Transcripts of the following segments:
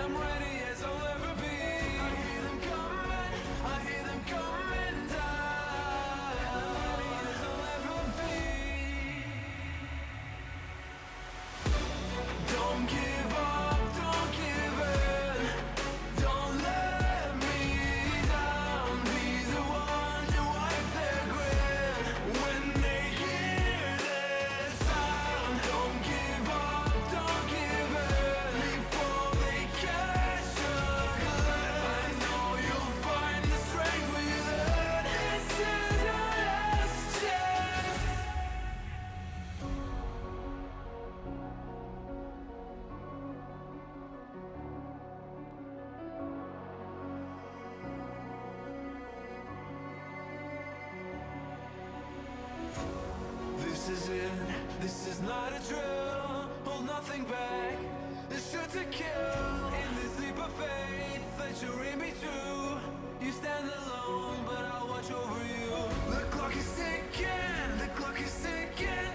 I'm ready as I'll ever be. I hear them coming, I hear them coming down. I'm ready as I'll ever be. Don't give up, don't give in. Don't let me down. Be the one to wipe their grin when they hear this sound. Don't give up, don't give in before they catch a glimpse. I know you'll find the strength within. This is your last chance. This is it, this is not a drill. Hold nothing back, it's sure to kill. In this leap of faith that you're in me too. You stand alone, but I'll watch over you. The clock is ticking, the clock is ticking.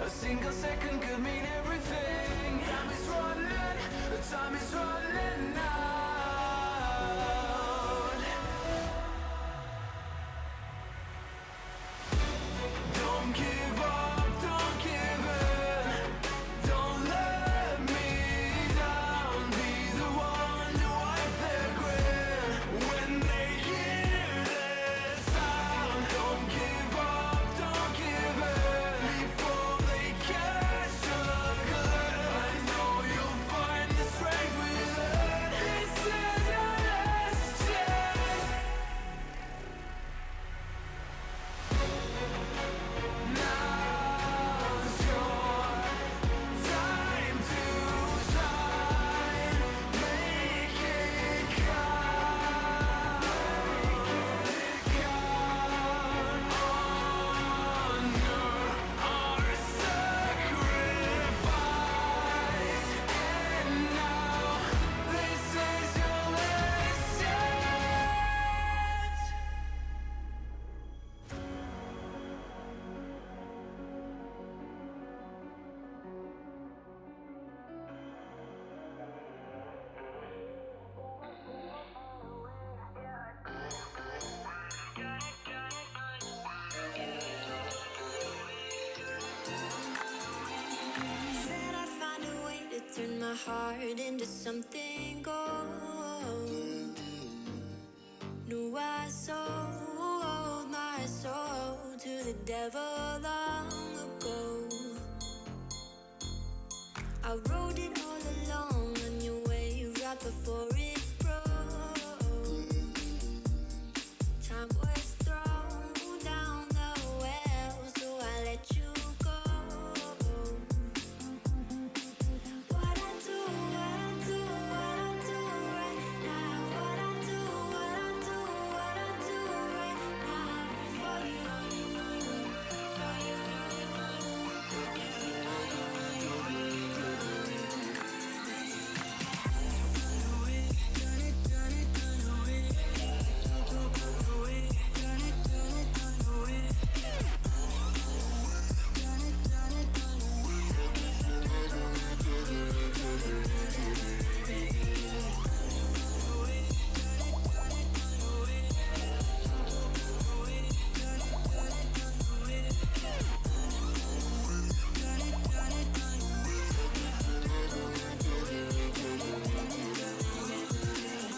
A single second could mean everything. Time is running, the time is running out. Don't give up, don't give in. Don't let me down. Be the one to wipe their grin when they hear this sound. Don't give up, don't give in before they catch a glimpse. I know you'll find the strength within. This is your last chance. Now's your time to shine. Make it count. Honor our sacrifice. And now this is your last chance. Said I'd find a way to turn my heart into something gold. Knew I sold my soul to the devil long ago. I rode it all along on your wave right before it broke. Time was thrown down the well, so I let you go. What I do, what I do, what I do right now. What I do, what I do, what I do right now. For you, for you.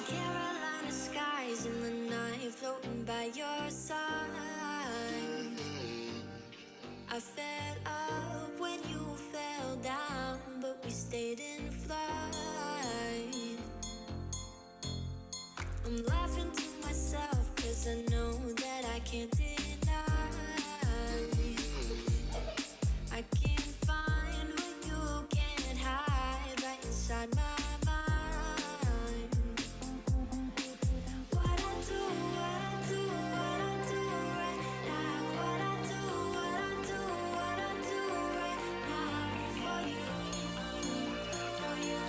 Carolina skies in the night, floating by your side. I fell up when you fell down, but we stayed in flight. I'm laughing to myself, 'cause I know that I can't deny. I can't find what you can't hide right inside my mind. What I do, what I do, what I do right now. What I do, what I do, what I do right now. For you, for you.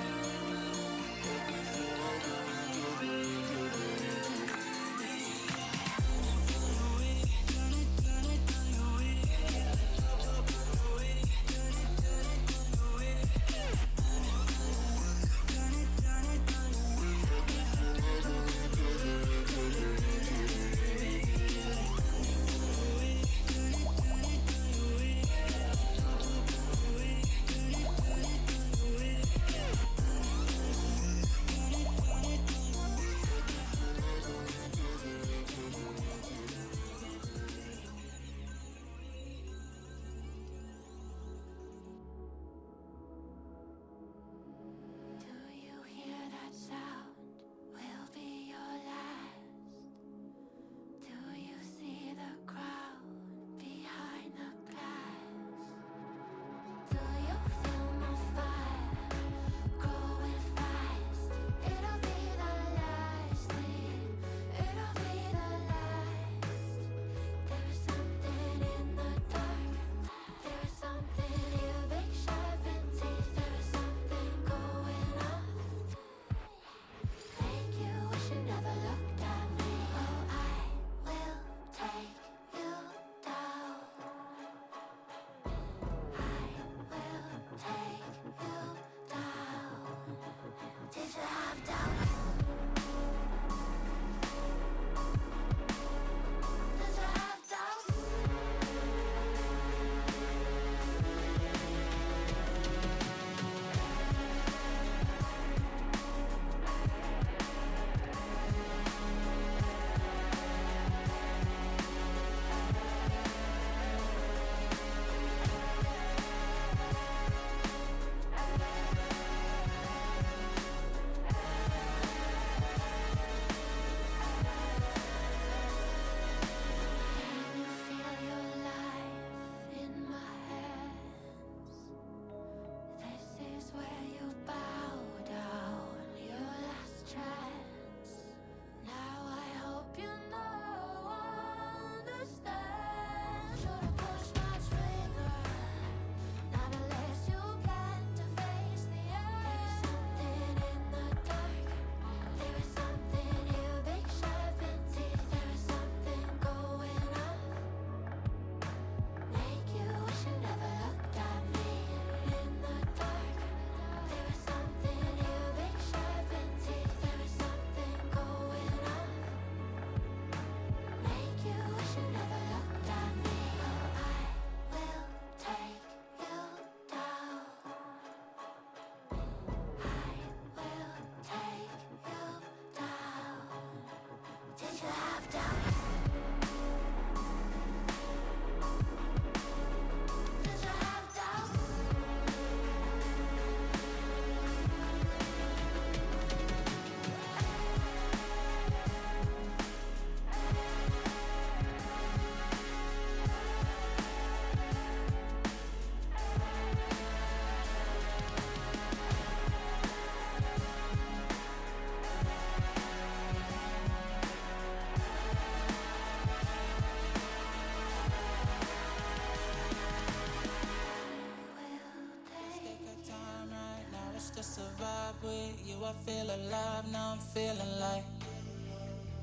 you I feel alive, now I'm feeling like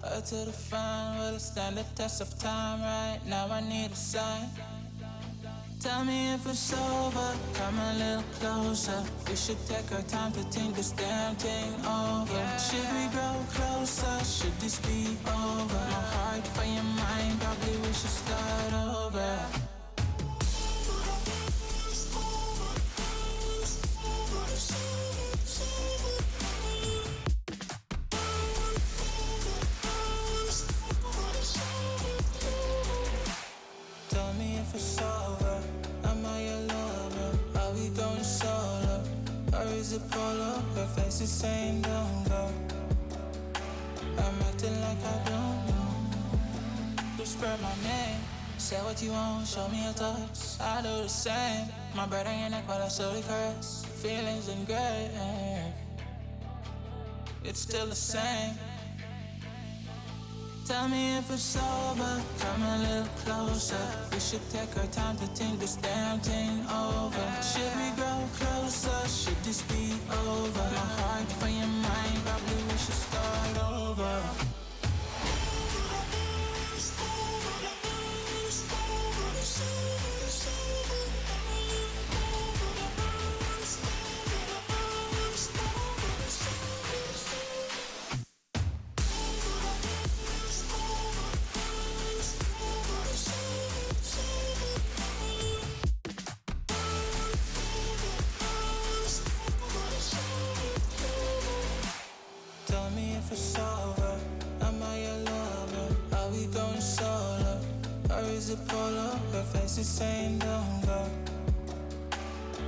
up to the fine, will it stand the test of time? Right now I need a sign. Tell me if it's over, come a little closer. We should take our time to think this damn thing over. Should we grow closer? Should this be over? My heart for your mind, probably we should start over. Tell me if it's over, am I your lover? Are we going solo? Or is it polo? Her face is saying don't go. I'm acting like I don't know. Whisper my name, say what you want, show me your thoughts. I do the same, my breath on your neck while I slowly caress. Feelings in gray, it's still the same. Tell me if it's over, come a little closer. We should take our time to think this damn thing over. Should we grow closer? Should this be over? My heart for your mind, probably we should start over. Tell me if it's over, am I your lover? Are we going solo? Or is it polo? Her face is saying don't go.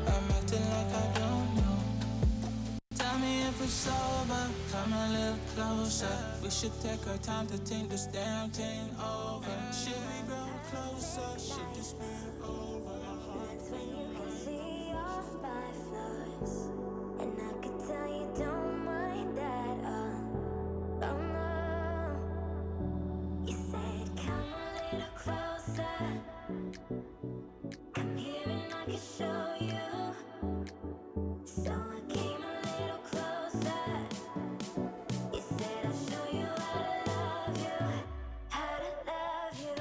I'm acting like I don't know. Tell me if it's over, come a little closer. We should take our time to think this damn thing over. Should we grow closer? Should this be over? That's when you can see all my flaws, and I could tell you don't mind that. Oh no, you said come a little closer. Come here and I can show you. So I came a little closer. You said I'll show you how to love you, how to love you.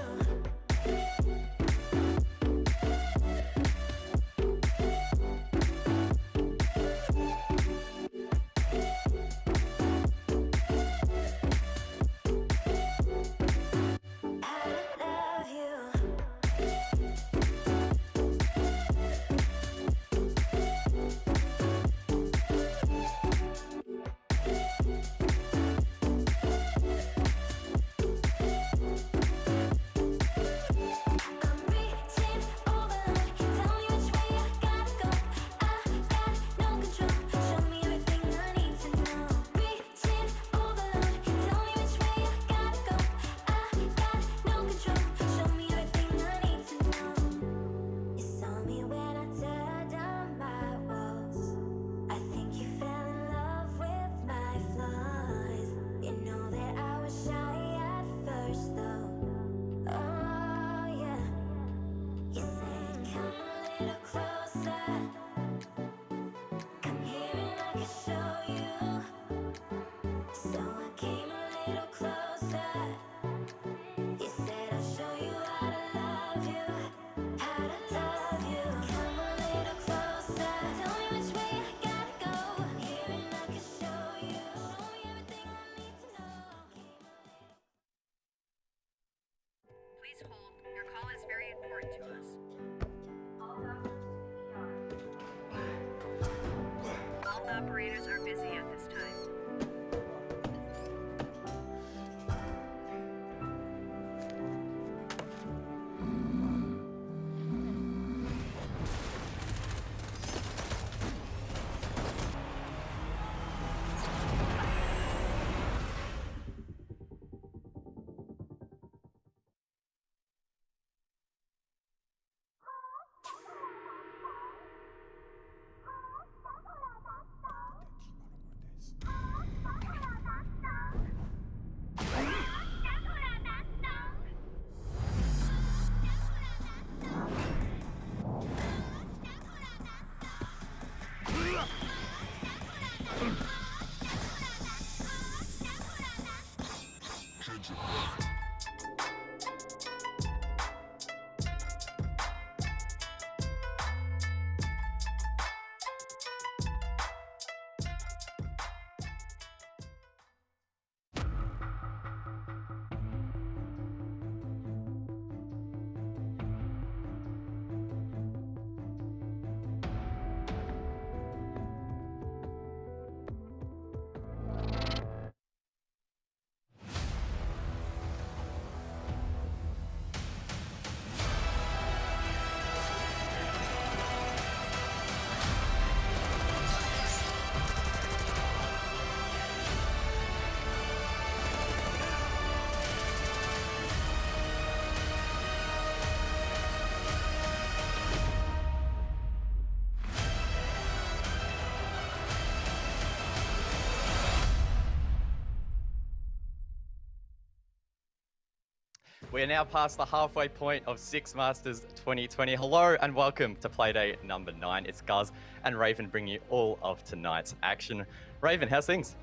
We are now past the halfway point of Six Masters 2020. Hello and welcome to Playday number 9. It's Guz and Raven bringing you all of tonight's action. Raven, how's things?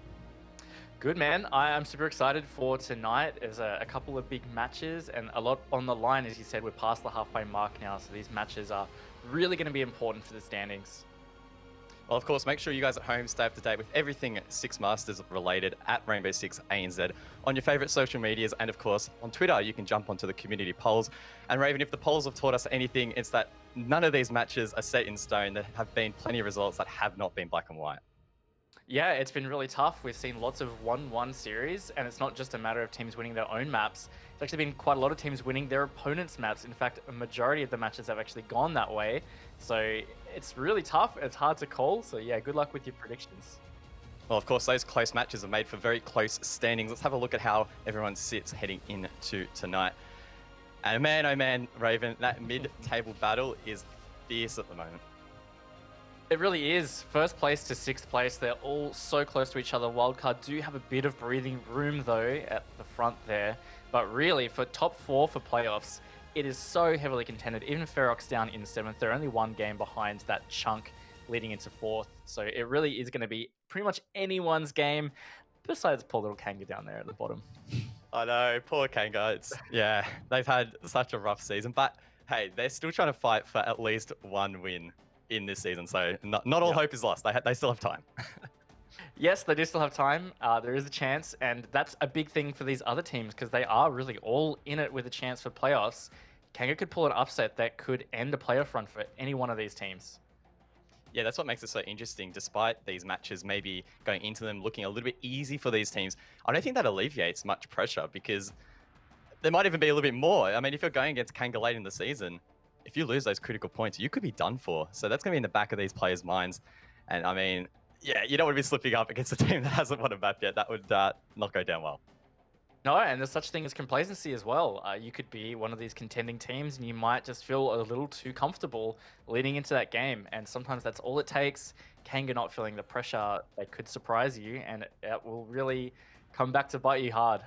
Good, man. I am super excited for tonight. There's a couple of big matches and a lot on the line. As you said, we're past the halfway mark now, so these matches are really going to be important for the standings. Well, of course, make sure you guys at home stay up to date with everything Six Masters related at Rainbow Six ANZ on your favourite social medias, and of course on Twitter you can jump onto the community polls. And Raven, if the polls have taught us anything, it's that none of these matches are set in stone. There have been plenty of results that have not been black and white. Yeah, it's been really tough. We've seen lots of 1-1 series, and it's not just a matter of teams winning their own maps. It's actually been quite a lot of teams winning their opponents' maps. In fact, a majority of the matches have actually gone that way. So it's really tough. It's hard to call. So yeah, good luck with your predictions. Well, of course, those close matches are made for very close standings. Let's have a look at how everyone sits heading into tonight. And man, oh man, Raven, that mid-table battle is fierce at the moment. It really is. First place to sixth place. They're all so close to each other. Wildcard do have a bit of breathing room, though, at the front there. But really, for top 4 for playoffs, it is so heavily contended. Even Ferox down in 7th. They're only one game behind that chunk leading into 4th. So it really is going to be pretty much anyone's game, besides poor little KANGA down there at the bottom. I know, poor KANGA. Yeah, they've had such a rough season. But hey, they're still trying to fight for at least one win in this season, so not all hope is lost. They still have time. Yes, they do still have time. There is a chance, and that's a big thing for these other teams because they are really all in it with a chance for playoffs. KANGA could pull an upset that could end a playoff run for any one of these teams. Yeah, that's what makes it so interesting. Despite these matches maybe going into them looking a little bit easy for these teams, I don't think that alleviates much pressure because there might even be a little bit more. I mean, if you're going against KANGA late in the season, if you lose those critical points, you could be done for. So that's going to be in the back of these players' minds. And I mean, yeah, you don't want to be slipping up against a team that hasn't won a map yet. That would not go down well. No, and there's such thing as complacency as well. You could be one of these contending teams and you might just feel a little too comfortable leading into that game. And sometimes that's all it takes. KANGA not feeling the pressure, they could surprise you and it will really come back to bite you hard.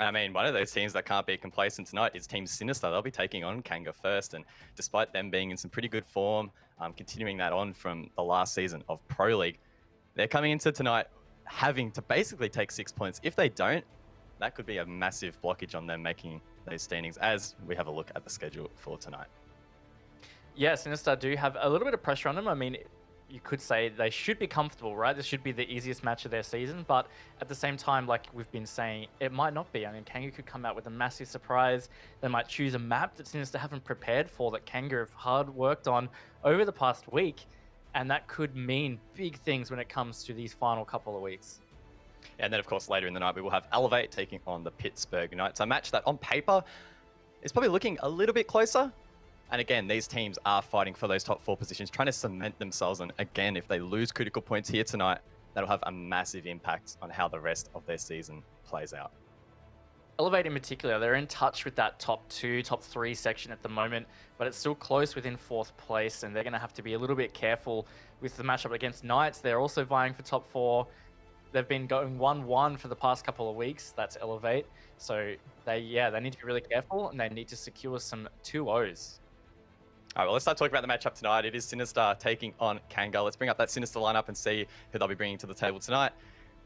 I mean, one of those teams that can't be complacent tonight is Team Sinister. They'll be taking on KANGA first, and despite them being in some pretty good form, continuing that on from the last season of Pro League, they're coming into tonight having to basically take 6 points. If they don't, that could be a massive blockage on them making those standings as we have a look at the schedule for tonight. Yeah, Sinister do have a little bit of pressure on them. I mean, you could say they should be comfortable, right? This should be the easiest match of their season, but at the same time, like we've been saying, it might not be. I mean, KANGA could come out with a massive surprise. They might choose a map that Sinister haven't prepared for, that KANGA have hard worked on over the past week, and that could mean big things when it comes to these final couple of weeks. And then, of course, later in the night, we will have Elevate taking on the Pittsburgh Knights. A match that, on paper, is probably looking a little bit closer. And again, these teams are fighting for those top 4 positions, trying to cement themselves. And again, if they lose critical points here tonight, that'll have a massive impact on how the rest of their season plays out. Elevate in particular, they're in touch with that top 2, top 3 section at the moment, but it's still close within 4th place, and they're going to have to be a little bit careful with the matchup against Knights. They're also vying for top 4. They've been going 1-1 for the past couple of weeks. That's Elevate. So they need to be really careful, and they need to secure some 2-0s. All right, well, let's start talking about the matchup tonight. It is Sinister taking on KANGA. Let's bring up that Sinister lineup and see who they'll be bringing to the table tonight.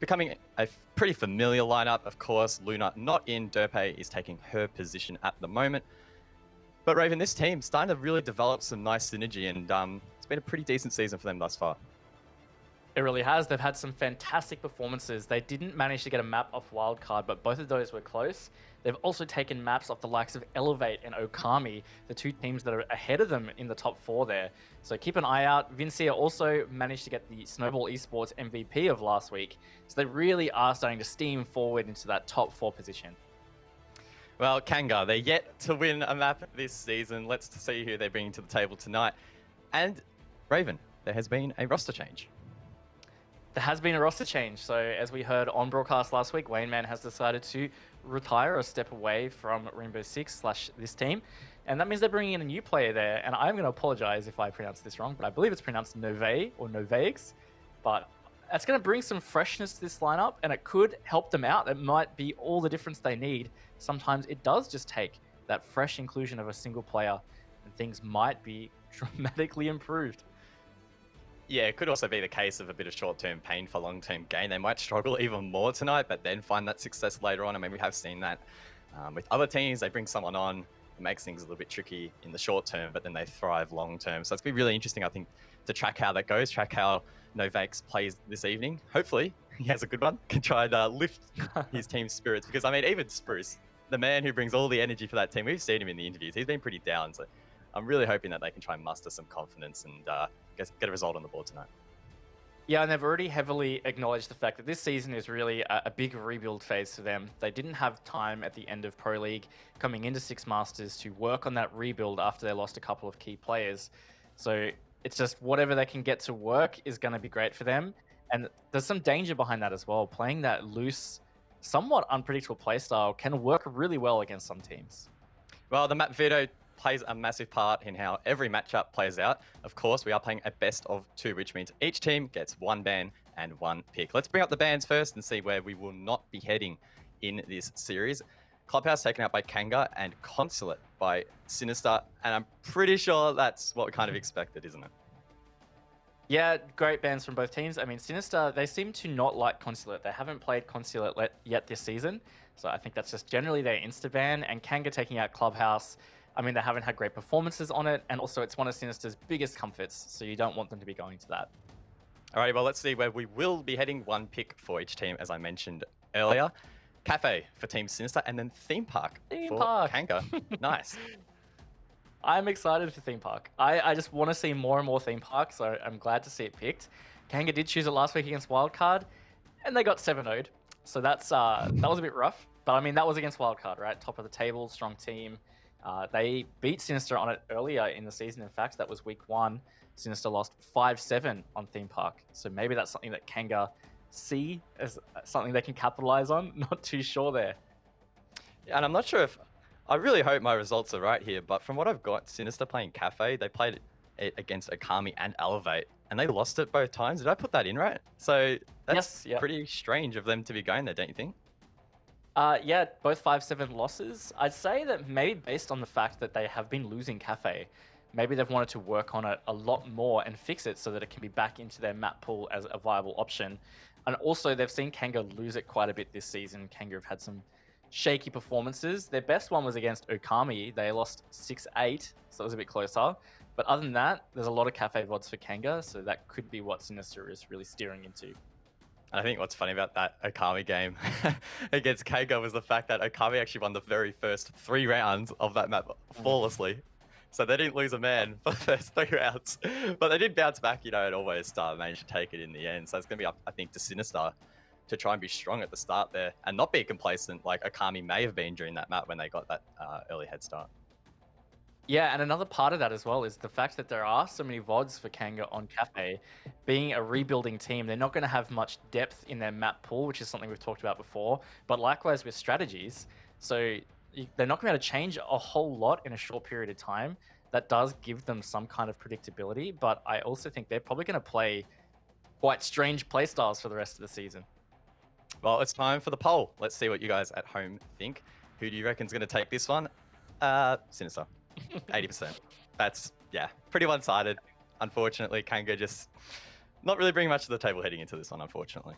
becoming a pretty familiar lineup. Of course, Luna not in. Derpe is taking her position at the moment. But Raven, this team starting to really develop some nice synergy, and it's been a pretty decent season for them thus far. It really has. They've had some fantastic performances. They didn't manage to get a map off Wildcard, but both of those were close. They've also taken maps off the likes of Elevate and Okami, the two teams that are ahead of them in the top 4 there. So keep an eye out. Vincia also managed to get the Snowball Esports MVP of last week. So they really are starting to steam forward into that top 4 position. Well, KANGA, they're yet to win a map this season. Let's see who they're bringing to the table tonight. And Raven, there has been a roster change. There has been a roster change. So as we heard on broadcast last week, Wayne Man has decided to retire or step away from Rainbow Six / this team. And that means they're bringing in a new player there. And I'm going to apologize if I pronounce this wrong, but I believe it's pronounced Nove or Noveix. But that's going to bring some freshness to this lineup, and it could help them out. It might be all the difference they need. Sometimes it does just take that fresh inclusion of a single player, and things might be dramatically improved. Yeah, it could also be the case of a bit of short-term pain for long-term gain. They might struggle even more tonight, but then find that success later on. I mean, we have seen that with other teams. They bring someone on, it makes things a little bit tricky in the short term, but then they thrive long-term. So it's going to be really interesting, I think, to track how that goes, track how Noveix plays this evening. Hopefully, he has a good one, can try and lift his team's spirits. Because, I mean, even Spruce, the man who brings all the energy for that team, we've seen him in the interviews. He's been pretty down, so I'm really hoping that they can try and muster some confidence and get a result on the board tonight. Yeah, and they've already heavily acknowledged the fact that this season is really a big rebuild phase for them. They didn't have time at the end of Pro League coming into Six Masters to work on that rebuild after they lost a couple of key players. So it's just whatever they can get to work is going to be great for them. And there's some danger behind that as well. Playing that loose, somewhat unpredictable playstyle can work really well against some teams. Well, the map veto plays a massive part in how every matchup plays out. Of course, we are playing a best of 2, which means each team gets 1 ban and 1 pick. Let's bring up the bans first and see where we will not be heading in this series. Clubhouse taken out by KANGA and Consulate by Sinister, and I'm pretty sure that's what we kind of expected, isn't it? Yeah, great bans from both teams. I mean, Sinister, they seem to not like Consulate. They haven't played Consulate yet this season, so I think that's just generally their insta-ban. And KANGA taking out Clubhouse, I mean, they haven't had great performances on it, and also it's one of Sinister's biggest comforts, so you don't want them to be going to that. Alrighty, well, let's see where we will be heading. 1 pick for each team, as I mentioned earlier. Cafe for Team Sinister, and then Theme Park for KANGA. Nice. I'm excited for Theme Park. I just want to see more and more Theme Park, so I'm glad to see it picked. KANGA did choose it last week against Wildcard, and they got 7-0'd, so that was a bit rough. But I mean, that was against Wildcard, right? Top of the table, strong team. They beat Sinister on it earlier in the season. In fact, that was week 1. Sinister lost 5-7 on Theme Park. So maybe that's something that KANGA see as something they can capitalize on. Not too sure there. Yeah, and I'm not sure if... I really hope my results are right here, but from what I've got, Sinister playing Cafe, they played it against Okami and Elevate, and they lost it both times. Did I put that in right? So that's pretty strange of them to be going there, don't you think? Yeah, both 5-7 losses. I'd say that maybe based on the fact that they have been losing Cafe, maybe they've wanted to work on it a lot more and fix it so that it can be back into their map pool as a viable option. And also, they've seen KANGA lose it quite a bit this season. KANGA have had some shaky performances. Their best one was against Okami. They lost 6-8, so it was a bit closer. But other than that, there's a lot of Cafe VODs for KANGA, so that could be what Sinister is really steering into. And I think what's funny about that Okami game against KANGA was the fact that Okami actually won the very first 3 rounds of that map flawlessly. So they didn't lose a man for the first 3 rounds. But they did bounce back, and always managed to take it in the end. So it's going to be up, I think, to Sinister to try and be strong at the start there and not be complacent like Okami may have been during that map when they got that early head start. Yeah, and another part of that as well is the fact that there are so many VODs for KANGA on Cafe. Being a rebuilding team, they're not going to have much depth in their map pool, which is something we've talked about before. But likewise with strategies, so they're not going to be able to change a whole lot in a short period of time. That does give them some kind of predictability, but I also think they're probably going to play quite strange playstyles for the rest of the season. Well, it's time for the poll. Let's see what you guys at home think. Who do you reckon is going to take this one? Sinister. 80%. That's, pretty one-sided. Unfortunately, KANGA just not really bringing much to the table heading into this one, unfortunately.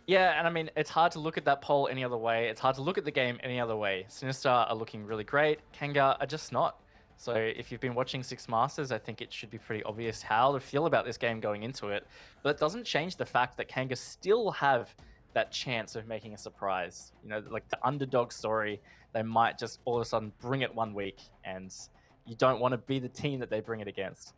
Yeah, and I mean, it's hard to look at that poll any other way. It's hard to look at the game any other way. Sinister are looking really great. KANGA are just not. So if you've been watching Six Masters, I think it should be pretty obvious how to feel about this game going into it. But it doesn't change the fact that KANGA still have that chance of making a surprise. You know, like the underdog story, they might just all of a sudden bring it one week, and you don't want to be the team that they bring it against.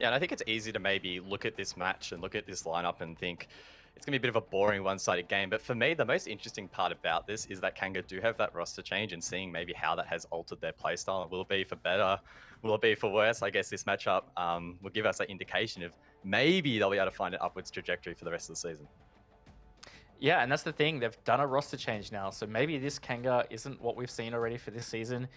Yeah, and I think it's easy to maybe look at this match and look at this lineup and think it's going to be a bit of a boring one-sided game. But for me, the most interesting part about this is that KANGA do have that roster change and seeing maybe how that has altered their playstyle. Will it be for better? Will it be for worse? I guess this matchup will give us that indication of maybe they'll be able to find an upwards trajectory for the rest of the season. Yeah, and that's the thing. They've done a roster change now, so maybe this KANGA isn't what we've seen already for this season.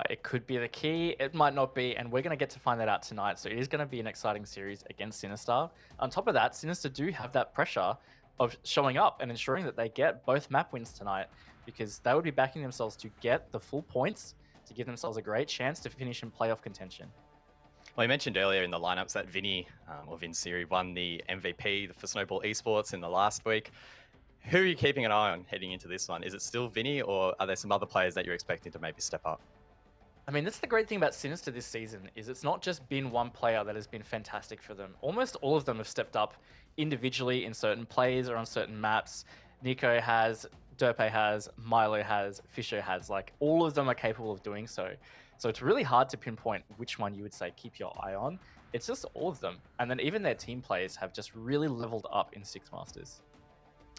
It could be the key. It might not be, and we're going to get to find that out tonight. So it is going to be an exciting series against Sinister. On top of that, Sinister do have that pressure of showing up and ensuring that they get both map wins tonight, because they would be backing themselves to get the full points to give themselves a great chance to finish in playoff contention. Well, you mentioned earlier in the lineups that Vinny, or Vinsiri, won the MVP for Snowball Esports in the last week. Who are you keeping an eye on heading into this one? Is it still Vinny, or are there some other players that you're expecting to maybe step up? I mean, that's the great thing about Sinister this season, is it's not just been one player that has been fantastic for them. Almost all of them have stepped up individually in certain plays or on certain maps. Nico has, Derpe has, Milo has, Fisher has. Like, all of them are capable of doing so. So it's really hard to pinpoint which one you would say keep your eye on. It's just all of them. And then even their team plays have just really leveled up in Six Masters.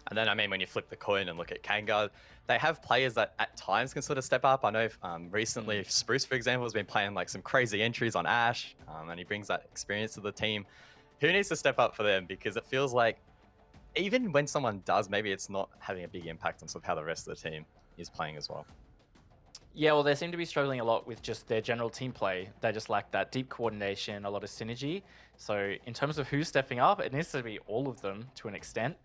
And then, I mean, when you flip the coin and look at KANGA, they have players that at times can sort of step up. I know recently Spruce, for example, has been playing like some crazy entries on Ash, and he brings that experience to the team. Who needs to step up for them? Because it feels like even when someone does, maybe it's not having a big impact on sort of how the rest of the team is playing as well. Yeah, well, they seem to be struggling a lot with just their general team play. They just lack that deep coordination, a lot of synergy. So in terms of who's stepping up, it needs to be all of them to an extent.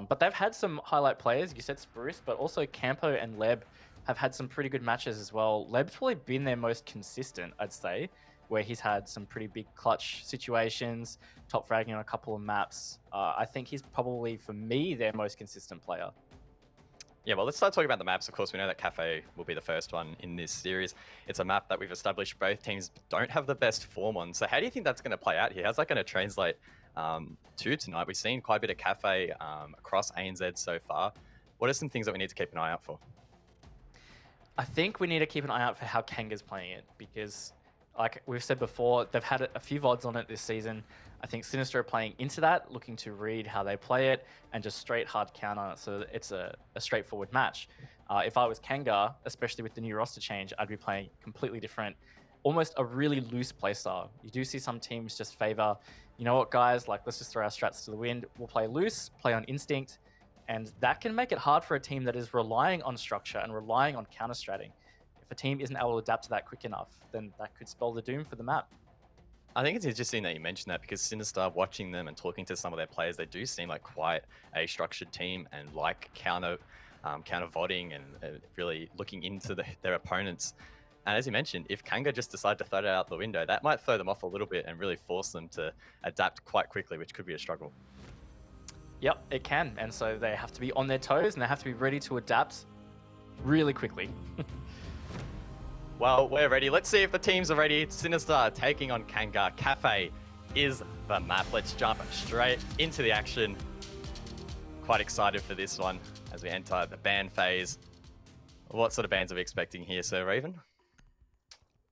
But they've had some highlight players. You said Spruce, but also Campo and Leb have had some pretty good matches as well. Leb's probably been their most consistent, I'd say, where he's had some pretty big clutch situations, top fragging on a couple of maps. I think he's probably, for me, their most consistent player. Yeah, well, let's start talking about the maps. Of course, we know that Cafe will be the first one in this series. It's a map that we've established both teams don't have the best form on. So how do you think that's going to play out here? How's that going to translate to tonight? We've seen quite a bit of Cafe across ANZ so far. What are some things that we need to keep an eye out for? I think we need to keep an eye out for how KANGA's playing it, because like we've said before, they've had a few VODs on it this season. I think Sinister are playing into that, looking to read how they play it and just straight hard counter. So it's a straightforward match. If I was KANGA, especially with the new roster change, I'd be playing completely different, almost a really loose playstyle. You do see some teams just favor, you know what, guys, like let's just throw our strats to the wind. We'll play loose, play on instinct, and that can make it hard for a team that is relying on structure and relying on counter-stratting. If a team isn't able to adapt to that quick enough, then that could spell the doom for the map. I think it's interesting that you mentioned that, because Sinister, watching them and talking to some of their players, they do seem like quite a structured team and like counter vodding and really looking into their opponents. And as you mentioned, if KANGA just decide to throw it out the window, that might throw them off a little bit and really force them to adapt quite quickly, which could be a struggle. Yep, it can. And so they have to be on their toes and they have to be ready to adapt really quickly. Well, we're ready. Let's see if the teams are ready. Sinister taking on KANGA. Cafe is the map. Let's jump straight into the action. Quite excited for this one as we enter the ban phase. What sort of bans are we expecting here, Sir Raven?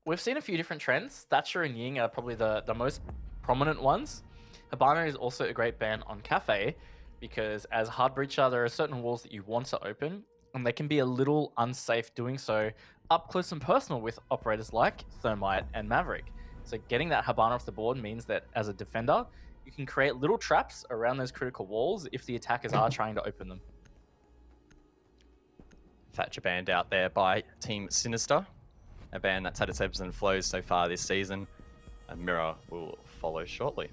We've seen a few different trends. Thatcher and Ying are probably the most prominent ones. Habana is also a great ban on Cafe, because as hard breacher, there are certain walls that you want to open, and they can be a little unsafe doing so up close and personal with operators like Thermite and Maverick. So getting that Habana off the board means that as a defender, you can create little traps around those critical walls if the attackers are trying to open them. Thatcher banned out there by Team Sinister. A ban that's had its ebbs and flows so far this season. And Mirror will follow shortly.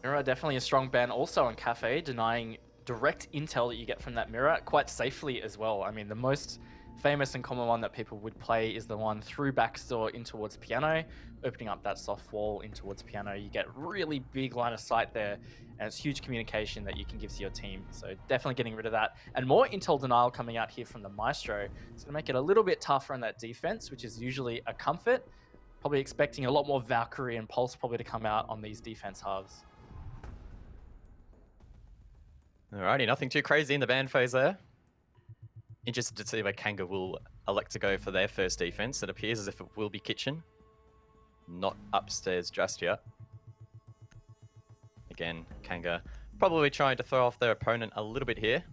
Mirror, definitely a strong ban also on Cafe, denying direct intel that you get from that mirror quite safely as well. I mean, the most famous and common one that people would play is the one through backstore in towards piano, opening up that soft wall in towards piano. You get really big line of sight there, and it's huge communication that you can give to your team. So definitely getting rid of that. And more intel denial coming out here from the Maestro. It's going to make it a little bit tougher on that defense, which is usually a comfort. Probably expecting a lot more Valkyrie and Pulse probably to come out on these defense halves. Alrighty, nothing too crazy in the ban phase there. Interested to see where KANGA will elect to go for their first defense. It appears as if it will be kitchen, not upstairs just yet. Again, KANGA probably trying to throw off their opponent a little bit here.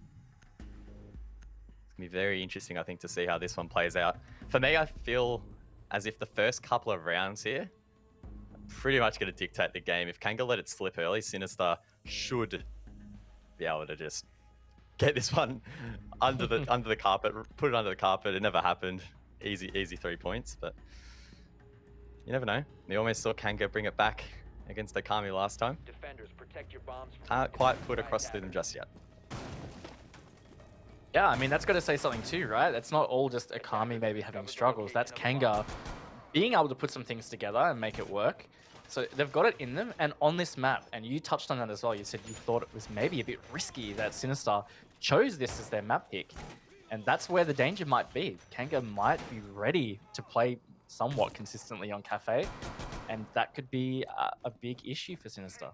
It's going to be very interesting, I think, to see how this one plays out. For me, I feel as if the first couple of rounds here are pretty much going to dictate the game. If KANGA let it slip early, Sinister should be able to just get this one under the carpet, put it under the carpet. It never happened. Easy 3 points, but you never know. We almost saw KANGA bring it back against Okami last time. Defenders, protect your bombs from Can't quite put across to them just yet. Yeah, I mean, that's got to say something too, right? That's not all just Okami maybe having struggles. That's KANGA being able to put some things together and make it work. So they've got it in them. And on this map, and you touched on that as well, you said you thought it was maybe a bit risky that Sinister chose this as their map pick. And that's where the danger might be. KANGA might be ready to play somewhat consistently on Cafe. And that could be a big issue for Sinister.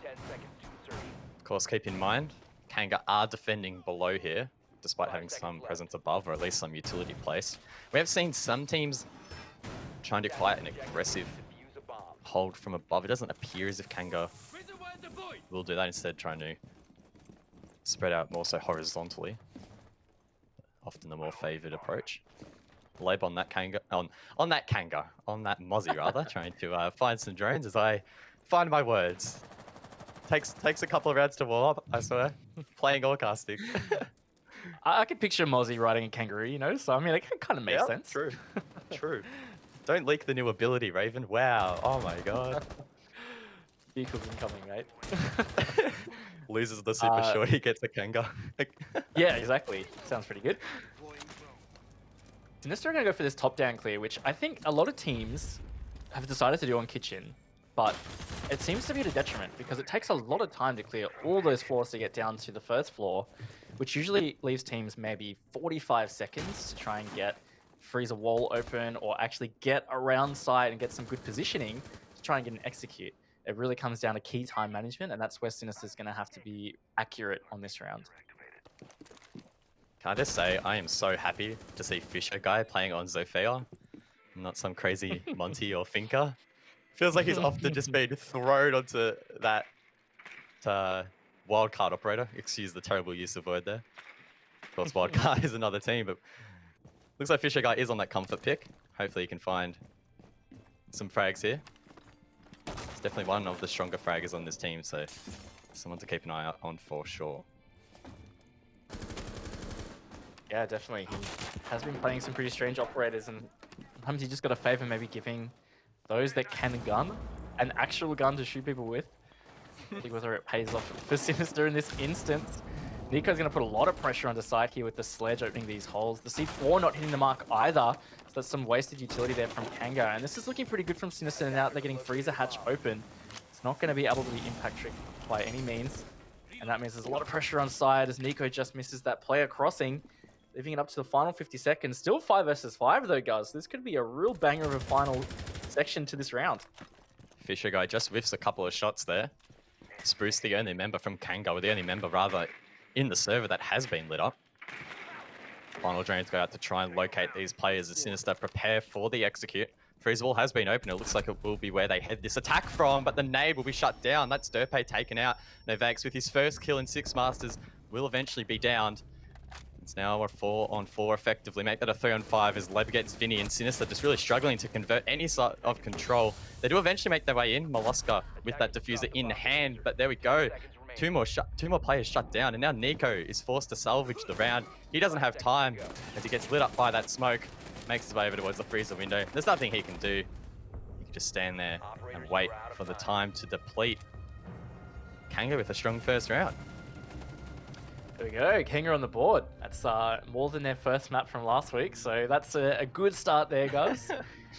10 seconds to insertion. Of course, keep in mind, KANGA are defending below here, despite having some presence above, or at least some utility place. We have seen some teams trying to quite an aggressive Defuse a bomb. hold from above. It doesn't appear as if KANGA will do that, instead trying to spread out more so horizontally. Often the more favored approach. Lab on that KANGA, on that Mozzie rather, trying to find some drones as I find my words. Takes a couple of rounds to warm up, I swear. Playing or casting. I could picture Mozzie riding a kangaroo, you know? So, I mean, it kind of makes sense. True. True. Don't leak the new ability, Raven. Wow. Oh my god. Vehicles incoming, mate. Loses the super short, he gets a KANGA. Yeah, exactly. Sounds pretty good. Sinister are going to go for this top-down clear, which I think a lot of teams have decided to do on kitchen, but it seems to be at a detriment because it takes a lot of time to clear all those floors to get down to the first floor, which usually leaves teams maybe 45 seconds to try and freeze a wall open or actually get around site and get some good positioning to try and get an execute. It really comes down to key time management, and that's where Sinister's going to have to be accurate on this round. Can I just say, I am so happy to see Fisher guy playing on Zofia, not some crazy Monty or Finker. Feels like he's often just been thrown onto that wildcard operator. Excuse the terrible use of word there. Of course, wildcard is another team, but looks like Fisher guy is on that comfort pick. Hopefully he can find some frags here. It's definitely one of the stronger fraggers on this team, so someone to keep an eye out on for sure. Yeah, definitely. He has been playing some pretty strange operators, and sometimes you just got to favor maybe giving those that can gun an actual gun to shoot people with. I think whether it pays off for Sinister in this instance. Nico's going to put a lot of pressure on the side here with the sledge opening these holes. The C4 not hitting the mark either, so that's some wasted utility there from KANGA. And this is looking pretty good from Sinister now. They're getting Freezer Hatch open. It's not going to be able to be impact trick by any means. And that means there's a lot of pressure on side as Nico just misses that player crossing, leaving it up to the final 50 seconds. Still 5 versus 5 though, guys. This could be a real banger of a final section to this round. Fisher guy just whiffs a couple of shots there. Spruce, the only member from KANGA, or the only member rather in the server that has been lit up. Final drones go out to try and locate these players as Sinister prepare for the execute. Freeze wall has been open. It looks like it will be where they head this attack from, but the nade will be shut down. That's Derpe taken out. Novax with his first kill in 6 Masters will eventually be downed. It's now a 4-on-4 effectively. Make that a 3-on-5 as Leb gets Vinny and Sinister just really struggling to convert any sort of control. They do eventually make their way in. Molluska with that diffuser in hand, but there we go. Two more players shut down, and now Nico is forced to salvage the round. He doesn't have time as he gets lit up by that smoke. Makes his way over towards the freezer window. There's nothing he can do. He can just stand there and wait for the time to deplete. KANGA with a strong first round. There we go, KANGA on the board. That's more than their first map from last week, so that's a good start there, guys.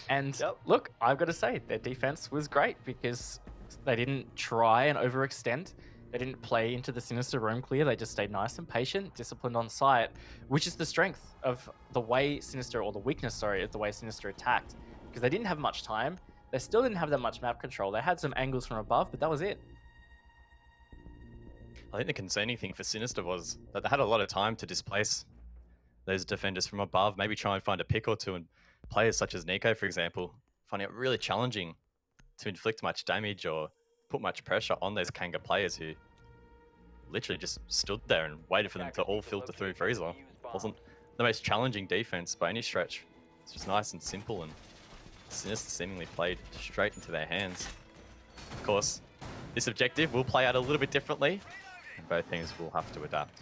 And Yep. look, I've got to say, their defense was great because they didn't try and overextend. They didn't play into the Sinister roam clear. They just stayed nice and patient, disciplined on site, which is the strength of the way Sinister, or the weakness, sorry, of the way Sinister attacked. Because they didn't have much time. They still didn't have that much map control. They had some angles from above, but that was it. I think the concerning thing for Sinister was that they had a lot of time to displace those defenders from above, maybe try and find a pick or two, and players such as Nico, for example, finding it really challenging to inflict much damage or put much pressure on those KANGA players who literally just stood there and waited for them to all filter through Freezer. Wasn't the most challenging defense by any stretch. It's just nice and simple, and Sinister seemingly played straight into their hands. Of course, this objective will play out a little bit differently, and both teams will have to adapt.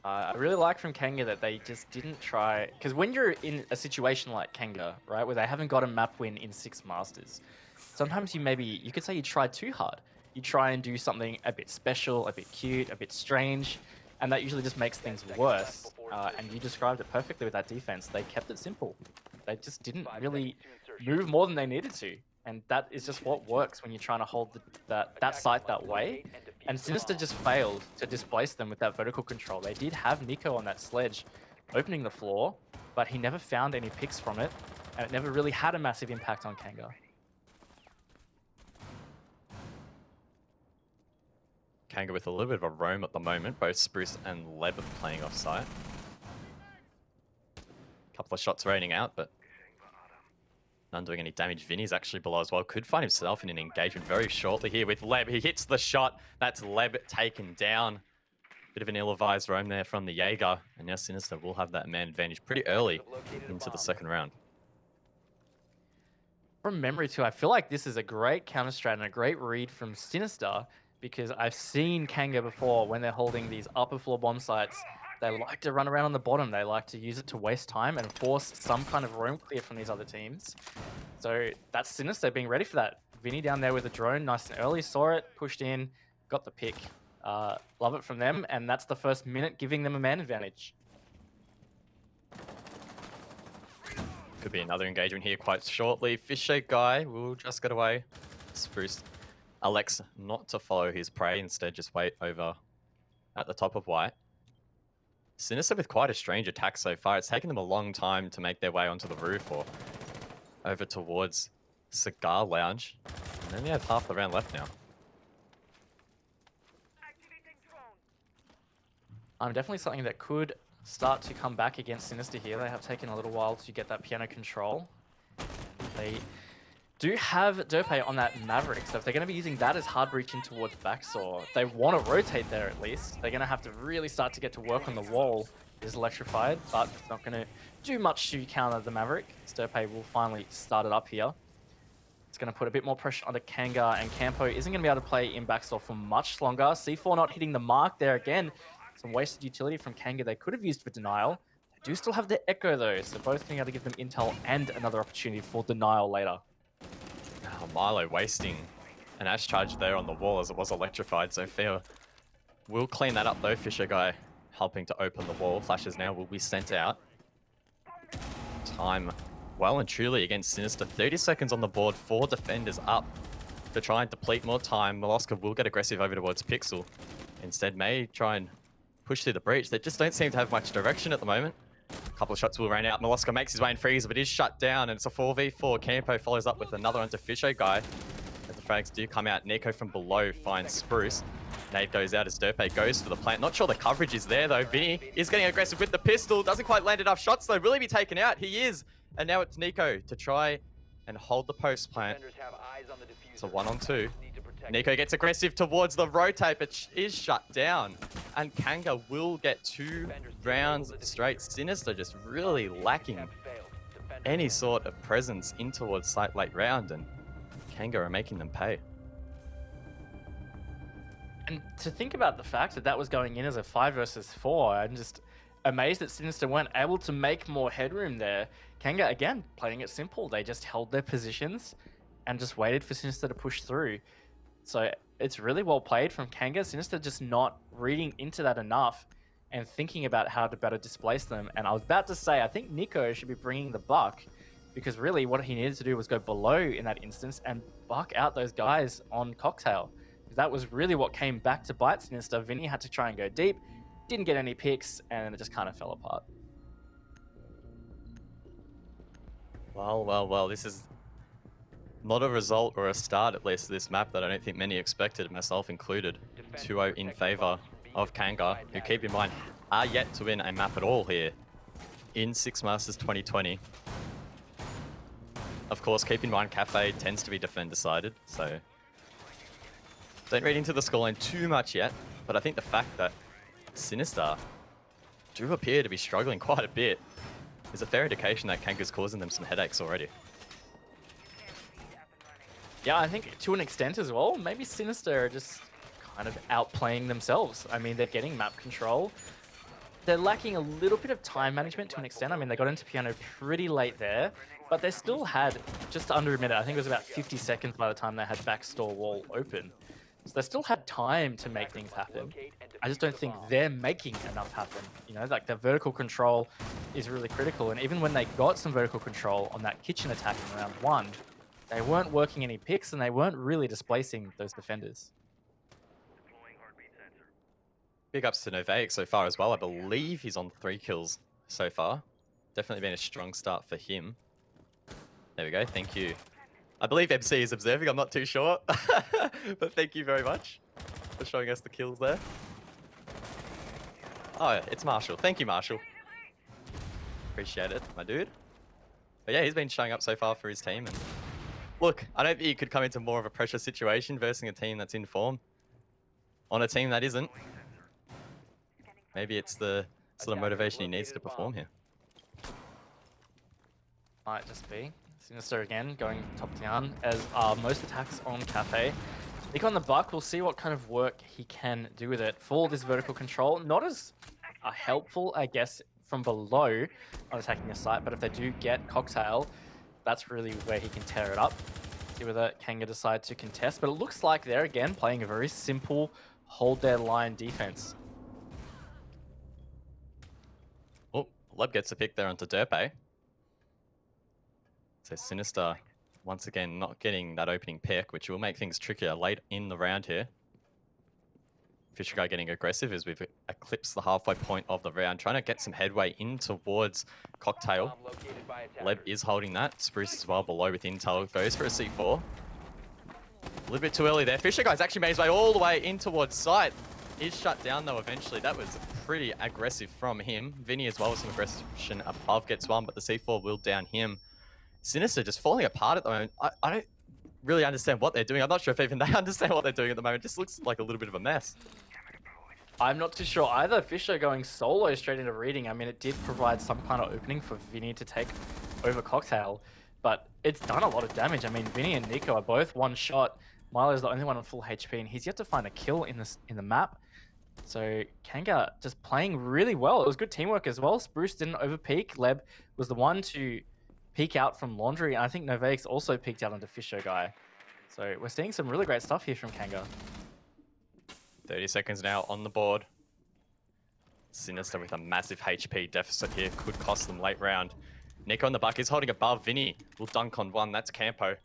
I really like from KANGA that they just didn't try, because when you're in a situation like KANGA, right, where they haven't got a map win in 6 Masters, sometimes you could say you try too hard. You try and do something a bit special, a bit cute, a bit strange, and that usually just makes things worse. And you described it perfectly with that defense. They kept it simple. They just didn't really move more than they needed to. And that is just what works when you're trying to hold that site that way. And Sinister just failed to displace them with that vertical control. They did have Nico on that sledge opening the floor, but he never found any picks from it, and it never really had a massive impact on KANGA. KANGA with a little bit of a roam at the moment. Both Spruce and Leb are playing off site. Couple of shots raining out, but none doing any damage. Vinny's actually below as well. Could find himself in an engagement very shortly here with Leb. He hits the shot. That's Leb taken down. Bit of an ill-advised roam there from the Jaeger. And now Sinister will have that man advantage pretty early into the second round. From memory too, I feel like this is a great counter strat and a great read from Sinister, because I've seen KANGA before when they're holding these upper floor bomb sites. They like to run around on the bottom. They like to use it to waste time and force some kind of roam clear from these other teams. So that's Sinister being ready for that. Vinny down there with a drone, nice and early, saw it, pushed in, got the pick. Love it from them, and that's the first minute giving them a man advantage. Could be another engagement here quite shortly. Fisher guy will just get away. Spruce Alex not to follow his prey, instead just wait over at the top of white. Sinister with quite a strange attack so far. It's taken them a long time to make their way onto the roof or over towards Cigar Lounge. And then they have half the round left now. Definitely something that could start to come back against Sinister here. They have taken a little while to get that piano control. They do have Derpe on that Maverick, so if they're going to be using that as hard breaching towards backsaw, they want to rotate there at least. They're going to have to really start to get to work on the wall. It is electrified, but it's not going to do much to counter the Maverick. Derpe will finally start it up here. It's going to put a bit more pressure onto KANGA, and Campo isn't going to be able to play in backsaw for much longer. C4 not hitting the mark there again. Some wasted utility from KANGA they could have used for denial. They do still have the Echo though, so both being able to give them intel and another opportunity for denial later. Oh, Milo wasting an Ash charge there on the wall as it was electrified, so Fair will clean that up though. Fisher guy helping to open the wall. Flashes now will be sent out. Time well and truly against Sinister. 30 seconds on the board, 4 defenders up to try and deplete more time. Molosca will get aggressive over towards Pixel. Instead may try and push through the breach. They just don't seem to have much direction at the moment. A couple of shots will rain out. Molosca makes his way in freeze, but is shut down, and it's a 4v4. Campo follows up with another onto Fisher guy. As the frags do come out, Nico from below finds Spruce. Nade goes out as Derpe goes for the plant. Not sure the coverage is there though. Vinny is getting aggressive with the pistol. Doesn't quite land enough shots though. Will he be taken out? He is. And now it's Nico to try and hold the post plant. It's a 1-on-2. Nico gets aggressive towards the rotate, but is shut down. And KANGA will get 2 rounds straight. Sinister just really lacking any sort of presence in towards site late round, and KANGA are making them pay. And to think about the fact that that was going in as a 5 versus 4, I'm just amazed that Sinister weren't able to make more headroom there. KANGA, again, playing it simple. They just held their positions and just waited for Sinister to push through. So it's really well played from KANGA. Sinister just not reading into that enough and thinking about how to better displace them. And I was about to say, I think Nico should be bringing the buck, because really what he needed to do was go below in that instance and buck out those guys on Cocktail. That was really what came back to bite Sinister. Vinny had to try and go deep, didn't get any picks, and it just kind of fell apart. Well, this is not a result or a start, at least, of this map that I don't think many expected, myself included. 2-0 in favor of KANGA, who, keep in mind, are yet to win a map at all here in Six Masters 2020. Of course, keep in mind, Cafe tends to be defend-decided, so don't read into the scoreline too much yet, but I think the fact that Sinister do appear to be struggling quite a bit is a fair indication that KANGA's causing them some headaches already. Yeah, I think to an extent as well, maybe Sinister are just kind of outplaying themselves. I mean, they're getting map control. They're lacking a little bit of time management to an extent. I mean, they got into piano pretty late there, but they still had just under a minute. I think it was about 50 seconds by the time they had backstore wall open. So they still had time to make things happen. I just don't think they're making enough happen. You know, like their vertical control is really critical. And even when they got some vertical control on that kitchen attack in round 1, they weren't working any picks and they weren't really displacing those defenders. Big ups to Novaic so far as well. I believe he's on 3 kills so far. Definitely been a strong start for him. There we go. Thank you. I believe MC is observing. I'm not too sure. But thank you very much for showing us the kills there. Oh, yeah, it's Marshall. Thank you, Marshall. Appreciate it, my dude. But yeah, he's been showing up so far for his team. And look, I don't think he could come into more of a pressure situation versus a team that's in form on a team that isn't. Maybe it's the sort of motivation he needs to perform here. Might just be. Sinister again, going top down, as are most attacks on Cafe. Nick on the buck, we'll see what kind of work he can do with it. For this vertical control, not as helpful, I guess, from below on attacking the site, but if they do get Cocktail, that's really where he can tear it up. See whether KANGA decide to contest, but it looks like they're again playing a very simple hold their line defense. Oh, Leb gets a pick there onto Derpe. So Sinister, once again, not getting that opening pick, which will make things trickier late in the round here. Fisher Guy getting aggressive as we've eclipsed the halfway point of the round, trying to get some headway in towards Cocktail. Leb is holding that. Spruce as well below with intel. Goes for a C4. A little bit too early there. Fisher Guy's actually made his way all the way in towards site. Is shut down though eventually. That was pretty aggressive from him. Vinny as well with some aggression above gets one, but the C4 will down him. Sinister just falling apart at the moment. I don't really understand what they're doing. I'm not sure if even they understand what they're doing at the moment. It just looks like a little bit of a mess. I'm not too sure either. Fisher going solo straight into reading. I mean, it did provide some kind of opening for Vinny to take over Cocktail, but it's done a lot of damage. I mean, Vinny and Nico are both one shot. Milo's the only one on full HP, and he's yet to find a kill in the map. So KANGA just playing really well. It was good teamwork as well. Spruce didn't overpeak. Leb was the one to peek out from Laundry, and I think Novaix also peeked out onto Fisher Guy. So we're seeing some really great stuff here from KANGA. 30 seconds now on the board. Sinister with a massive HP deficit here. Could cost them late round. Nico on the buck is holding above. Vinny will dunk on one. That's Campo.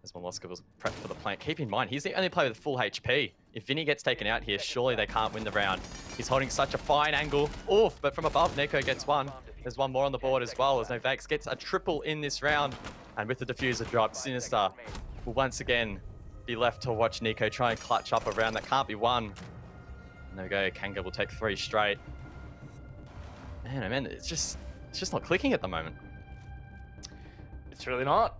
As Moloska was prepped for the plant. Keep in mind, he's the only player with full HP. If Vinny gets taken out here, surely they can't win the round. He's holding such a fine angle. Oof, but from above, Nico gets one. There's one more on the board as well, as Novaix gets a triple in this round. And with the diffuser dropped, Sinister will once again be left to watch Nico try and clutch up a round that can't be won. And there we go, KANGA will take 3 straight. Man, oh man, it's just not clicking at the moment. It's really not.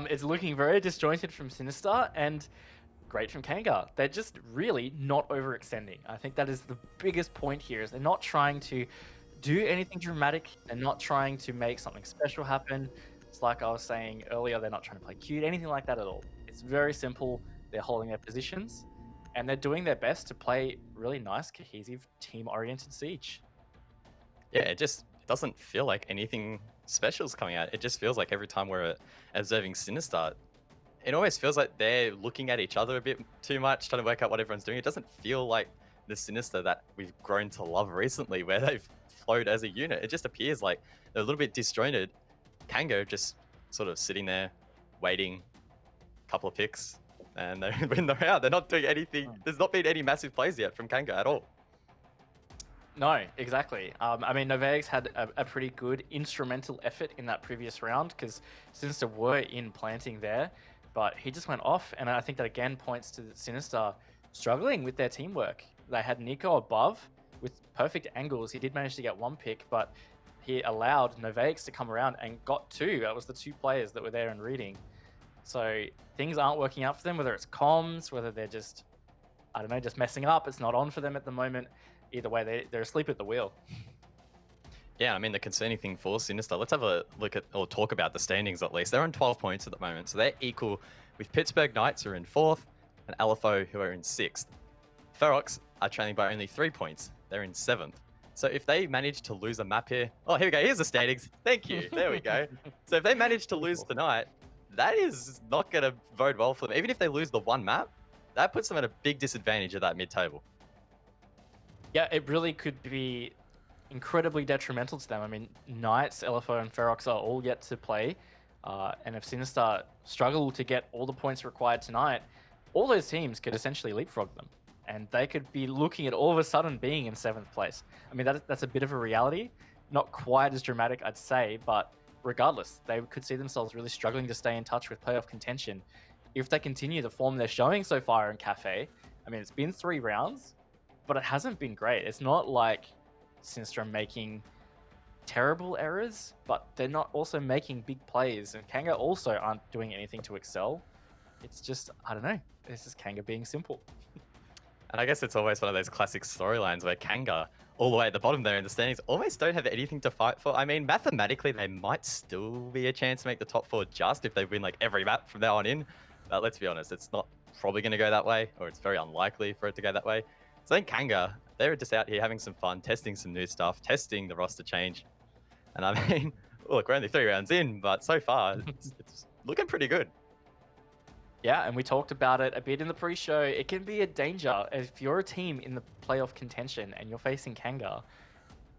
It's looking very disjointed from Sinister and great from KANGA. They're just really not overextending. I think that is the biggest point here, is they're not trying to do anything dramatic. They're not trying to make something special happen. It's like I was saying earlier, they're not trying to play cute, anything like that at all. It's very simple. They're holding their positions and they're doing their best to play really nice, cohesive, team-oriented Siege. Yeah, it doesn't feel like anything special is coming out. It just feels like every time we're observing Sinister, it almost feels like they're looking at each other a bit too much, trying to work out what everyone's doing. It doesn't feel like the Sinister that we've grown to love recently, where they've flowed as a unit. It just appears like they're a little bit disjointed. KANGA just sort of sitting there, waiting, couple of picks, and they win the round. They're not doing anything. There's not been any massive plays yet from KANGA at all. No, exactly. I mean, Novaex had a pretty good instrumental effort in that previous round because Sinister were in planting there, but he just went off. And I think that again points to Sinister struggling with their teamwork. They had Nico above with perfect angles. He did manage to get one pick, but he allowed Novaex to come around and got two. That was the two players that were there and reading. So things aren't working out for them, whether it's comms, whether they're just, I don't know, just messing up. It's not on for them at the moment. Either way, they're asleep at the wheel. Yeah, I mean, the concerning thing for Sinister, let's have a look at, or talk about the standings at least. They're on 12 points at the moment, so they're equal with Pittsburgh Knights, who are in 4th, and LFO, who are in 6th. Ferox are trailing by only 3 points. They're in 7th. So if they manage to lose a map here... Oh, here we go. Here's the standings. Thank you. There we go. So if they manage to lose tonight, that is not going to bode well for them. Even if they lose the one map, that puts them at a big disadvantage at that mid-table. Yeah, it really could be incredibly detrimental to them. I mean, Knights, LFO, and Ferox are all yet to play. And if Sinister struggle to get all the points required tonight, all those teams could essentially leapfrog them. And they could be looking at all of a sudden being in 7th place. I mean, that's a bit of a reality. Not quite as dramatic, I'd say, but regardless, they could see themselves really struggling to stay in touch with playoff contention. If they continue the form they're showing so far in Cafe, I mean, it's been 3 rounds, but it hasn't been great. It's not like Sinister are making terrible errors, but they're not also making big plays. And KANGA also aren't doing anything to excel. It's just, I don't know. It's just KANGA being simple. And I guess it's always one of those classic storylines where KANGA, all the way at the bottom there in the standings, almost don't have anything to fight for. I mean, mathematically, they might still be a chance to make the top 4 just if they win like every map from now on in. But let's be honest, it's not probably going to go that way, or it's very unlikely for it to go that way. So I think KANGA, they're just out here having some fun, testing some new stuff, testing the roster change. And I mean, look, we're only 3 rounds in, but so far, it's looking pretty good. Yeah, and we talked about it a bit in the pre-show. It can be a danger if you're a team in the playoff contention and you're facing KANGA.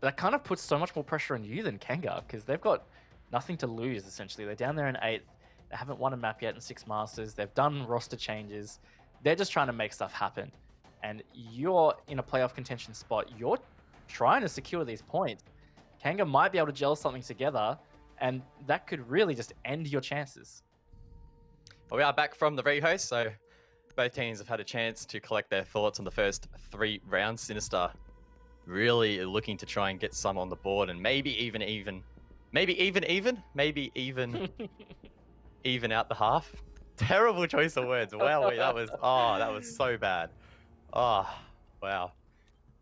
That kind of puts so much more pressure on you than KANGA because they've got nothing to lose, essentially. They're down there in 8th. They haven't won a map yet in 6 Masters. They've done roster changes. They're just trying to make stuff happen. And you're in a playoff contention spot. You're trying to secure these points. KANGA might be able to gel something together, and that could really just end your chances. Well, we are back from the rehost, so both teams have had a chance to collect their thoughts on the first 3 rounds. Sinister really looking to try and get some on the board and maybe even even out the half. Terrible choice of words. Wow, that was so bad. Oh, wow.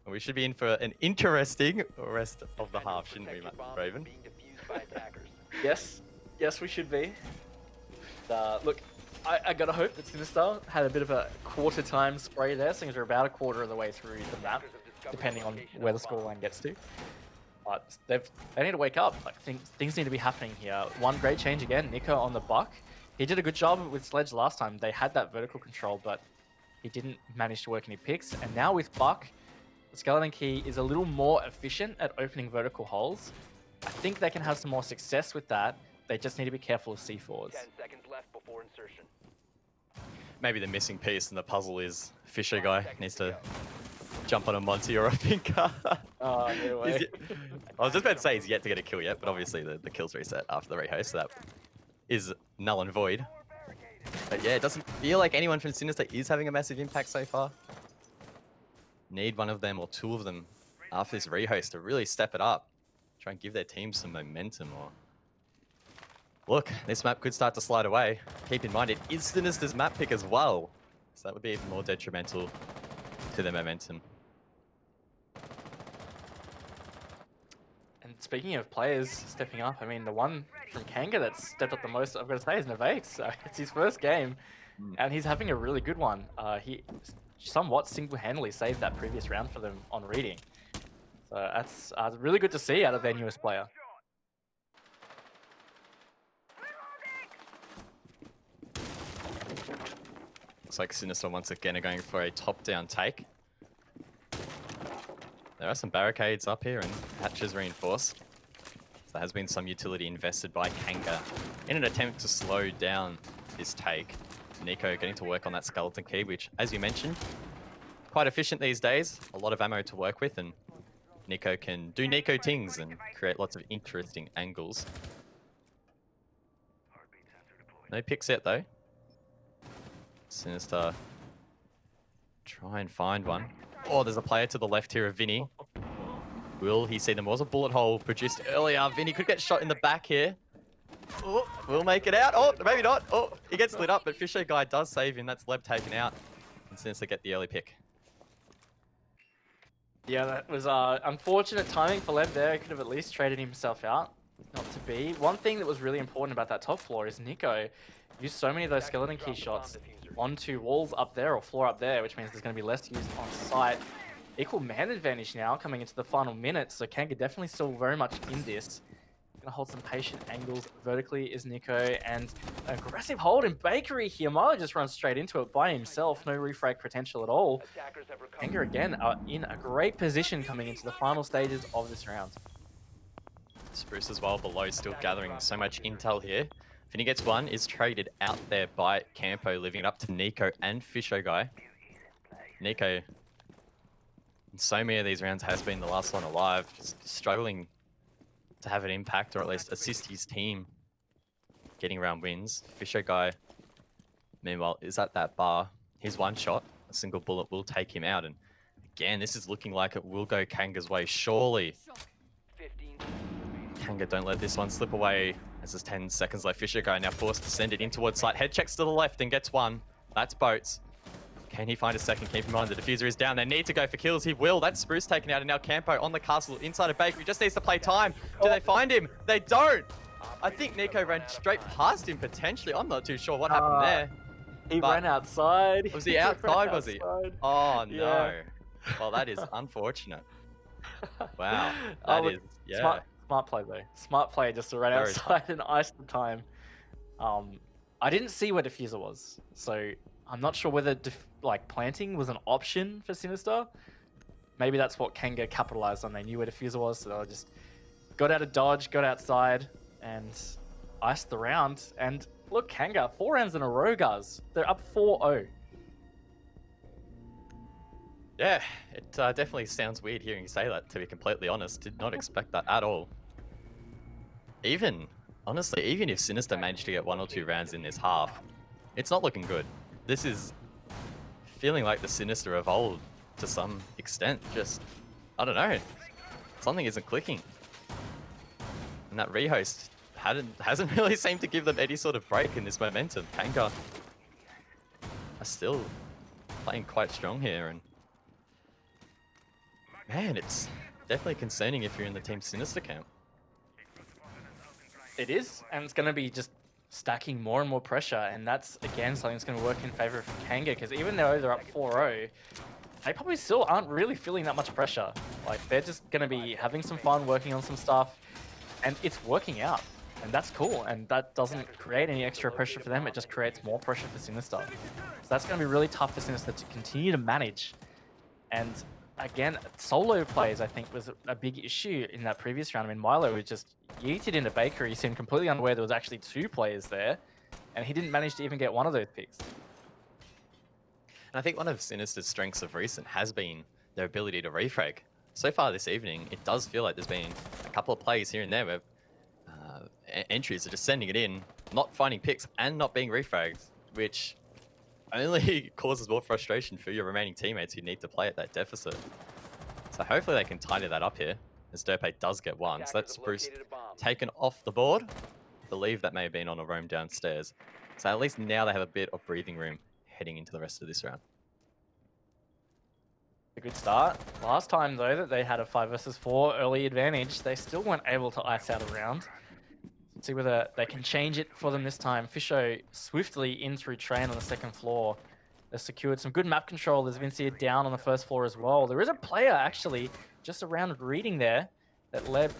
We should be in for an interesting rest of the half, shouldn't we, Raven? Yes, we should be. Look, I gotta hope that Sinister had a bit of a quarter time spray there, since we're about a quarter of the way through the map, depending on where the scoreline gets to. But they need to wake up. Like things need to be happening here. One great change again, Nico on the Buck. He did a good job with Sledge last time. They had that vertical control, but he didn't manage to work any picks. And now with Buck, the Skeleton Key is a little more efficient at opening vertical holes. I think they can have some more success with that. They just need to be careful of C4s. 10 seconds left before insertion. Maybe the missing piece in the puzzle is Fisher guy needs to jump on a Monty or a Finker. Oh, no way. I was just about to say he's yet to get a kill yet, but obviously the kills reset after the rehost, so that is null and void. But yeah, it doesn't feel like anyone from Sinister is having a massive impact so far. Need one of them or 2 of them after this rehost to really step it up. Try and give their team some momentum. Or look, this map could start to slide away. Keep in mind, it is Sinister's map pick as well. So that would be even more detrimental to their momentum. And speaking of players stepping up, I mean, the one from KANGA that's stepped up the most, I've got to say, is Novaex. So it's his first game, and he's having a really good one. He somewhat single-handedly saved that previous round for them on reading. So that's really good to see out of their newest player. Looks like Sinister once again are going for a top-down take. There are some barricades up here and hatches reinforced. So there has been some utility invested by KANGA in an attempt to slow down this take. Nico getting to work on that skeleton key, which, as you mentioned, quite efficient these days. A lot of ammo to work with, and Nico can do Nico things and create lots of interesting angles. No picks yet, though. Sinister try and find one. Oh, there's a player to the left here of Vinny. Will he see them? There was a bullet hole produced earlier. Vinny could get shot in the back here. Oh, will make it out. Oh, maybe not. Oh, he gets lit up, but Fisher guy does save him. That's Leb taken out. And Sinister get the early pick. Yeah, that was unfortunate timing for Leb there. He could have at least traded himself out. Not to be. One thing that was really important about that top floor is Nico used so many of those skeleton key shots onto walls up there or floor up there, which means there's going to be less used on site. Equal man advantage now coming into the final minutes, so KANGA definitely still very much in this. Gonna hold some patient angles vertically is Nico, and an aggressive hold in Bakery here. Marlo just runs straight into it by himself, no refrag potential at all. KANGA again are in a great position coming into the final stages of this round. Spruce as well below, still gathering so much intel here. Vinny gets one, is traded out there by Campo, leaving it up to Nico and Fisho guy. Nico, in so many of these rounds, has been the last one alive, just struggling to have an impact or at least assist his team getting round wins. Fisho guy, meanwhile, is at that bar. His one shot, a single bullet will take him out. And again, this is looking like it will go KANGA's way, surely. KANGA don't let this one slip away. As there's 10 seconds left, Fisher guy now forced to send it in towards site. Head checks to the left and gets one. That's Boats. Can he find a second? Keep in mind the diffuser is down. They need to go for kills. He will. That's Spruce taken out, and now Campo on the castle inside of Bakery. Just needs to play time. Do they find him? They don't. I think Nico ran straight past him potentially. I'm not too sure what happened there. He ran outside. Was he outside? Was he? Oh no. Yeah. Well, that is unfortunate. Wow. That is, yeah. Smart play though. Smart play just to run Very outside and ice the time. I didn't see where diffuser was, so I'm not sure whether planting was an option for Sinister. Maybe that's what KANGA capitalized on. They knew where diffuser was, so they just got out of dodge, got outside, and iced the round. And look, KANGA, 4 rounds in a row, guys. They're up 4-0. Yeah, it definitely sounds weird hearing you say that, to be completely honest. Did not expect that at all. Honestly, even if Sinister managed to get 1 or 2 rounds in this half, it's not looking good. This is feeling like the Sinister of old to some extent. Just, I don't know. Something isn't clicking. And that rehost hasn't really seemed to give them any sort of break in this momentum. KANGA are still playing quite strong here, and man, it's definitely concerning if you're in the Team Sinister camp. It is, and it's going to be just stacking more and more pressure, and that's, again, something that's going to work in favor of KANGA, because even though they're up 4-0, they probably still aren't really feeling that much pressure. Like, they're just going to be having some fun, working on some stuff, and it's working out, and that's cool, and that doesn't create any extra pressure for them, it just creates more pressure for Sinister. So that's going to be really tough for Sinister to continue to manage, and again, solo plays, I think, was a big issue in that previous round. I mean, Milo was just yeeted into Bakery. He seemed completely unaware there was actually 2 players there, and he didn't manage to even get one of those picks. And I think one of Sinister's strengths of recent has been their ability to refrag. So far this evening, it does feel like there's been a couple of plays here and there where entries are just sending it in, not finding picks, and not being refragged, which only causes more frustration for your remaining teammates who need to play at that deficit. So hopefully they can tidy that up here, as Derpe does get one. So that's Spruce taken off the board. I believe that may have been on a roam downstairs. So at least now they have a bit of breathing room heading into the rest of this round. A good start. Last time, though, that they had a 5 versus 4 early advantage, they still weren't able to ice out a round. Let's see whether they can change it for them this time. Fisho swiftly in through train on the 2nd floor. They've secured some good map control. There's Vincia down on the 1st floor as well. There is a player, actually, just around reading there, that Leb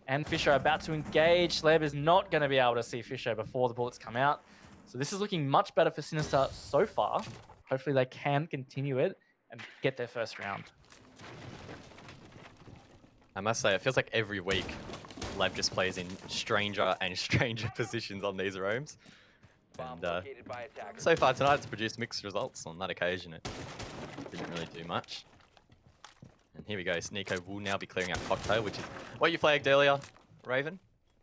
and Fisho are about to engage. Leb is not going to be able to see Fisho before the bullets come out. So this is looking much better for Sinister so far. hopefully they can continue it and get their first round. I must say, it feels like every week, Lev just plays in stranger and stranger positions on these roams. Bomb And located by attackers. so far tonight, it's produced mixed results. On that occasion, it didn't really do much. And here we go. Nico will now be clearing out Cocktail, which is what you flagged earlier, Raven.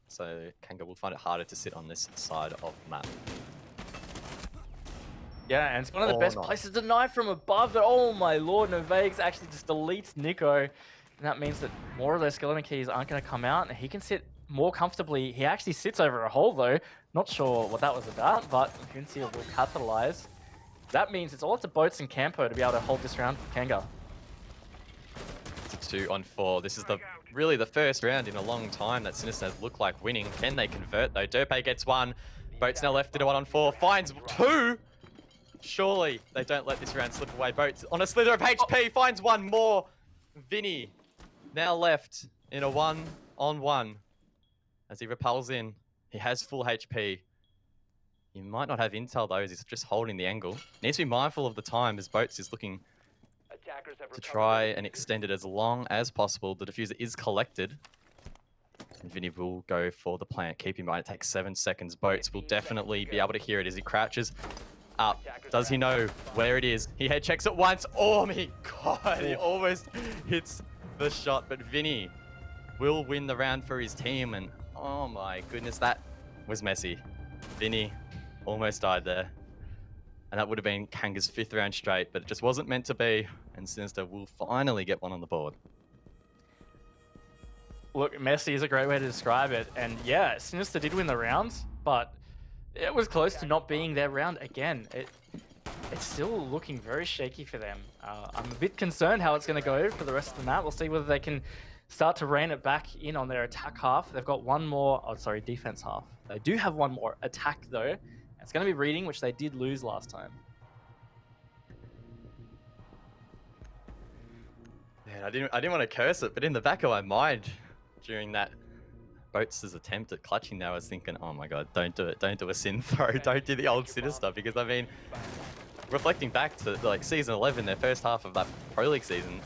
So KANGA will find it harder to sit on this side of the map. Yeah, and it's one of the Oh, best nice. places to knife from above, but oh my lord, Novaix actually just deletes Nico. And that means that more of those skeleton keys aren't going to come out, and he can sit more comfortably. He actually sits over a hole, though. Not sure what that was about, but Vincia will capitalize. That means it's all up to Boats and Campo to be able to hold this round for KANGA. It's a 2-on-4. This is really the first round in a long time that Sinister has looked like winning. Can they convert, though? Derpe gets one. Boats now left in a 1-on-4. Finds two. Surely they don't let this round slip away. Boats on a slither of HP finds one more. Vinny now left in a 1-on-1 as he repels in. He has full HP. He might not have intel though, as he's just holding the angle. Needs to be mindful of the time as Boats is looking Attackers have to recovered try the and extend it as long as possible. The diffuser is collected. And Vinny will go for the plant. Keep in mind it takes 7 seconds. Boats will definitely be able to hear it as he crouches up. Does he know where it is? He head checks it once. Oh my god, he almost hits the shot. But Vinny will win the round for his team. And oh my goodness, that was messy. Vinny almost died there. And that would have been KANGA's 5th round straight, but it just wasn't meant to be. And Sinister will finally get one on the board. Look, messy is a great way to describe it. And yeah, Sinister did win the round, but it was close to not being their round again. It's still looking very shaky for them. I'm a bit concerned how it's going to go for the rest of the map. We'll see whether they can start to rein it back in on their attack half. They've got one more, defense half. They do have one more attack though. It's going to be reading, which they did lose last time. Man, I didn't want to curse it, but in the back of my mind, during that Boats' attempt at clutching there, I was thinking, oh my god, don't do it. Don't do a sin throw. Don't do the old Sinister, because I mean, reflecting back to like season 11, their first half of that Pro League season,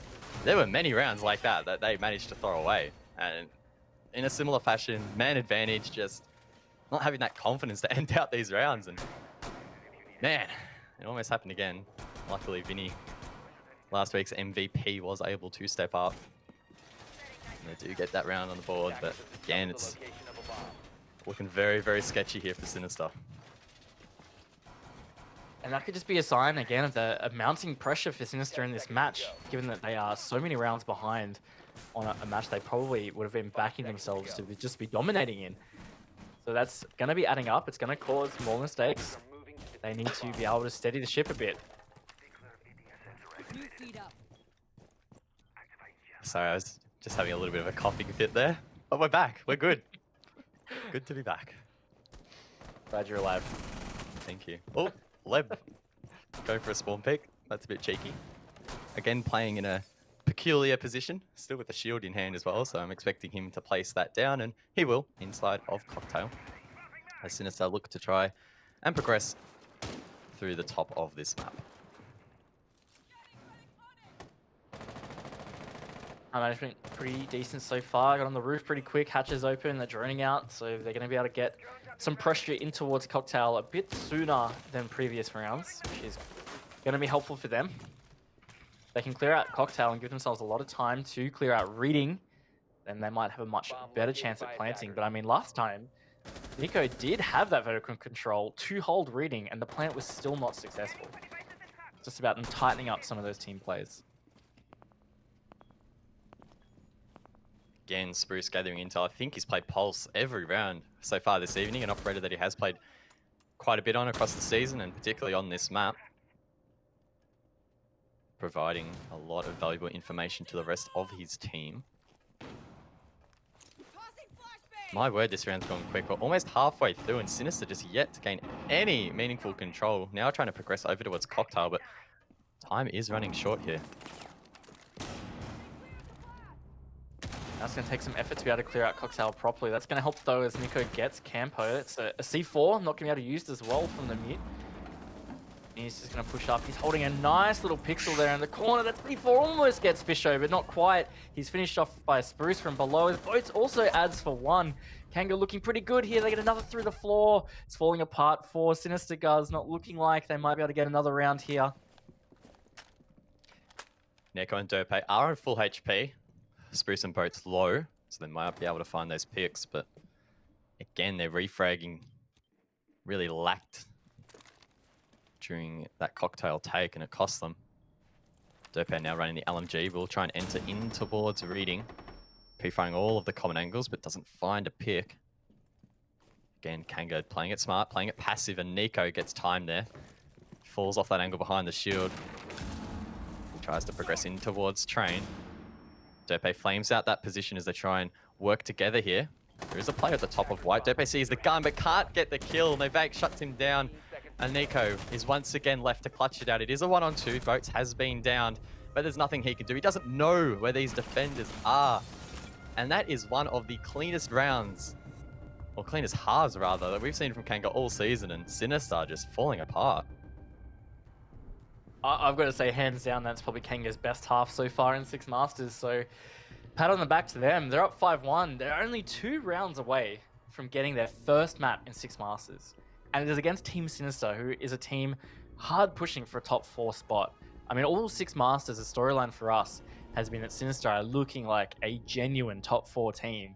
there were many rounds like that they managed to throw away. And in a similar fashion, man advantage, just not having that confidence to end out these rounds. And man, it almost happened again. Luckily, Vinny, last week's MVP, was able to step up. And they do get that round on the board, but again, it's looking very, very sketchy here for Sinister. And that could just be a sign, again, of the mounting pressure for Sinister in this match, given that they are so many rounds behind on a match they probably would have been backing themselves to just be dominating in. So that's going to be adding up. It's going to cause more mistakes. They need to be able to steady the ship a bit. Sorry, I was just having a little bit of a coughing fit there. But we're back. We're good. Good to be back. Glad you're alive. Thank you. Oh, Leb. Going for a spawn pick. That's a bit cheeky. Again, playing in a peculiar position, still with the shield in hand as well, so I'm expecting him to place that down, and he will, inside of Cocktail. As Sinister look to try and progress through the top of this map. Management pretty decent so far. Got on the roof pretty quick. Hatches open. They're droning out, so they're going to be able to get some pressure in towards Cocktail a bit sooner than previous rounds, which is going to be helpful for them. They can clear out Cocktail and give themselves a lot of time to clear out reading, then they might have a much better chance at planting. But I mean, last time, Nico did have that vertical control to hold reading, and the plant was still not successful. It's just about them tightening up some of those team plays. Again, Spruce gathering intel. I think he's played Pulse every round so far this evening, an operator that he has played quite a bit on across the season, and particularly on this map. Providing a lot of valuable information to the rest of his team. My word, this round's gone quick. We're almost halfway through, and Sinister just yet to gain any meaningful control. Now trying to progress over towards Cocktail, but time is running short here. That's going to take some effort to be able to clear out Cocktail properly. That's going to help, though, as Nico gets Campo. It's a C4, not going to be able to use as well from the mute. He's just going to push up. He's holding a nice little pixel there in the corner. That 3-4 almost gets Fisho, but not quite. He's finished off by a Spruce from below. His boats also adds for 1. KANGA looking pretty good here. They get another through the floor. It's falling apart for Sinister Guards. Not looking like they might be able to get another round here. Neko and Dope are on full HP. Spruce and Boat's low, so they might be able to find those picks, but again, their refragging really lacked during that cocktail take, and it cost them. Dope now running the LMG, will try and enter in towards reading. P-firing all of the common angles, but doesn't find a pick. Again, KANGA playing it smart, playing it passive, and Nico gets time there. Falls off that angle behind the shield. He tries to progress in towards Train. Dope flames out that position as they try and work together here. There is a player at the top of white. Dope sees the gun, but can't get the kill. Novak shuts him down. And Nico is once again left to clutch it out. It is a 1-on-2. Boats has been downed, but there's nothing he can do. He doesn't know where these defenders are. And that is one of the cleanest rounds, or cleanest halves rather, that we've seen from KANGA all season, and Sinister just falling apart. I've got to say, hands down, that's probably KANGA's best half so far in Six Masters. So, pat on the back to them. They're up 5-1. They're only 2 rounds away from getting their first map in Six Masters. And it is against Team Sinister, who is a team hard pushing for a top 4 spot. I mean, all Six Masters, the storyline for us has been that Sinister are looking like a genuine top 4 team.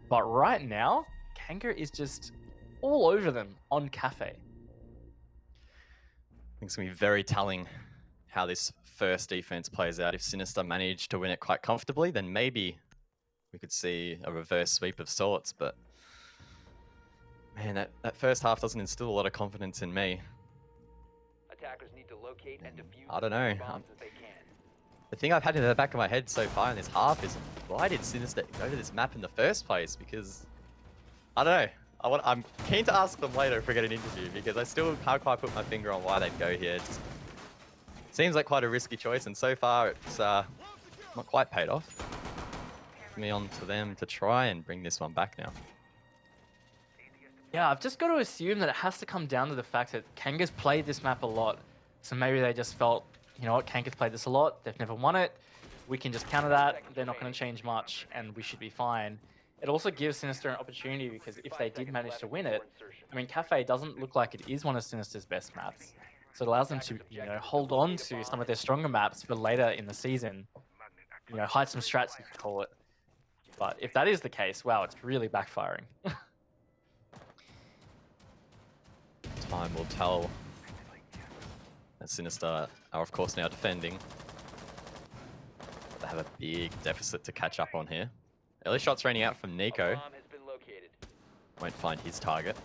But right now, KANGA is just all over them on Cafe. I think it's going to be very telling how this first defense plays out. If Sinister manage to win it quite comfortably, then maybe we could see a reverse sweep of sorts. But man, that first half doesn't instill a lot of confidence in me. Attackers need to locate and defuse I don't know. bombs as they can. The thing I've had in the back of my head so far in this half is, why did Sinister go to this map in the first place? Because, I don't know. I'm keen to ask them later if we get an interview, because I still can't quite put my finger on why they'd go here. It seems like quite a risky choice, and so far it's not quite paid off. Me on to them to try and bring this one back now. Yeah, I've just got to assume that it has to come down to the fact that KANGA's played this map a lot. So maybe they just felt, you know what, KANGA's played this a lot. They've never won it. We can just counter that. They're not going to change much, and we should be fine. It also gives Sinister an opportunity, because if they did manage to win it, I mean, Cafe doesn't look like it is one of Sinister's best maps. So it allows them to, you know, hold on to some of their stronger maps for later in the season. You know, hide some strats, you could call it. But if that is the case, wow, it's really backfiring. Time will tell. And Sinister are of course now defending. But they have a big deficit to catch up on here. Early shots raining out from Nico. Bomb has been located. Won't find his target.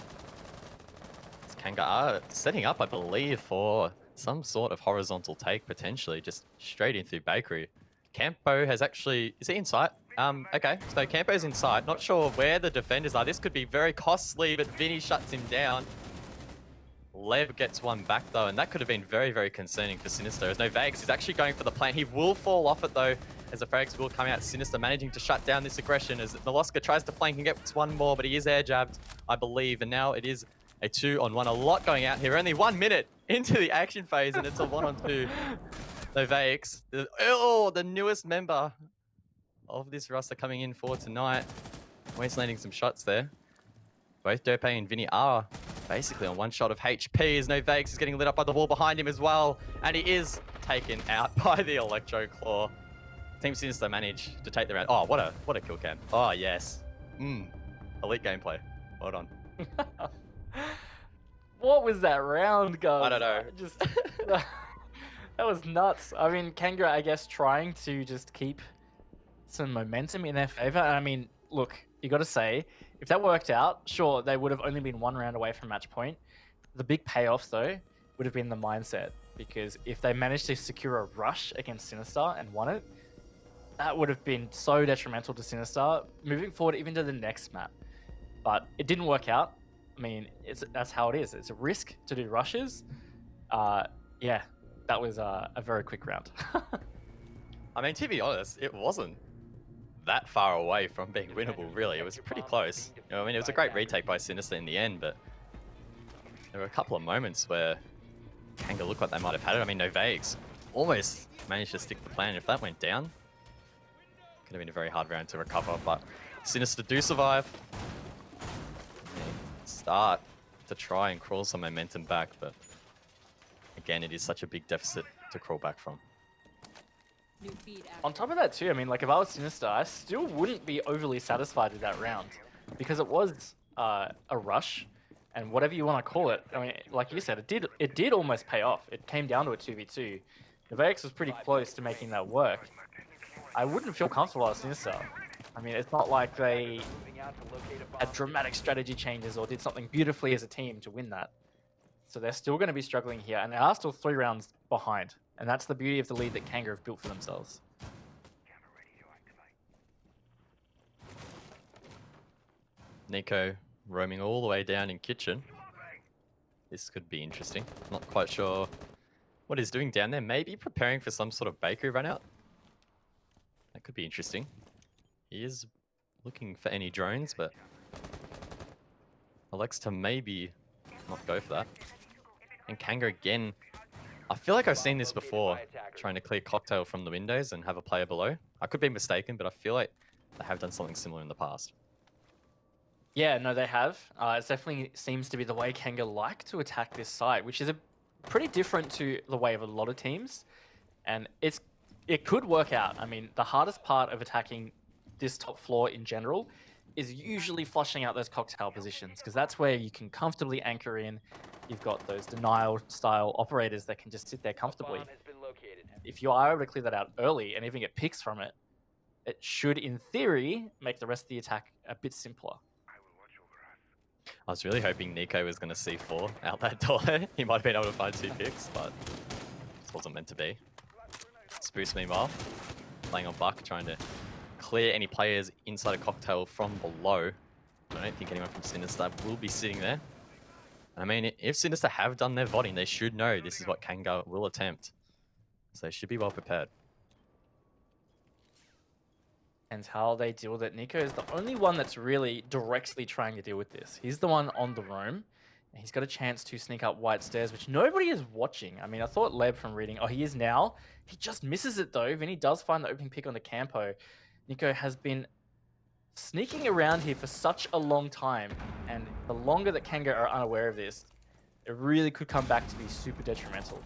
KANGA are setting up, I believe, for some sort of horizontal take, potentially, just straight in through Bakery. Campo has actually... Is he in sight? Okay, so Campo's in sight. Not sure where the defenders are. This could be very costly, but Vinny shuts him down. Lev gets one back, though, and that could have been very, very concerning for Sinister. As no Vags is actually going for the plant. He will fall off it, though, as the frags will come out. Sinister managing to shut down this aggression as Noloska tries to flank and gets one more, but he is air jabbed, I believe. And now it is a 2-on-1. A lot going out here. Only 1 minute into the action phase, and it's a 1-on-2. Novakes, the newest member of this roster coming in for tonight. Waste landing some shots there. Both Dope and Vinny are basically on one shot of HP, as Novakes is getting lit up by the wall behind him as well. And he is taken out by the Electro Claw. Team Sinister manage to take the round. Oh, what a kill cam. Oh, yes. Elite gameplay. Well done. What was that round, guys? I don't know. Just that was nuts. I mean, KANGA, I guess, trying to just keep some momentum in their favor. I mean, look, you got to say, if that worked out, sure, they would have only been 1 round away from match point. The big payoffs, though, would have been the mindset, because if they managed to secure a rush against Sinister and won it, that would have been so detrimental to Sinister moving forward, even to the next map. But it didn't work out. I mean, that's how it is. It's a risk to do rushes. Yeah, that was a very quick round. I mean, to be honest, it wasn't that far away from being winnable, really. It was pretty close. You know, I mean, it was a great retake by Sinister in the end, but there were a couple of moments where KANGA look like they might have had it. I mean, Novakes almost managed to stick the plan. If that went down, could have been a very hard round to recover, but Sinister do survive. They start to try and crawl some momentum back, but again, it is such a big deficit to crawl back from. On top of that too, I mean, like if I was Sinister, I still wouldn't be overly satisfied with that round because it was a rush, and whatever you want to call it. I mean, like you said, it did almost pay off. It came down to a 2v2. Novakes was pretty close to making that work. I wouldn't feel comfortable as Sinister. I mean, it's not like they had dramatic strategy changes or did something beautifully as a team to win that. So they're still going to be struggling here, and they are still 3 rounds behind. And that's the beauty of the lead that KANGA have built for themselves. Nico roaming all the way down in kitchen. This could be interesting. Not quite sure what he's doing down there. Maybe preparing for some sort of bakery run out. That could be interesting. He is looking for any drones, but elects to maybe not go for that. And KANGA again. I feel like I've seen this before, trying to clear cocktail from the windows and have a player below. I could be mistaken, but I feel like they have done something similar in the past. Yeah, no, they have. It definitely seems to be the way KANGA like to attack this site, which is pretty different to the way of a lot of teams. And it could work out. I mean, the hardest part of attacking this top floor in general is usually flushing out those cocktail positions, because that's where you can comfortably anchor in. You've got those denial-style operators that can just sit there comfortably. If you are able to clear that out early and even get picks from it, it should, in theory, make the rest of the attack a bit simpler. I was really hoping Nico was going to C4 out that door. He might have been able to find 2 picks, but this wasn't meant to be. Spruce, meanwhile, playing on Buck, trying to clear any players inside a cocktail from below. I don't think anyone from Sinister will be sitting there. I mean, if Sinister have done their voting, they should know this is what KANGA will attempt. So they should be well prepared. And how they deal with it. Nico is the only one that's really directly trying to deal with this. He's the one on the roam. And he's got a chance to sneak up white stairs, which nobody is watching. I mean, I thought Leb from reading, oh, he is now. He just misses it, though. Vinny does find the opening pick on the Campo. Nico has been sneaking around here for such a long time. And the longer that KANGA are unaware of this, it really could come back to be super detrimental.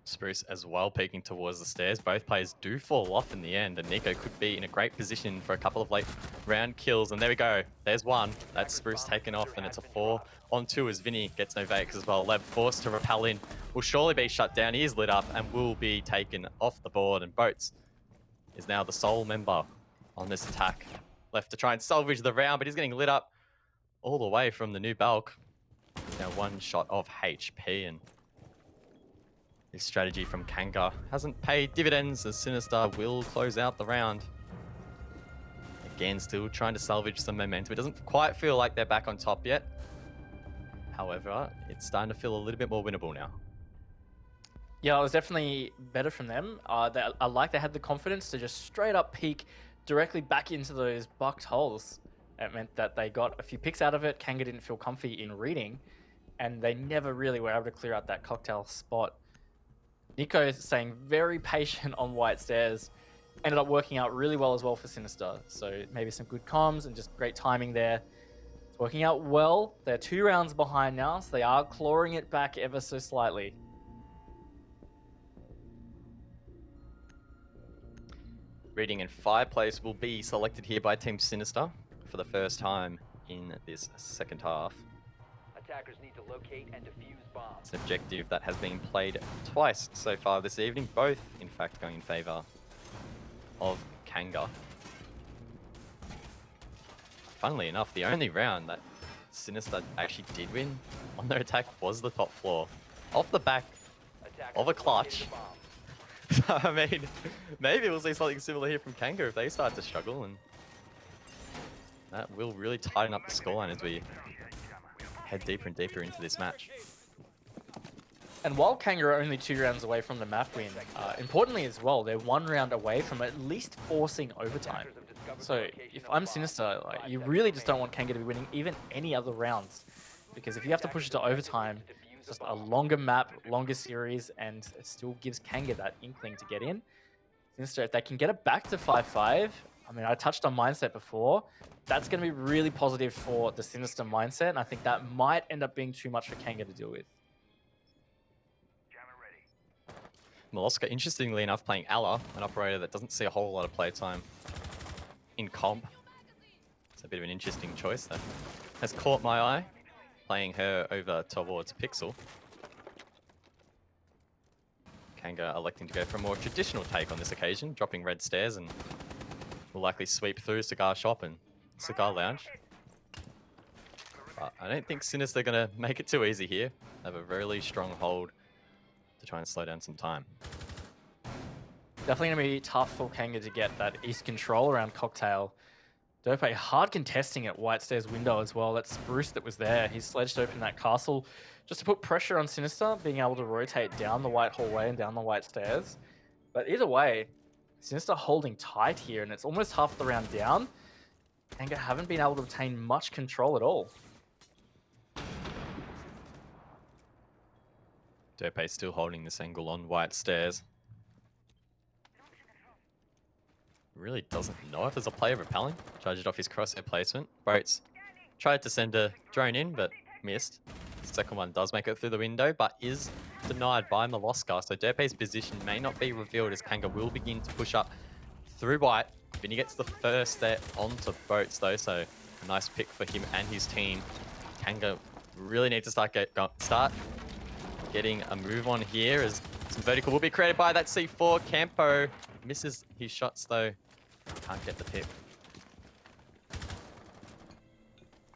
Spruce as well peeking towards the stairs. Both players do fall off in the end, and Nico could be in a great position for a couple of late round kills. And there we go. There's one. That's Spruce taken off, and it's a 4-on-2 as Vinny gets Novakes as well. Leb forced to repel in. Will surely be shut down. He is lit up and will be taken off the board. And Boats is now the sole member on this attack. Left to try and salvage the round, but he's getting lit up all the way from the new Balk. Now 1 shot of HP, and this strategy from KANGA hasn't paid dividends as Sinister will close out the round. Again, still trying to salvage some momentum. It doesn't quite feel like they're back on top yet. However, it's starting to feel a little bit more winnable now. Yeah, it was definitely better from them. I like they had the confidence to just straight up peek directly back into those bucked holes. It meant that they got a few picks out of it. KANGA didn't feel comfy in reading, and they never really were able to clear out that cocktail spot. Nico is staying very patient on white stairs. Ended up working out really well as well for Sinister. So maybe some good comms and just great timing there. It's working out well. They're 2 rounds behind now, so they are clawing it back ever so slightly. Reading and Fireplace will be selected here by Team Sinister for the first time in this second half. Attackers need to locate and defuse bombs. It's an objective that has been played twice so far this evening, both in fact going in favor of KANGA. Funnily enough, the only round that Sinister actually did win on their attack was the top floor, off the back of a clutch. So, I mean, maybe we'll see something similar here from KANGA if they start to struggle, and that will really tighten up the scoreline as we head deeper and deeper into this match. And while KANGA are only 2 rounds away from the map win, importantly as well, they're 1 round away from at least forcing overtime. So if I'm Sinister, like, you really just don't want KANGA to be winning even any other rounds. Because if you have to push it to overtime, It's just a longer map, longer series, and it still gives KANGA that inkling to get in. Sinister, if they can get it back to 5-5, I mean, I touched on mindset before. That's going to be really positive for the Sinister mindset, and I think that might end up being too much for KANGA to deal with. Molosca, interestingly enough, playing Alla, an operator that doesn't see a whole lot of playtime in comp. It's a bit of an interesting choice that has caught my eye, playing her over towards Pixel. KANGA electing to go for a more traditional take on this occasion, dropping red stairs, and will likely sweep through Cigar Shop and Cigar Lounge. But I don't think Sinister are going to make it too easy here. They have a really strong hold to try and slow down some time. Definitely going to be tough for KANGA to get that east control around Cocktail. Dope hard contesting at White Stairs window as well. That Spruce that was there. He sledged open that castle just to put pressure on Sinister, being able to rotate down the White Hallway and down the White Stairs. But either way, Sinister holding tight here, and it's almost half the round down. KANGA haven't been able to obtain much control at all. Dope still holding this angle on White Stairs. Really doesn't know if there's a player repelling. Charged off his crosshair placement. Boats tried to send a drone in, but missed. The second one does make it through the window, but is denied by Molosca. So Derpe's position may not be revealed as KANGA will begin to push up through White. Vinny gets the first step onto Boats though, so a nice pick for him and his team. KANGA really need to start getting a move on here as some vertical will be created by that C4. Campo misses his shots though. Can't get the pick.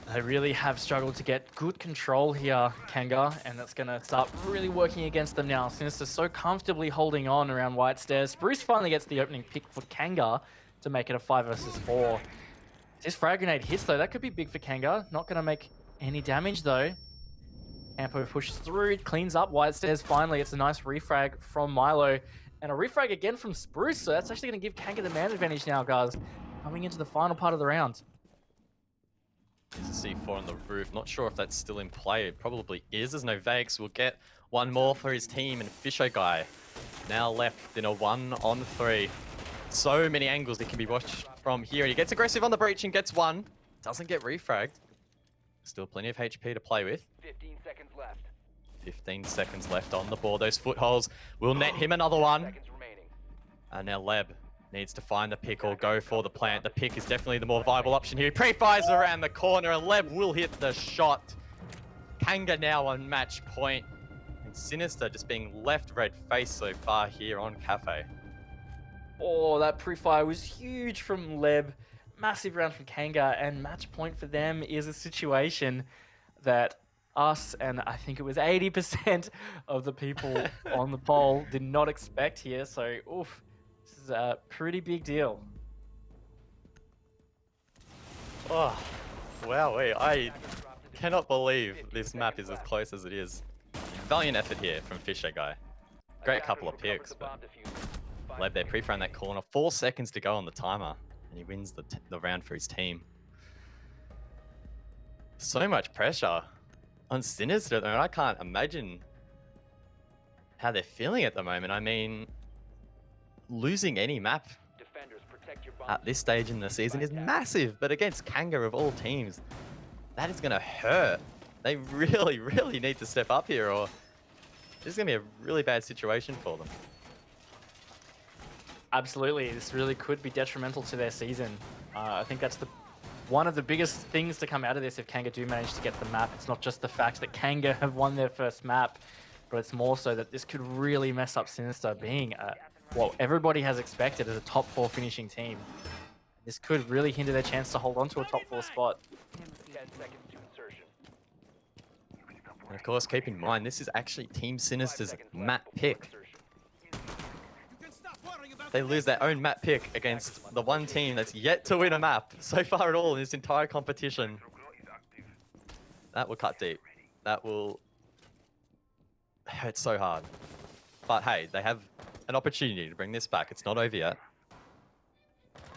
They really have struggled to get good control here, KANGA, and that's going to start really working against them now. Sinister so comfortably holding on around White Stairs. Bruce finally gets the opening pick for KANGA to make it a 5 versus 4. This frag grenade hits though, that could be big for KANGA. Not going to make any damage though. Campo pushes through, cleans up White Stairs finally. It's a nice refrag from Milo. And a refrag again from Spruce, so that's actually going to give KANGA the man advantage now, guys. Coming into the final part of the round. There's a C4 on the roof. Not sure if that's still in play. It probably is, as Novakes will get one more for his team. And Fisher Guy now left in a 1-on-3. So many angles that can be watched from here. And he gets aggressive on the breach and gets one. Doesn't get refragged. Still plenty of HP to play with. 15 seconds left. 15 seconds left on the board. Those footholds will net him another one. Seconds remaining. And now Leb needs to find the pick or go for the plant. The pick is definitely the more viable option here. He pre-fires around the corner and Leb will hit the shot. KANGA now on match point. And Sinister just being left red-faced so far here on Cafe. Oh, that pre-fire was huge from Leb. Massive round from KANGA, and match point for them is a situation that us, and I think it was 80% of the people on the poll did not expect here. So, oof, this is a pretty big deal. Oh, wow, I cannot believe this map is as close as it is. Valiant effort here from Fisher Guy. Great couple of picks, but Leb there pre-frame that corner. 4 seconds to go on the timer, and he wins the round for his team. So much pressure on Sinister at the moment. I can't imagine how they're feeling at the moment. I mean, losing any map at this stage in the season is massive, but against KANGA of all teams, that is going to hurt. They really, really need to step up here, or this is going to be a really bad situation for them. Absolutely, this really could be detrimental to their season. I think that's one of the biggest things to come out of this if KANGA do manage to get the map. It's not just the fact that KANGA have won their first map, but it's more so that this could really mess up Sinister being what everybody has expected as a top 4 finishing team. This could really hinder their chance to hold on to a top 4 spot. 10 seconds to insertion. And of course, keep in mind, this is actually Team Sinister's map pick. They lose their own map pick against the one team that's yet to win a map so far at all in this entire competition. That will cut deep. That will hurt so hard. But hey, they have an opportunity to bring this back. It's not over yet.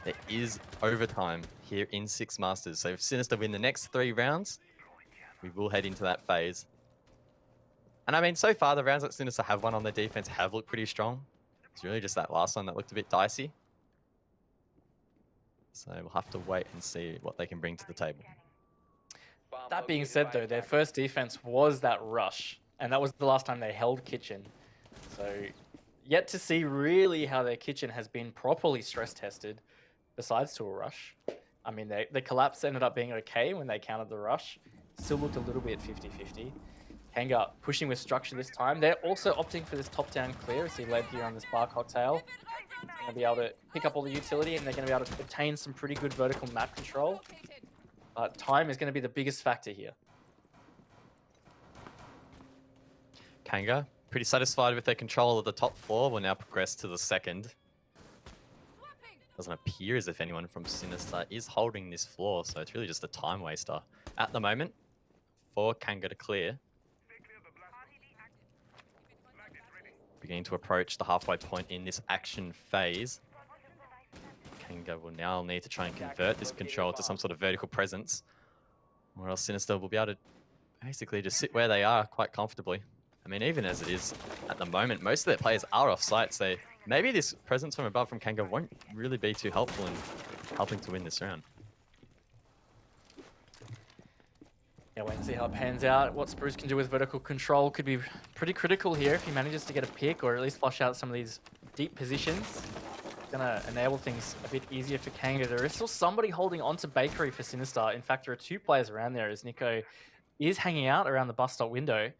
There is overtime here in Six Masters. So if Sinister win the next 3 rounds, we will head into that phase. And I mean, so far, the rounds that Sinister have won on their defense have looked pretty strong. It's really just that last one that looked a bit dicey. So we'll have to wait and see what they can bring to the table. Bomb That being located said, by though, their attackers. first defense was that rush, and that was the last time they held Kitchen. So, yet to see really how their Kitchen has been properly stress tested, besides to a rush. I mean, the collapse ended up being okay when they countered the rush. Still looked a little bit 50-50. KANGA pushing with structure this time. They're also opting for this top-down clear as he led here on this bar cocktail. They're going to be able to pick up all the utility, and they're going to be able to obtain some pretty good vertical map control. But time is going to be the biggest factor here. KANGA, pretty satisfied with their control of the top floor, will now progress to the second. Doesn't appear as if anyone from Sinister is holding this floor, so it's really just a time waster at the moment for KANGA to clear. Beginning to approach the halfway point in this action phase. KANGA will now need to try and convert this control to some sort of vertical presence, or else Sinister will be able to basically just sit where they are quite comfortably. I mean, even as it is at the moment, most of their players are off site, so maybe this presence from above from KANGA won't really be too helpful in helping to win this round. Yeah, wait and see how it pans out. What Spruce can do with vertical control could be pretty critical here if he manages to get a pick or at least flush out some of these deep positions. It's gonna enable things a bit easier for KANGA. There is still somebody holding on to Bakery for Sinister. In fact, there are two players around there as Nico is hanging out around the bus stop window.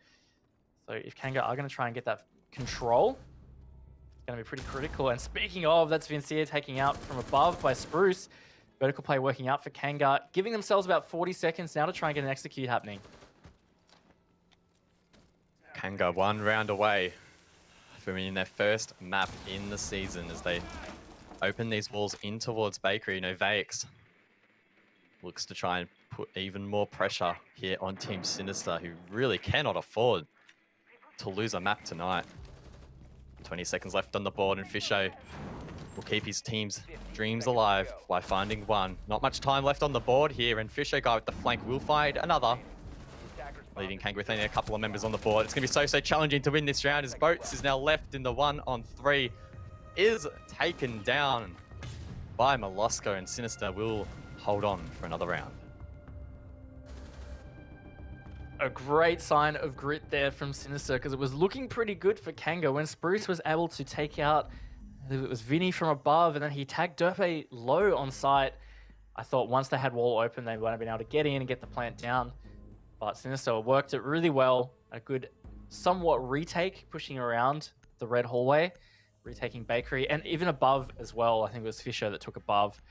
So if KANGA are going to try and get that control, it's going to be pretty critical. And speaking of, that's Vincia taking out from above by Spruce. Vertical play working out for KANGA, giving themselves about 40 seconds now to try and get an execute happening. KANGA 1 round away from winning their first map in the season as they open these walls in towards Bakery. Vaix looks to try and put even more pressure here on Team Sinister, who really cannot afford to lose a map tonight. 20 seconds left on the board, and Fisho will keep his team's dreams alive by finding one. Not much time left on the board here, and Fisho guy with the flank will find another, leaving KANGA with only a couple of members on the board. It's going to be so challenging to win this round as Boats is now left in the 1-on-3. Is taken down by Molosco, and Sinister will hold on for another round. A great sign of grit there from Sinister because it was looking pretty good for KANGA when Spruce was able to take out, it was Vinny from above, and then he tagged Derpe low on site. I thought once they had wall open, they would have been able to get in and get the plant down. But Sinister worked it really well. A good, somewhat retake, pushing around the red hallway, retaking Bakery, and even above as well. I think it was Fisher that took above.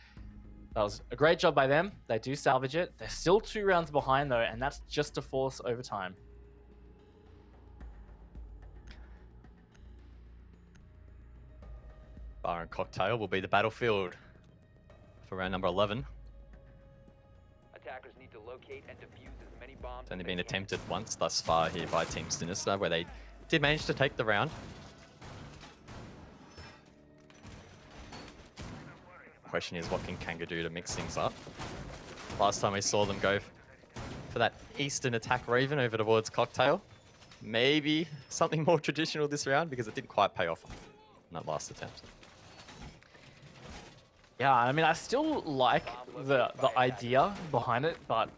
That was a great job by them. They do salvage it. They're still 2 rounds behind though, and that's just to force overtime. Bar and Cocktail will be the battlefield for round number 11. Attackers need to locate and defuse as many bombs. It's only as been they can. attempted once thus far here by Team Sinister, where they did manage to take the round. Question is, what can KANGA do to mix things up? Last time we saw them go for that Eastern attack Raven over towards Cocktail. Maybe something more traditional this round because it didn't quite pay off in that last attempt. Yeah, I mean, I still like the idea behind it, but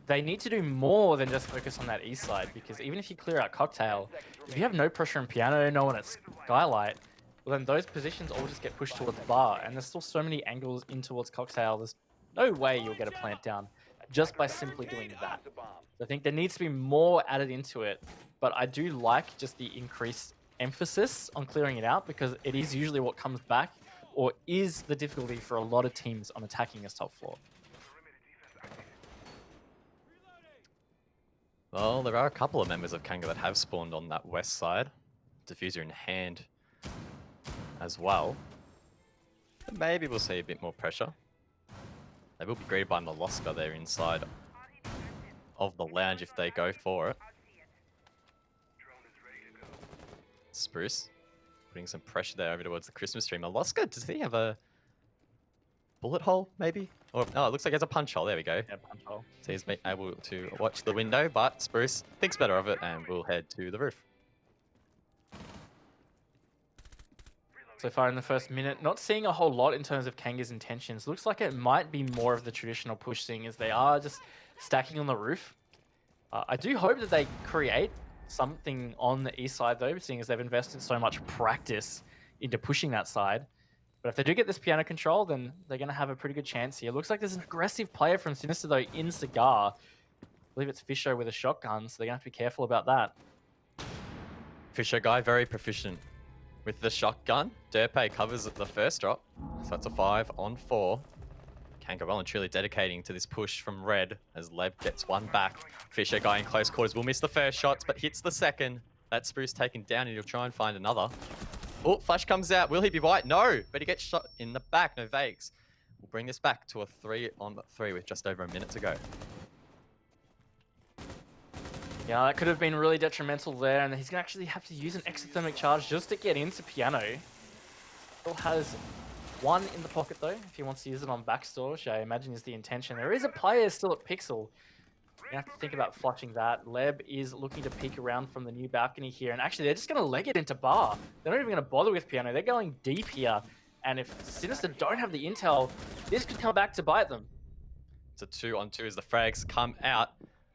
they need to do more than just focus on that east side, because even if you clear out Cocktail, if you have no pressure on Piano, no one at Skylight, well then those positions all just get pushed towards Bar, and there's still so many angles in towards Cocktail, there's no way you'll get a plant down just by simply doing that. So I think there needs to be more added into it, but I do like just the increased emphasis on clearing it out, because it is usually what comes back, or is the difficulty for a lot of teams on attacking this top floor. Well, there are a couple of members of KANGA that have spawned on that west side. Diffuser in hand as well. But maybe we'll see a bit more pressure. They will be greeted by Molosco there inside of the lounge if they go for it. Spruce putting some pressure there over towards the Christmas tree. Molosco, does he have a bullet hole maybe Oh, it looks like it's a punch hole. There we go. Yeah, punch hole. So he's able to watch the window, but Spruce thinks better of it and will head to the roof. So far in the first minute, not seeing a whole lot in terms of KANGA's intentions. Looks like it might be more of the traditional push thing as they are just stacking on the roof. I do hope that they create something on the east side though, seeing as they've invested so much practice into pushing that side. But if they do get this piano control, then they're going to have a pretty good chance here. Looks like there's an aggressive player from Sinister though in Cigar. I believe it's Fisher with a shotgun, so they're going to have to be careful about that. Fisher guy, very proficient with the shotgun. Derpe covers the first drop, so that's a 5 on 4. KANGA well and truly dedicating to this push from Red as Leb gets one back. Fisher guy in close quarters will miss the first shots, but hits the second. That's Spruce taken down and he'll try and find another. Oh, flash comes out. Will he be white? No, but he gets shot in the back. No Vagues. We'll bring this back to a 3 on 3 with just over a minute to go. Yeah, that could have been really detrimental there, and he's going to actually have to use an exothermic charge just to get into piano. Still has one in the pocket though, if he wants to use it on backstore, which I imagine is the intention. There is a player still at Pixel. You have to think about flushing that. Leb is looking to peek around from the new balcony here, and actually they're just going to leg it into bar. They're not even going to bother with piano. They're going deep here, and if Sinister don't have the intel, this could come back to bite them. It's a 2 on 2 as the frags come out.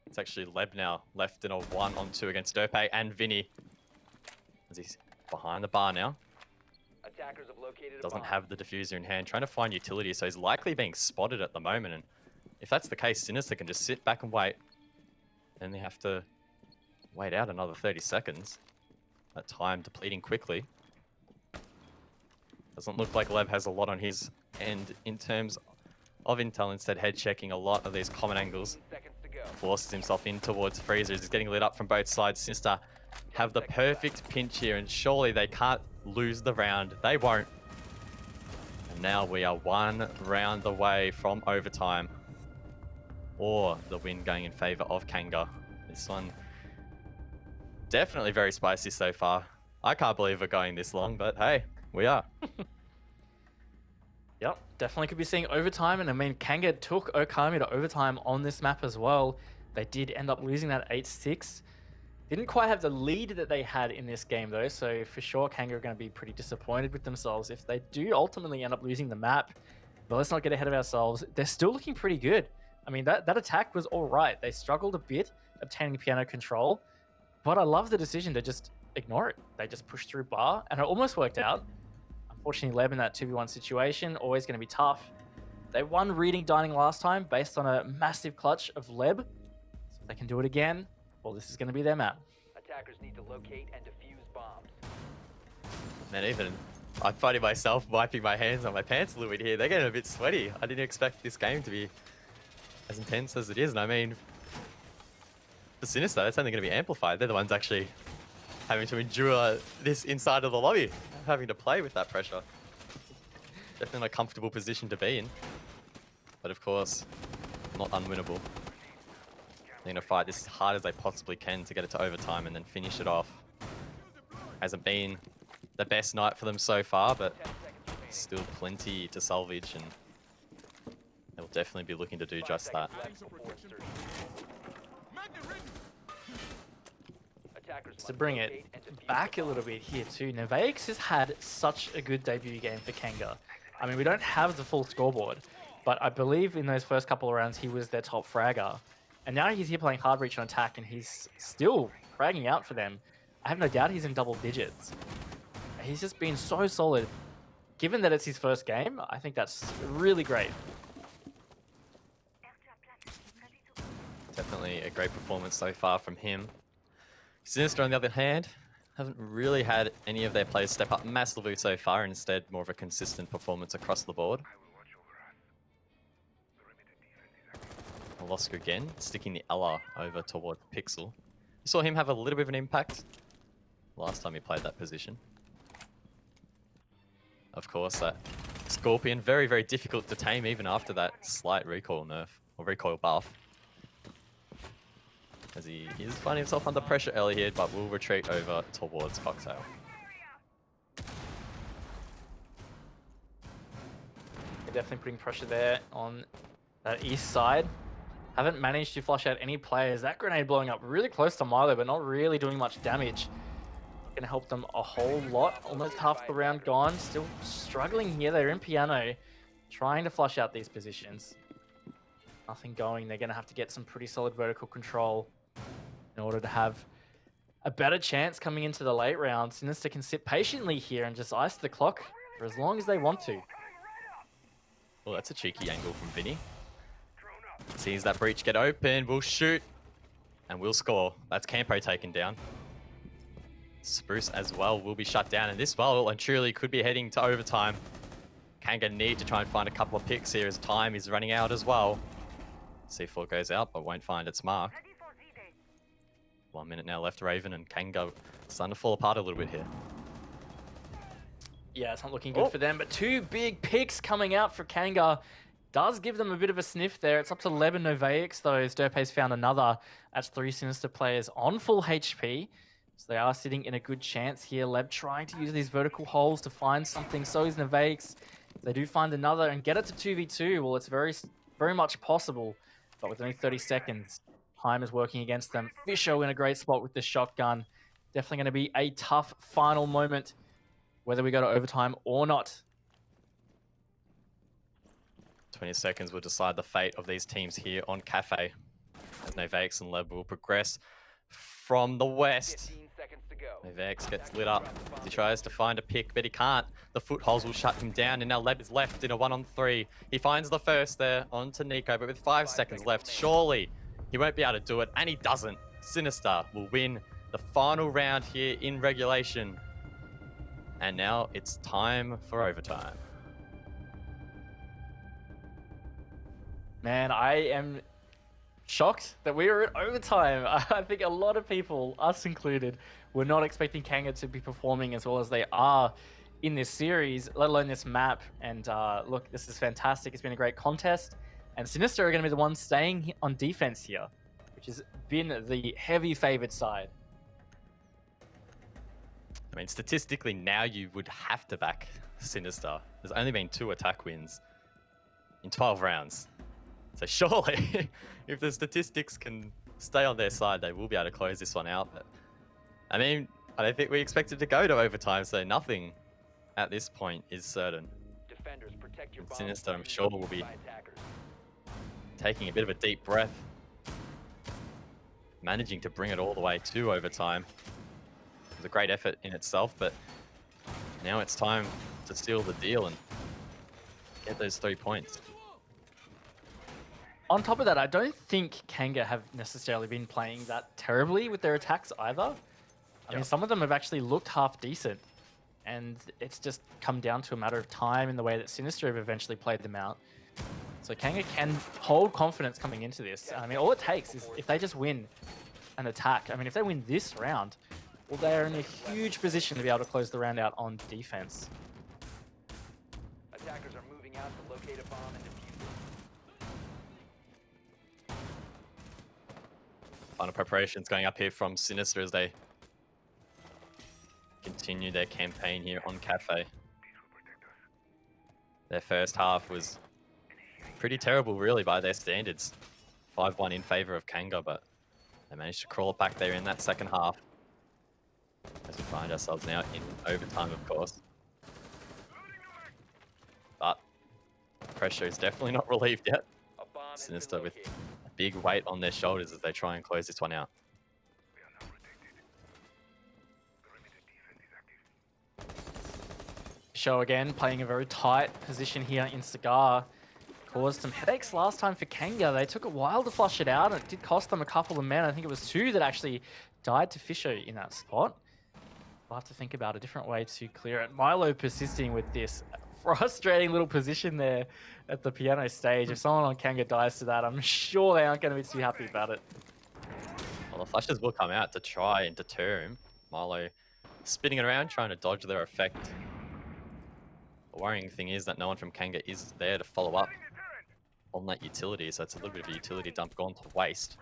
It's actually Leb now left in a 1 on 2 against Derpe and Vinny as he's behind the bar now. Attackers have located a Doesn't bomb. have the diffuser in hand, trying to find utility, so he's likely being spotted at the moment. And if that's the case, Sinister can just sit back and wait. Then they have to wait out another 30 seconds. That time depleting quickly. Doesn't look like Leb has a lot on his end in terms of intel, instead head checking a lot of these common angles. 15 seconds to go. Forces himself in towards Freezer. He's getting lit up from both sides. Sinister have the perfect pinch here, and surely they can't lose the round. They won't. And now we are 1 round away from overtime, or the win going in favor of KANGA. This one definitely very spicy so far. I can't believe we're going this long, but hey, we are. Yep, definitely could be seeing overtime, and I mean, KANGA took Okami to overtime on this map as well. They did end up losing that 8-6. Didn't quite have the lead that they had in this game though, so for sure KANGA are going to be pretty disappointed with themselves if they do ultimately end up losing the map. But let's not get ahead of ourselves. They're still looking pretty good. I mean, that attack was all right. They struggled a bit obtaining piano control, but I love the decision to just ignore it. They just pushed through bar, and it almost worked out. Unfortunately, Leb in that 2v1 situation, always going to be tough. They won reading dining last time based on a massive clutch of Leb. So if they can do it again, well, this is going to be their map. Attackers need to locate and defuse bombs. Man, even I'm finding myself wiping my hands on my pants a little bit here. They're getting a bit sweaty. I didn't expect this game to be as intense as it is. And I mean, for Sinister, that's only going to be amplified. They're the ones actually having to endure this inside of the lobby, having to play with that pressure. Definitely a comfortable position to be in. But of course, not unwinnable. They're going to fight this as hard as they possibly can to get it to overtime and then finish it off. Hasn't been the best night for them so far, but 10 seconds remaining. still plenty to salvage, and they'll definitely be looking to do 5 just that. seconds left before insertion. Attackers So to must bring locate it and defuse back the a little bomb. bit here too, Nevaix has had such a good debut game for KANGA. I mean, we don't have the full scoreboard, but I believe in those first couple of rounds he was their top fragger. And now he's here playing hard reach on attack, and he's still fragging out for them. I have no doubt he's in double digits. He's just been so solid. Given that it's his first game, I think that's really great. Definitely a great performance so far from him. Sinister, on the other hand, haven't really had any of their players step up massively so far. Instead, more of a consistent performance across the board. Molosk again, sticking the Ella over toward Pixel. You saw him have a little bit of an impact last time he played that position. Of course, that Scorpion, very, very difficult to tame even after that slight recoil nerf, or recoil buff. As he is finding himself under pressure early here, but will retreat over towards Cocktail. They're definitely putting pressure there on That east side haven't managed to flush out any players. That grenade blowing up really close to Milo, but not really doing much damage. Gonna help them a whole lot. Almost half the round gone. Still struggling here. They're in piano, trying to flush out these positions. Nothing going. They're gonna have to get some pretty solid vertical control in order to have a better chance coming into the late round. Sinister can sit patiently here and just ice the clock for as long as they want to. Well, that's a cheeky angle from Vinny. Sees that breach get open, will shoot, and will score. That's Campo taken down. Spruce as well will be shut down, and this well and truly could be heading to overtime. KANGA need to try and find a couple of picks here as time is running out as well. C4 goes out, but won't find its mark. 1 minute now left, Raven, and KANGA starting to fall apart a little bit here. Yeah, it's not looking good for them, but two big picks coming out for KANGA. Does give them a bit of a sniff there. It's up to 11 Novaics, though, as Derpe's found another. That's 3 Sinister players on full HP. So they are sitting in a good chance here. Leb trying to use these vertical holes to find something. So is Novaics. They do find another and get it to 2v2. Well, it's very much possible, but with only 30 seconds, time is working against them. Fisho in a great spot with the shotgun. Definitely going to be a tough final moment, whether we go to overtime or not. 20 seconds will decide the fate of these teams here on Cafe. As Novaics and Leb will progress from the west. 15 seconds to go. Novaics gets lit up as he tries to find a pick, but he can't. The footholds will shut him down, and now Leb is left in a 1-on-3. He finds the first there onto Nico, but with 5 seconds left, surely he won't be able to do it, and he doesn't. Sinister will win the final round here in regulation. And now it's time for overtime. Man, I am shocked that we are at overtime. I think a lot of people, us included, were not expecting KANGA to be performing as well as they are in this series, let alone this map. And look, this is fantastic. It's been a great contest. And Sinister are going to be the ones staying on defense here, which has been the heavy favored side. I mean, statistically, now you would have to back Sinister. There's only been 2 attack wins in 12 rounds. So surely, if the statistics can stay on their side, they will be able to close this one out. But, I mean, I don't think we expected to go to overtime, so nothing at this point is certain. Defenders, protect your And bombs Sinister, I'm from sure, will be by attackers. taking a bit of a deep breath. Managing to bring it all the way to overtime. It was a great effort in itself, but now it's time to seal the deal and get those 3 points. On top of that, I don't think KANGA have necessarily been playing that terribly with their attacks either. I mean, some of them have actually looked half decent, and it's just come down to a matter of time in the way that Sinister have eventually played them out. So KANGA can hold confidence coming into this. I mean, all it takes is if they just win an attack. I mean, if they win this round, well, they're in a huge position to be able to close the round out on defense. Attackers are moving out to locate a bomb and defuse it. Final preparations going up here from Sinister as they continue their campaign here on Cafe. Their first half was pretty terrible, really, by their standards. 5-1 in favor of KANGA, but they managed to crawl back there in that second half. As we find ourselves now in overtime, of course. But pressure is definitely not relieved yet. A bomb has been Sinister with located. a big weight on their shoulders as they try and close this one out. Show again, playing a very tight position here in Cigar. Caused some headaches last time for KANGA. They took a while to flush it out, and it did cost them a couple of men. I think it was 2 that actually died to Fisho in that spot. We'll have to think about a different way to clear it. Milo persisting with this frustrating little position there at the piano stage. If someone on KANGA dies to that, I'm sure they aren't going to be too happy about it. Well, the flashes will come out to try and deter him. Milo spinning it around, trying to dodge their effect. The worrying thing is that no one from KANGA is there to follow up on that utility, so it's a little bit of a utility dump gone to waste.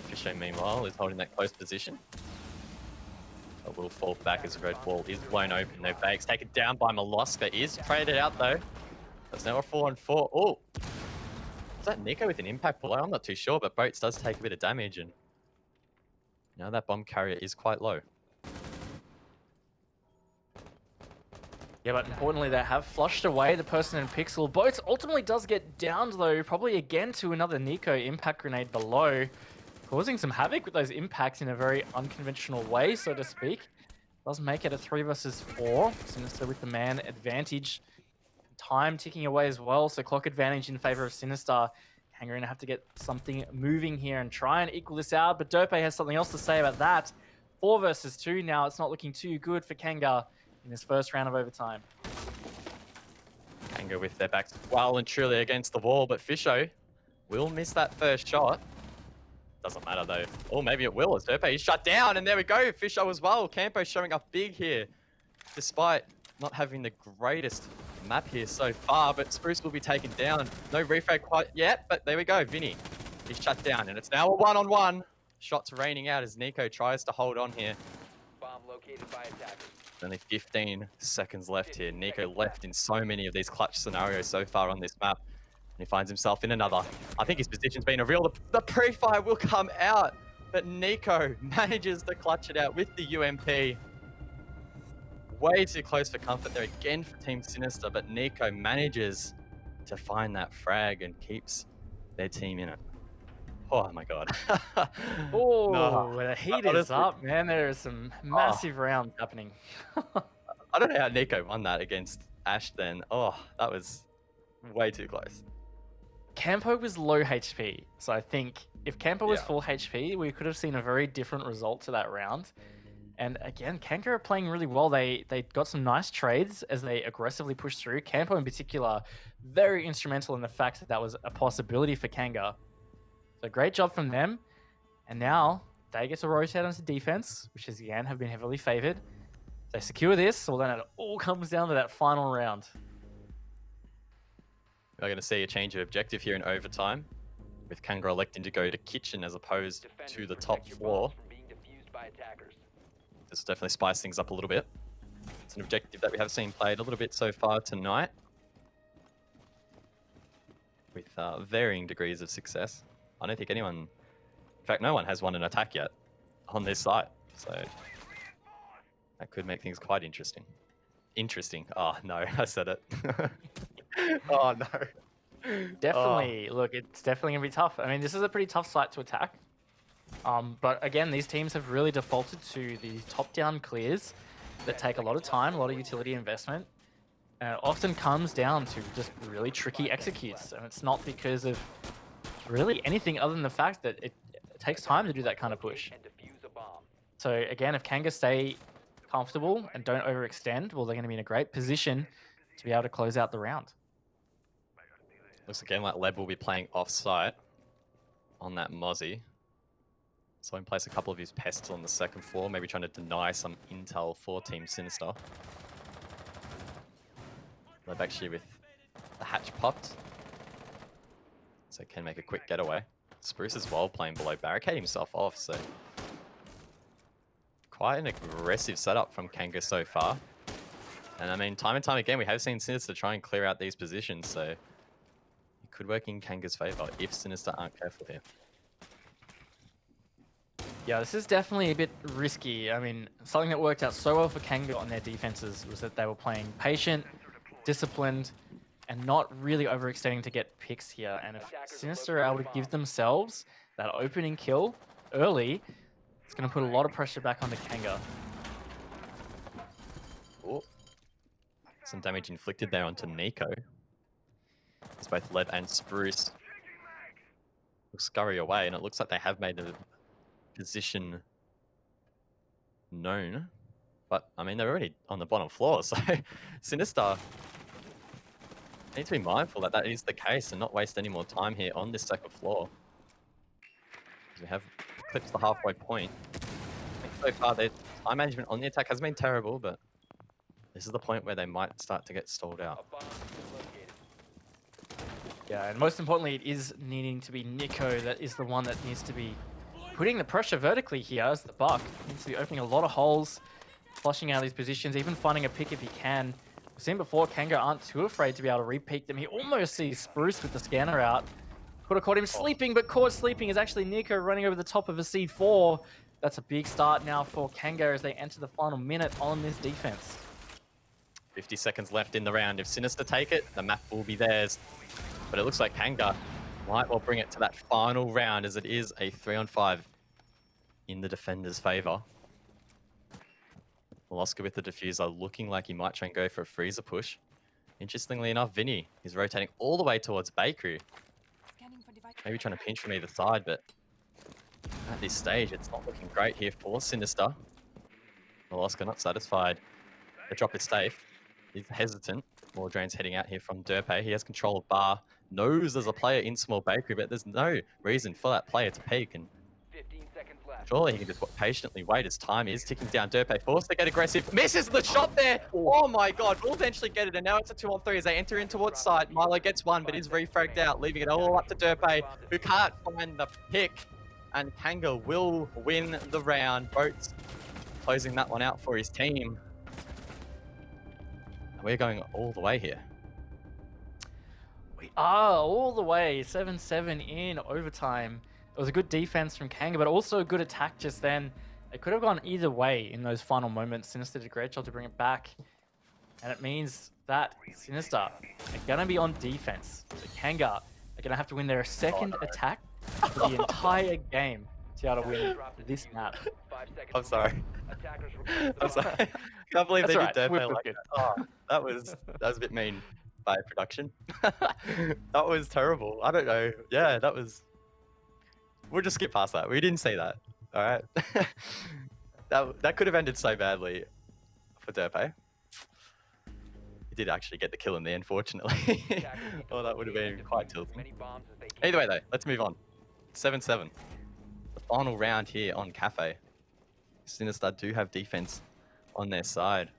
Fisho, meanwhile, is holding that close position. But will fall back as the red wall is blown open. No bakes taken down by Molosca. Is traded out though. That's now a 4-on-4. Oh, is that Nico with an impact blow? I'm not too sure, but Boats does take a bit of damage, and now that bomb carrier is quite low. Yeah, but importantly, they have flushed away the person in Pixel. Boats ultimately does get downed, though, probably again to another Nico impact grenade below, causing some havoc with those impacts in a very unconventional way, so to speak. Does make it a 3 versus 4. Sinister with the man advantage. Time ticking away as well, so clock advantage in favor of Sinister. KANGA going to have to get something moving here and try and equal this out, but Dope has something else to say about that. 4 versus 2 now. It's not looking too good for KANGA in this first round of overtime. KANGA with their backs well and truly against the wall, but Fisho will miss that first shot. Doesn't matter though. Or maybe it will as Dope. He's shut down, and there we go. Fisho as well. Campo showing up big here, despite not having the greatest map here so far, but Spruce will be taken down. No refrag quite yet, but there we go. Vinny, he's shut down, and it's now a 1-on-1. Shots raining out as Nico tries to hold on here. Bomb located by attackers. Only 15 seconds left here. Nico left in so many of these clutch scenarios so far on this map. And he finds himself in another. I think his position's been revealed. The pre-fire will come out, but Nico manages to clutch it out with the UMP. Way too close for comfort there again for Team Sinister, but Nico manages to find that frag and keeps their team in it. Oh my god. Oh, No. the heat is Honestly. up, man. There are some massive rounds happening. I don't know how Nico won that against Ash then. Oh, that was way too close. Campo was low HP, so I think if Campo was Yeah. full HP, we could have seen a very different result to that round. And again, KANGA are playing really well. They got some nice trades as they aggressively pushed through. Campo in particular, very instrumental in the fact that that was a possibility for KANGA. So great job from them. And now they get to rotate onto defense, which is again have been heavily favored. They secure this, well then it all comes down to that final round. We're going to see a change of objective here in overtime, with KANGA electing to go to kitchen as opposed to the top Protect your floor. bombs from being defused by attackers. This will definitely spice things up a little bit. It's an objective that we have seen played a little bit so far tonight, with varying degrees of success. I don't think anyone, in fact, no one has won an attack yet on this site, so that could make things quite interesting. Interesting. Oh no, I said it. Oh no. Definitely, look, it's definitely gonna be tough. I mean, this is a pretty tough site to attack. But again, these teams have really defaulted to the top-down clears that take a lot of time, a lot of utility investment, and it often comes down to just really tricky executes. And it's not because of really anything other than the fact that it takes time to do that kind of push. And defuse a bomb. So again, if KANGA stay comfortable and don't overextend, well, they're going to be in a great position to be able to close out the round. Looks again like Leb will be playing off-site on that Mozzie. So in place a couple of his pests on the second floor, maybe trying to deny some intel for Team Sinister. Leb actually with the hatch popped, so can make a quick getaway. Spruce as well playing below, barricade himself off, so quite an aggressive setup from KANGA so far. And I mean, time and time again, we have seen Sinister try and clear out these positions, so it could work in KANGA's favor if Sinister aren't careful here. Yeah, this is definitely a bit risky. I mean, something that worked out so well for KANGA on their defenses was that they were playing patient, disciplined, and not really overextending to get picks here. And if Sinister are able to give themselves that opening kill early, it's going to put a lot of pressure back onto KANGA. Oh. Some damage inflicted there onto Nico. It's both Leb and Spruce will scurry away, and it looks like they have made the position known. But, I mean, they're already on the bottom floor, so Sinister need to be mindful that that is the case and not waste any more time here on this second floor. We have eclipsed the halfway point. I think so far, their time management on the attack has been terrible, but this is the point where they might start to get stalled out. A bomb has been located. Yeah, and most importantly, it is needing to be Nico that is the one that needs to be putting the pressure vertically here as the Buck. Needs to be opening a lot of holes, flushing out these positions, even finding a pick if he can. We've seen before, KANGA aren't too afraid to be able to re-peek them. He almost sees Spruce with the scanner out. Could have caught him sleeping, but caught sleeping is actually Nico running over the top of a C4. That's a big start now for KANGA as they enter the final minute on this defense. 50 seconds left in the round. If Sinister take it, the map will be theirs. But it looks like KANGA might well bring it to that final round as it is a 3-on-5 in the defender's favor. Oscar with the diffuser looking like he might try and go for a freezer push. Interestingly enough, Vinny is rotating all the way towards Bakery. Maybe trying to pinch from either side, but at this stage, it's not looking great here for Sinister. Oscar not satisfied. The drop is safe. He's hesitant. More Drain's heading out here from Derpe. He has control of Bar. Knows there's a player in small Bakery, but there's no reason for that player to peek. And 15 seconds left. surely he can just patiently wait as time is ticking down. Derpe forced to get aggressive. Misses the shot there. Oh my god. Will eventually get it. And now it's a 2-on-3 as they enter in towards site. Milo gets one, but is refragged out, leaving it all up to Derpe, who can't find the pick. And KANGA will win the round. Boats closing that one out for his team. We're going all the way here. We are all the way, 7-7 in overtime. It was a good defense from KANGA, but also a good attack just then. It could have gone either way in those final moments. Sinister did a great job to bring it back. And it means that Sinister are going to be on defense. So KANGA are going to have to win their second attack for the entire game to be able to win this map. 5 seconds. I'm sorry. Attackers request the I'm bomb. sorry. Can't believe That's they alright. did Whip Derpe was like good. that. Oh, that was a bit mean by production. That was terrible. I don't know. Yeah, that was... We'll just skip past that. We didn't say that. All right. that could have ended so badly for Derpe. He did actually get the kill in the end, fortunately. Oh, that would have been quite tilting. Many bombs as they can. Either way, though, let's move on. 7-7. The final round here on Cafe. Sinister do have defense on their side.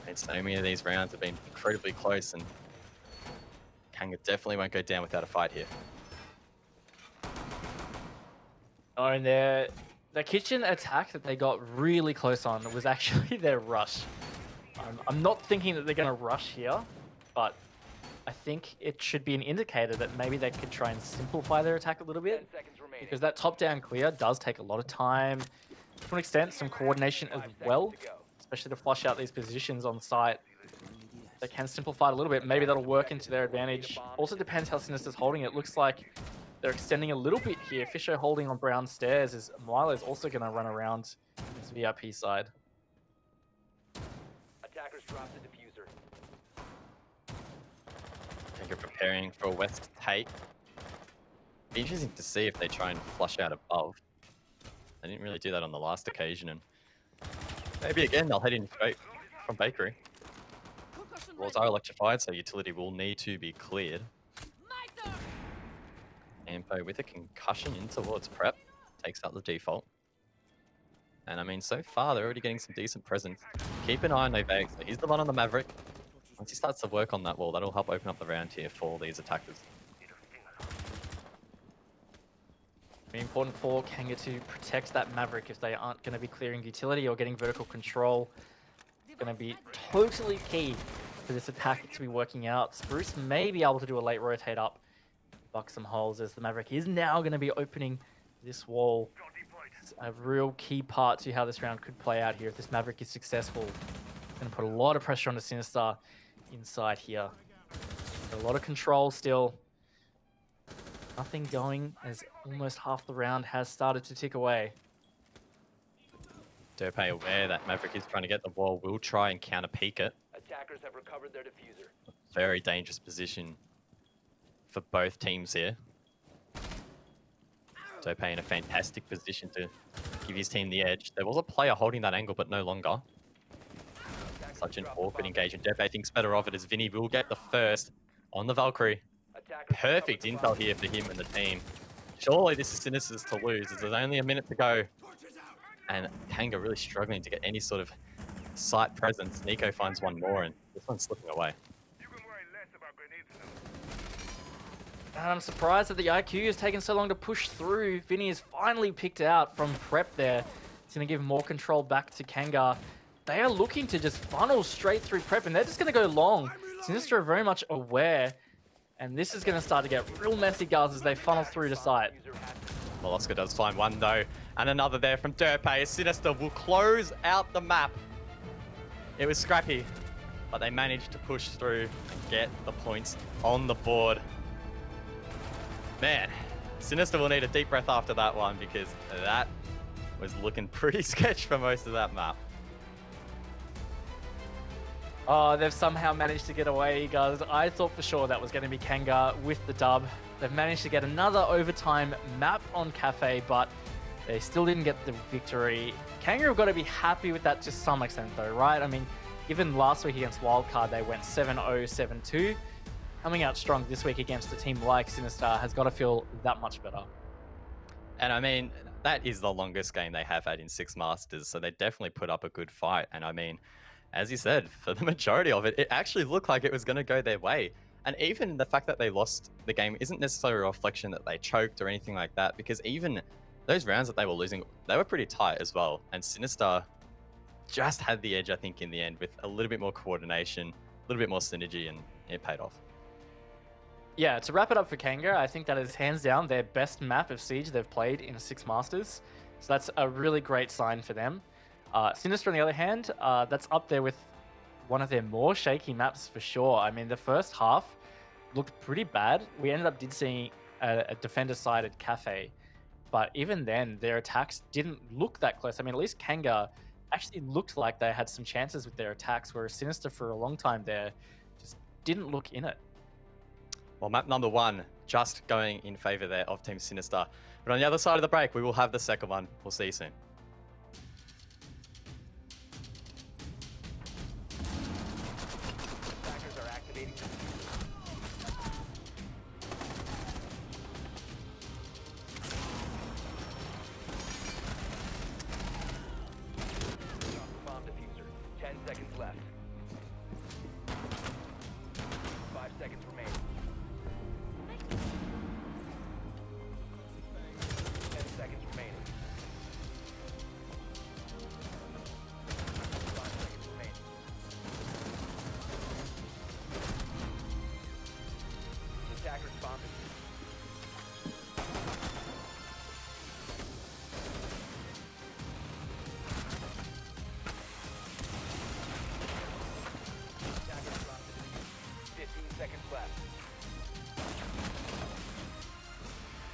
And so many of these rounds have been incredibly close, and KANGA definitely won't go down without a fight here. Oh, and their kitchen attack that they got really close on was actually their rush. I'm not thinking that they're going to rush here, but I think it should be an indicator that maybe they could try and simplify their attack a little 10 bit, seconds remaining. because that top-down clear does take a lot of time. To an extent, some coordination as 5 seconds well, to go. especially to flush out these positions on site. They can simplify it a little bit. Maybe that'll work into their advantage. Also depends how Sinister's holding it. Looks like they're extending a little bit here. Fisher holding on Brown stairs as Milo's also going to run around his VIP side. Attackers drop the diffuser. I think you're preparing for a West take. Be interesting to see if they try and flush out above. They didn't really do that on the last occasion, and maybe again they'll head in straight from Bakery. Walls are electrified, so utility will need to be cleared. Ampo with a concussion in towards prep, takes out the default. And I mean, so far they're already getting some decent presence. Keep an eye on Novak. So he's the one on the Maverick. Once he starts to work on that wall, that'll help open up the round here for these attackers. Very important for KANGA to protect that Maverick if they aren't going to be clearing utility or getting vertical control. It's going to be totally key for this attack to be working out. Spruce may be able to do a late rotate up, buck some holes, as the Maverick is now going to be opening this wall. It's a real key part to how this round could play out here. If this Maverick is successful, it's going to put a lot of pressure on the Sinister inside here. A lot of control still. Nothing going as almost half the round has started to tick away. Derpe aware that Maverick is trying to get the wall, will try and counter peek it. Attackers have recovered their diffuser. Very dangerous position for both teams here. Derpe in a fantastic position to give his team the edge. There was a player holding that angle, but no longer. Such an awkward engagement. Derpe thinks better of it as Vinny will get the first on the Valkyrie. Perfect intel here for him and the team. Surely this is Sinister's to lose, as there's only a minute to go. And KANGA really struggling to get any sort of sight presence. Nico finds one more, and this one's slipping away. And I'm surprised that the IQ has taken so long to push through. Vinny is finally picked out from prep there. It's going to give more control back to KANGA. they are looking to just funnel straight through prep, and they're just going to go long. Sinister are very much aware, and this is going to start to get real messy, guys, as they funnel through to site. Well, Oscar does find one though, and another there from Derpe. Sinister will close out the map. It was scrappy, but they managed to push through and get the points on the board. Man, Sinister will need a deep breath after that one, because that was looking pretty sketch for most of that map. Oh, they've somehow managed to get away, guys. I thought for sure that was going to be KANGA with the dub. They've managed to get another overtime map on Cafe, but they still didn't get the victory. KANGA have got to be happy with that to some extent, though, right? I mean, given last week against Wildcard, they went 7-0, 7-2. Coming out strong this week against a team like Sinister has got to feel that much better. And I mean, that is the longest game they have had in 6 Masters, so they definitely put up a good fight. And I mean, as you said, for the majority of it, it actually looked like it was going to go their way. And even the fact that they lost the game isn't necessarily a reflection that they choked or anything like that, because even those rounds that they were losing, they were pretty tight as well. And Sinister just had the edge, I think, in the end, with a little bit more coordination, a little bit more synergy, and it paid off. Yeah, to wrap it up for KANGA, I think that is hands down their best map of Siege they've played in 6 Masters. So that's a really great sign for them. Sinister, on the other hand, that's up there with one of their more shaky maps for sure. I mean, the first half looked pretty bad. We ended up seeing a defender-sided Cafe, but even then, their attacks didn't look that close. I mean, at least KANGA actually looked like they had some chances with their attacks, whereas Sinister for a long time there just didn't look in it. Well, map number 1 just going in favor there of Team Sinister. But on the other side of the break, we will have the second one. We'll see you soon. Attackers are activating the bomb diffuser. 10 seconds left. 5 seconds remaining. 10 seconds remaining. 5 seconds remaining. The attacker's bomb diffuser. Attackers dropped the diffuser. 15 seconds left.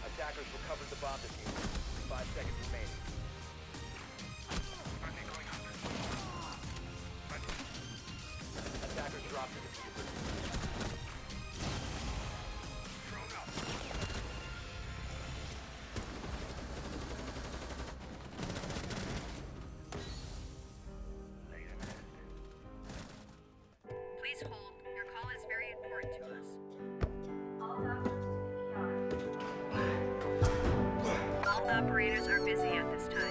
Attackers recovered the bomb diffuser. 5 seconds remaining. Attackers dropped the diffuser. Please hold. Your call is very important to us. All operators are busy at this time.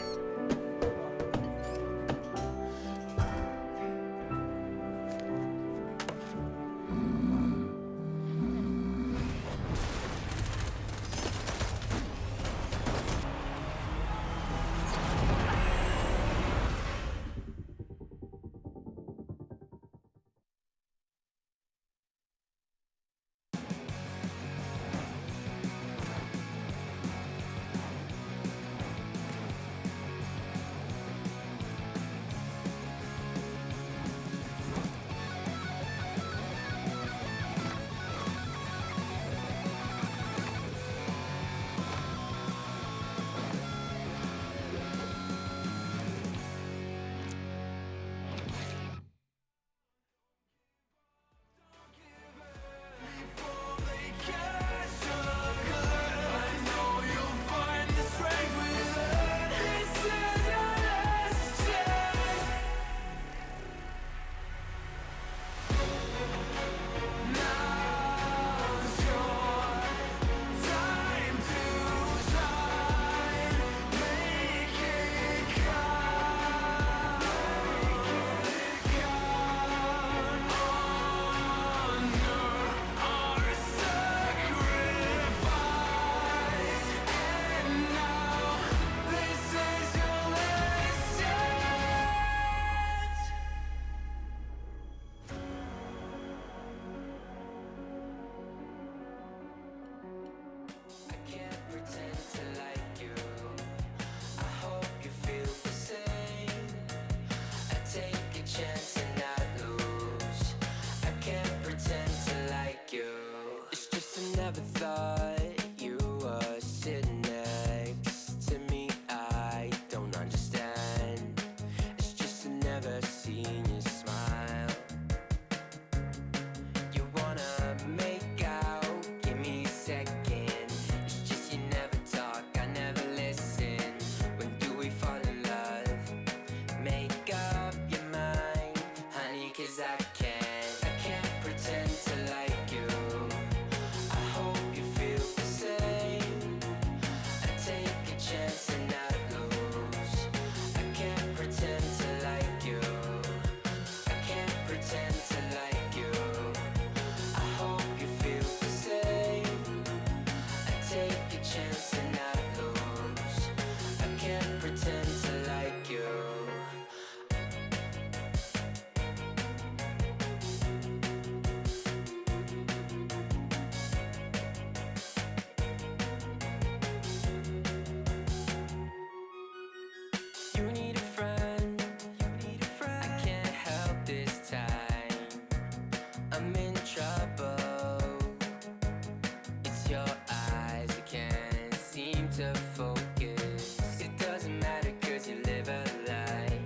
your eyes, I can't seem to focus. It doesn't matter cause you live a lie.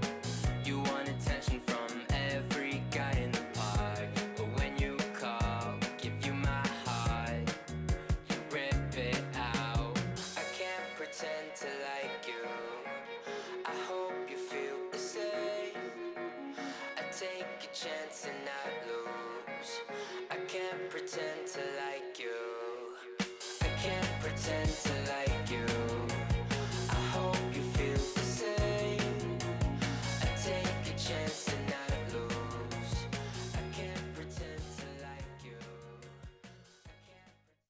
You want attention from every guy in the park, but when you call, give you my heart, you rip it out. I can't pretend to like you, I hope you feel the same. I take a chance and not lose. I can't pretend to like you, I can't pretend to like you. I hope you feel the same. I take a chance and not lose. I can't pretend to like you. I can't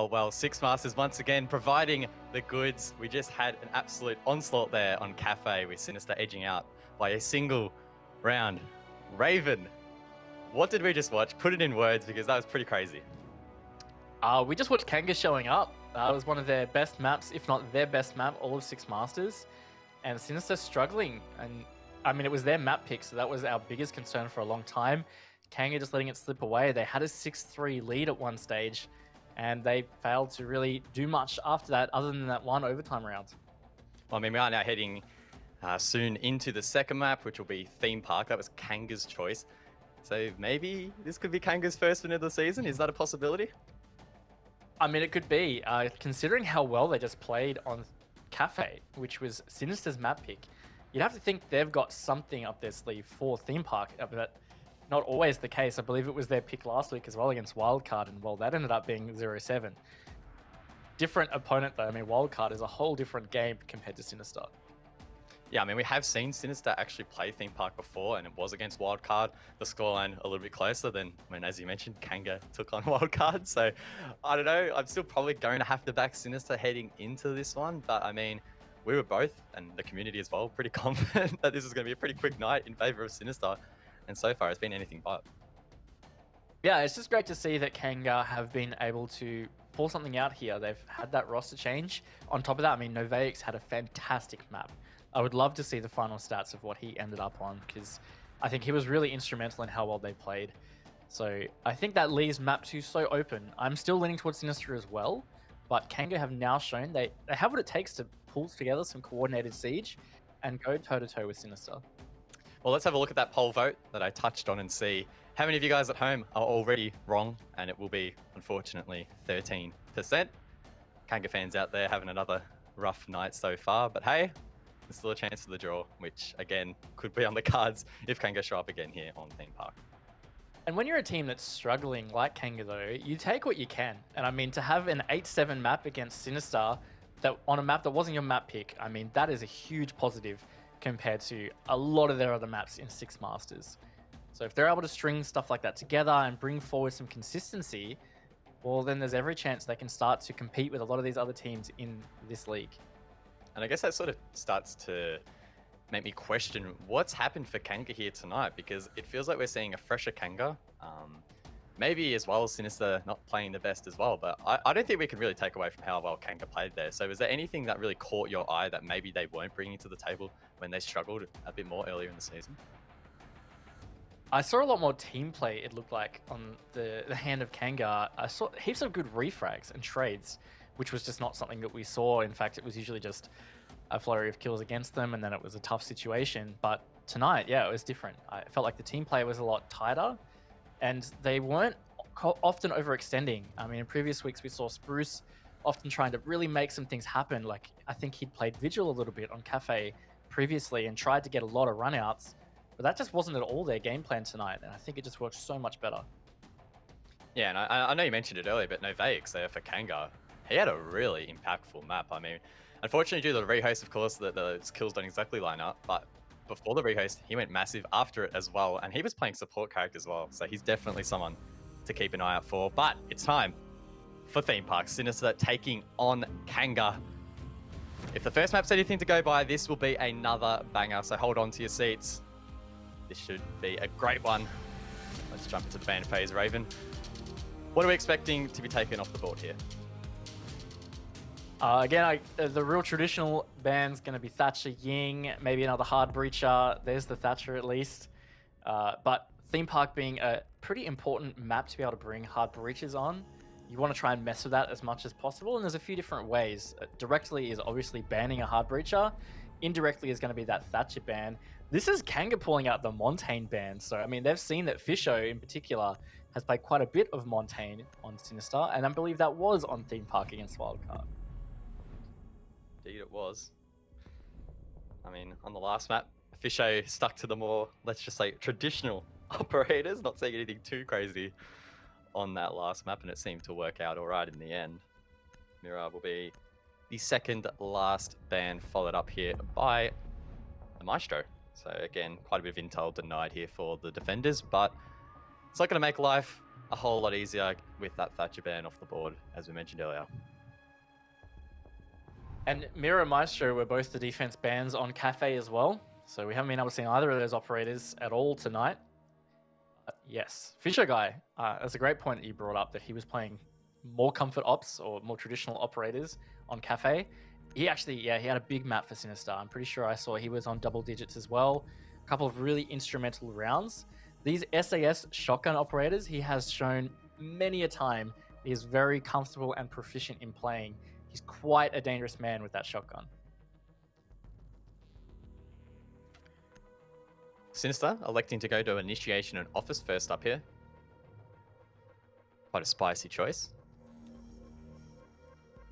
Well, Six Masters once again providing the goods. We just had an absolute onslaught there on Cafe with Sinister edging out by a single round. Raven, what did we just watch? Put it in words because that was pretty crazy. We just watched KANGA showing up. It was one of their best maps, if not their best map, all of Six Masters. And Sinister struggling. And I mean, it was their map pick, so that was our biggest concern for a long time. KANGA just letting it slip away. They had a 6-3 lead at one stage, and they failed to really do much after that other than that one overtime round. Well, I mean, we are now heading soon into the second map, which will be Theme Park. That was KANGA's choice. So maybe this could be KANGA's first win of the season. Is that a possibility? I mean, it could be, considering how well they just played on Cafe, which was Sinister's map pick. You'd have to think they've got something up their sleeve for Theme Park, but not always the case. I believe it was their pick last week as well against Wildcard, and well, that ended up being 0-7. Different opponent though. I mean, Wildcard is a whole different game compared to Sinister. Yeah, I mean, we have seen Sinister actually play Theme Park before, and it was against Wildcard. The scoreline a little bit closer than when, as you mentioned, KANGA took on Wildcard. So, I don't know. I'm still probably going to have to back Sinister heading into this one. But, I mean, we were both, and the community as well, pretty confident that this was going to be a pretty quick night in favor of Sinister. And so far, it's been anything but. Yeah, it's just great to see that KANGA have been able to pull something out here. They've had that roster change. On top of that, I mean, Noveix had a fantastic map. I would love to see the final stats of what he ended up on, because I think he was really instrumental in how well they played. So I think that leaves map 2 so open. I'm still leaning towards Sinister as well, but KANGA have now shown they have what it takes to pull together some coordinated siege and go toe-to-toe with Sinister. Well, let's have a look at that poll vote that I touched on and see how many of you guys at home are already wrong, and it will be, unfortunately, 13%. KANGA fans out there having another rough night so far, but hey, there's still a chance for the draw, which, again, could be on the cards if KANGA show up again here on Theme Park. And when you're a team that's struggling like KANGA, though, you take what you can. And I mean, to have an 8-7 map against Sinister that on a map that wasn't your map pick, I mean, that is a huge positive compared to a lot of their other maps in Six Masters. So if they're able to string stuff like that together and bring forward some consistency, well, then there's every chance they can start to compete with a lot of these other teams in this league. And I guess that sort of starts to make me question what's happened for KANGA here tonight, because it feels like we're seeing a fresher KANGA. Maybe as well as Sinister not playing the best as well, but I don't think we can really take away from how well KANGA played there. So is there anything that really caught your eye that maybe they weren't bringing to the table when they struggled a bit more earlier in the season? I saw a lot more team play, it looked like, on the hand of KANGA. I saw heaps of good refrags and trades, which was just not something that we saw. In fact, it was usually just a flurry of kills against them, and then it was a tough situation. But tonight, yeah, it was different. I felt like the team play was a lot tighter, and they weren't often overextending. I mean, in previous weeks, we saw Spruce often trying to really make some things happen. Like, I think he'd played Vigil a little bit on Cafe previously and tried to get a lot of runouts, but that just wasn't at all their game plan tonight, and I think it just worked so much better. Yeah, and I know you mentioned it earlier, but Noveix there for KANGA, he had a really impactful map. I mean, unfortunately, due to the rehost, of course, the kills don't exactly line up, but before the rehost, he went massive after it as well, and he was playing support character as well, so he's definitely someone to keep an eye out for. But it's time for Theme Park. Sinister taking on KANGA. If the first map's anything to go by, this will be another banger, so hold on to your seats. This should be a great one. Let's jump into the ban phase, Raven. What are we expecting to be taken off the board here? Again, the real traditional band's going to be Thatcher Ying, maybe another hard breacher. There's the Thatcher at least. But Theme Park being a pretty important map to be able to bring hard breaches on, you want to try and mess with that as much as possible. And there's a few different ways. Directly is obviously banning a hard breacher. Indirectly is going to be that Thatcher ban. This is KANGA pulling out the Montaigne ban. So, I mean, they've seen that Fisho in particular has played quite a bit of Montaigne on Sinister. And I believe that was on Theme Park against Wildcard. Indeed it was. I mean, on the last map, Fisho stuck to the more, let's just say, traditional operators, not saying anything too crazy on that last map, and it seemed to work out all right in the end. Mira will be the second last ban, followed up here by the Maestro. So again, quite a bit of intel denied here for the defenders, but it's not going to make life a whole lot easier with that Thatcher ban off the board, as we mentioned earlier. And Mira and Maestro were both the defense bans on Cafe as well. So we haven't been able to see either of those operators at all tonight. Yes, Fisher Guy, that's a great point that you brought up, that he was playing more comfort ops or more traditional operators on Cafe. He actually, he had a big map for Sinister. I'm pretty sure I saw he was on double digits as well. A couple of really instrumental rounds. These SAS shotgun operators, he has shown many a time he is very comfortable and proficient in playing. He's quite a dangerous man with that shotgun. Sinister electing to go to Initiation and Office first up here. Quite a spicy choice.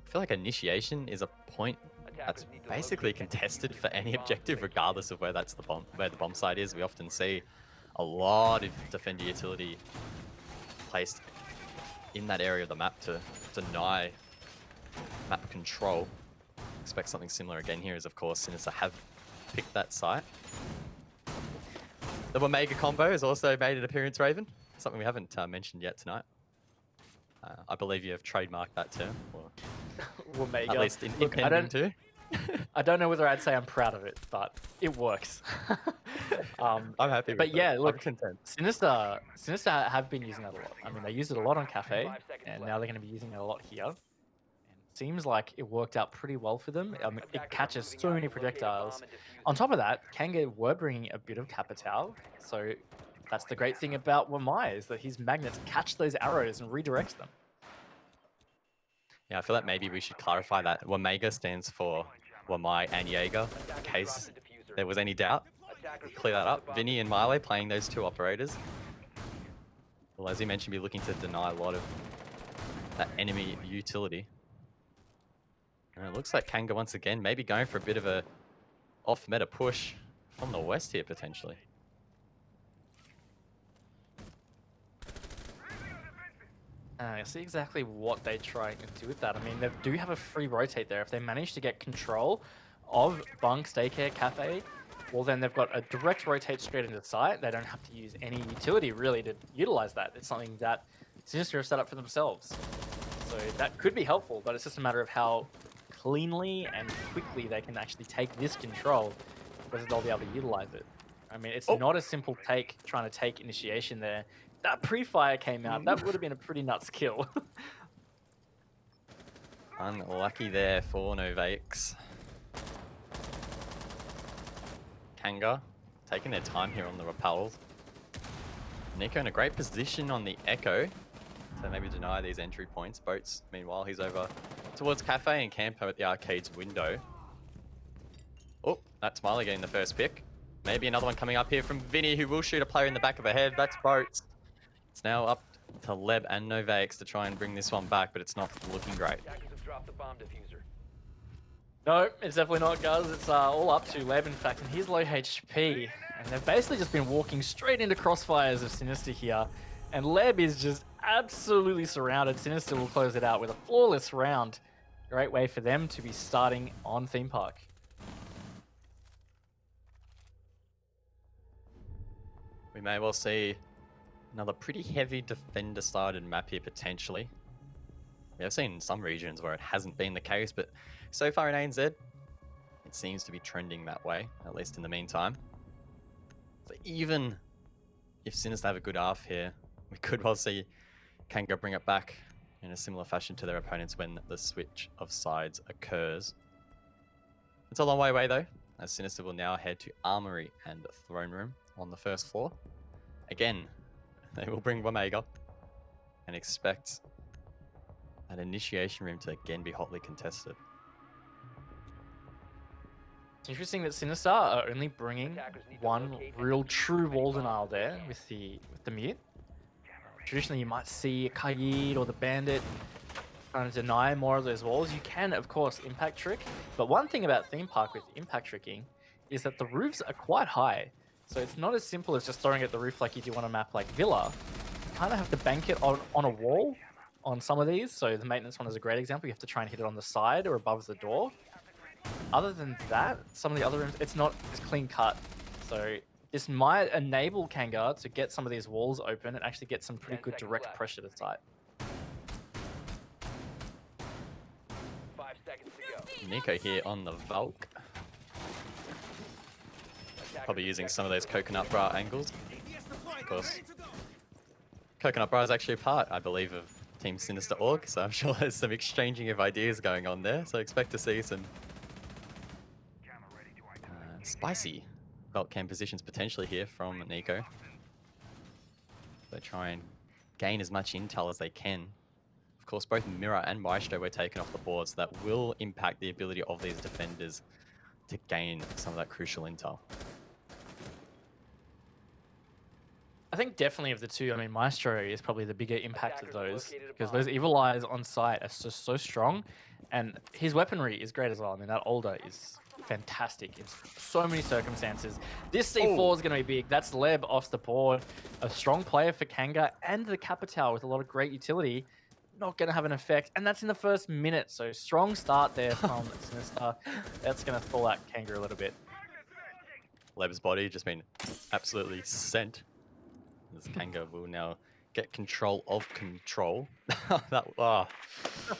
I feel like Initiation is a point that's basically contested for any objective, regardless of where that's the bomb, where the bomb site is. We often see a lot of defender utility placed in that area of the map to deny map control. Expect something similar again here, as of course Sinister have picked that site. The Omega combo has also made an appearance, Raven. Something we haven't mentioned yet tonight. I believe you have trademarked that term, or Omega. at least intending to. I don't know whether I'd say I'm proud of it, but it works. I'm happy with but it. yeah, look, I'm content. Sinister have been using that a lot. I mean, they used it a lot on Cafe, and now they're going to be using it a lot here. And it seems like it worked out pretty well for them. It catches so many projectiles. On top of that, KANGA were bringing a bit of Capitao, so that's the great thing about Wamai, is that his magnets catch those arrows and redirect them. Yeah, I feel like maybe we should clarify that Omega stands for Wamai and Jaeger, in case there was any doubt. Clear that up. Vinny and Miley playing those two operators. Well, as you mentioned, be looking to deny a lot of that enemy utility. And it looks like KANGA once again maybe going for a bit of a off-meta push from the west here, potentially. I see exactly what they're trying to do with that. I mean, they do have a free rotate there. If they manage to get control of Bunk, Daycare, Cafe, well, then they've got a direct rotate straight into site. They don't have to use any utility, really, to utilize that. It's something that Sinister have set up for themselves. So that could be helpful, but it's just a matter of how cleanly and quickly they can actually take this control, whether they'll be able to utilize it. I mean, it's not a simple take, trying to take initiation there. That pre-fire came out, that would have been a pretty nuts kill. Unlucky there for Novakes. KANGA taking their time here on the repels. Nico in a great position on the Echo to maybe deny these entry points. Boats, meanwhile, he's over towards Cafe and Campo at the arcade's window. Oh, that's Smiley getting the first pick. Maybe another one coming up here from Vinny, who will shoot a player in the back of the head. That's Boats. It's now up to Leb and Novakes to try and bring this one back, but it's not looking great. Attackers have dropped the bomb diffuser. No, it's definitely not, guys. It's all up to Leb, in fact, and he's low HP. And they've basically just been walking straight into crossfires of Sinister here. And Leb is just absolutely surrounded. Sinister will close it out with a flawless round. Great way for them to be starting on Theme Park. We may well see another pretty heavy defender-started map here, potentially. We have seen in some regions where it hasn't been the case, but so far in ANZ, it seems to be trending that way, at least in the meantime. So even if Sinister have a good half here, we could well see KANGA bring it back in a similar fashion to their opponents when the switch of sides occurs. It's a long way away though, as Sinister will now head to Armory and Throne Room on the first floor. Again, they will bring Wamega and expect that initiation room to again be hotly contested. It's interesting that Sinister are only bringing one real true wall denial there with the mute. Traditionally, you might see Kaid or the Bandit trying to deny more of those walls. You can, of course, impact trick, but one thing about Theme Park with impact tricking is that the roofs are quite high. So it's not as simple as just throwing at the roof like you do on a map like Villa. You kind of have to bank it on a wall on some of these. So the maintenance one is a great example. You have to try and hit it on the side or above the door. Other than that, some of the other rooms, it's not as clean cut. So this might enable KANGA to get some of these walls open and actually get some pretty good direct pressure to site. 5 seconds to go. Nico here on the Valk. Probably using some of those coconut bra angles. Of course, coconut bra is actually a part, I believe, of Team Sinister Org, so I'm sure there's some exchanging of ideas going on there. So expect to see some spicy Valk cam positions potentially here from Nico. They try and gain as much intel as they can. Of course, both Mirror and Maestro were taken off the board, so that will impact the ability of these defenders to gain some of that crucial intel. I think definitely of the two, I mean, Maestro is probably the bigger impact of those, because those evil eyes on site are just so strong, and his weaponry is great as well. I mean, that Older is fantastic in so many circumstances. This C4 is going to be big. That's Leb off the board. A strong player for KANGA and the Capital with a lot of great utility. Not going to have an effect, and that's in the first minute. So strong start there from Sinister. That's going to fall out KANGA a little bit. Leb's body just been absolutely sent. This KANGA will now get control of control. That, oh.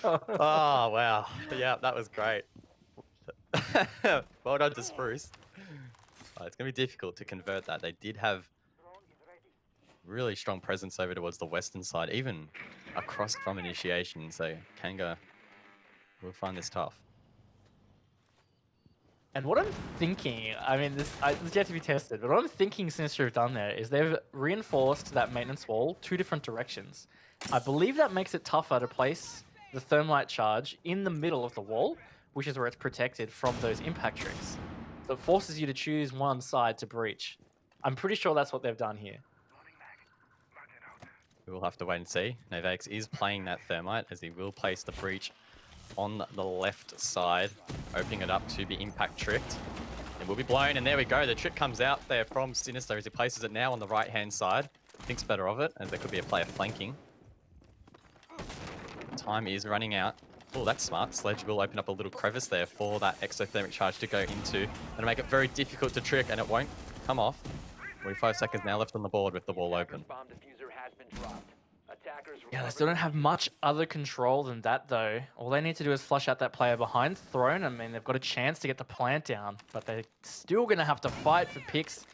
Oh, wow. Yeah, that was great. Well done to Spruce. It's going to be difficult to convert that. They did have really strong presence over towards the western side, even across from initiation. So KANGA will find this tough. And what I'm thinking, I mean, this is yet to be tested, but what I'm thinking Sinister have done there is they've reinforced that maintenance wall 2 different directions. I believe that makes it tougher to place the thermite charge in the middle of the wall, which is where it's protected from those impact tricks. So it forces you to choose one side to breach. I'm pretty sure that's what they've done here. We will have to wait and see. Novax is playing that thermite as he will place the breach on the left side, opening it up to be impact tricked. It will be blown, and there we go. The trick comes out there from Sinister as he places it now on the right-hand side. Thinks better of it, as there could be a player flanking. Time is running out. Oh, that's smart. Sledge will open up a little crevice there for that exothermic charge to go into and make it very difficult to trick, and it won't come off. 45 seconds now left on the board with the wall open. Bomb diffuser has been dropped. Attackers Yeah, they still don't have much other control than that, though. All they need to do is flush out that player behind Throne. I mean, they've got a chance to get the plant down, but they're still going to have to fight for picks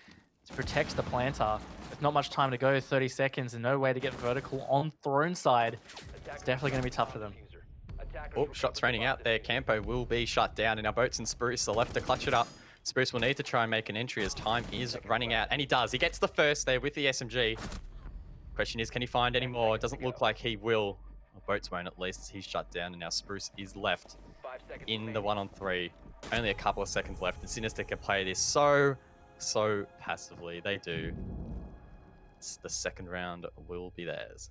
to protect the planter. There's not much time to go, 30 seconds, and no way to get vertical on Throne side. It's definitely going to be tough for them. Oh, shots raining out there. Campo will be shut down, and our Boats and Spruce are left to clutch it up. Spruce will need to try and make an entry as time is running out, and he does. He gets the first there with the SMG. Question is, can he find any more? It doesn't look like he will. Well, Boats won't, at least. He's shut down, and now Spruce is left in the 1-on-3. Only a couple of seconds left, and Sinister can play this so passively. They do. The second round will be theirs.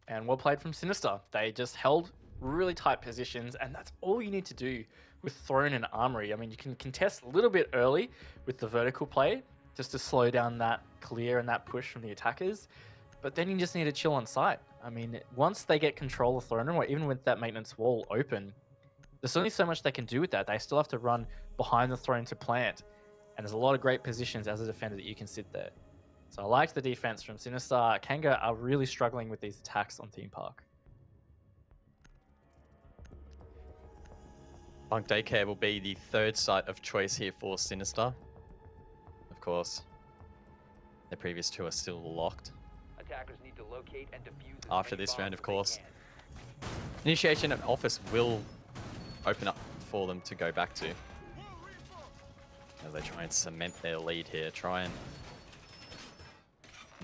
And well played from Sinister. They just held really tight positions, and that's all you need to do with Throne and Armory. I mean, you can contest a little bit early with the vertical play, just to slow down that clear and that push from the attackers, but then you just need to chill on site. I mean, once they get control of Throne, or even with that maintenance wall open, there's only so much they can do with that. They still have to run behind the Throne to plant, and there's a lot of great positions as a defender that you can sit there. So I like the defense from Sinister. KANGA are really struggling with these attacks on Theme Park. Bunk Daycare will be the third site of choice here for Sinister. Of course, the previous two are still locked. Attackers need to locate and defuse as After many this round, bombs of as they course. can. Initiation of office will open up for them to go back to. As they try and cement their lead here, try and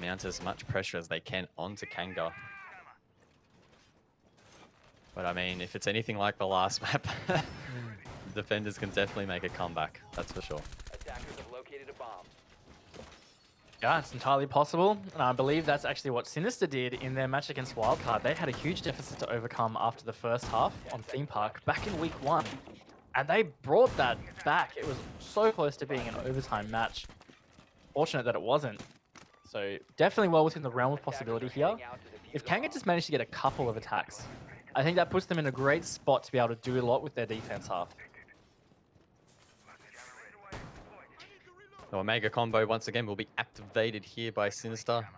mount as much pressure as they can onto KANGA. But I mean, if it's anything like the last map, the defenders can definitely make a comeback, that's for sure. Attackers have located a bomb. Yeah, it's entirely possible, and I believe that's actually what Sinister did in their match against Wildcard. They had a huge deficit to overcome after the first half on Theme Park back in week 1, and they brought that back. It was so close to being an overtime match. Fortunate that it wasn't. So definitely well within the realm of possibility here. If KANGA just managed to get a couple of attacks, I think that puts them in a great spot to be able to do a lot with their defense half. The Omega combo once again will be activated here by Sinister.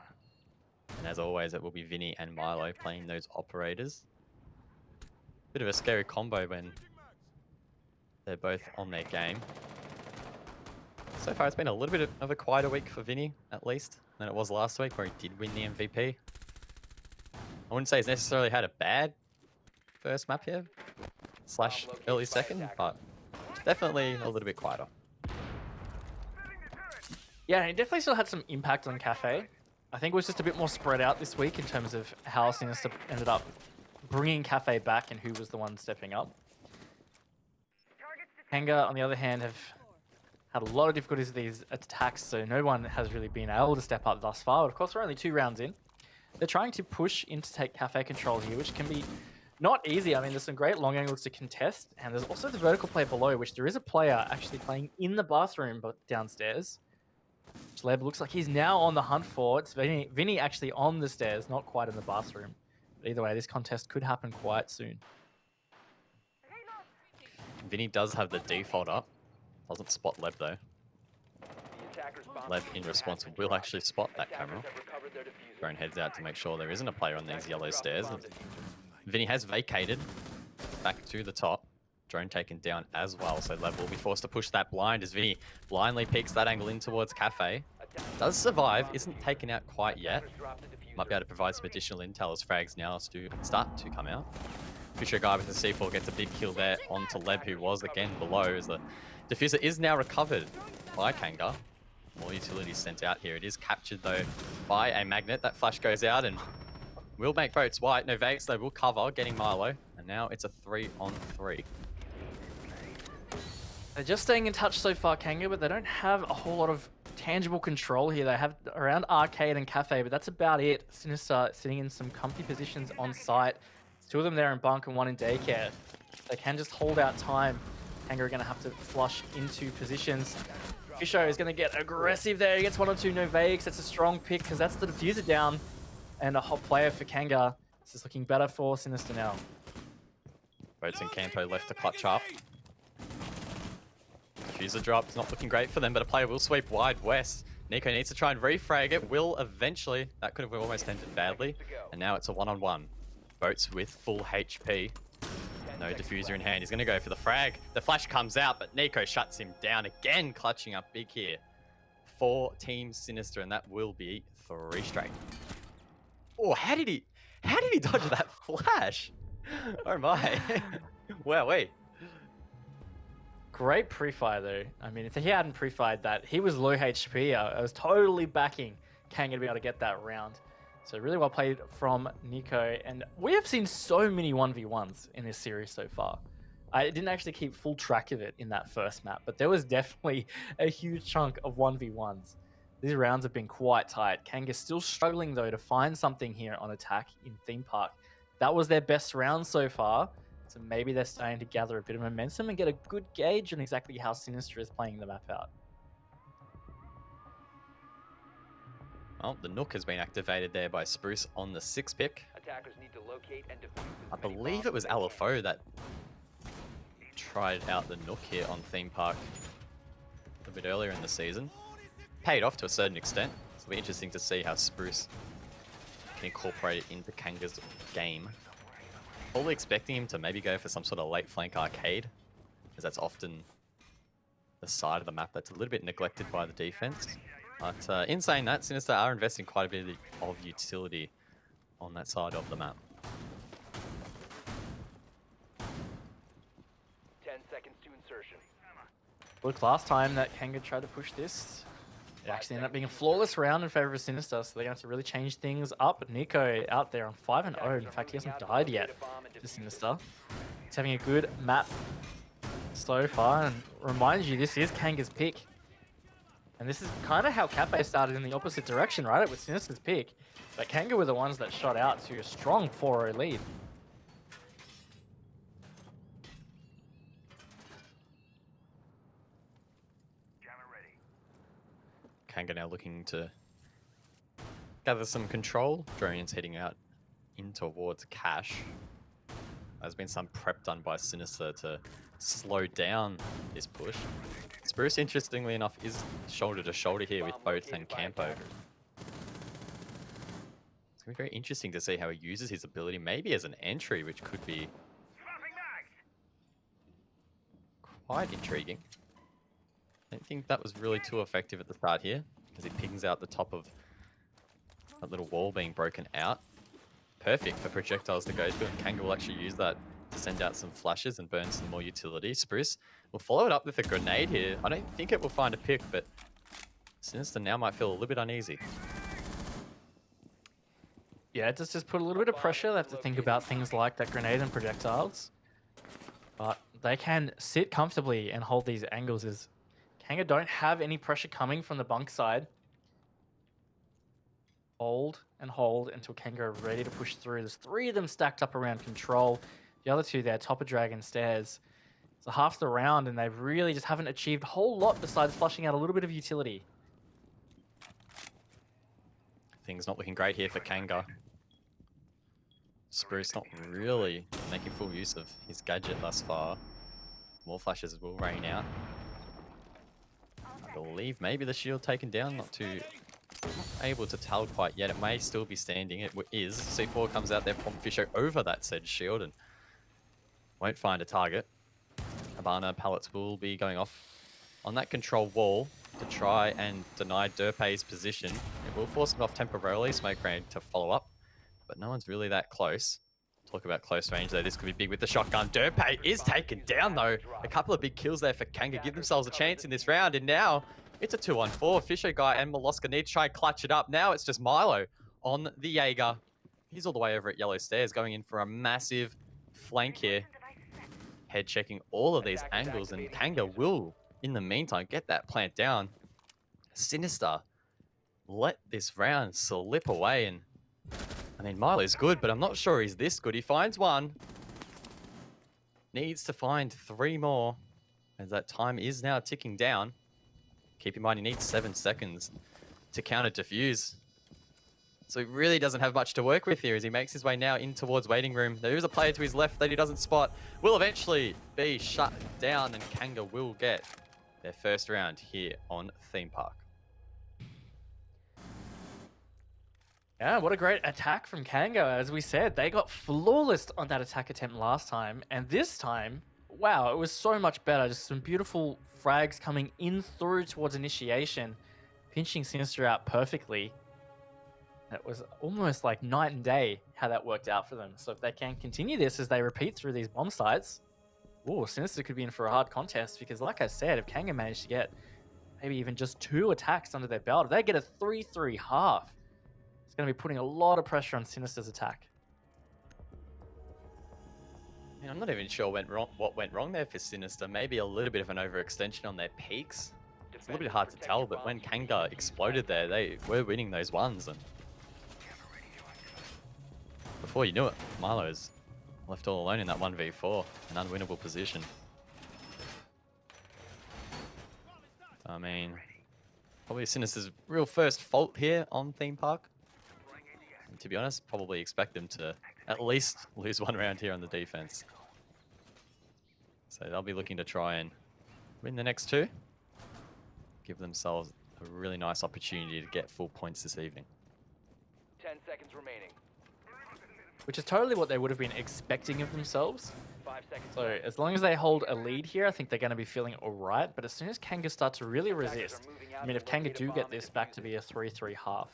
And as always, it will be Vinny and Milo playing those operators. Bit of a scary combo when they're both on their game. So far, it's been a little bit of a quieter week for Vinny, at least, than it was last week, where he did win the MVP. I wouldn't say he's necessarily had a bad first map here, / early second, but definitely a little bit quieter. Yeah, he definitely still had some impact on Cafe. I think it was just a bit more spread out this week in terms of how Sinister ended up bringing Cafe back and who was the one stepping up. KANGA, on the other hand, have had a lot of difficulties with these attacks, so no one has really been able to step up thus far. But of course, we're only 2 rounds in. They're trying to push in to take Cafe control here, which can be not easy. I mean, there's some great long angles to contest, and there's also the vertical play below, which there is a player actually playing in the bathroom but downstairs. Which Leb looks like he's now on the hunt for. It's Vinny actually on the stairs, not quite in the bathroom. But either way, this contest could happen quite soon. Vinny does have the default up. Doesn't spot Leb though. Leb in response will actually spot that camera. Drone heads out to make sure there isn't a player on these yellow stairs. Vinny has vacated back to the top. Drone taken down as well, so Lev will be forced to push that blind as Vinny blindly peeks that angle in towards Cafe. Does survive, isn't taken out quite yet. Might be able to provide some additional intel as frags now start to come out. Fisher guy with the C4 gets a big kill there onto Leb, who was again below, as the diffuser is now recovered by KANGA. More utilities sent out here. It is captured though by a magnet. That flash goes out and will make boats white. No Vegas though will cover, getting Milo, and now it's a 3-on-3. They're just staying in touch so far, KANGA, but they don't have a whole lot of tangible control here. They have around Arcade and Cafe, but that's about it. Sinister sitting in some comfy positions on site. There's 2 of them there in bunk and 1 in daycare. They can just hold out time. KANGA are going to have to flush into positions. Fisher is going to get aggressive there. He gets 1 or 2 no Vegas. That's a strong pick because that's the diffuser down. And a hot player for KANGA. This is looking better for Sinister now. Boats and Campo left to clutch up. Diffuser drop, it's not looking great for them, but a player will sweep wide west. Nico needs to try and refrag it. Will eventually. That could have almost ended badly. And now it's a 1-on-1. Boats with full HP. No diffuser in hand. He's going to go for the frag. The flash comes out, but Nico shuts him down again, clutching up big here. 4 teams Sinister, and that will be 3 straight. Oh, how did he dodge that flash? Oh my. Wow, wait. Great pre-fire though. I mean, if he hadn't pre-fired that, he was low HP. I was totally backing KANGA to be able to get that round. So really well played from Nico. And we have seen so many 1v1s in this series so far. I didn't actually keep full track of it in that first map, but there was definitely a huge chunk of 1v1s. These rounds have been quite tight. KANGA still struggling though to find something here on attack in Theme Park. That was their best round so far. So maybe they're starting to gather a bit of momentum and get a good gauge on exactly how Sinister is playing the map out. Well, the Nook has been activated there by Spruce on the 6 pick. Attackers need to locate and defuse I as many believe bombs it was as they can. LFO that tried out the Nook here on Theme Park a bit earlier in the season. Paid off to a certain extent. So it'll be interesting to see how Spruce can incorporate it into KANGA's game. Fully expecting him to maybe go for some sort of late flank arcade, as that's often the side of the map that's a little bit neglected by the defense. But in saying that, Sinister are investing quite a bit of utility on that side of the map. 10 seconds to insertion. Look, last time that KANGA tried to push this, it actually ended up being a flawless round in favor of Sinister, so they're going to have to really change things up. Nico out there on 5-0. In fact, he hasn't died yet to Sinister. He's having a good map so far, and reminds you, this is KANGA's pick. And this is kind of how Cafe started in the opposite direction, right? It was Sinister's pick. But KANGA were the ones that shot out to a strong 4-0 lead. KANGA now looking to gather some control. Drone's heading out in towards Cash. There's been some prep done by Sinister to slow down this push. Spruce, interestingly enough, is shoulder to shoulder here with both and Campo. It's going to be very interesting to see how he uses his ability, maybe as an entry, which could be quite intriguing. I don't think that was really too effective at the start here, as he pings out the top of that little wall being broken out. Perfect for projectiles to go to, and KANGA will actually use that to send out some flashes and burn some more utility. Spruce will follow it up with a grenade here. I don't think it will find a pick, but Sinister now might feel a little bit uneasy. Yeah, it does just put a little bit of pressure. They have to think about things like that grenade and projectiles. But they can sit comfortably and hold these angles as KANGA don't have any pressure coming from the bunk side. Hold and hold until KANGA are ready to push through. There's 3 of them stacked up around control. The other 2 there, top of Dragon Stairs. So half the round, and they really just haven't achieved a whole lot besides flushing out a little bit of utility. Things not looking great here for KANGA. Spruce not really making full use of his gadget thus far. More flashes will rain out. I believe maybe the shield taken down, not able to tell quite yet. It may still be standing. It is. C4 comes out there from Fisher over that said shield and won't find a target. Habana pallets will be going off on that control wall to try and deny Derpay's position. It will force him off temporarily. Smoke rain to follow up, but no one's really that close. Talk about close range though. This could be big with the shotgun. Derpay is taken down though. A couple of big kills there for KANGA. Give themselves a chance in this round, and now it's a 2-on-4. Fisher guy and Molosca need to try and clutch it up. Now it's just Milo on the Jaeger. He's all the way over at Yellow Stairs, going in for a massive flank here. Head checking all of these angles, and KANGA will, in the meantime, get that plant down. Sinister let this round slip away, and I mean, Milo's good, but I'm not sure he's this good. He finds one. Needs to find 3 more, as that time is now ticking down. Keep in mind, he needs 7 seconds to counter defuse. So he really doesn't have much to work with here as he makes his way now in towards waiting room. There is a player to his left that he doesn't spot. Will eventually be shut down, and KANGA will get their first round here on Theme Park. Yeah, what a great attack from KANGA. As we said, they got flawless on that attack attempt last time. And this time, wow, it was so much better. Just some beautiful frags coming in through towards initiation, pinching Sinister out perfectly. It was almost like night and day how that worked out for them. So if they can continue this as they repeat through these bomb sites, ooh, Sinister could be in for a hard contest, because like I said, if KANGA managed to get maybe even just 2 attacks under their belt, if they get a 3-3 half, it's going to be putting a lot of pressure on Sinister's attack. Man, I'm not even sure what went wrong there for Sinister. Maybe a little bit of an overextension on their peaks. It's a little bit hard to tell, but when KANGA exploded there, they were winning those ones, and before you knew it, Milo's left all alone in that 1v4, an unwinnable position. I mean, probably Sinister's real first fault here on Theme Park. And to be honest, probably expect them to at least lose 1 round here on the defense. So they'll be looking to try and win the next 2. Give themselves a really nice opportunity to get full points this evening. 10 seconds remaining. Which is totally what they would have been expecting of themselves. seconds So left. as long as they hold a lead here, I think they're going to be feeling all right. But as soon as KANGA start to really resist, I mean, if KANGA do get this back to be a 3-3 half,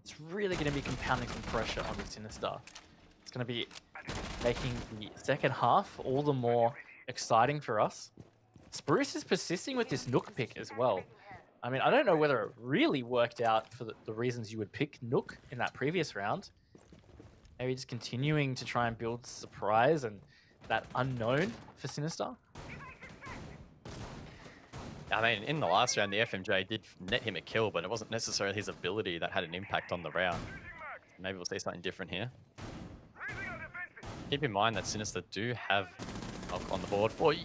it's really going to be compounding some pressure on the Sinister. It's going to be making the second half all the more exciting for us. Spruce is persisting with this Nook pick as well. I mean, I don't know whether it really worked out for the reasons you would pick Nook in that previous round. Maybe just continuing to try and build surprise and that unknown for Sinister. I mean, in the last round, the FMJ did net him a kill, but it wasn't necessarily his ability that had an impact on the round. Maybe we'll see something different here. Keep in mind that Sinister do have Knock on the board for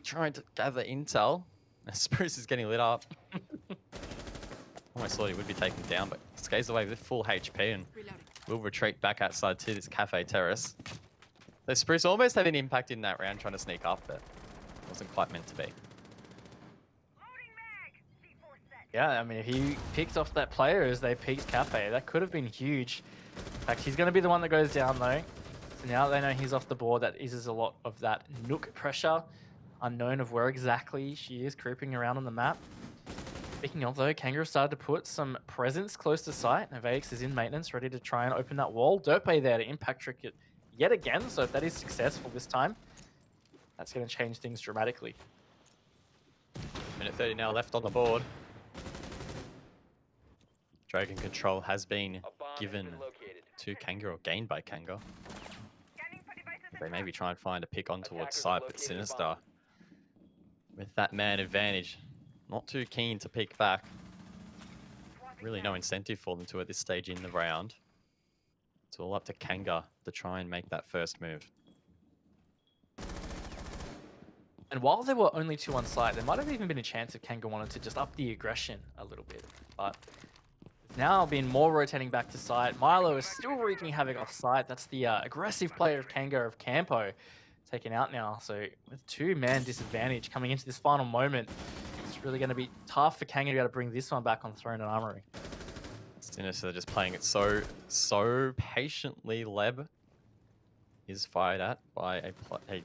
trying to gather intel. Spruce is getting lit up. Almost thought he would be taken down, but skates away with full HP and will retreat back outside to this cafe terrace. So Spruce almost had an impact in that round trying to sneak up, but wasn't quite meant to be. Yeah, I mean, if he picked off that player as they peaked cafe, that could have been huge. In fact, he's going to be the one that goes down though. So now they know he's off the board. That eases a lot of that Nook pressure. Unknown of where exactly she is creeping around on the map. Speaking of though, KANGA started to put some presence close to sight. Avax is in maintenance, ready to try and open that wall. Dirtbay there to impact trick it yet again. So if that is successful this time, that's going to change things dramatically. Minute 30 now left on the board. Dragon control has been given to KANGA or gained by KANGA. They maybe try and find a pick on towards side, but Sinister with that man advantage, not too keen to pick back. Really no incentive for them to at this stage in the round. It's all up to KANGA to try and make that first move. And while there were only 2 on site, there might have even been a chance if KANGA wanted to just up the aggression a little bit. But it's now been more rotating back to site. Milo is still wreaking havoc off site. That's the aggressive player of KANGA of Campo taken out now. So with 2-man disadvantage coming into this final moment, it's really going to be tough for KANGA to be able to bring this one back on Throne and Armory. Sinister just playing it so patiently. Leb is fired at by a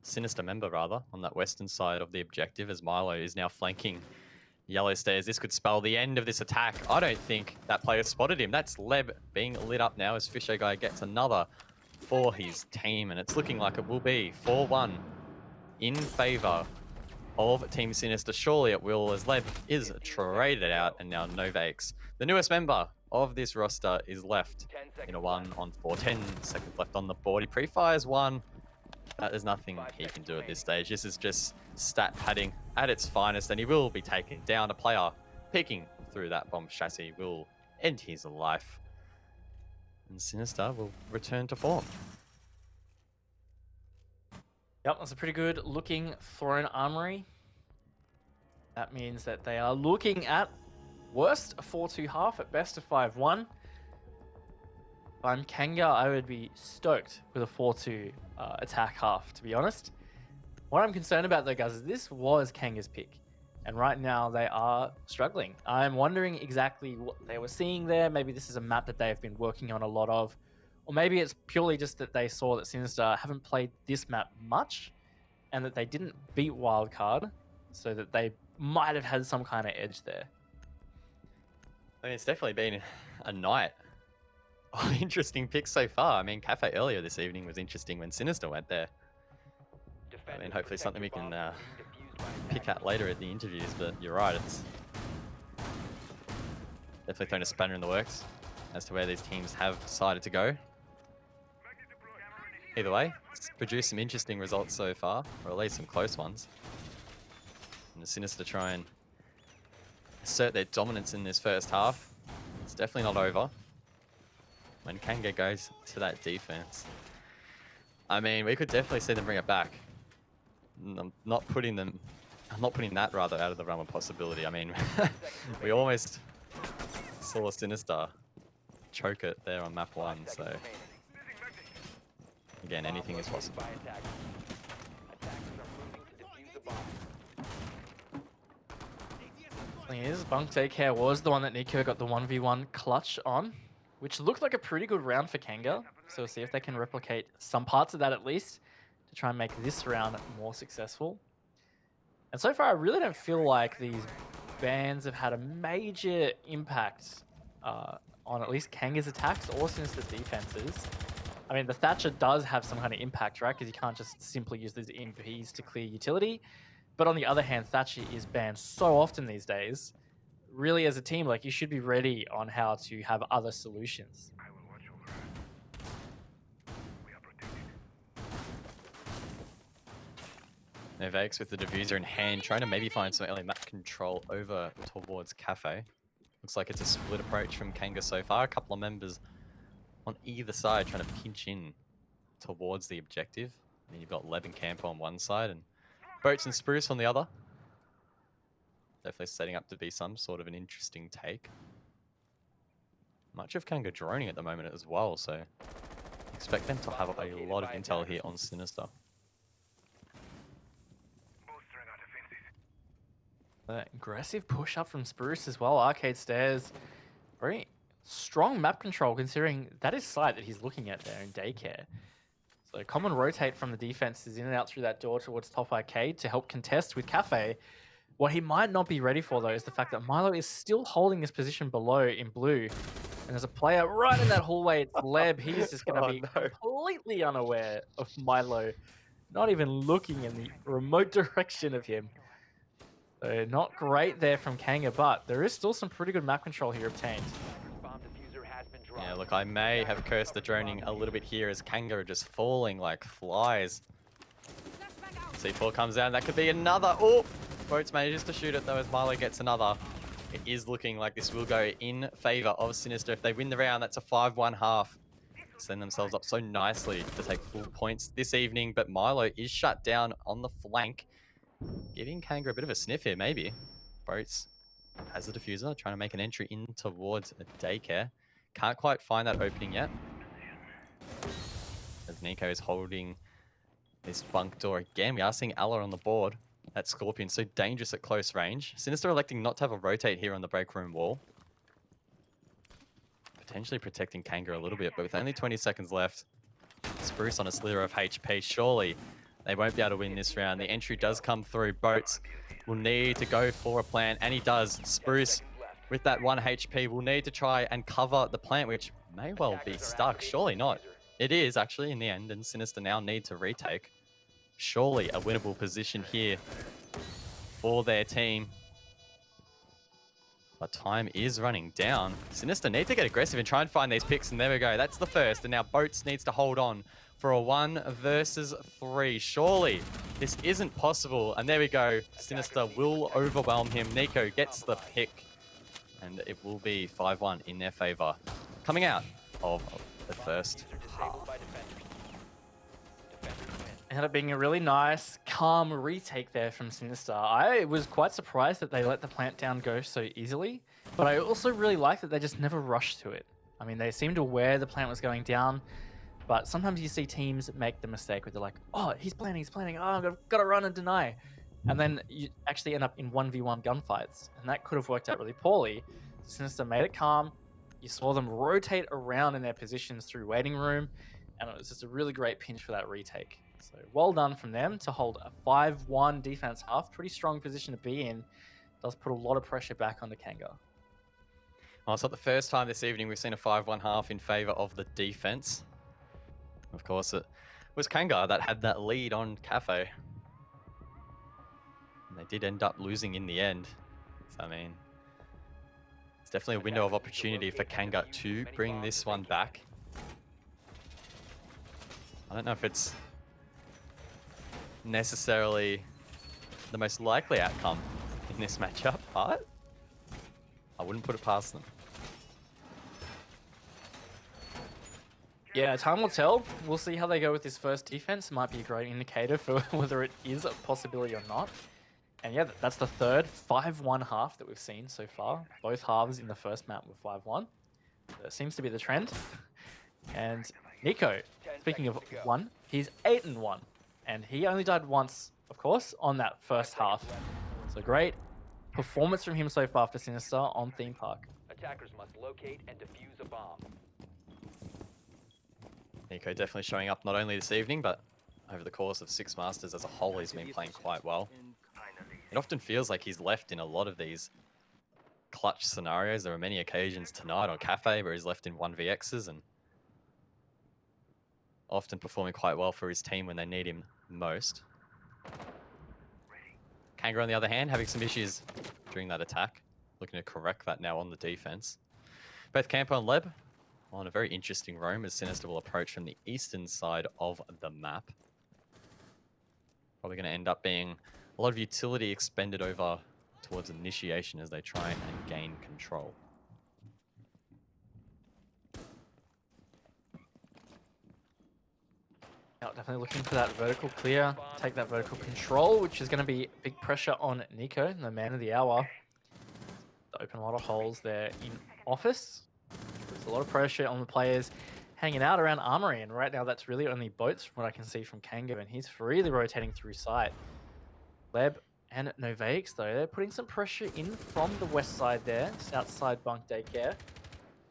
Sinister member rather on that western side of the objective as Milo is now flanking yellow stairs. This could spell the end of this attack. I don't think that player spotted him. That's Leb being lit up now as Fisher Guy gets another for his team, and it's looking like it will be 4-1 in favor of Team Sinister. Surely it will, as Leb is traded out, and now Novax, the newest member of this roster, is left in a 1-on-4. 10 seconds left on the board. He pre-fires one. There's nothing he can do at this stage. This is just stat padding at its finest, and he will be taken down. A player picking through that bomb chassis will end his life. And Sinister will return to form. Yep, that's a pretty good looking Throne Armory. That means that they are looking at worst a 4-2 half, at best a 5-1. If I'm KANGA, I would be stoked with a 4-2 attack half, to be honest. What I'm concerned about though, guys, is this was KANGA's pick. And right now they are struggling. I'm wondering exactly what they were seeing there. Maybe this is a map that they have been working on a lot of. Or maybe it's purely just that they saw that Sinister haven't played this map much and that they didn't beat Wildcard, so that they might have had some kind of edge there. I mean, it's definitely been a night of interesting picks so far. I mean, Cafe earlier this evening was interesting when Sinister went there. I mean, hopefully something we can pick at later at the interviews, but you're right, it's definitely thrown a spanner in the works as to where these teams have decided to go. Either way, it's produced some interesting results so far, or at least some close ones. And the Sinister try and assert their dominance in this first half. It's definitely not over. When KANGA goes to that defense, I mean, we could definitely see them bring it back. I'm not putting that rather out of the realm of possibility. I mean, we almost saw Sinister choke it there on map 1, so again, anything is possible. Thing is, Bunk Daycare was the one that Nico got the 1v1 clutch on, which looked like a pretty good round for KANGA. So we'll see if they can replicate some parts of that at least. to try and make this round more successful. And so far, I really don't feel like these bans have had a major impact on at least KANGA's attacks or Sinister's defenses. I mean, the Thatcher does have some kind of impact, right? Because you can't just simply use these EMPs to clear utility. But on the other hand, Thatcher is banned so often these days. Really, as a team, like, you should be ready on how to have other solutions. Novax with the diffuser in hand, trying to maybe find some early map control over towards Cafe. Looks like it's a split approach from KANGA so far. A couple of members on either side trying to pinch in towards the objective. I mean, you've got Leb and Campo on one side and Boats and Spruce on the other. Definitely setting up to be some sort of an interesting take. Much of KANGA droning at the moment as well, so expect them to have a lot of intel here on Sinister. Aggressive push up from Spruce as well. Arcade stairs. Very strong map control considering that is sight that he's looking at there in daycare. So common rotate from the defense is in and out through that door towards top arcade to help contest with Cafe. What he might not be ready for though is the fact that Milo is still holding his position below in blue. And there's a player right in that hallway. It's Leb. He's just going to be completely unaware of Milo. Not even looking in the remote direction of him. So not great there from KANGA, but there is still some pretty good map control here obtained. Yeah, look, I may have cursed the droning a little bit here as KANGA are just falling like flies. C4 comes down. That could be another. Oh, Boats manages to shoot it though as Milo gets another. It is looking like this will go in favor of Sinister. If they win the round, that's a 5-1 half. Send themselves up so nicely to take full points this evening, but Milo is shut down on the flank. Giving KANGA a bit of a sniff here, maybe. Boats has a diffuser, trying to make an entry in towards a daycare. Can't quite find that opening yet. As Nico is holding this bunk door again. We are seeing Alla on the board. That Scorpion so dangerous at close range. Sinister electing not to have a rotate here on the break room wall. Potentially protecting KANGA a little bit, but with only 20 seconds left, Spruce on a slither of HP. Surely they won't be able to win this round. The entry does come through. Boats will need to go for a plant, and he does. Spruce, with that 1 HP, will need to try and cover the plant, which may well be stuck. Surely not. It is, actually, in the end, and Sinister now need to retake. Surely a winnable position here for their team. But time is running down. Sinister need to get aggressive and try and find these picks, and there we go. That's the first, and now Boats needs to hold on for a 1 versus 3. Surely this isn't possible, and there we go. Sinister will overwhelm him. Nico gets the pick, and it will be 5-1 in their favor. Coming out of the first half. Ended up being a really nice, calm retake there from Sinister. I was quite surprised that they let the plant down go so easily, but I also really like that they just never rushed to it. I mean, they seemed aware the plant was going down, but sometimes you see teams make the mistake where they're like, oh, he's planting, oh, I've got to run and deny. And then you actually end up in 1v1 gunfights, and that could have worked out really poorly. Sinister made it calm. You saw them rotate around in their positions through waiting room, and it was just a really great pinch for that retake. So well done from them to hold a 5-1 defense half. Pretty strong position to be in. Does put a lot of pressure back on the KANGA. Well, it's not the first time this evening we've seen a 5-1 half in favor of the defense. Of course, it was KANGA that had that lead on Cafe. And they did end up losing in the end. So, I mean, it's definitely a window of opportunity for KANGA to bring this one back. I don't know if it's necessarily the most likely outcome in this matchup, but I wouldn't put it past them. Yeah, time will tell. We'll see how they go with this first defense. Might be a great indicator for whether it is a possibility or not. And yeah, that's the third 5-1 half that we've seen so far. Both halves in the first map were 5-1. That seems to be the trend. And Nico, speaking of 1, he's 8-1. And he only died once, of course, on that first half. So great performance from him so far for Sinister on Theme Park. Attackers must locate and defuse a bomb. Nico definitely showing up not only this evening, but over the course of Six Masters as a whole, he's been playing quite well. It often feels like he's left in a lot of these clutch scenarios. There are many occasions tonight on Cafe where he's left in 1vx's and often performing quite well for his team when they need him most. KANGA, on the other hand, having some issues during that attack. Looking to correct that now on the defense. Both Campo and Leb on a very interesting roam as Sinister will approach from the eastern side of the map. Probably going to end up being a lot of utility expended over towards initiation as they try and gain control. Yeah, definitely looking for that vertical clear, take that vertical control, which is going to be big pressure on Nico, the man of the hour. Open a lot of holes there in office. There's a lot of pressure on the players hanging out around Armory, and right now that's really only boats from what I can see from KANGA, and he's freely rotating through sight. Leb and Novakes, though, they're putting some pressure in from the west side there, south side bunk daycare.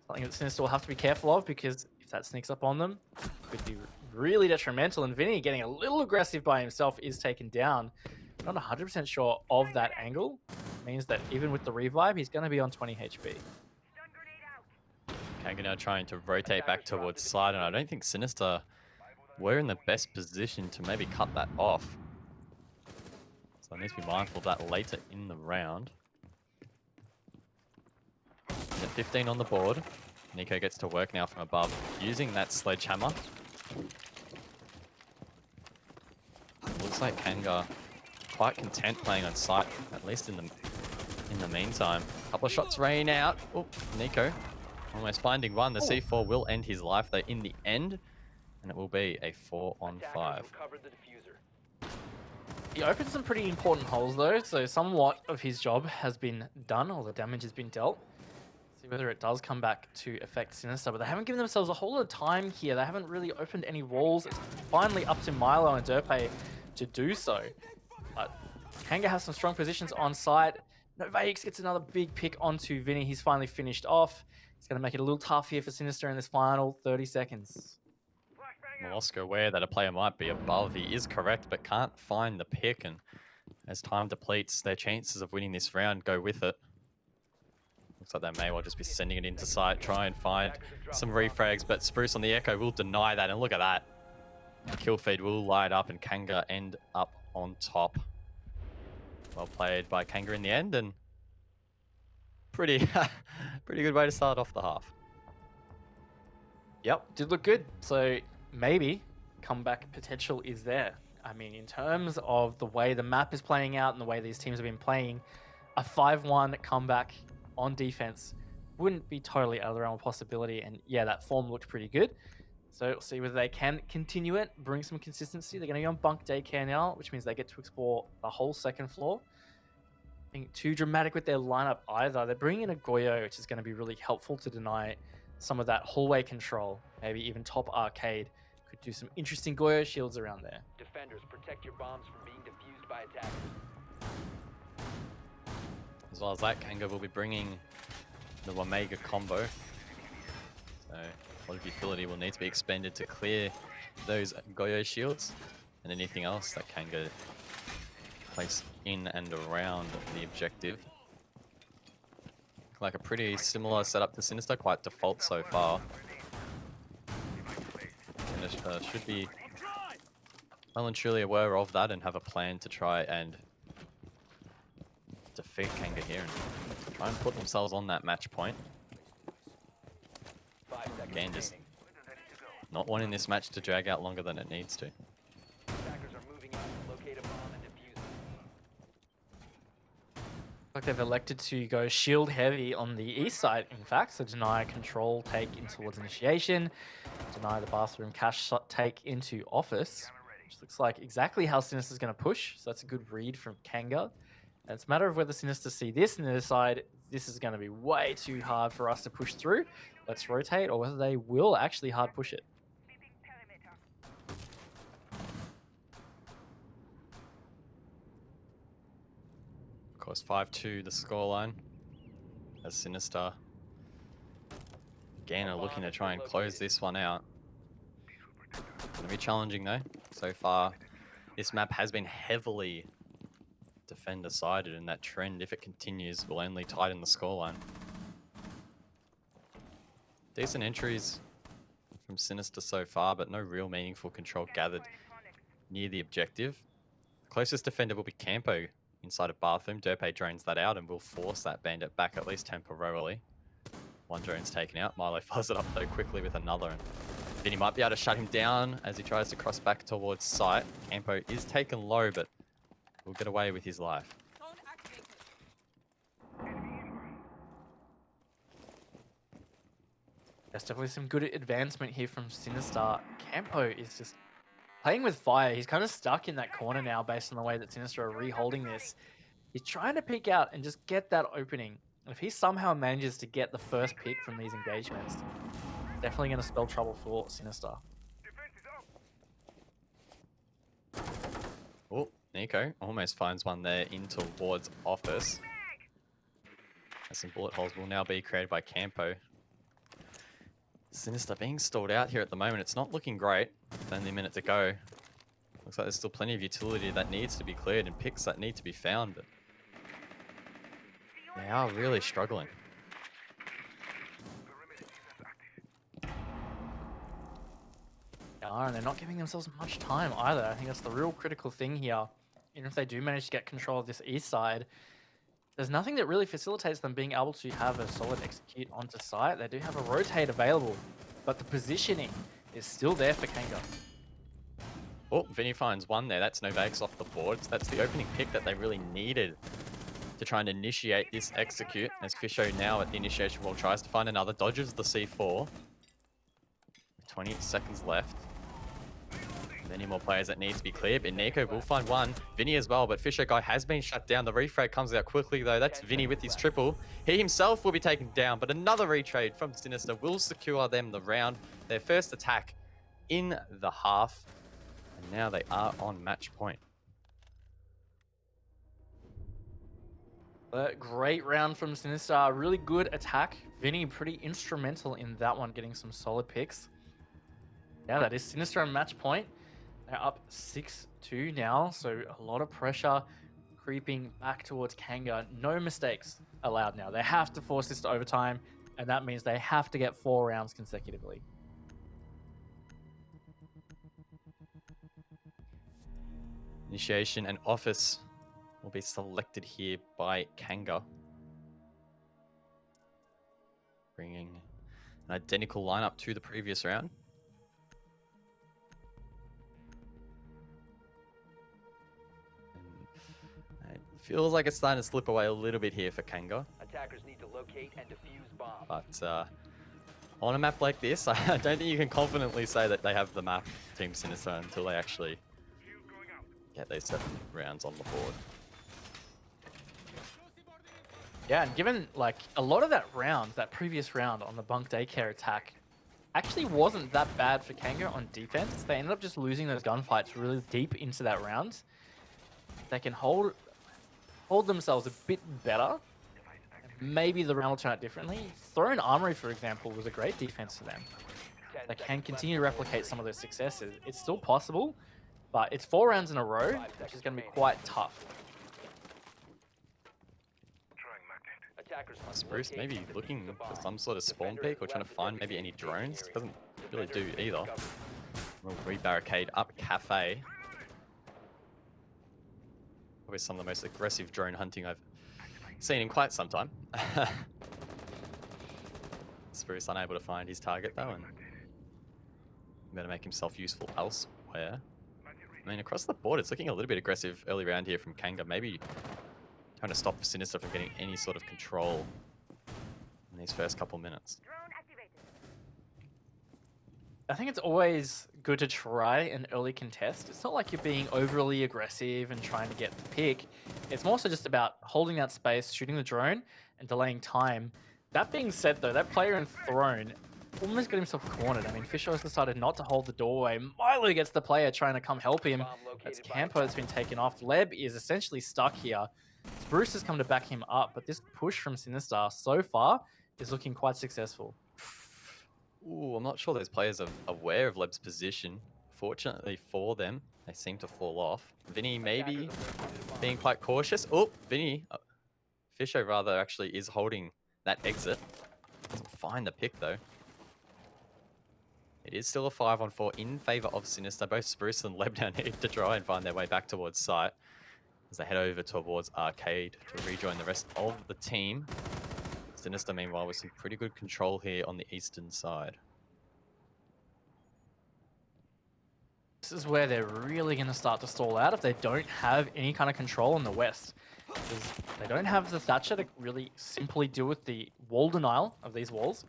Something that Sinister will have to be careful of, because if that sneaks up on them, it could be really detrimental. And Vinny, getting a little aggressive by himself, is taken down. Not 100% sure of that angle. Means that even with the revive, he's going to be on 20 HP. KANGA now trying to rotate back towards side, and I don't think Sinister were in the best position to maybe cut that off. So I need to be mindful of that later in the round. At 15 on the board. Nico gets to work now from above, using that sledgehammer. Looks like KANGA quite content playing on site, at least in the meantime. Couple of shots rain out. Oh, Nico almost finding one. The C4 will end his life though in the end, and it will be a 4-on-5. He opened some pretty important holes though, so somewhat of his job has been done, or the damage has been dealt. See whether it does come back to affect Sinister, but they haven't given themselves a whole lot of time here. They haven't really opened any walls. It's finally up to Milo and Derpe to do so. But KANGA has some strong positions on site. Novakes gets another big pick onto Vinny. He's finally finished off. It's going to make it a little tough here for Sinister in this final 30 seconds. Molosco aware that a player might be above. He is correct, but can't find the pick. And as time depletes, their chances of winning this round go with it. Looks like they may well just be sending it into sight, try and find some refrags, but Spruce on the Echo will deny that. And look at that. Kill feed will light up and KANGA end up on top. Well played by KANGA in the end, and pretty good way to start off the half. Yep, did look good. So maybe comeback potential is there. I mean, in terms of the way the map is playing out and the way these teams have been playing, a 5-1 comeback on defense wouldn't be totally out of the realm of possibility. And yeah, that form looked pretty good. So we'll see whether they can continue it, bring some consistency. They're going to go on bunk daycare now, which means they get to explore the whole second floor. Being too dramatic with their lineup either. They're bringing in a Goyo, which is going to be really helpful to deny some of that hallway control. Maybe even top arcade could do some interesting Goyo shields around there. Defenders, protect your bombs from being defused by attackers. As well as that, KANGA will be bringing the Omega combo. So a lot of utility will need to be expended to clear those Goyo shields, and anything else that KANGA place in and around the objective. Like a pretty similar setup to Sinister, quite default so far. And should be well and truly aware of that and have a plan to try and defeat KANGA here and try and put themselves on that match point. Again, just not wanting this match to drag out longer than it needs to. Attackers are moving out. Locate a bomb and defuse it. Like they've elected to go shield heavy on the east side, in fact, so deny control take in towards initiation, deny the bathroom cash shot take into office, which looks like exactly how Sinister's going to push, so that's a good read from KANGA. And it's a matter of whether Sinister see this and they decide this is going to be way too hard for us to push through, let's rotate, or whether they will actually hard push it. Of course, 5-2 the scoreline. As Sinister again are looking to try and close this one out. Gonna be challenging though. So far, this map has been heavily defender-sided, and that trend, if it continues, will only tighten the scoreline. Decent entries from Sinister so far, but no real meaningful control gathered near the objective. Closest defender will be Campo inside of Bathroom. Derpe drones that out and will force that bandit back at least temporarily. One drone's taken out. Milo follows it up though quickly with another, and Vinny might be able to shut him down as he tries to cross back towards site. Campo is taken low, but will get away with his life. There's definitely some good advancement here from Sinister. Campo is just playing with fire. He's kind of stuck in that corner now based on the way that Sinister are re-holding this. He's trying to peek out and just get that opening. And if he somehow manages to get the first pick from these engagements, definitely going to spell trouble for Sinister. Oh, Nico almost finds one there in towards Office. And some bullet holes will now be created by Campo. Sinister being stalled out here at the moment. It's not looking great. With only a minute to go. Looks like there's still plenty of utility that needs to be cleared and picks that need to be found, but they are really struggling. And they're not giving themselves much time either. I think that's the real critical thing here. Even if they do manage to get control of this east side, there's nothing that really facilitates them being able to have a solid execute onto site. They do have a rotate available, but the positioning is still there for KANGA. Oh, Vinny finds one there. That's Novak's off the board. So that's the opening pick that they really needed to try and initiate this execute. As Fisho now at the initiation wall tries to find another. Dodges the C4. 20 seconds left. Many more players that need to be cleared, but Nico will find one. Vinny as well, but Fisher guy has been shut down. The refrag comes out quickly though. That's Vinny with his triple. He himself will be taken down, but another retrade from Sinister will secure them the round. Their first attack in the half, and now they are on match point. A great round from Sinister. Really good attack. Vinny pretty instrumental in that one, getting some solid picks. Yeah, that is Sinister on match point. They're up 6-2 now, so a lot of pressure creeping back towards KANGA. No mistakes allowed now. They have to force this to overtime, and that means they have to get 4 rounds consecutively. Initiation and Office will be selected here by KANGA. Bringing an identical lineup to the previous round. Feels like it's starting to slip away a little bit here for KANGA. Attackers need to locate and defuse bombs. But on a map like this, I don't think you can confidently say that they have the map Team Sinister until they actually get those 7 rounds on the board. Yeah, and given like a lot of that round, that previous round on the bunk daycare attack, actually wasn't that bad for KANGA on defense. They ended up just losing those gunfights really deep into that round. They can hold themselves a bit better. Maybe the round will turn out differently. Throne Armory, for example, was a great defense for them. They can continue to replicate some of those successes. It's still possible, but it's 4 rounds in a row, which is going to be quite tough. Spruce maybe looking for some sort of spawn peak or trying to find maybe any drones. Doesn't really do either. We'll re-barricade up Cafe. Probably some of the most aggressive drone hunting I've seen in quite some time. Spruce unable to find his target though, and better make himself useful elsewhere. I mean, across the board, it's looking a little bit aggressive early round here from KANGA. Maybe trying to stop Sinister from getting any sort of control in these first couple minutes. I think it's always good to try an early contest. It's not like you're being overly aggressive and trying to get the pick. It's more so just about holding that space, shooting the drone, and delaying time. That being said, though, that player in Throne almost got himself cornered. I mean, Fisher has decided not to hold the doorway. Milo gets the player trying to come help him. That's Campo that's been taken off. Leb is essentially stuck here. Spruce has come to back him up, but this push from Sinister so far is looking quite successful. Ooh, I'm not sure those players are aware of Leb's position. Fortunately for them, they seem to fall off. Vinny maybe being quite cautious. Oh, Vinny, Fisher rather, actually is holding that exit. Doesn't find the pick though. It is still a 5-on-4 in favor of Sinister. Both Spruce and Lebdown need to try and find their way back towards site as they head over towards Arcade to rejoin the rest of the team. Sinister, meanwhile, with some pretty good control here on the eastern side. This is where they're really going to start to stall out if they don't have any kind of control in the west. Because they don't have the Thatcher to really simply deal with the wall denial of these walls,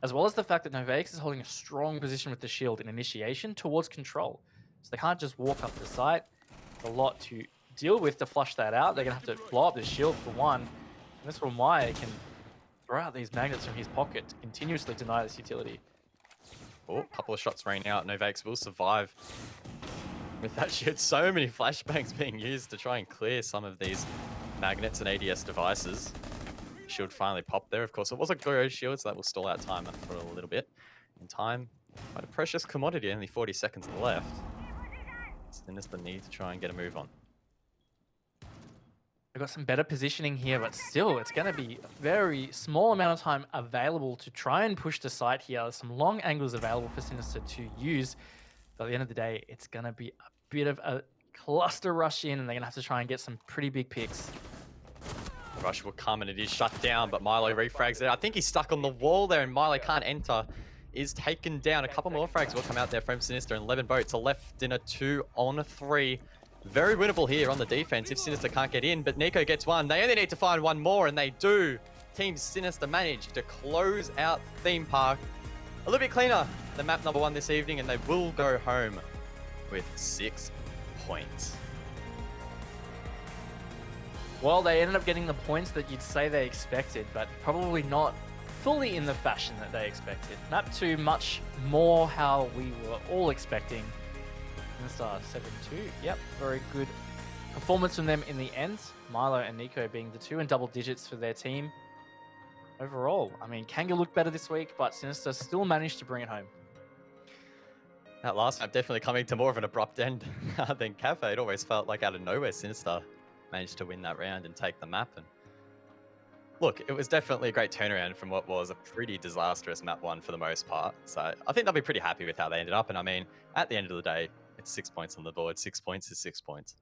as well as the fact that Novakes is holding a strong position with the shield in initiation towards control. So they can't just walk up the site. It's a lot to deal with to flush that out. They're going to have to blow up the shield for one. And this one, Maya can throw out these magnets from his pocket to continuously deny this utility. Oh, a couple of shots rain out. Novakes will survive with that shield. So many flashbangs being used to try and clear some of these magnets and ADS devices. Shield finally popped there. Of course, it was a Goro shield, so that will stall out time for a little bit. In time, quite a precious commodity. Only 40 seconds left. Sinister need to try and get a move on. They've got some better positioning here, but still, it's going to be a very small amount of time available to try and push the site here. There's some long angles available for Sinister to use. But at the end of the day, it's going to be a bit of a cluster rush in, and they're going to have to try and get some pretty big picks. The rush will come, and it is shut down, but Milo refrags it. I think he's stuck on the wall there, and Milo can't enter. Is taken down. A couple more frags will come out there from Sinister, and 11 boats are left in a 2-on-3. Very winnable here on the defense if Sinister can't get in, but Nico gets one. They only need to find one more, and they do. Team Sinister managed to close out Theme Park a little bit cleaner than map number 1 this evening, and they will go home with 6 points. Well, they ended up getting the points that you'd say they expected, but probably not fully in the fashion that they expected. Map 2, much more how we were all expecting. Star 7-2. Yep, very good performance from them in the end. Milo and Nico being the 2 in double digits for their team. Overall, I mean, KANGA looked better this week, but Sinister still managed to bring it home. That last map definitely coming to more of an abrupt end than Cafe. It always felt like out of nowhere Sinister managed to win that round and take the map. And look, it was definitely a great turnaround from what was a pretty disastrous map 1 for the most part. So I think they'll be pretty happy with how they ended up. And I mean, at the end of the day, it's 6 points on the board. 6 points is 6 points.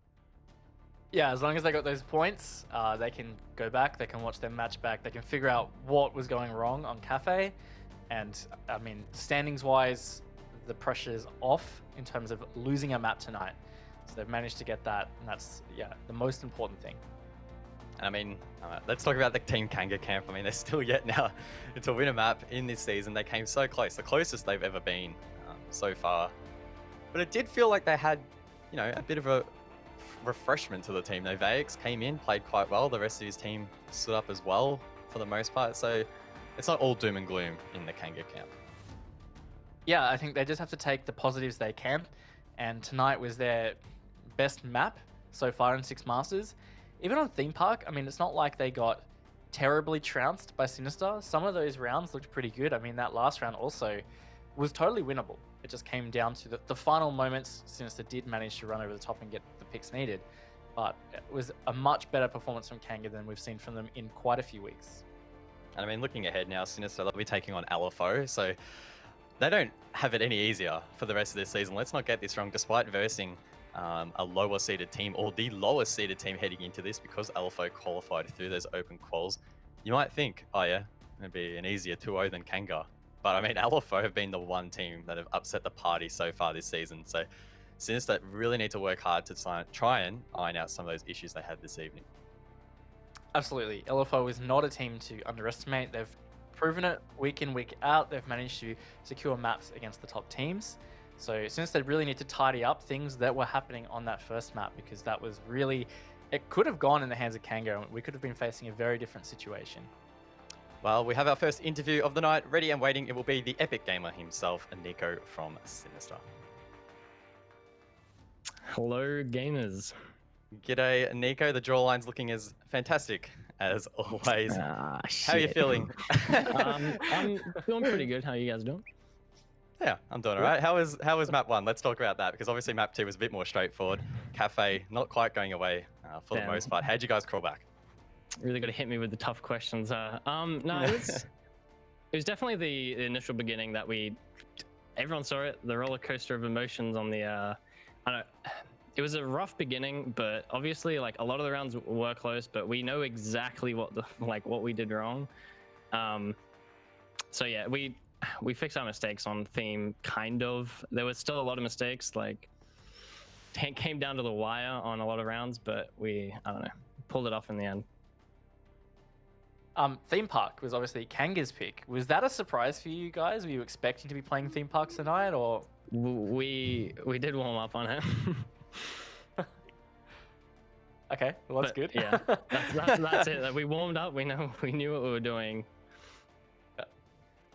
Yeah, as long as they got those points, they can go back, they can watch their match back, they can figure out what was going wrong on Cafe. And I mean, standings-wise, the pressure's off in terms of losing a map tonight. So they've managed to get that, and that's, yeah, the most important thing. And I mean, let's talk about the Team KANGA camp. I mean, they're still yet now to win a map in this season. They came so close, the closest they've ever been so far. But it did feel like they had, you know, a bit of a refreshment to the team. Novakes came in, played quite well. The rest of his team stood up as well for the most part. So it's not all doom and gloom in the KANGA camp. Yeah, I think they just have to take the positives they can. And tonight was their best map so far in Six Masters. Even on Theme Park, I mean, it's not like they got terribly trounced by Sinister. Some of those rounds looked pretty good. I mean, that last round also was totally winnable. It just came down to the final moments. Sinister did manage to run over the top and get the picks needed. But it was a much better performance from KANGA than we've seen from them in quite a few weeks. And I mean, looking ahead now, Sinister, they'll be taking on LFO. So they don't have it any easier for the rest of this season. Let's not get this wrong. Despite versing a lower seeded team, or the lowest seeded team heading into this, because LFO qualified through those open quals, you might think, oh yeah, it'd be an easier 2-0 than KANGA. But I mean, LFO have been the one team that have upset the party so far this season. So Sinister really need to work hard to try and iron out some of those issues they had this evening. Absolutely. LFO is not a team to underestimate. They've proven it week in, week out. They've managed to secure maps against the top teams. So since they really need to tidy up things that were happening on that first map, because that was really, it could have gone in the hands of KANGA, and we could have been facing a very different situation. Well, we have our first interview of the night ready and waiting. It will be the epic gamer himself, Nico from Sinister. Hello, gamers. G'day, Nico. The jawline's looking as fantastic as always. How are you Shit. feeling? I'm feeling pretty good. How are you guys doing? Yeah, I'm doing all right. How was map 1? Let's talk about that because obviously map 2 was a bit more straightforward. Cafe not quite going away for the Damn. most part. How'd you guys crawl back? Really got to hit me with the tough questions. No, it was definitely the initial beginning that everyone saw it, the roller coaster of emotions on the. I don't. It was a rough beginning, but obviously, like a lot of the rounds were close. But we know exactly what we did wrong. So yeah, we fixed our mistakes on theme. Kind of. There was still a lot of mistakes. Like came down to the wire on a lot of rounds, but I don't know, pulled it off in the end. Theme park was obviously KANGA's pick. Was that a surprise for you guys? Were you expecting to be playing theme parks tonight, or we did warm up on it? Okay, well that's good. Yeah, that's it. Like, we warmed up. We knew what we were doing.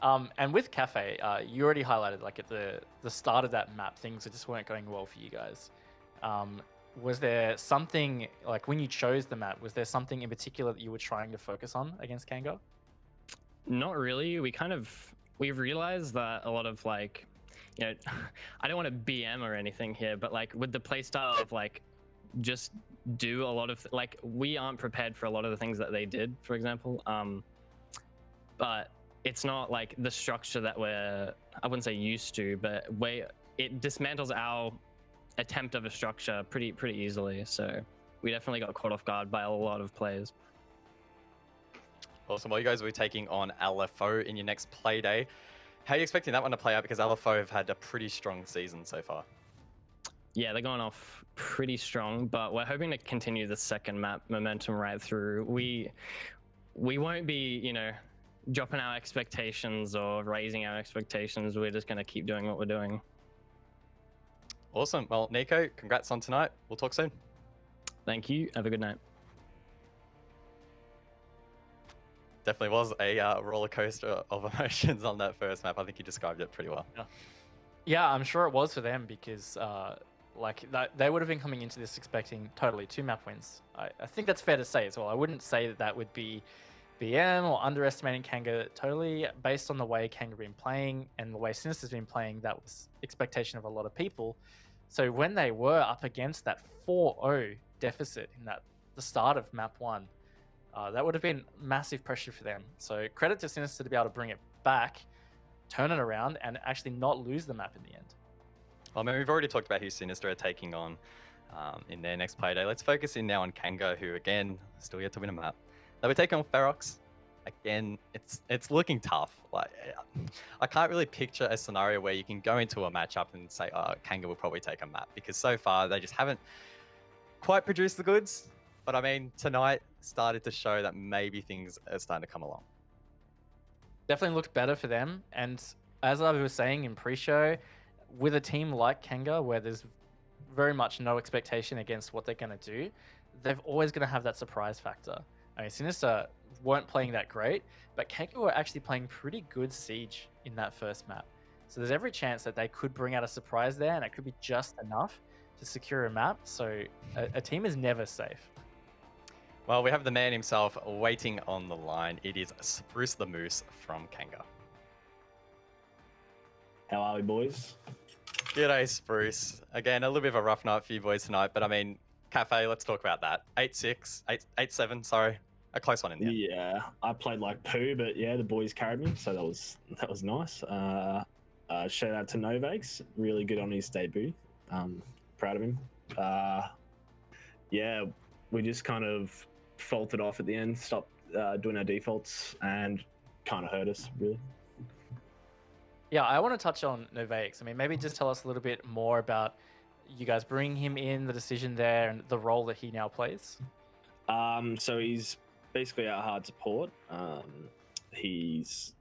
And with Cafe, you already highlighted like at the start of that map, things just weren't going well for you guys. Was there something, like when you chose the map, was there something in particular that you were trying to focus on against KANGA? Not really. We've realized that a lot of like, you know, I don't want to BM or anything here, but like with the playstyle of like just do a lot of like we aren't prepared for a lot of the things that they did, for example. But it's not like the structure that I wouldn't say used to, but it dismantles our attempt of a structure pretty easily. So we definitely got caught off guard by a lot of players. Awesome. Well, you guys will be taking on LFO in your next Playday. How are you expecting that one to play out? Because LFO have had a pretty strong season so far. Yeah, they're going off pretty strong, but we're hoping to continue the second map momentum right through. We won't be, you know, dropping our expectations or raising our expectations. We're just going to keep doing what we're doing. Awesome. Well, Nico, congrats on tonight. We'll talk soon. Thank you. Have a good night. Definitely was a roller coaster of emotions on that first map. I think you described it pretty well. Yeah, I'm sure it was for them because they would have been coming into this expecting totally 2 map wins. I think that's fair to say as well. I wouldn't say that would be BM or underestimating KANGA totally. Based on the way KANGA been playing and the way Sinister's been playing, that was expectation of a lot of people. So when they were up against that 4-0 deficit in the start of map 1, that would have been massive pressure for them. So credit to Sinister to be able to bring it back, turn it around, and actually not lose the map in the end. Well, I mean, we've already talked about who Sinister are taking on in their next Playday. Let's focus in now on KANGA, who again still yet to win a map. They'll be taking on Ferox. Again, it's looking tough. Like, I can't really picture a scenario where you can go into a matchup and say, oh, KANGA will probably take a map, because so far they just haven't quite produced the goods. But I mean, tonight started to show that maybe things are starting to come along. Definitely looked better for them. And as I was saying in pre-show, with a team like KANGA, where there's very much no expectation against what they're going to do, they're always going to have that surprise factor. I mean, Sinister weren't playing that great, but KANGA were actually playing pretty good Siege in that first map. So there's every chance that they could bring out a surprise there, and it could be just enough to secure a map. So a team is never safe. Well, we have the man himself waiting on the line. It is Spruce the Moose from KANGA. How are we, boys? G'day, Spruce. Again, a little bit of a rough night for you boys tonight, but I mean, Cafe, let's talk about that. 8-6, 8-7, sorry. A close one in the end. Yeah, I played like poo, but yeah, the boys carried me, so that was nice. Shout out to Novax, really good on his debut. Proud of him. Yeah, we just kind of faltered off at the end, stopped doing our defaults, and kind of hurt us, really. Yeah, I want to touch on Novax. I mean, maybe just tell us a little bit more about you guys bringing him in, the decision there, and the role that he now plays. So he's basically our hard support. He's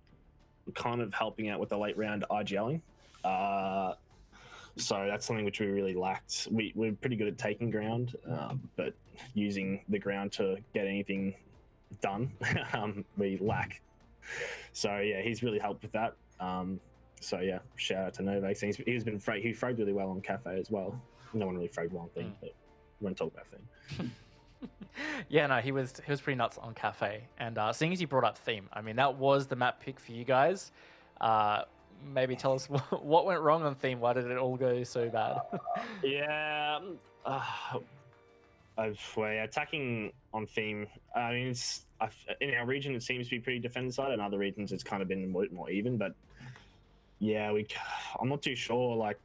kind of helping out with the late round IGLing. So that's something which we really lacked. We're pretty good at taking ground, but using the ground to get anything done, we lack. So yeah, he's really helped with that. So yeah, shout out to Novax. He fragged really well on Cafe as well. No one really fragged one thing, but we won't talk about thing. Yeah, no, he was pretty nuts on Cafe. And seeing as you brought up theme, I mean, that was the map pick for you guys. maybe tell us what went wrong on theme? Why did it all go so bad? Yeah, we're attacking on theme. I mean, in our region it seems to be pretty defensive side, and other regions it's kind of been more even. But yeah, I'm not too sure like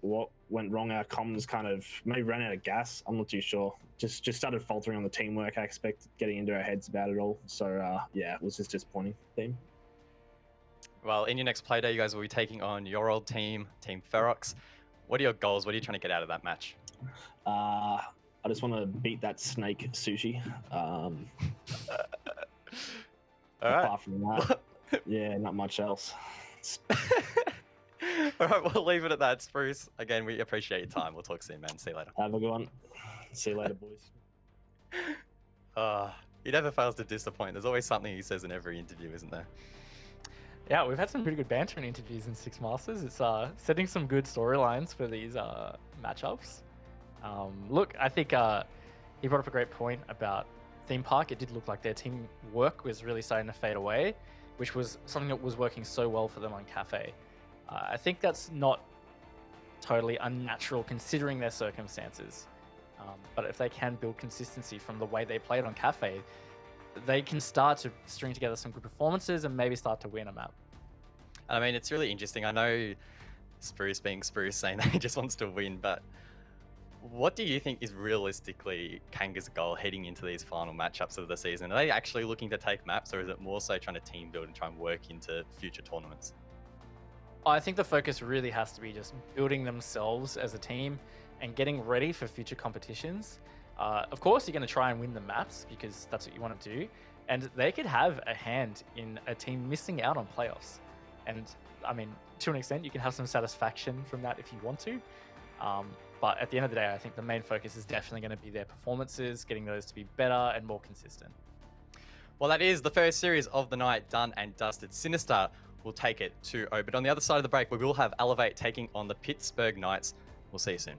what went wrong. Our comms kind of maybe ran out of gas. I'm not too sure. Just started faltering on the teamwork. I expect getting into our heads about it all. So yeah, it was just disappointing. Theme. Well, in your next Playday, you guys will be taking on your old team, Team Ferox. What are your goals? What are you trying to get out of that match? I just want to beat that snake sushi. All right. Apart from that, yeah, not much else. All right, we'll leave it at that, Spruce. Again, we appreciate your time. We'll talk soon, man. See you later. Have a good one. See you later, boys. He never fails to disappoint. There's always something he says in every interview, isn't there? Yeah, we've had some pretty good banter in interviews in Six Masters. It's setting some good storylines for these matchups. Look, I think he brought up a great point about Theme Park. It did look like their teamwork was really starting to fade away, which was something that was working so well for them on Cafe. I think that's not totally unnatural considering their circumstances. But if they can build consistency from the way they played on Cafe, they can start to string together some good performances and maybe start to win a map. I mean, it's really interesting. I know Spruce being Spruce saying that he just wants to win, but what do you think is realistically KANGA's goal heading into these final matchups of the season? Are they actually looking to take maps, or is it more so trying to team build and try and work into future tournaments? I think the focus really has to be just building themselves as a team and getting ready for future competitions. Of course, you're going to try and win the maps because that's what you want to do. And they could have a hand in a team missing out on playoffs. And I mean, to an extent, you can have some satisfaction from that if you want to. But at the end of the day, I think the main focus is definitely going to be their performances, getting those to be better and more consistent. Well, that is the first series of the night done and dusted. Sinister will take it 2-0. But on the other side of the break, we will have Elevate taking on the Pittsburgh Knights. We'll see you soon.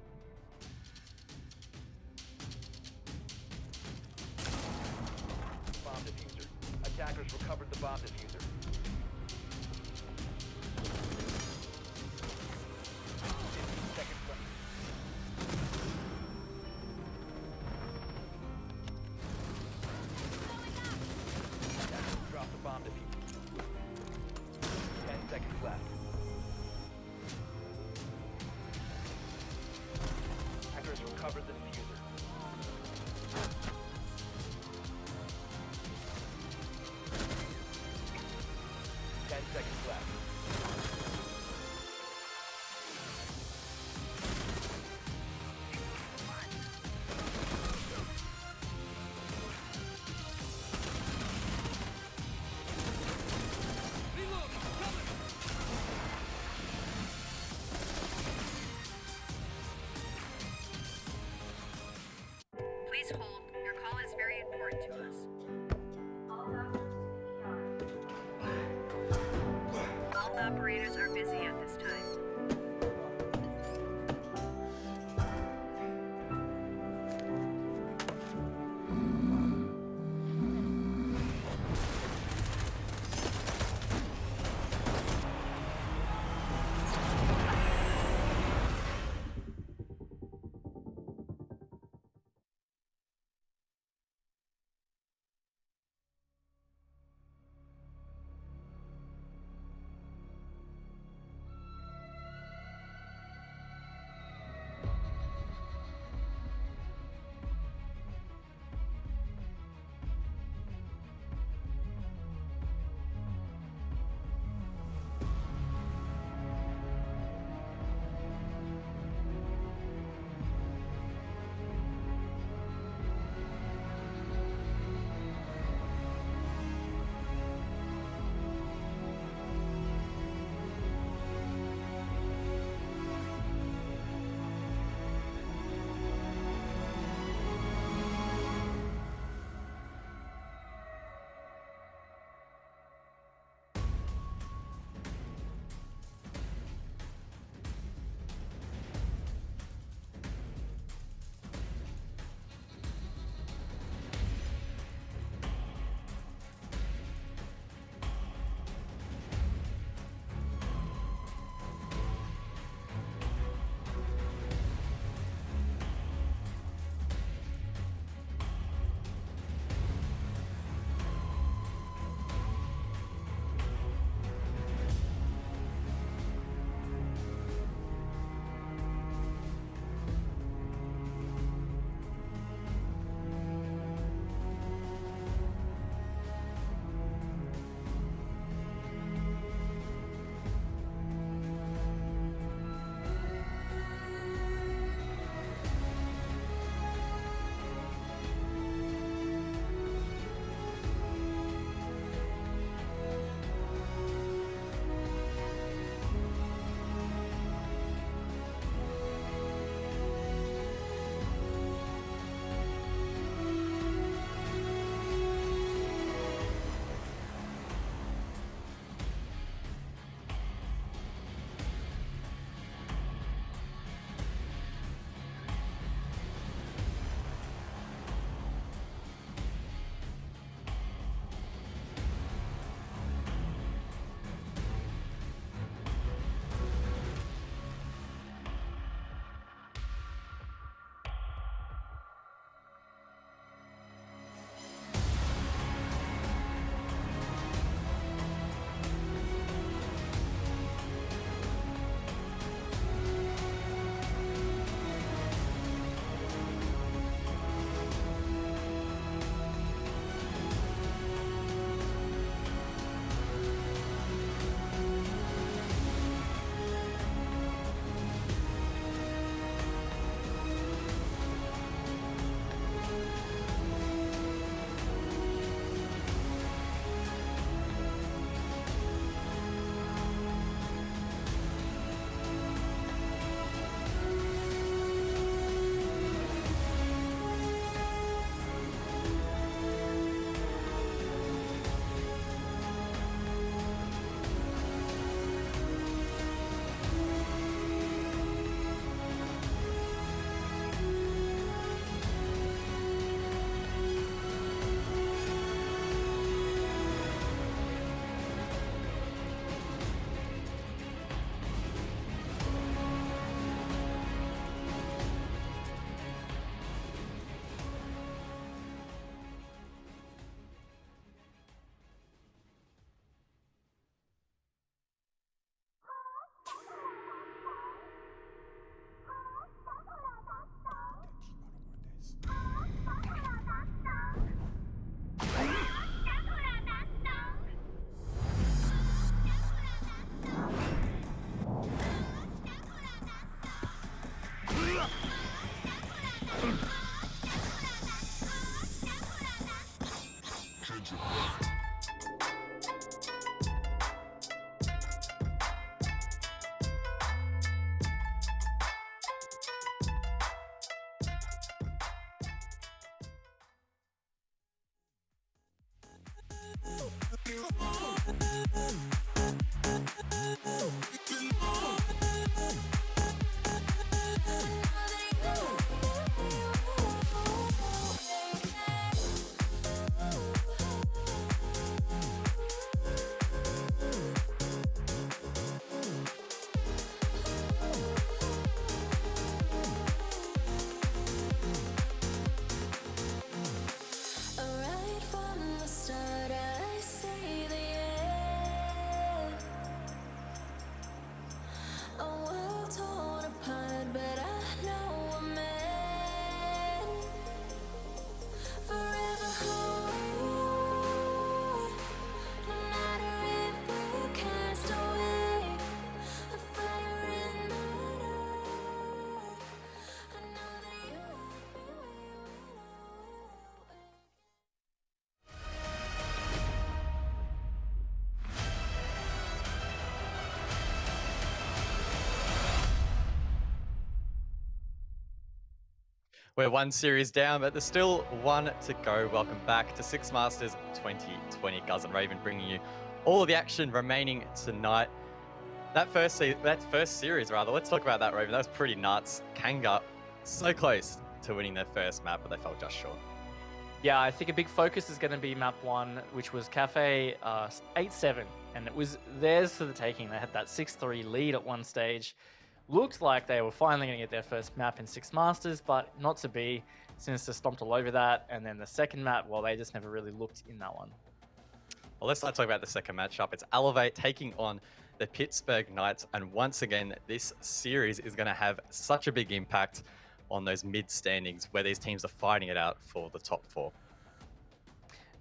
Bomb diffuser. Attackers recovered the bomb diffuser. 15 seconds left. Attackers dropped the bomb diffuser. 10 seconds left. Hackers recovered the diffuser. 10 seconds left. Please hold. Your call is very important to us. All operators are busy at this time. Right from the start, I say the end. A world torn apart, but I know we're meant forever hold. No matter if we cast away, a fire in the dark. I know that you have me where you belong. We're one series down, but there's still one to go. Welcome back to Six Masters 2020. Guz and Raven bringing you all of the action remaining tonight. That first series, let's talk about that, Raven. That was pretty nuts. KANGA so close to winning their first map, but they fell just short. Yeah, I think a big focus is going to be map 1, which was Cafe 8-7, and it was theirs for the taking. They had that 6-3 lead at one stage. Looked like they were finally going to get their first map in Six Masters, but not to be. Sinister stomped all over that, and then the second map, well, they just never really looked in that one. Well, let's not talk about the second matchup. It's Elevate taking on the Pittsburgh Knights, and once again, this series is going to have such a big impact on those mid standings where these teams are fighting it out for the top 4.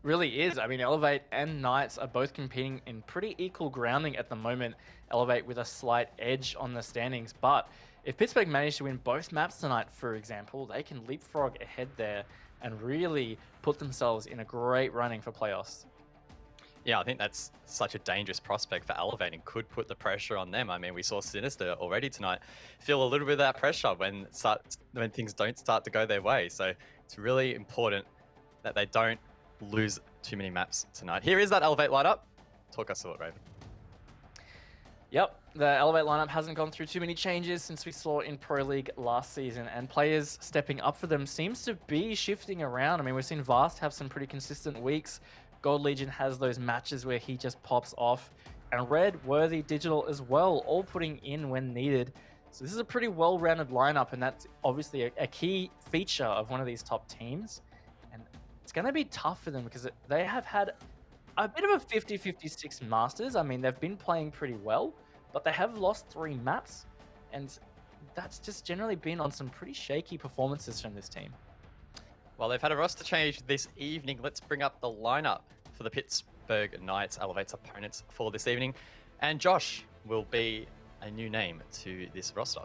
Really is. I mean, Elevate and Knights are both competing in pretty equal grounding at the moment. Elevate with a slight edge on the standings, but if Pittsburgh manage to win both maps tonight, for example, they can leapfrog ahead there and really put themselves in a great running for playoffs. Yeah, I think that's such a dangerous prospect for Elevate and could put the pressure on them. I mean, we saw Sinister already tonight feel a little bit of that pressure when things don't start to go their way. So it's really important that they don't lose too many maps tonight. Here is that Elevate lineup. Talk us through it, Raven. Yep, the Elevate lineup hasn't gone through too many changes since we saw in Pro League last season, and players stepping up for them seems to be shifting around. I mean, we've seen Vast have some pretty consistent weeks. Gold Legion has those matches where he just pops off, and Red, Worthy, Digital as well, all putting in when needed. So this is a pretty well-rounded lineup, and that's obviously a key feature of one of these top teams. And it's going to be tough for them because they have had a bit of a 50-56 Masters. I mean, they've been playing pretty well, but they have lost 3 maps, and that's just generally been on some pretty shaky performances from this team. Well, they've had a roster change this evening. Let's bring up the lineup for the Pittsburgh Knights, Elevate's opponents for this evening. And Josh will be a new name to this roster.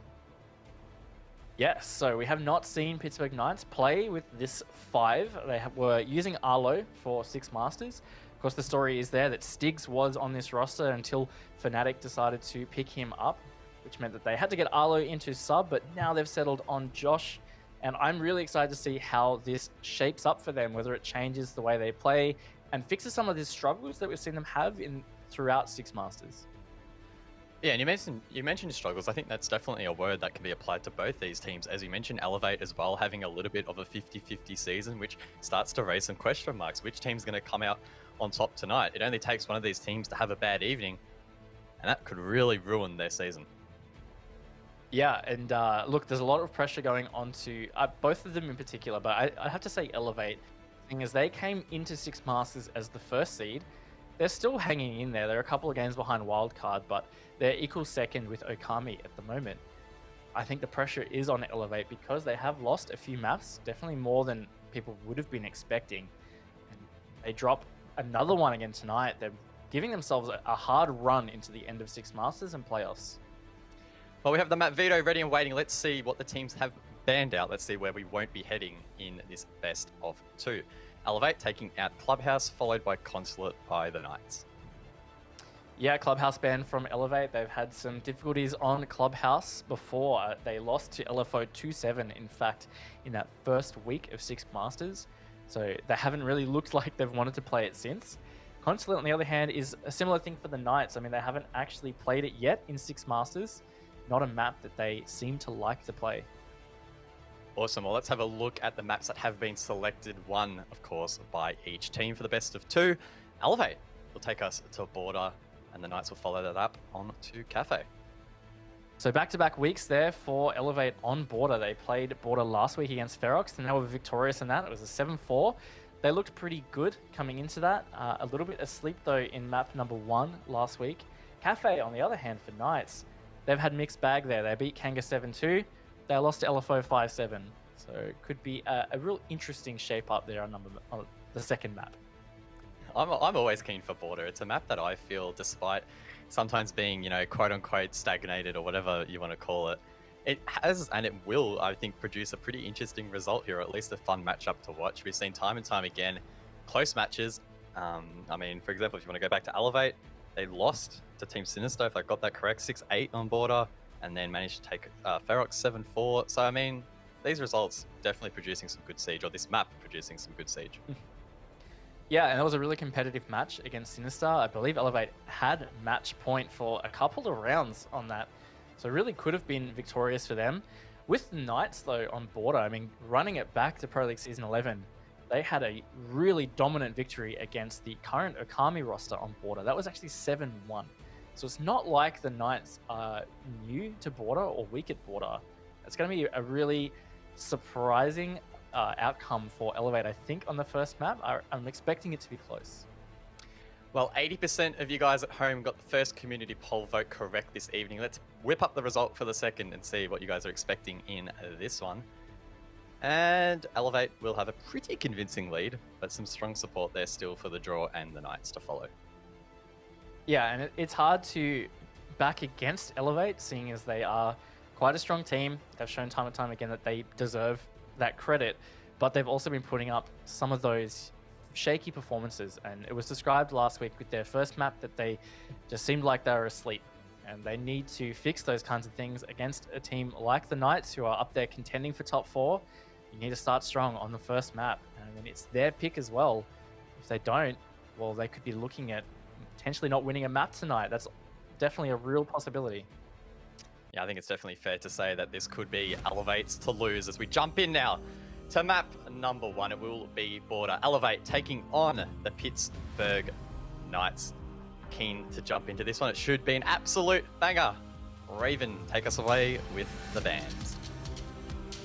Yes, so we have not seen Pittsburgh Knights play with this 5. They were using Arlo for 6 Masters. Of course, the story is there that Stiggs was on this roster until Fnatic decided to pick him up, which meant that they had to get Arlo into sub, but now they've settled on Josh. And I'm really excited to see how this shapes up for them, whether it changes the way they play and fixes some of the struggles that we've seen them have throughout 6 Masters. Yeah, and you mentioned struggles. I think that's definitely a word that can be applied to both these teams. As you mentioned, Elevate as well, having a little bit of a 50-50 season, which starts to raise some question marks. Which team's going to come out on top tonight? It only takes one of these teams to have a bad evening, and that could really ruin their season. Yeah, and look, there's a lot of pressure going on to both of them in particular, but I have to say Elevate. The thing is, they came into 6 Masters as the first seed. They're still hanging in there. They're a couple of games behind Wildcard, but they're equal second with Okami at the moment. I think the pressure is on Elevate because they have lost a few maps, definitely more than people would have been expecting. And they drop another one again tonight. They're giving themselves a hard run into the end of 6 Masters and playoffs. Well, we have the map veto ready and waiting. Let's see what the teams have banned out. Let's see where we won't be heading in this best of 2. Elevate taking out Clubhouse, followed by Consulate by the Knights. Yeah, Clubhouse banned from Elevate. They've had some difficulties on Clubhouse before. They lost to LFO 2-7, in fact, in that first week of 6 Masters. So they haven't really looked like they've wanted to play it since. Consulate, on the other hand, is a similar thing for the Knights. I mean, they haven't actually played it yet in Six Masters. Not a map that they seem to like to play. Awesome. Well, let's have a look at the maps that have been selected. One, of course, by each team for the best of two. Elevate will take us to Border, and the Knights will follow that up on to Cafe. So back-to-back weeks there for Elevate on Border. They played Border last week against Ferox, and they were victorious in that. It was a 7-4. They looked pretty good coming into that. A little bit asleep, though, in map number 1 last week. Cafe, on the other hand, for Knights, they've had mixed bag there. They beat KANGA 7-2. They lost to LFO 5-7. So it could be a real interesting shape up there on the second map. I'm always keen for Border. It's a map that I feel, despite sometimes being, you know, quote-unquote stagnated or whatever you want to call it, it has and it will, I think, produce a pretty interesting result here, or at least a fun matchup to watch. We've seen time and time again close matches. I mean, for example, if you want to go back to Elevate, they lost to Team Sinister, if I got that correct, 6-8 on Border, and then managed to take Ferox 7-4. So, I mean, these results definitely producing some good siege, or this map producing some good siege. Yeah, and it was a really competitive match against Sinister. I believe Elevate had match point for a couple of rounds on that. So really could have been victorious for them. With the Knights, though, on Border, I mean, running it back to Pro League Season 11, they had a really dominant victory against the current Okami roster on Border. That was actually 7-1. So it's not like the Knights are new to Border or weak at Border. It's going to be a really surprising outcome for Elevate, I think, on the first map. I'm expecting it to be close. Well, 80% of you guys at home got the first community poll vote correct this evening. Let's whip up the result for the second and see what you guys are expecting in this one. And Elevate will have a pretty convincing lead, but some strong support there still for the draw and the Knights to follow. Yeah, and it's hard to back against Elevate, seeing as they are quite a strong team. They've shown time and time again that they deserve that credit, but they've also been putting up some of those shaky performances, and it was described last week with their first map that they just seemed like they were asleep, and they need to fix those kinds of things against a team like the Knights, who are up there contending for top 4. You need to start strong on the first map, and I mean, it's their pick as well. If they don't, well, they could be looking at potentially not winning a map tonight. That's definitely a real possibility. Yeah, I think it's definitely fair to say that this could be Elevate's to lose. As we jump in now to map number 1, it will be Border. Elevate taking on the Pittsburgh Knights. Keen to jump into this one. It should be an absolute banger. Raven, take us away with the bans.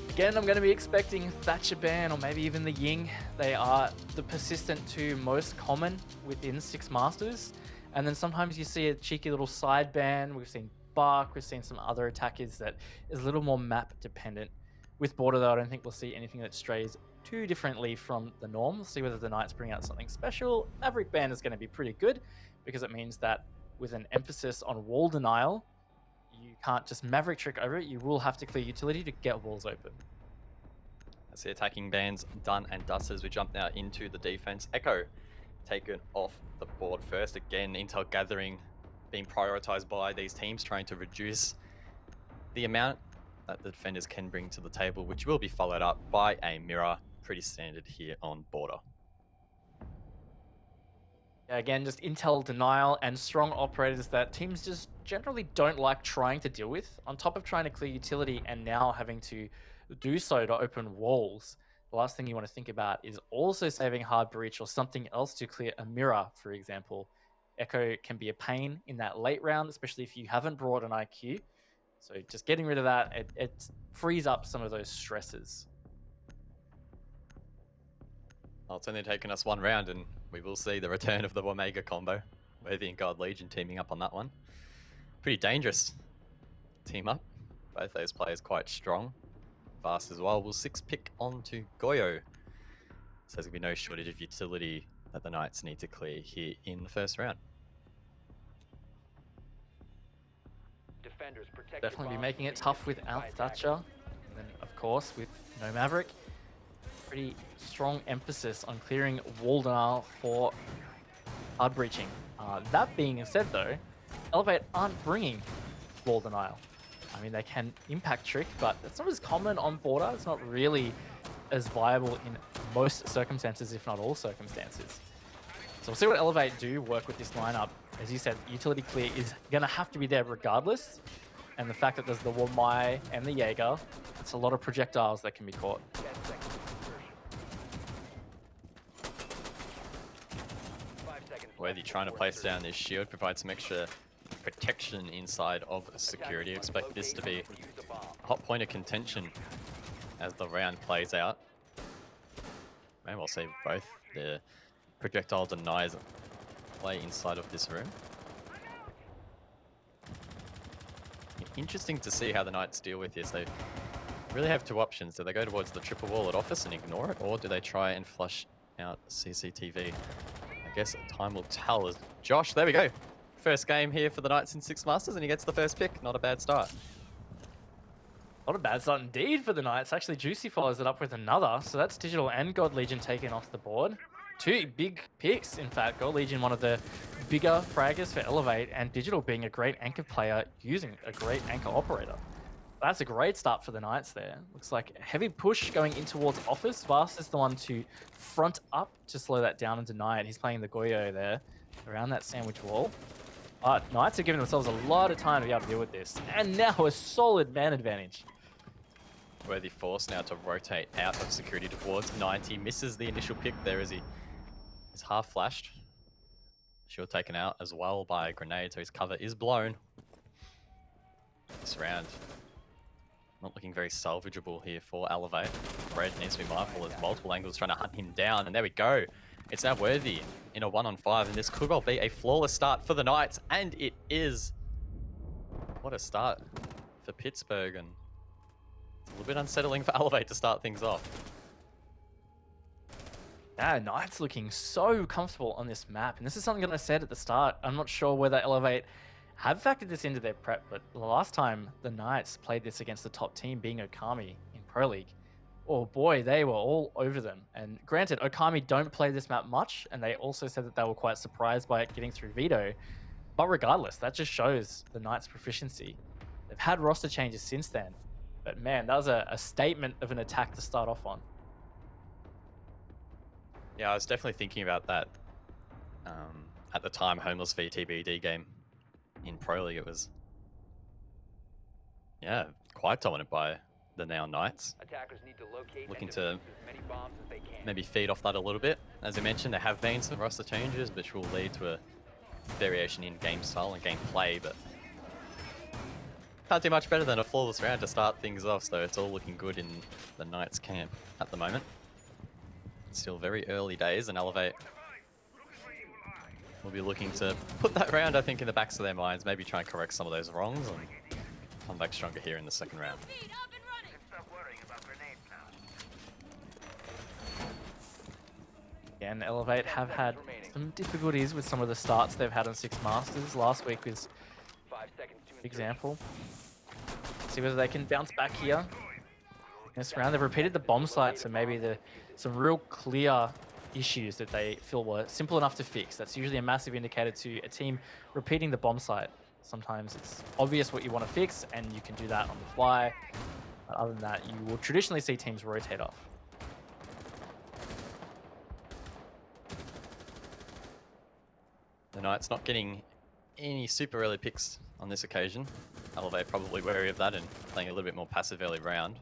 Again, I'm going to be expecting Thatcher ban or maybe even the Ying. They are the persistent 2 most common within Six Masters. And then sometimes you see a cheeky little side ban. We've seen Bark, we've seen some other attackers that is a little more map dependent. With Border, though, I don't think we'll see anything that strays too differently from the norm. We'll see whether the Knights bring out something special. Maverick ban is going to be pretty good because it means that with an emphasis on wall denial, you can't just Maverick trick over it. You will have to clear utility to get walls open. That's the attacking bans done and dusted as we jump now into the defense. Echo taken off the board first. Again, intel gathering being prioritized by these teams, trying to reduce the amount that the defenders can bring to the table, which will be followed up by a mirror. Pretty standard here on Border. Again, just intel denial and strong operators that teams just generally don't like trying to deal with. On top of trying to clear utility and now having to do so to open walls, the last thing you want to think about is also saving hard breach or something else to clear a mirror, for example. Echo can be a pain in that late round, especially if you haven't brought an IQ. So just getting rid of that, it frees up some of those stresses. Well, it's only taken us 1 round, and we will see the return of the Omega combo. Worthy and God Legion teaming up on that one. Pretty dangerous team up. Both those players quite strong. Fast as well. We'll 6-pick onto Goyo. So there's going to be no shortage of utility that the Knights need to clear here in the first round. Definitely be making it tough without Thatcher. And then, of course, with no Maverick. Pretty strong emphasis on clearing wall denial for hard breaching. That being said, though, Elevate aren't bringing wall denial. I mean, they can impact trick, but it's not as common on Border. It's not really as viable in most circumstances, if not all circumstances. So we'll see what Elevate do work with this lineup. As you said, utility clear is going to have to be there regardless. And the fact that there's the Wamai and the Jaeger, it's a lot of projectiles that can be caught. 10 seconds to insertion. 5 seconds. Worthy trying to place down this shield, provide some extra protection inside of security. Expect this to be a hot point of contention as the round plays out. Maybe we'll see both the projectile deniers play inside of this room. Interesting to see how the Knights deal with this. They really have two options. Do they go towards the triple wall at office and ignore it, or do they try and flush out CCTV? I guess time will tell. As Josh, there we go. First game here for the Knights in Six Masters, and he gets the first pick. Not a bad start. Not a bad start indeed for the Knights. Actually, Juicy follows it up with another. So that's Digital and God Legion taken off the board. Two big picks, in fact. God Legion, one of the bigger fraggers for Elevate, and Digital being a great anchor player using a great anchor operator. That's a great start for the Knights there. Looks like a heavy push going in towards Office. Vast is the one to front up to slow that down and deny it. He's playing the Goyo there around that sandwich wall. But Knights are giving themselves a lot of time to be able to deal with this. And now a solid man advantage. Worthy forced now to rotate out of security towards 90. Misses the initial pick there as he is half flashed. Shield taken out as well by a grenade, so his cover is blown. This round not looking very salvageable here for Elevate. Red needs to be mindful as multiple angles trying to hunt him down, and there we go. It's now Worthy in a 1-on-5, and this could well be a flawless start for the Knights, and it is. What a start for Pittsburgh, and it's a little bit unsettling for Elevate to start things off. Yeah, Knights looking so comfortable on this map, and this is something that I said at the start. I'm not sure whether Elevate have factored this into their prep, but the last time the Knights played this against the top team, being Okami in Pro League, oh boy, they were all over them. And granted, Okami don't play this map much, and they also said that they were quite surprised by it getting through veto. But regardless, that just shows the Knights' proficiency. They've had roster changes since then, but man, that was a statement of an attack to start off on. Yeah, I was definitely thinking about that at the time, Homeless v TBD game in Pro League. It was, yeah, quite dominant by the now Knights. Attackers need to locate Looking and to defuse as many bombs as they can. maybe feed off that a little bit. As I mentioned, there have been some roster changes, which will lead to a variation in game style and game play, but can't do much better than a flawless round to start things off, so it's all looking good in the Knights camp at the moment. Still very early days, and Elevate will be looking to put that round, I think, in the backs of their minds, maybe try and correct some of those wrongs and come back stronger here in the second round. Again, Elevate have had some difficulties with some of the starts they've had on Six Masters. Last week was 5 seconds to an example. See whether they can bounce back here. This round, they've repeated the bomb site, so maybe some real clear issues that they feel were simple enough to fix. That's usually a massive indicator to a team repeating the bomb site. Sometimes it's obvious what you want to fix, and you can do that on the fly. But other than that, you will traditionally see teams rotate off. The Knights not getting any super early picks on this occasion. Elevate probably wary of that and playing a little bit more passive early round.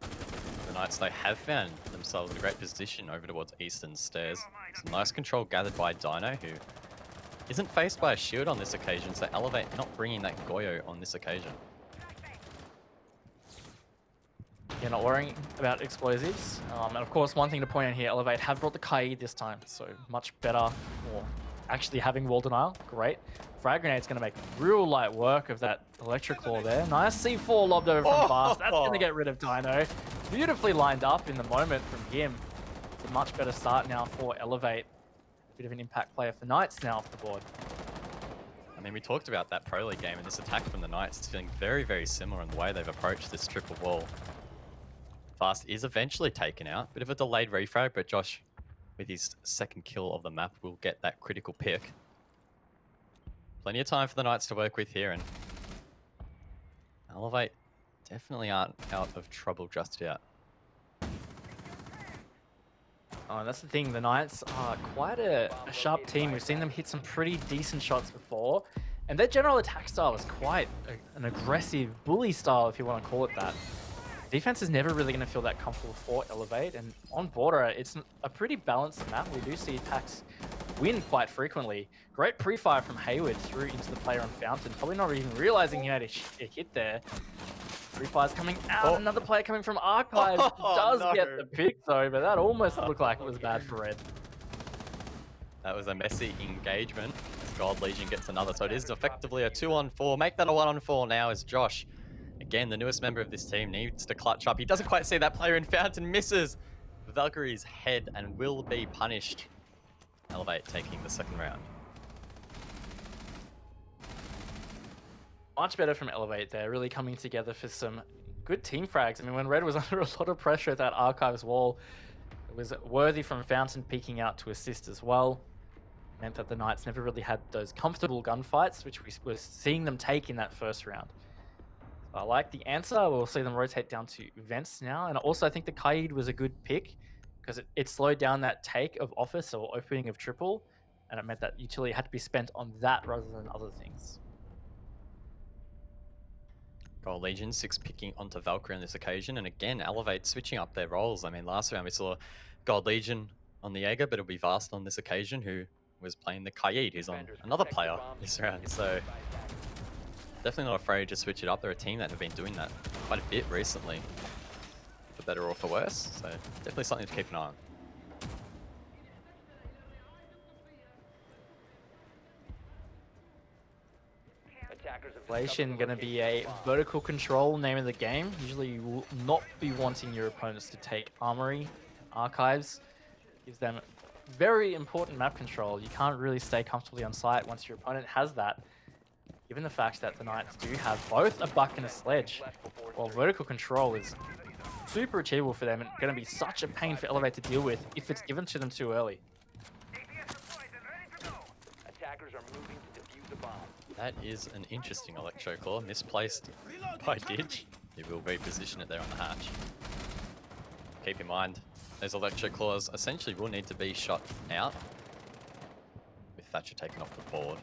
The Knights, they have found themselves in a great position over towards Eastern Stairs. Some nice control gathered by Dino, who isn't faced by a shield on this occasion, so Elevate not bringing that Goyo on this occasion. You're not worrying about explosives. And of course, one thing to point out here, Elevate have brought the Kai this time, so much better, or actually having wall denial, great. Frag Grenade's going to make real light work of that Electric Claw there. Nice C4 lobbed over from Fast. That's going to get rid of Dino. Beautifully lined up in the moment from him. It's a much better start now for Elevate. A bit of an impact player for Knights now off the board. I mean, we talked about that Pro League game, and this attack from the Knights is feeling very, very similar in the way they've approached this triple wall. Fast is eventually taken out. Bit of a delayed refrag, but Josh, with his second kill of the map, will get that critical pick. Plenty of time for the Knights to work with here, and Elevate definitely aren't out of trouble just yet. Oh, that's the thing. The Knights are quite a sharp team. We've seen them hit some pretty decent shots before. And their general attack style is quite an aggressive bully style, if you want to call it that. Defense is never really going to feel that comfortable for Elevate. And on Border, it's a pretty balanced map. We do see attacks win quite frequently. Great pre-fire from Hayward through into the player on Fountain. Probably not even realizing he had a hit there. Pre-fire's coming out. Another player coming from Archives does get the pick though, but that almost looked like it was bad for Red. That was a messy engagement. God Legion gets another, so it is effectively a 2-on-4. Make that a 1-on-4 now as Josh, again, the newest member of this team, needs to clutch up. He doesn't quite see that player in Fountain, misses Valkyrie's head and will be punished. Elevate taking the second round. Much better from Elevate there, really coming together for some good team frags. I mean, when Red was under a lot of pressure at that Archives wall, it was worthy from Fountain peeking out to assist as well. Meant that the Knights never really had those comfortable gunfights, which we were seeing them take in that first round. So I like the answer. We'll see them rotate down to Vents now. And also, I think the Kaid was a good pick because it slowed down that take of Office or opening of Triple, and it meant that utility had to be spent on that rather than other things. Gold Legion 6 picking onto Valkyrie on this occasion, and again, Elevate switching up their roles. I mean, last round we saw Gold Legion on the Jaeger, but it'll be Vast on this occasion, who was playing the Kaid, who's on another player this round. So definitely not afraid to switch it up. They're a team that have been doing that quite a bit recently, for better or for worse. So definitely something to keep an eye on. Relation going to be a vertical control name of the game. Usually you will not be wanting your opponents to take Armory. Archives gives them very important map control. You can't really stay comfortably on site once your opponent has that. Given the fact that the Knights do have both a buck and a sledge, while vertical control is super achievable for them and going to be such a pain for Elevate to deal with if it's given to them too early. Attackers are moving to defuse the bomb. That is an interesting Electro Claw, misplaced by Didge. He will reposition it there on the hatch. Keep in mind, those Electro Claws essentially will need to be shot out with Thatcher taken off the board.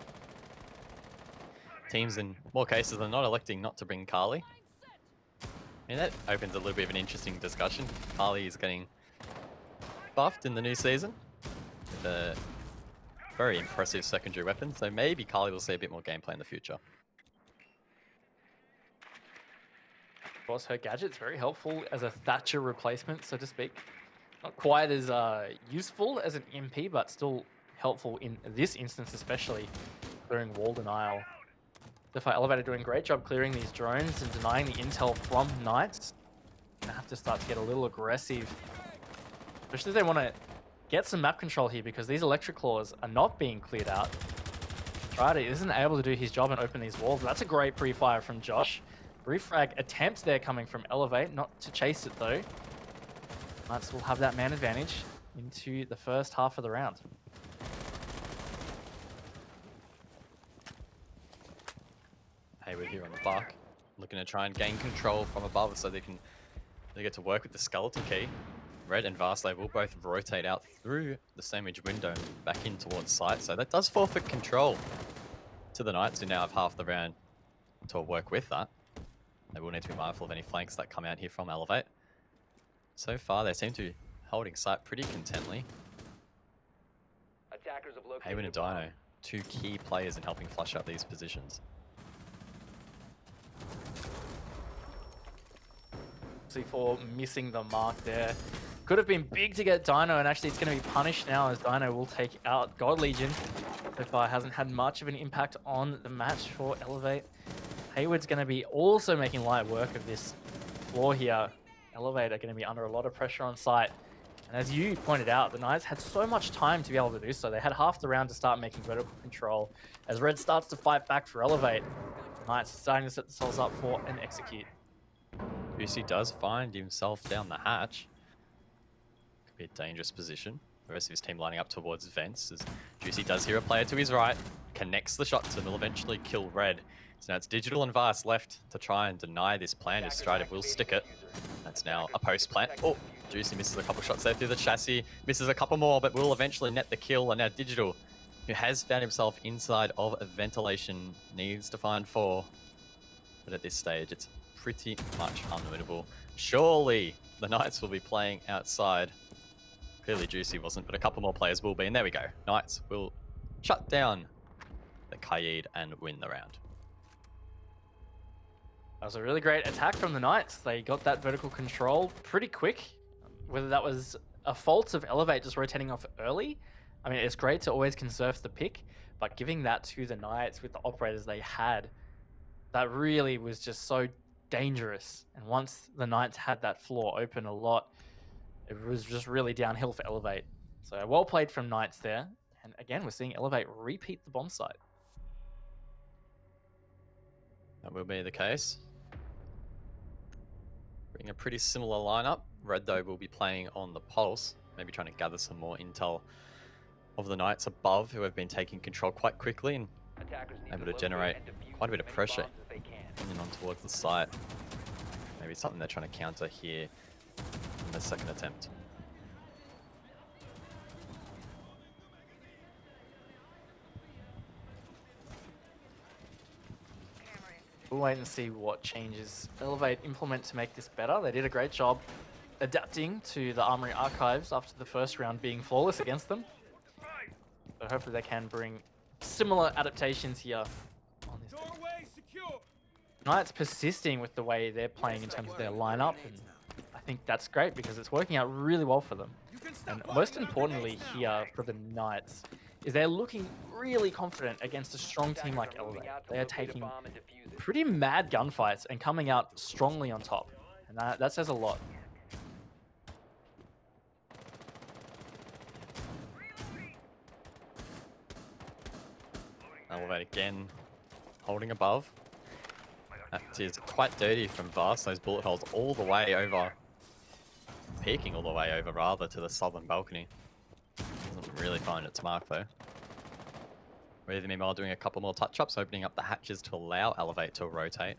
Teams in more cases are not electing not to bring Kali. And that opens a little bit of an interesting discussion. Kali is getting buffed in the new season with a very impressive secondary weapon, so maybe Kali will see a bit more gameplay in the future. Of course, her gadget's very helpful as a Thatcher replacement, so to speak. Not quite as useful as an MP, but still helpful in this instance, especially clearing wall denial. Defy Elevator doing a great job clearing these drones and denying the intel from Knights. Gonna have to start to get a little aggressive, especially if they want to get some map control here, because these Electric Claws are not being cleared out. Right, isn't able to do his job and open these walls. That's a great pre-fire from Josh. Refrag attempts there coming from Elevate, not to chase it though. Knights will have that man advantage into the first half of the round. Hayward here on the buck, looking to try and gain control from above so they get to work with the skeleton key. Red and Varsle will both rotate out through the sandwich window and back in towards site, so that does forfeit control to the Knights, who now have half the round to work with that. They will need to be mindful of any flanks that come out here from Elevate. So far, they seem to be holding site pretty contently. Attackers have located Hayward and the bomb. Dino, two key players in helping flush out these positions. For missing the mark there. Could have been big to get Dino, and actually it's going to be punished now as Dino will take out God Legion. So far hasn't had much of an impact on the match for Elevate. Hayward's going to be also making light work of this floor here. Elevate are going to be under a lot of pressure on site. And as you pointed out, the Knights had so much time to be able to do so. They had half the round to start making vertical control. As Red starts to fight back for Elevate, the Knights are starting to set themselves up for an execute. Juicy does find himself down the hatch. Could be a dangerous position. The rest of his team lining up towards Vents as Juicy does hear a player to his right, connects the shots and will eventually kill Red. So now it's Digital and Vast left to try and deny this plan. As Strider will stick it. That's now a post plant. Oh, Juicy misses a couple shots there through the chassis. Misses a couple more, but will eventually net the kill. And now Digital, who has found himself inside of a ventilation, needs to find 4. But at this stage, it's pretty much unwinnable. Surely the Knights will be playing outside. Clearly Juicy wasn't, but a couple more players will be. And there we go. Knights will shut down the Kaid and win the round. That was a really great attack from the Knights. They got that vertical control pretty quick. Whether that was a fault of Elevate just rotating off early, I mean, it's great to always conserve the pick, but giving that to the Knights with the operators they had, that really was just so dangerous. And once the Knights had that floor open a lot, it was just really downhill for Elevate. So well played from Knights there. And again, we're seeing Elevate repeat the bomb site. That will be the case. Bring a pretty similar lineup. Red, though, will be playing on the Pulse, maybe trying to gather some more intel of the Knights above, who have been taking control quite quickly and able to generate quite a bit of pressure in on towards the site. Maybe something they're trying to counter here in the second attempt. We'll wait and see what changes Elevate implement to make this better. They did a great job adapting to the Armory Archives after the first round being flawless against them. So hopefully they can bring similar adaptations here on this. Knights persisting with the way they're playing in terms of their lineup, and I think that's great because it's working out really well for them. And most importantly here for the Knights is they're looking really confident against a strong team like Elevate. They are taking pretty mad gunfights and coming out strongly on top, and that says a lot. Elevate again, holding above. That is quite dirty from Vast. Those bullet holes all the way over, peeking all the way over rather to the southern balcony. Doesn't really find its mark though. We're meanwhile doing a couple more touch-ups, opening up the hatches to allow Elevate to rotate.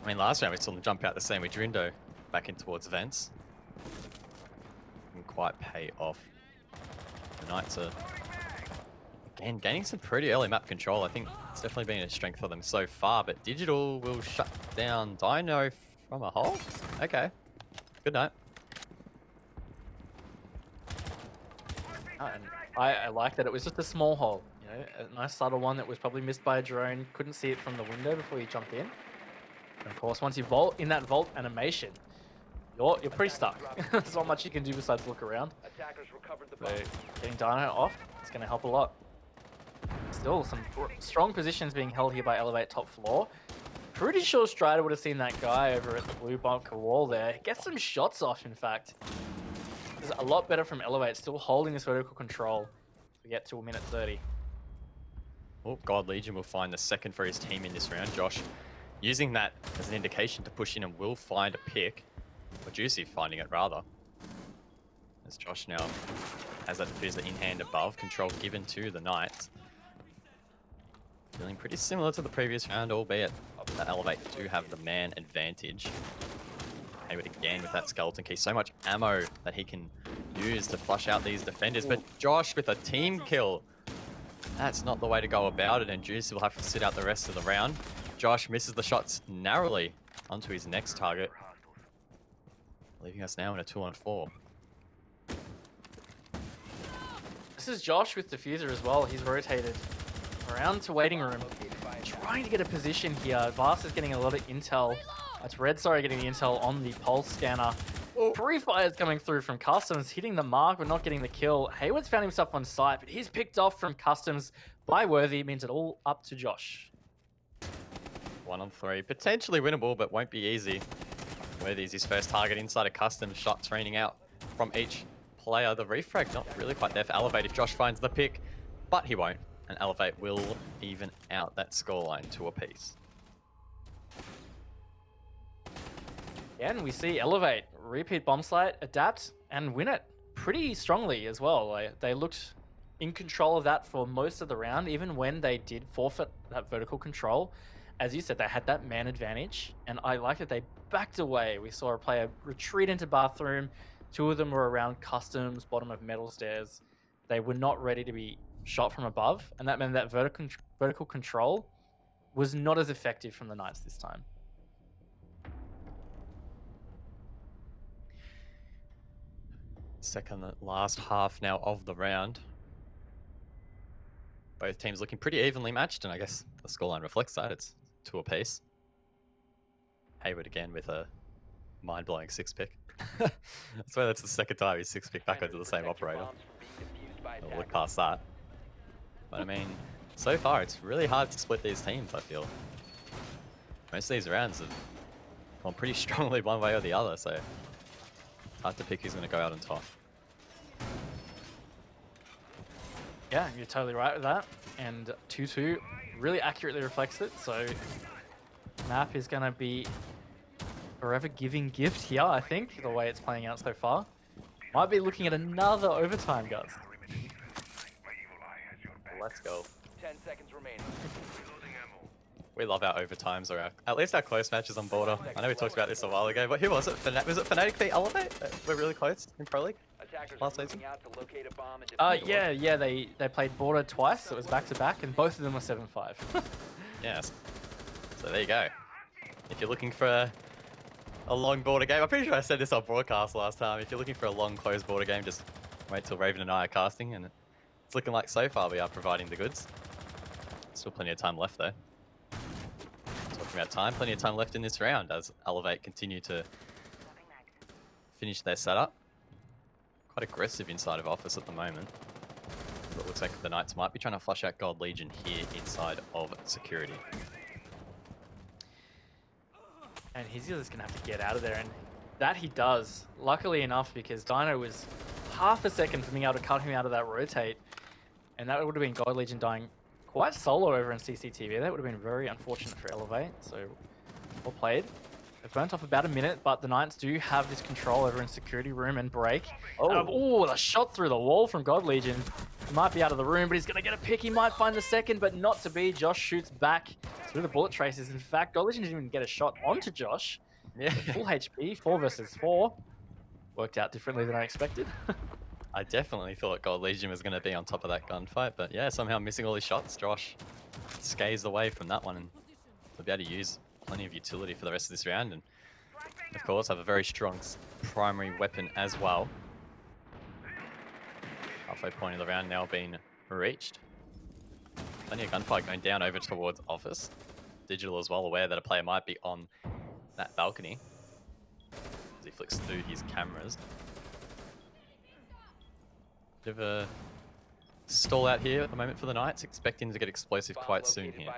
I mean, last round we saw them jump out the sandwich window back in towards vents. Didn't quite pay off. The Knights are again gaining some pretty early map control. I think it's definitely been a strength for them so far, but Digital will shut down Dino from a hole. Okay, good night. And I like that it was just a small hole. You know, a nice subtle one that was probably missed by a drone. Couldn't see it from the window before you jumped in. And of course, once you vault in that vault animation, you're pretty stuck. There's not much you can do besides look around. So getting Dino off, it's going to help a lot. Still, some strong positions being held here by Elevate top floor. Pretty sure Strider would have seen that guy over at the blue bunker wall there. Get some shots off, in fact. This is a lot better from Elevate, still holding this vertical control. We get to a minute 30. Oh, God Legion will find the second for his team in this round. Josh using that as an indication to push in and will find a pick. Or Juicy finding it, rather. As Josh now has that diffuser in hand above. Control given to the Knights. Feeling pretty similar to the previous round, albeit that Elevate do have the man advantage. Hayward again with that skeleton key. So much ammo that he can use to flush out these defenders. But Josh with a team kill. That's not the way to go about it, and Juicy will have to sit out the rest of the round. Josh misses the shots narrowly onto his next target, leaving us now in a 2-on-4. This is Josh with Diffuser as well. He's rotated around to waiting room, trying to get a position here. Vast is getting a lot of intel. That's Red, sorry, getting the intel on the pulse scanner. Free fires coming through from Customs, hitting the mark but not getting the kill. Hayward's found himself on site, but he's picked off from Customs by Worthy. It means it all up to Josh. 1-on-3, potentially winnable, but won't be easy. Worthy's his first target inside of Customs. Shots raining out from each player. The refrag not really quite there for Elevate if Josh finds the pick, but he won't. And Elevate will even out that scoreline to a piece. And we see Elevate repeat bomb site, adapt, and win it pretty strongly as well. They looked in control of that for most of the round, even when they did forfeit that vertical control. As you said, they had that man advantage, and I like that they backed away. We saw a player retreat into bathroom. Two of them were around customs, bottom of metal stairs. They were not ready to be shot from above, and that meant that vertical control was not as effective from the Knights this time. Second last half now of the round. Both teams looking pretty evenly matched, and I guess the scoreline reflects that. It's 2 apiece. Hayward again with a mind-blowing 6-pick. I swear that's the second time he's 6-pick back onto the same operator. We'll look past that. But I mean, so far it's really hard to split these teams, I feel. Most of these rounds have gone pretty strongly one way or the other, so hard to pick who's going to go out on top. Yeah, you're totally right with that. And 2-2 really accurately reflects it. So map is going to be forever giving gift here, I think, the way it's playing out so far. Might be looking at another overtime, guys. Let's go. 10 seconds remaining. We love our overtimes, or at least our close matches on Border. I know we talked about this a while ago, but who was it? Was it Fnatic v Elevate? We're really close in Pro League last season. Yeah, they played Border twice. It was back-to-back, and both of them were 7-5. Yes. So there you go. If you're looking for a long Border game, I'm pretty sure I said this on broadcast last time. If you're looking for a long closed Border game, just wait till Raven and I are casting, and it's looking like so far we are providing the goods. Still plenty of time left though. Talking about time, plenty of time left in this round as Elevate continue to finish their setup. Quite aggressive inside of Office at the moment. But it looks like the Knights might be trying to flush out God Legion here inside of Security. And he's just going to have to get out of there, and that he does. Luckily enough, because Dino was half a second from being able to cut him out of that rotate, and that would have been God Legion dying quite solo over in CCTV. That would have been very unfortunate for Elevate, so well played. They've burnt off about a minute, but the Knights do have this control over in Security Room and Break. Oh, the shot through the wall from God Legion. He might be out of the room, but he's going to get a pick. He might find the second, but not to be. Josh shoots back through the bullet traces. In fact, God Legion didn't even get a shot onto Josh. Yeah. Full HP, 4 versus 4. Worked out differently than I expected. I definitely thought God Legion was going to be on top of that gunfight, but yeah, somehow missing all his shots. Josh scathes away from that one, and we'll be able to use plenty of utility for the rest of this round, and of course have a very strong primary weapon as well. Halfway point of the round now being reached. Plenty of gunfight going down over towards Office. Digital as well aware that a player might be on that balcony as he flicks through his cameras. Bit of a stall out here at the moment for the Knights, expecting to get explosive quite soon here.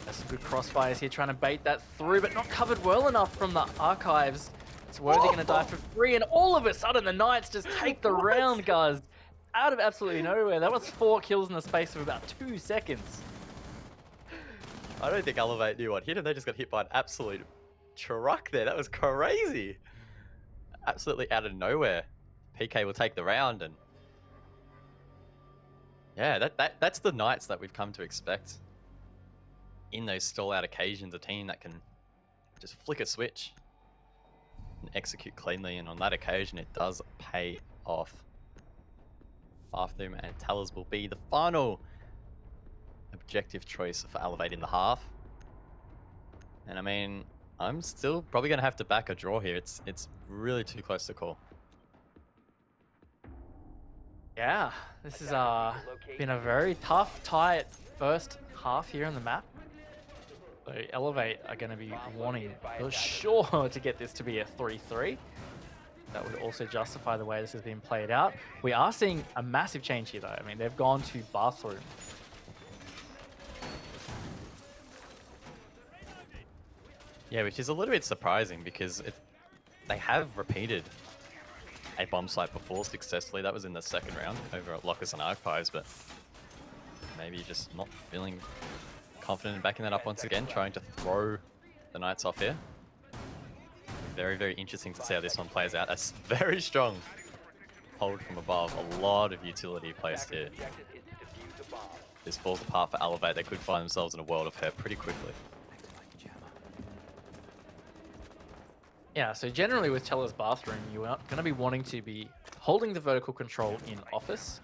There's some good crossfires here, trying to bait that through, but not covered well enough from the archives. It's Worthy going to die for free, and all of a sudden the Knights just take the round, guys. Out of absolutely nowhere. That was 4 kills in the space of about 2 seconds. I don't think Elevate knew what hit him. They just got hit by an absolute truck there. That was crazy. Absolutely out of nowhere. PK will take the round, and yeah, that's the Knights that we've come to expect. In those stall-out occasions, a team that can just flick a switch and execute cleanly, and on that occasion, it does pay off. Bathroom and Tellers will be the final objective choice for Elevate in the half. And I mean, I'm still probably going to have to back a draw here. It's really too close to call. Yeah, this has been a very tough, tight first half here on the map. So Elevate are going to be wanting for sure to get this to be a 3-3. That would also justify the way this has been played out. We are seeing a massive change here, though. I mean, they've gone to Bathroom. Yeah, which is a little bit surprising because they have repeated a bomb site before successfully. That was in the second round over at Lockers and Archives, but maybe just not feeling confident in backing that up once again, trying to throw the Knights off here. Very, very interesting to see how this one plays out. That's very strong hold from above. A lot of utility placed here. Objective is to defuse a bomb. This falls apart for Elevate. They could find themselves in a world of hurt pretty quickly. Yeah, so generally with Teller's bathroom, you are going to be wanting to be holding the vertical control in office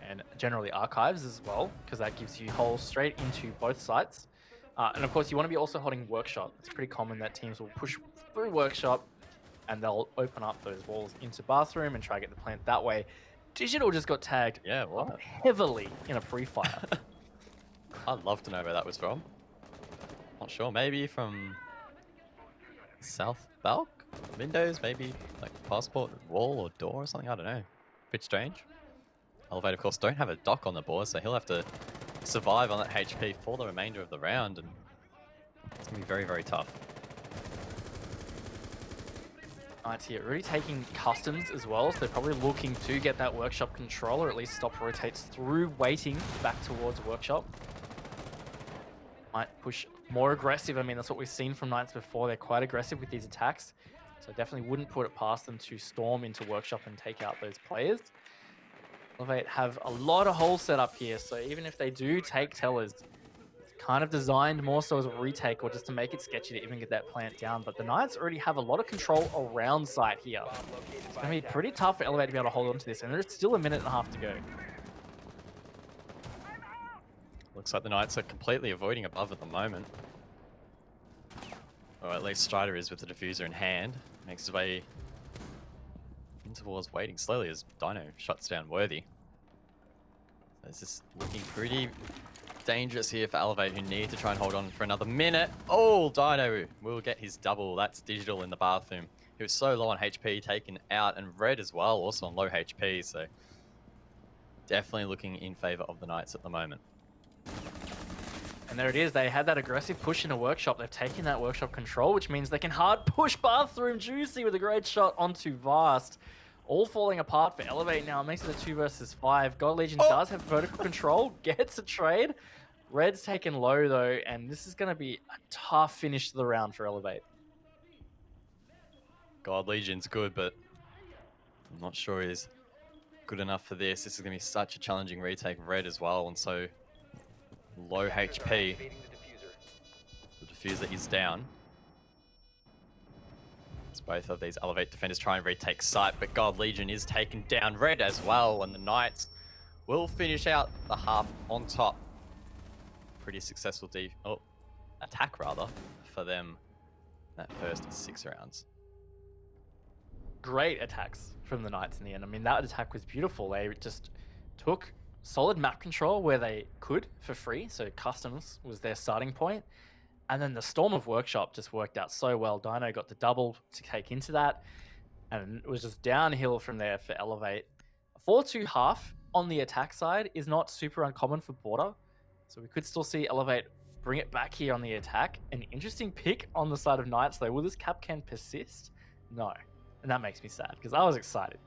and generally archives as well, because that gives you holes straight into both sites. And of course, you want to be also holding workshop. It's pretty common that teams will push through workshop and they'll open up those walls into bathroom and try to get the plant that way. Digital just got tagged Yeah, what? heavily in a pre-fire. I'd love to know where that was from. Not sure. Maybe from South Balk? Windows? Maybe like passport wall or door or something? I don't know. Bit strange. Elevate, of course, don't have a dock on the board, so he'll have to survive on that HP for the remainder of the round, and it's going to be very, very tough. Knights here already taking customs as well, so they're probably looking to get that workshop control, or at least stop rotates through, waiting back towards workshop. Might push more aggressive. I mean, that's what we've seen from Knights before. They're quite aggressive with these attacks, so definitely wouldn't put it past them to storm into workshop and take out those players. Elevate have a lot of holes set up here, so even if they do take tellers, it's kind of designed more so as a retake or just to make it sketchy to even get that plant down. But the Knights already have a lot of control around site here. It's going to be pretty tough for Elevate to be able to hold on to this, and there's still a minute and a half to go. Looks like the Knights are completely avoiding above at the moment. Or at least Strider is with the diffuser in hand. Makes his way in towards waiting slowly as Dino shuts down Worthy. So this is looking pretty dangerous here for Elevate, who need to try and hold on for another minute. Oh, Dino will get his double. That's Digital in the bathroom. He was so low on HP, taken out, and Red as well, also on low HP. So definitely looking in favor of the Knights at the moment. And there it is. They had that aggressive push in a workshop. They've taken that workshop control, which means they can hard push bathroom. Juicy with a great shot onto Vast. All falling apart for Elevate now. It makes it a 2 versus 5. God Legion does have vertical control. Gets a trade. Red's taken low, though. And this is going to be a tough finish to the round for Elevate. God Legion's good, but I'm not sure he's good enough for this. This is going to be such a challenging retake of Red as well. And so low HP. The diffuser is down. As both of these Elevate defenders try and retake site, but God Legion is taken down. Red as well, and the Knights will finish out the half on top. Pretty successful attack rather for them that first 6 rounds. Great attacks from the Knights in the end. I mean, that attack was beautiful. They just took solid map control where they could for free, so customs was their starting point, and then the storm of workshop just worked out so well. Dino got the double to take into that, and it was just downhill from there for Elevate. A 4-2 half on the attack side is not super uncommon for Border, so we could still see Elevate bring it back here on the attack. An interesting pick on the side of Knights though. Will this cap can persist? No, and that makes me sad because I was excited.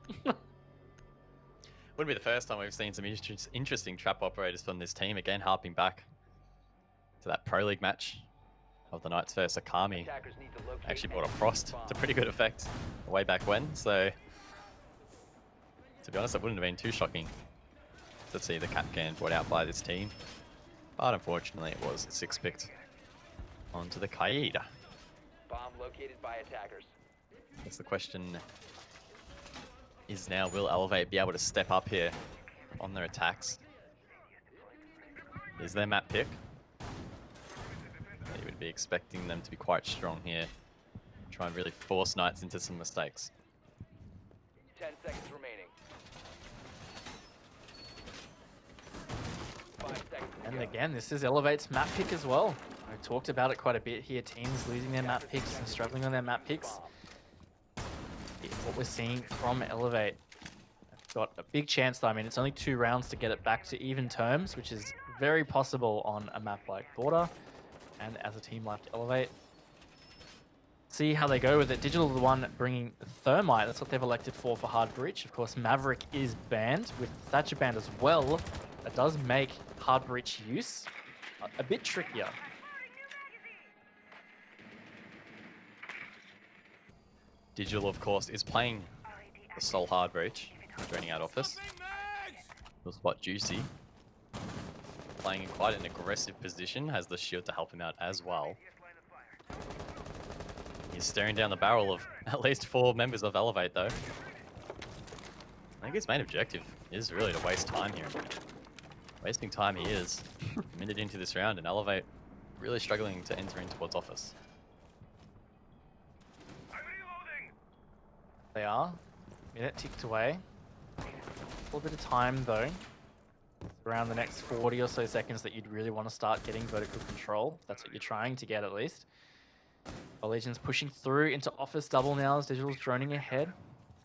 Wouldn't be the first time we've seen some interesting trap operators from this team. Again, harping back to that Pro League match of the Knights versus Akami. Actually brought a Frost to pretty good effect way back when. So, to be honest, it wouldn't have been too shocking to see the Capcan brought out by this team. But unfortunately, it was 6-picked onto the Kaida. Bomb located by attackers. That's the question. Is now, will Elevate be able to step up here on their attacks? Is their map pick? You would be expecting them to be quite strong here. Try and really force Knights into some mistakes. 10 seconds remaining. 5 seconds to And go. again, this is Elevate's map pick as well. I talked about it quite a bit here. Teams losing their map picks and struggling on their map picks. What we're seeing from Elevate. They've got a big chance though. I mean, it's only 2 rounds to get it back to even terms, which is very possible on a map like Border. And as a team like Elevate, see how they go with it. Digital the one bringing Thermite. That's what they've elected for Hard Breach. Of course, Maverick is banned with Thatcher banned as well. That does make Hard Breach use a bit trickier. Digital, of course, is playing the Soul Hard Breach. Draining out office. We'll spot Juicy. Playing in quite an aggressive position, has the shield to help him out as well. He's staring down the barrel of at least 4 members of Elevate though. I think his main objective is really to waste time here. Wasting time he is. A minute into this round and Elevate really struggling to enter in towards office. They are. Minute ticked away. A little bit of time though. Around the next 40 or so seconds that you'd really want to start getting vertical control. That's what you're trying to get at least. Legion's pushing through into office double now as Digital's droning ahead.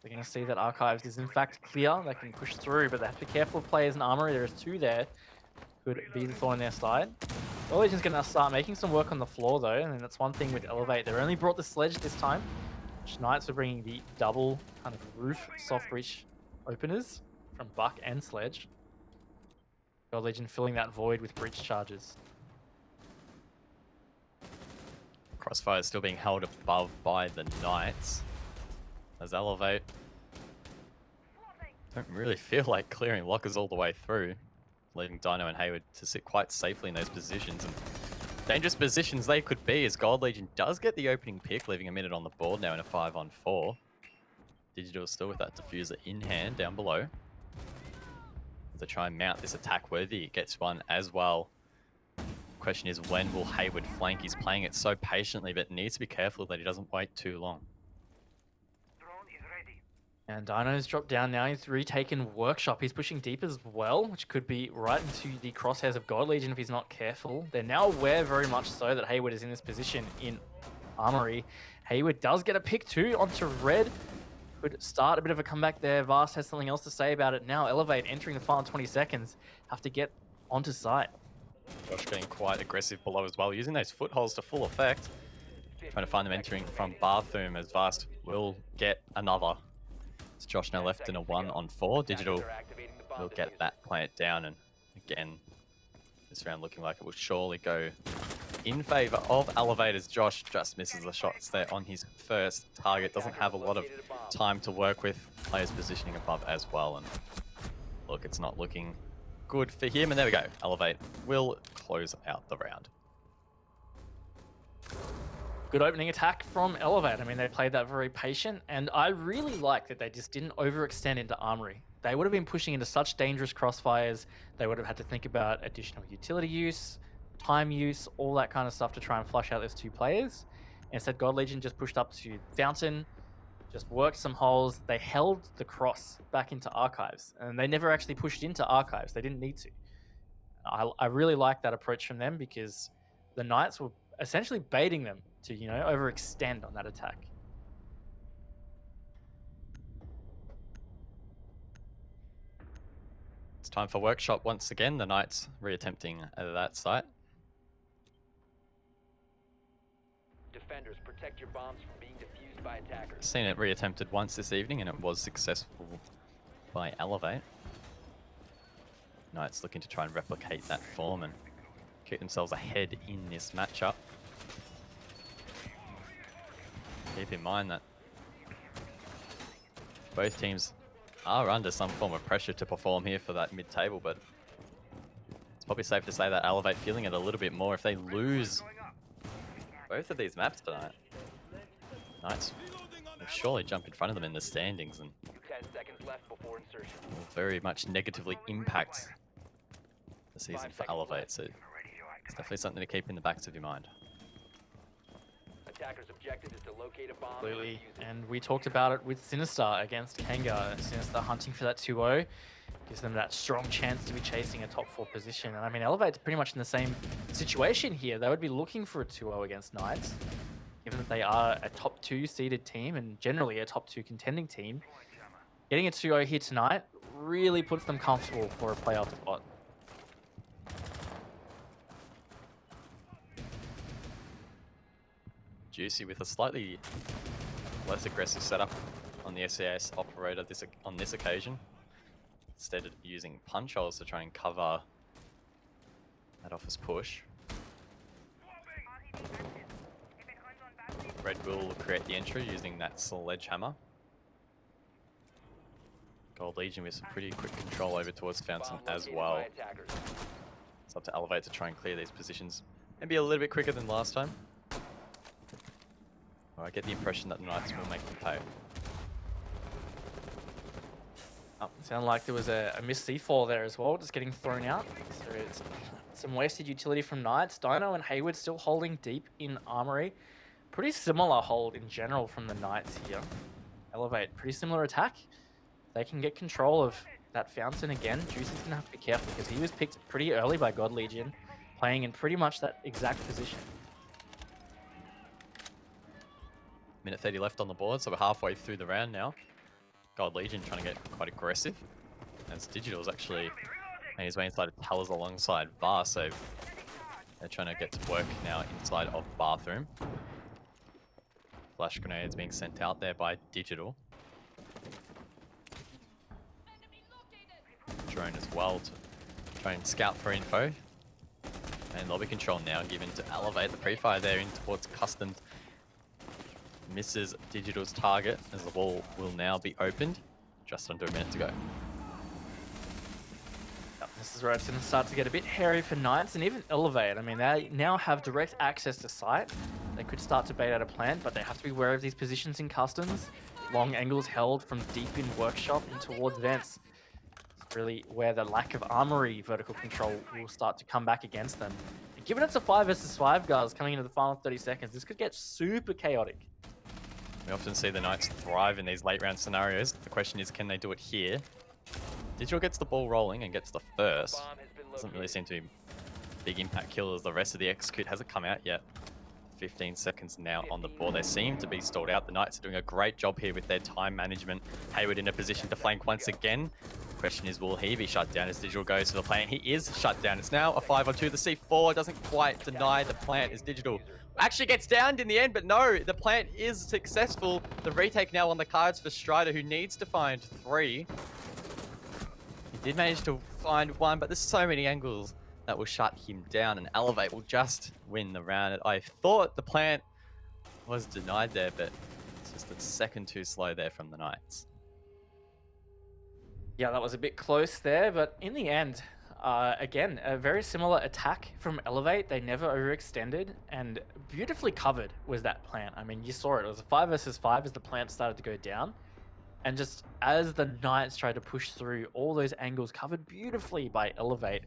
They're going to see that Archives is in fact clear. They can push through, but they have to be careful of players in armory. There's 2 there. Could be the thorn in their side. Legion's going to start making some work on the floor though, and that's one thing with Elevate. They've only brought the sledge this time. Knights are bringing the double kind of roof soft breach openers from Buck and Sledge. God Legion filling that void with breach charges. Crossfire is still being held above by the Knights. As Elevate don't really feel like clearing lockers all the way through, leaving Dino and Hayward to sit quite safely in those positions. And dangerous positions they could be as Gold Legion does get the opening pick, leaving a minute on the board now in a 5-on-4. Digital still with that diffuser in hand down below. To try and mount this attack worthy, it gets one as well. Question is, when will Hayward flank? He's playing it so patiently, but needs to be careful that he doesn't wait too long. And Dino's dropped down now. He's retaken Workshop. He's pushing deep as well, which could be right into the crosshairs of God Legion if he's not careful. They're now aware very much so that Hayward is in this position in Armory. Hayward does get a pick too onto Red. Could start a bit of a comeback there. Vast has something else to say about it now. Elevate entering the final 20 seconds. Have to get onto site. Josh getting quite aggressive below as well, using those footholds to full effect. Trying to find them entering from Bathroom as Vast will get another. It's Josh now left in a 1-on-4. Digital will get that plant down, and again, this round looking like it will surely go in favor of Elevators. Josh just misses the shots there on his first target. Doesn't have a lot of time to work with. Players positioning above as well. And look, it's not looking good for him. And there we go. Elevate will close out the round. Good opening attack from Elevate. I mean, they played that very patient. And I really like that they just didn't overextend into Armory. They would have been pushing into such dangerous crossfires. They would have had to think about additional utility use, time use, all that kind of stuff to try and flush out those 2 players. Instead, God Legion just pushed up to Fountain, just worked some holes. They held the cross back into Archives, and they never actually pushed into Archives. They didn't need to. I really like that approach from them because the Knights were essentially baiting them to, you know, overextend on that attack. It's time for Workshop once again. The Knights reattempting that site. Defenders, protect your bombs from being defused by attackers. Seen it reattempted once this evening and it was successful by Elevate. Knights looking to try and replicate that form and keep themselves ahead in this matchup. Keep in mind that both teams are under some form of pressure to perform here for that mid-table, but it's probably safe to say that Elevate feeling it a little bit more if they lose both of these maps tonight. Knights will surely jump in front of them in the standings and 10 seconds left before insertion. will very much negatively impact the season for Elevate, so it's definitely something to keep in the backs of your mind. Attacker's objective is to locate a bomb. Absolutely. And we talked about it with Sinister against KANGA. Sinister hunting for that 2-0 gives them that strong chance to be chasing a top 4 position. And I mean, Elevate's pretty much in the same situation here. They would be looking for a 2-0 against Knights, given that they are a top 2 seeded team and generally a top 2 contending team. Getting a 2-0 here tonight really puts them comfortable for a playoff spot. Juicy with a slightly less aggressive setup on the SAS operator on this occasion. Instead of using punch holes to try and cover that office push. Red will create the entry using that sledgehammer. Gold Legion with some pretty quick control over towards Fountain Bomb as located well. by attackers. It's up to Elevate to try and clear these positions. Maybe a little bit quicker than last time. Oh, I get the impression that the Knights will make them pay. Oh, sounded like there was a missed C4 there as well, just getting thrown out. So it's some wasted utility from Knights. Dino and Hayward still holding deep in Armory. Pretty similar hold in general from the Knights here. Elevate, pretty similar attack. They can get control of that Fountain again. Juicy's going to have to be careful because he was picked pretty early by God Legion, playing in pretty much that exact position. Minute 30 left on the board, so we're halfway through the round now. God Legion trying to get quite aggressive. As Digital's actually made his way inside of Tellers alongside Var, so they're trying to get to work now inside of Bathroom. Flash grenades being sent out there by Digital. Drone as well to try and scout for info. And lobby control now given to Elevate. The pre-fire there in towards Custom misses Digital's target as the wall will now be opened. Just under a minute to go. Yep, this is where it's going to start to get a bit hairy for Knights and even Elevate. I mean, they now have direct access to site. They could start to bait out a plan, but they have to be wary of these positions in Customs. Long angles held from deep in Workshop and towards Vents. It's really where the lack of Armory vertical control will start to come back against them. And given it's a 5 versus 5, guys, coming into the final 30 seconds, this could get super chaotic. We often see the Knights thrive in these late round scenarios. The question is, can they do it here? Digital gets the ball rolling and gets the first. Bomb has been Doesn't really located. seem to be big impact kill as the rest of the execute hasn't come out yet. 15 seconds now on the board. They seem to be stalled out. The Knights are doing a great job here with their time management. Hayward in a position to flank once again. Question is, will he be shut down as Digital goes to the plant? He is shut down. It's now a 5-on-2. The C4 doesn't quite deny the plant as Digital actually gets downed in the end, but no, the plant is successful. The retake now on the cards for Strider, who needs to find 3. He did manage to find 1, but there's so many angles that will shut him down, and Elevate will just win the round. I thought the plant was denied there, but it's just a second too slow there from the Knights. Yeah, that was a bit close there, but in the end, again, a very similar attack from Elevate. They never overextended, and beautifully covered was that plant. I mean, you saw it. It was a 5 versus 5 as the plant started to go down. And just as the Knights tried to push through, all those angles covered beautifully by Elevate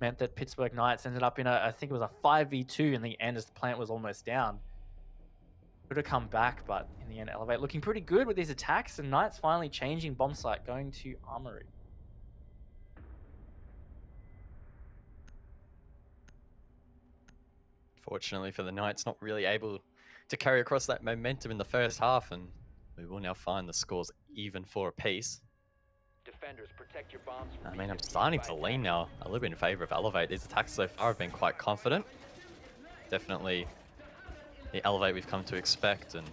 meant that Pittsburgh Knights ended up in I think it was a 5v2 in the end as the plant was almost down. Could have come back, but in the end, Elevate looking pretty good with these attacks, and Knights finally changing bomb site, going to Armory. Fortunately for the Knights, not really able to carry across that momentum in the first half, and we will now find the scores even for a piece. Defenders, protect your bombs from I being mean, I'm defused starting by to lean now a little bit in favor of Elevate. These attacks so far have been quite confident. Definitely the Elevate we've come to expect, and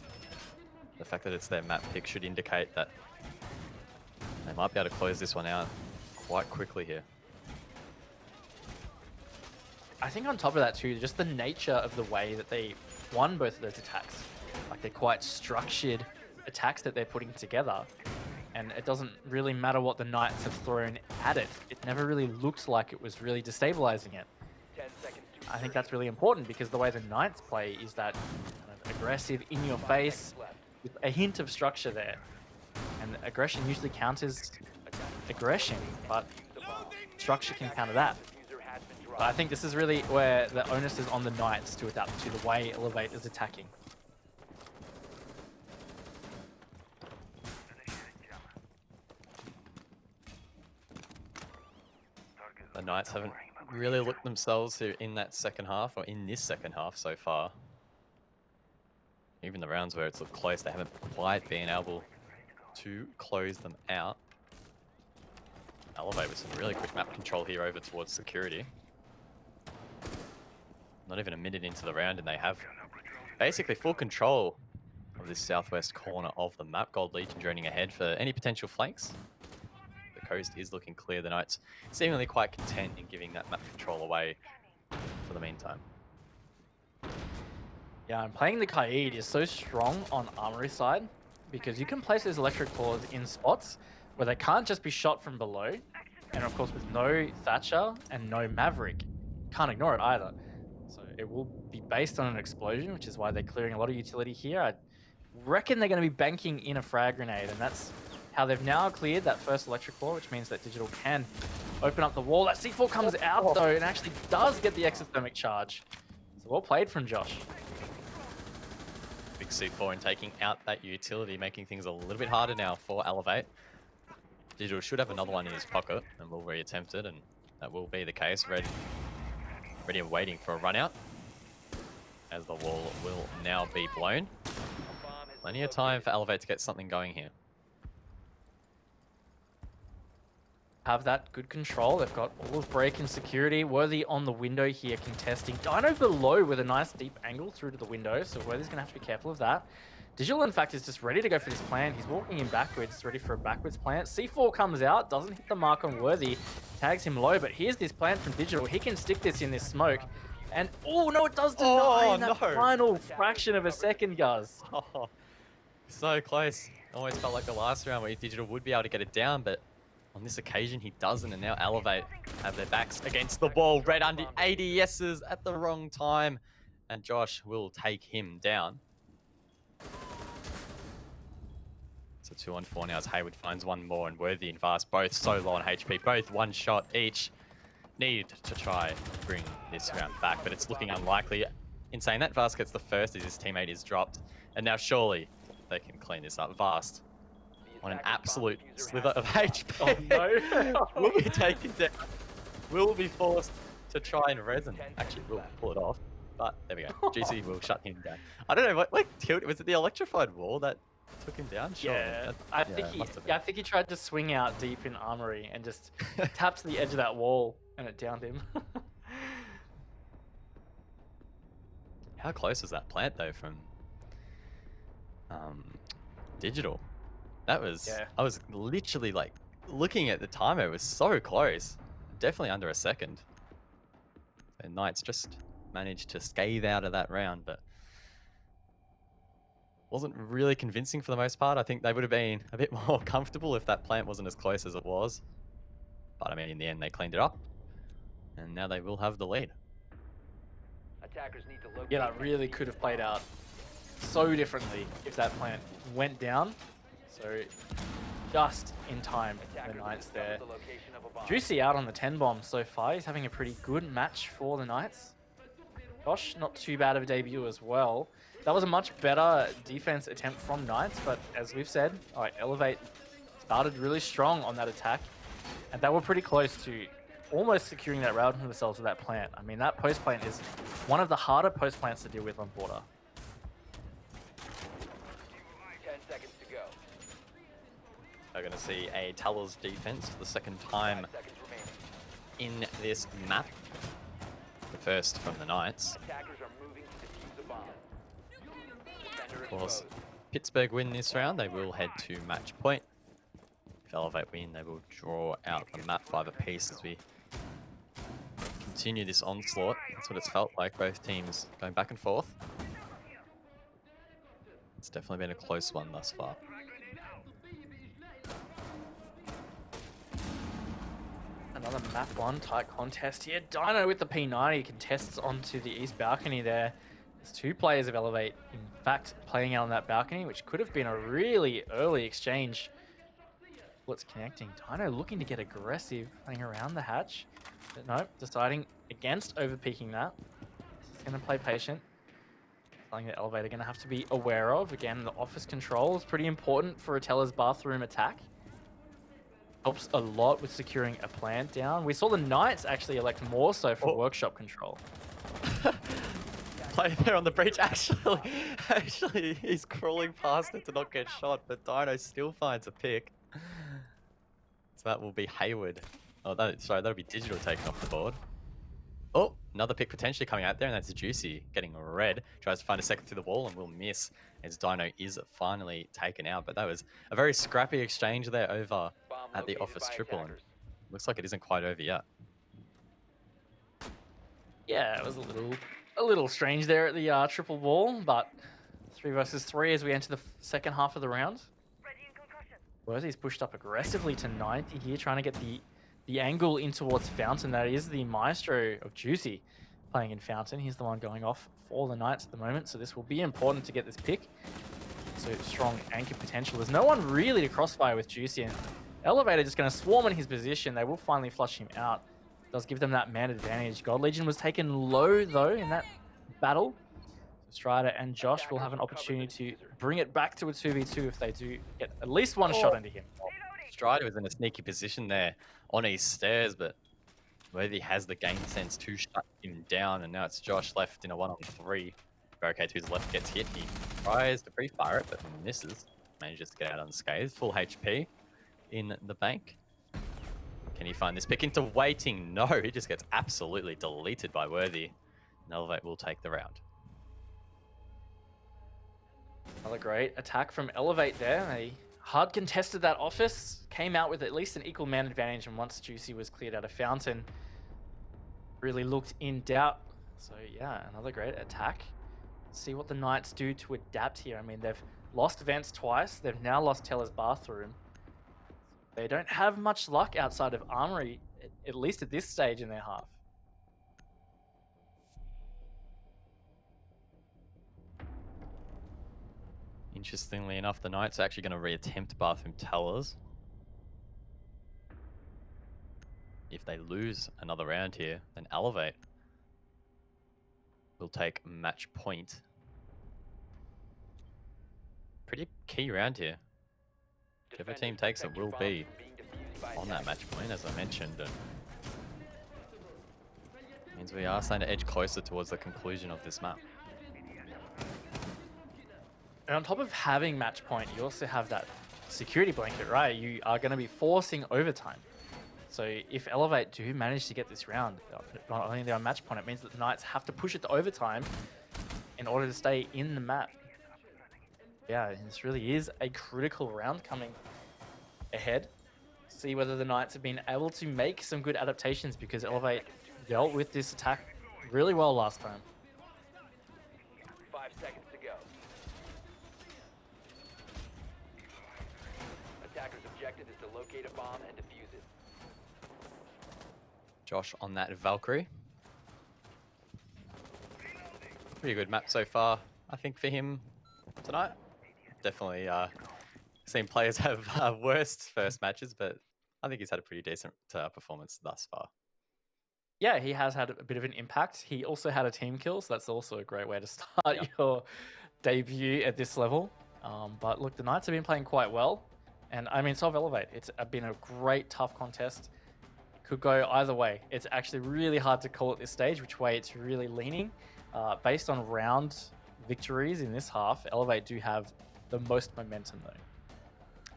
the fact that it's their map pick should indicate that they might be able to close this one out quite quickly here. I think on top of that too, just the nature of the way that they won both of those attacks. Like, they're quite structured attacks that they're putting together. And it doesn't really matter what the Knights have thrown at it. It never really looked like it was really destabilizing it. 10 seconds to I think that's really important because the way the Knights play is that kind of aggressive, in your face, with a hint of structure there. And aggression usually counters aggression, but structure can counter that. diffuser has been But I dropped. think this is really where the onus is on the Knights to adapt to the way Elevate is attacking. The Knights haven't really looked themselves here in that second half, or in this second half so far. Even the rounds where it's looked close, they haven't quite been able to close them out. Elevate with some really quick map control here over towards security. Not even a minute into the round and they have basically full control of this southwest corner of the map. Gold Legion droning ahead for any potential flanks. The coast is looking clear. The Knights seemingly quite content in giving that map control away for the meantime. Yeah, and playing the Kaid is so strong on Armory side because you can place those electric cores in spots where they can't just be shot from below. And of course, with no Thatcher and no Maverick, can't ignore it either. So it will be based on an explosion, which is why they're clearing a lot of utility here. I reckon they're going to be banking in a frag grenade, and that's how they've now cleared that first electric core, which means that Digital can open up the wall. That C4 comes out, though, and actually does get the exothermic charge. So well played from Josh. Big C4 and taking out that utility, making things a little bit harder now for Elevate. Digital should have another one in his pocket and will reattempt it, and that will be the case. Ready and waiting for a run out, as the wall will now be blown. Plenty of time for Elevate to get something going here. Have that good control. They've got all of break and security. Worthy on the window here, contesting. Dino below with a nice deep angle through to the window, so Worthy's going to have to be careful of that. Digital, in fact, is just ready to go for this plant. He's walking in backwards, ready for a backwards plant. C4 comes out, doesn't hit the mark on Worthy, tags him low, but here's this plant from Digital. He can stick this in this smoke. And, oh, no, it does deny in that final fraction of a second, Guz. Oh, so close. Almost felt like the last round where Digital would be able to get it down, but on this occasion he doesn't, and now Elevate have their backs against the wall. Red under ADSs at the wrong time, and Josh will take him down. So 2-on-4 now as Hayward finds one more, and Worthy and Vast both so low on HP, both one shot each. Need to try and bring this round back, but it's looking unlikely. In saying that, Vast gets the first as his teammate is dropped, and now surely they can clean this up. Vast on an absolute slither of HP. Oh, no. Will be taken down. Will be forced to try and resin. Actually, will pull it off, but there we go. GC will shut him down. I don't know what killed. Was it the electrified wall that took him down? Sure. Yeah, I think he tried to swing out deep in Armory and just tapped the edge of that wall, and it downed him. How close was that plant though from Digital? That was, I was literally like looking at the timer. It was so close. Definitely under a second. And Knights just managed to scathe out of that round, but wasn't really convincing for the most part. I think they would have been a bit more comfortable if that plant wasn't as close as it was. But I mean, in the end, they cleaned it up, and now they will have the lead. Attackers need to locate. Yeah, that really could have played out so differently if that plant went down. So just in time for the Knights there. Juicy out on the 10 bomb so far. He's having a pretty good match for the Knights. Josh, not too bad of a debut as well. That was a much better defense attempt from Knights, but as we've said, Elevate started really strong on that attack, and they were pretty close to almost securing that round for themselves with that plant. I mean, that post plant is one of the harder post plants to deal with on border. 10 seconds to go. They're going to see a Talor's defense for the second time 5 seconds remaining. in this map. The first from the Knights. Attackers are moving to defuse the bomb. Defender Of course, exposed. Pittsburgh win this round, they will head to match point. If Elevate win, they will draw out the map 5 apiece as we continue this onslaught. That's what it's felt like, both teams going back and forth. It's definitely been a close one thus far. Another map 1 tight contest here. Dino with the P90 contests onto the east balcony there. There's 2 players of Elevate, in fact, playing out on that balcony, which could have been a really early exchange. Bullets connecting. Dino looking to get aggressive, playing around the hatch. But no, deciding against overpeaking that. He's going to play patient. Something that Elevate are going to have to be aware of. Again, the office control is pretty important for a Teller's bathroom attack. Helps a lot with securing a plant down. We saw the Knights actually elect more so for workshop control. Play there on the breach. Actually, he's crawling past it to not get shot, but Dino still finds a pick. So that will be Hayward. Oh, sorry, that'll be Digital taking off the board. Oh, another pick potentially coming out there, and that's Juicy getting red. Tries to find a second through the wall and will miss as Dino is finally taken out. But that was a very scrappy exchange there over at the office triple, and looks like it isn't quite over yet. Yeah, it was a little strange there at the triple wall, but 3 versus 3 as we enter the second half of the round. Worthy's pushed up aggressively to 90 here, trying to get the angle in towards Fountain. That is the maestro of Juicy playing in Fountain. He's the one going off for the Knights at the moment, so this will be important to get this pick. So strong anchor potential. There's no one really to crossfire with Juicy, and Elevator just going to swarm in his position. They will finally flush him out. Does give them that man advantage. God Legion was taken low though in that battle. Strider and Josh will have an opportunity to bring it back to a 2v2 if they do get at least one shot into him. Strider was in a sneaky position there on his stairs, but Worthy has the game sense to shut him down, and now it's Josh left in a 1-on-3. Barricade to his left gets hit. He tries to pre-fire it, but misses. Manages to get out unscathed. Full HP in the bank. Can he find this pick into waiting? No, he just gets absolutely deleted by Worthy. And Elevate will take the round. Another great attack from Elevate there. They hard contested that office, came out with at least an equal man advantage, and once Juicy was cleared out of Fountain, really looked in doubt. So yeah, another great attack. See what the Knights do to adapt here. I mean, they've lost Vents twice. They've now lost Teller's Bathroom. They don't have much luck outside of Armory, at least at this stage in their half. Interestingly enough, the Knights are actually going to reattempt Bathroom Tellers. If they lose another round here, then Elevate will take match point. Pretty key round here. Whichever team takes it will be on that match point, as I mentioned. And means we are starting to edge closer towards the conclusion of this map. And on top of having match point, you also have that security blanket, right? You are going to be forcing overtime. So if Elevate do manage to get this round, not only they're on match point, it means that the Knights have to push it to overtime in order to stay in the map. Yeah, this really is a critical round coming ahead. See whether the Knights have been able to make some good adaptations, because Elevate dealt with this attack really well last time. 5 seconds to go. Attacker's objective is to locate a bomb and defuse it. Josh on that Valkyrie. Pretty good map so far, I think, for him tonight. Definitely seen players have worst first matches, but I think he's had a pretty decent performance thus far. Yeah, he has had a bit of an impact. He also had a team kill, so that's also a great way to start your debut at this level. But look, the Knights have been playing quite well. And I mean, Solve Elevate, it's been a great, tough contest. Could go either way. It's actually really hard to call at this stage which way it's really leaning. Based on round victories in this half, Elevate do have the most momentum though.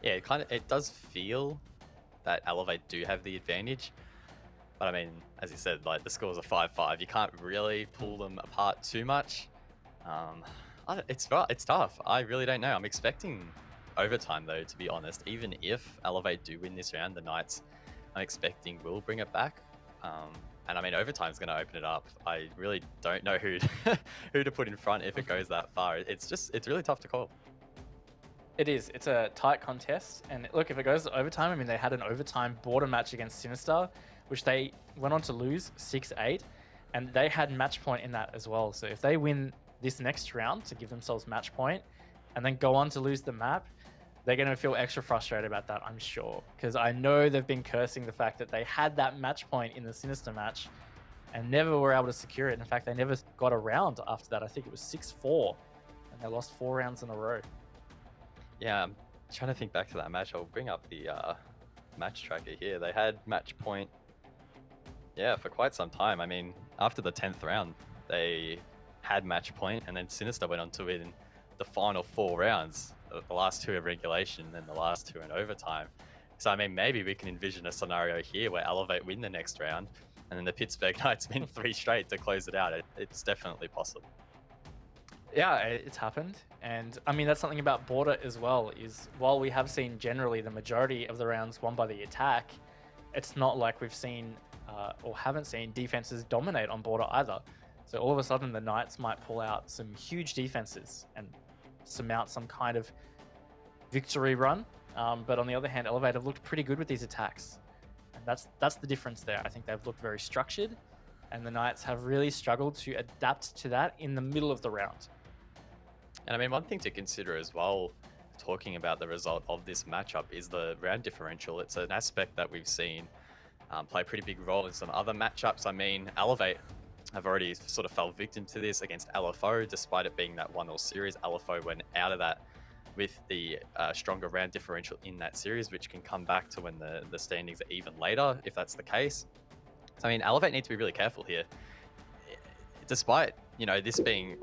Yeah, it does feel that Elevate do have the advantage. But I mean, as you said, like the scores are 5-5. You can't really pull them apart too much. It's tough. I really don't know. I'm expecting overtime though, to be honest. Even if Elevate do win this round, the Knights, I'm expecting will bring it back. And I mean, overtime is going to open it up. I really don't know who to put in front if it goes that far. It's really tough to call. It is. It's a tight contest. And look, if it goes to overtime, I mean, they had an overtime border match against Sinister, which they went on to lose 6-8. And they had match point in that as well. So if they win this next round to give themselves match point and then go on to lose the map, they're going to feel extra frustrated about that, I'm sure. Because I know they've been cursing the fact that they had that match point in the Sinister match and never were able to secure it. In fact, they never got a round after that. I think it was 6-4. And they lost 4 rounds in a row. Yeah, I'm trying to think back to that match. I'll bring up the match tracker here. They had match point, yeah, for quite some time. I mean, after the 10th round, they had match point, and then Sinister went on to win the final 4 rounds. The last 2 in regulation, and then the last 2 in overtime. So I mean, maybe we can envision a scenario here where Elevate win the next round, and then the Pittsburgh Knights win 3 straight to close it out. It's definitely possible. Yeah, it's happened. And I mean, that's something about Border as well, is while we have seen generally the majority of the rounds won by the attack, it's not like we've seen or haven't seen defenses dominate on Border either. So all of a sudden the Knights might pull out some huge defenses and surmount some kind of victory run. But on the other hand, Elevate have looked pretty good with these attacks. And that's the difference there. I think they've looked very structured, and the Knights have really struggled to adapt to that in the middle of the round. And I mean, one thing to consider as well, talking about the result of this matchup, is the round differential. It's an aspect that we've seen play a pretty big role in some other matchups. I mean, Elevate have already sort of fell victim to this against LFO, despite it being that 1-0 series. LFO went out of that with the stronger round differential in that series, which can come back to when the standings are even later, if that's the case. So, I mean, Elevate need to be really careful here. Despite, this being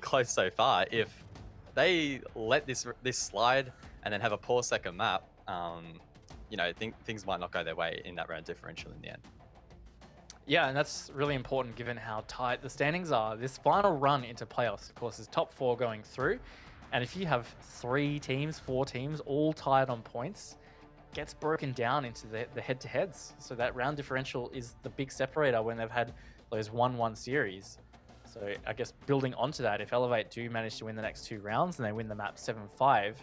close so far, if they let this slide and then have a poor second map, things might not go their way in that round differential in the end. Yeah, and that's really important given how tight the standings are. This final run into playoffs, of course, is top 4 going through. And if you have 4 teams, all tied on points, gets broken down into the head-to-heads. So that round differential is the big separator when they've had those 1-1 series. So I guess building onto that, if Elevate do manage to win the next 2 rounds and they win the map 7-5,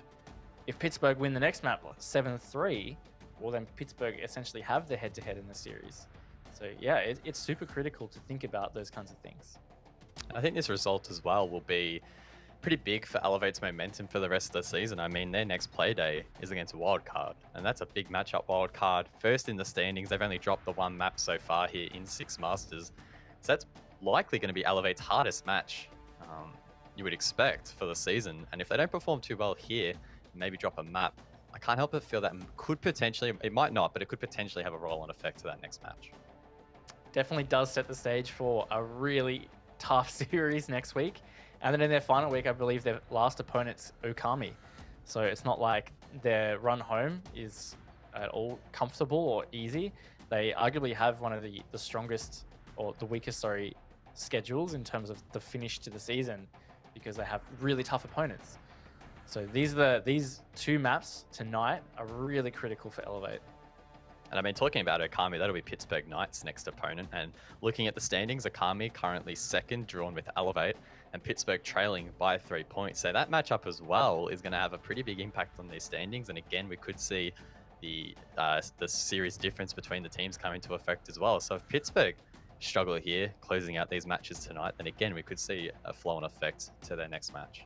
if Pittsburgh win the next map 7-3, well then Pittsburgh essentially have the head-to-head in the series. So yeah, it's super critical to think about those kinds of things. I think this result as well will be pretty big for Elevate's momentum for the rest of the season. I mean, their next Playday is against Wildcard, and that's a big matchup. Wildcard, first in the standings. They've only dropped the 1 map so far here in 6 Masters. So that's likely going to be Elevate's hardest match, you would expect, for the season. And if they don't perform too well here, maybe drop a map, I can't help but feel that could potentially, it might not, but it could potentially have a roll-on effect to that next match. Definitely does set the stage for a really tough series next week. And then in their final week, I believe their last opponent's Okami. So it's not like their run home is at all comfortable or easy. They arguably have one of the strongest, or the weakest, schedules in terms of the finish to the season, because they have really tough opponents. So these 2 maps tonight are really critical for Elevate. And I mean, talking about Okami, that'll be Pittsburgh Knights' next opponent. And looking at the standings, Okami currently 2nd, drawn with Elevate, and Pittsburgh trailing by 3 points. So that matchup as well is going to have a pretty big impact on their standings. And again, we could see the series difference between the teams coming to effect as well. So if Pittsburgh struggle here, closing out these matches tonight, then again, we could see a flow-on effect to their next match.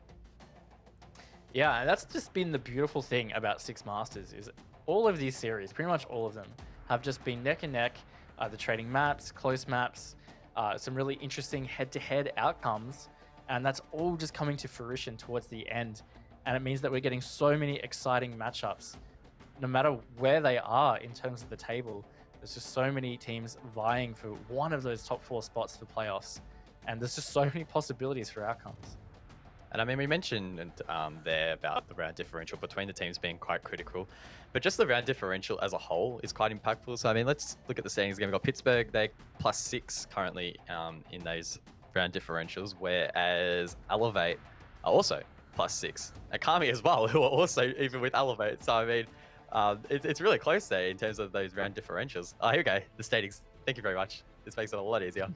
Yeah, and that's just been the beautiful thing about 6 Masters, is all of these series, pretty much all of them, have just been neck and neck, either trading maps, close maps, some really interesting head-to-head outcomes, and that's all just coming to fruition towards the end. And it means that we're getting so many exciting matchups, no matter where they are in terms of the table. There's just so many teams vying for one of those top 4 spots for playoffs, and there's just so many possibilities for outcomes. And I mean, we mentioned there about the round differential between the teams being quite critical, but just the round differential as a whole is quite impactful. So I mean, let's look at the standings again. We've got Pittsburgh, they're +6 currently in those round differentials, whereas Elevate are also +6. Akami as well, who are also even with Elevate. So I mean, it's really close there in terms of those round differentials. Oh, here we go, the standings. Thank you very much. This makes it a lot easier.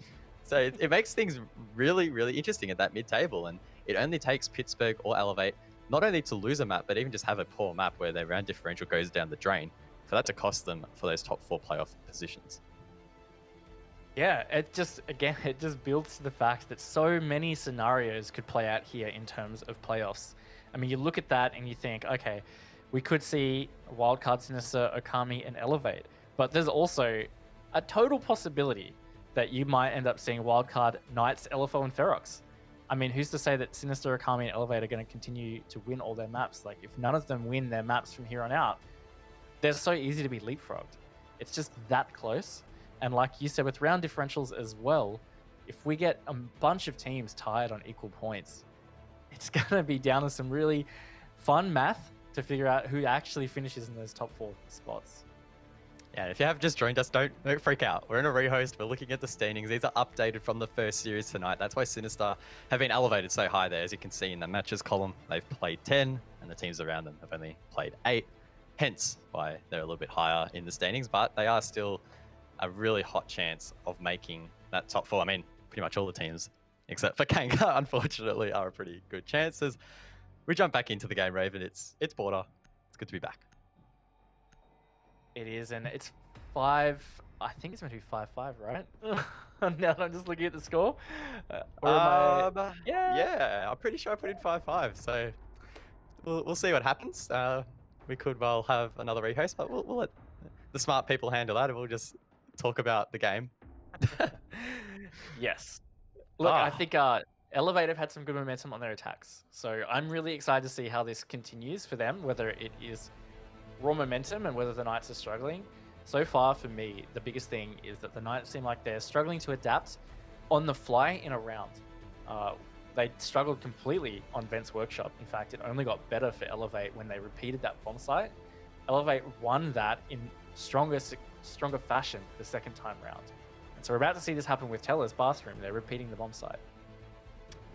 So it makes things really, really interesting at that mid-table, and it only takes Pittsburgh or Elevate not only to lose a map, but even just have a poor map where their round differential goes down the drain, for that to cost them for those top 4 playoff positions. Yeah, it just builds to the fact that so many scenarios could play out here in terms of playoffs. I mean, you look at that and you think, okay, we could see Wildcard, Sinister, Okami, and Elevate, but there's also a total possibility that you might end up seeing Wildcard, Knights, LFO, and Ferox. I mean, who's to say that Sinister, Okami, and Elevate are going to continue to win all their maps? Like, if none of them win their maps from here on out, they're so easy to be leapfrogged. It's just that close. And like you said, with round differentials as well, if we get a bunch of teams tied on equal points, it's going to be down to some really fun math to figure out who actually finishes in those top 4 spots. Yeah, if you have just joined us, don't freak out. We're in a rehost. We're looking at the standings. These are updated from the first series tonight. That's why Sinister have been elevated so high there. As you can see in the matches column, they've played 10, and the teams around them have only played 8. Hence why they're a little bit higher in the standings, but they are still a really hot chance of making that top 4. I mean, pretty much all the teams, except for KANGA, unfortunately, are a pretty good chances. We jump back into the game, Raven. It's border. It's good to be back. It is, and it's 5. I think it's meant to be 5-5, right? Now that I'm just looking at the score. Or am I? Yeah, I'm pretty sure I put in 5-5. So we'll see what happens. We could well have another rehost, but we'll let the smart people handle that, and we'll just talk about the game. Yes. Look, I Ah. think Elevate have had some good momentum on their attacks. So I'm really excited to see how this continues for them, whether it is raw momentum and whether the Knights are struggling. So far, for me, the biggest thing is that the Knights seem like they're struggling to adapt on the fly in a round. They struggled completely on Vent's Workshop. In fact, it only got better for Elevate when they repeated that bomb site. Elevate won that in stronger fashion the second time round. And so we're about to see this happen with Teller's Bathroom. They're repeating the bomb site.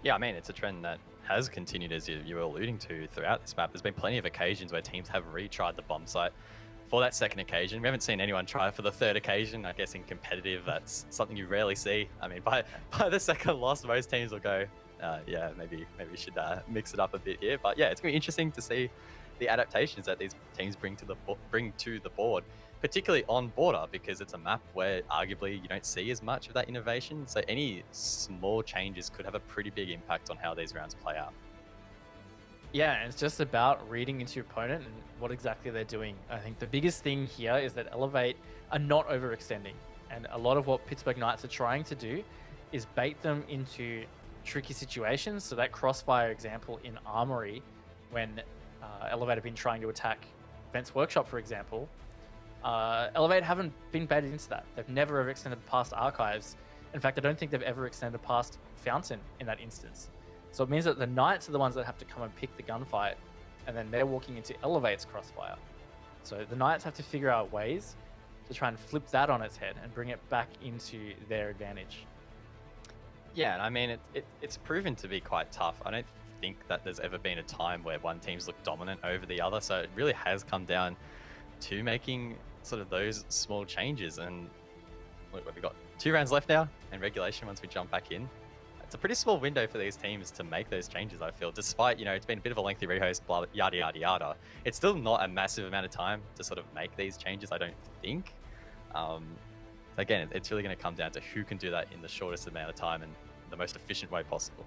Yeah, I mean, it's a trend that has continued, as you were alluding to, throughout this map. There's been plenty of occasions where teams have retried the bomb site for that second occasion. We haven't seen anyone try for the third occasion. I guess in competitive, that's something you rarely see. I mean, by the second loss, most teams will go, yeah, maybe we should mix it up a bit here. But yeah, it's going to be interesting to see the adaptations that these teams bring to the board, particularly on border, because it's a map where arguably you don't see as much of that innovation. So any small changes could have a pretty big impact on how these rounds play out. Yeah, and it's just about reading into your opponent and what exactly they're doing. I think the biggest thing here is that Elevate are not overextending. And a lot of what Pittsburgh Knights are trying to do is bait them into tricky situations. So that crossfire example in Armory, when Elevate have been trying to attack Vent's Workshop, for example, Elevate haven't been baited into that. They've never overextended past Archives. In fact, I don't think they've ever extended past Fountain in that instance. So it means that the Knights are the ones that have to come and pick the gunfight, and then they're walking into Elevate's crossfire. So the Knights have to figure out ways to try and flip that on its head and bring it back into their advantage. Yeah, and I mean, it's proven to be quite tough. I don't think that there's ever been a time where one team's looked dominant over the other. So it really has come down to making sort of those small changes. And look, we've got 2 rounds left now in regulation once we jump back in. It's a pretty small window for these teams to make those changes, I feel, despite, it's been a bit of a lengthy rehost, blah, yada, yada, yada. It's still not a massive amount of time to sort of make these changes, I don't think. Again, it's really going to come down to who can do that in the shortest amount of time and the most efficient way possible.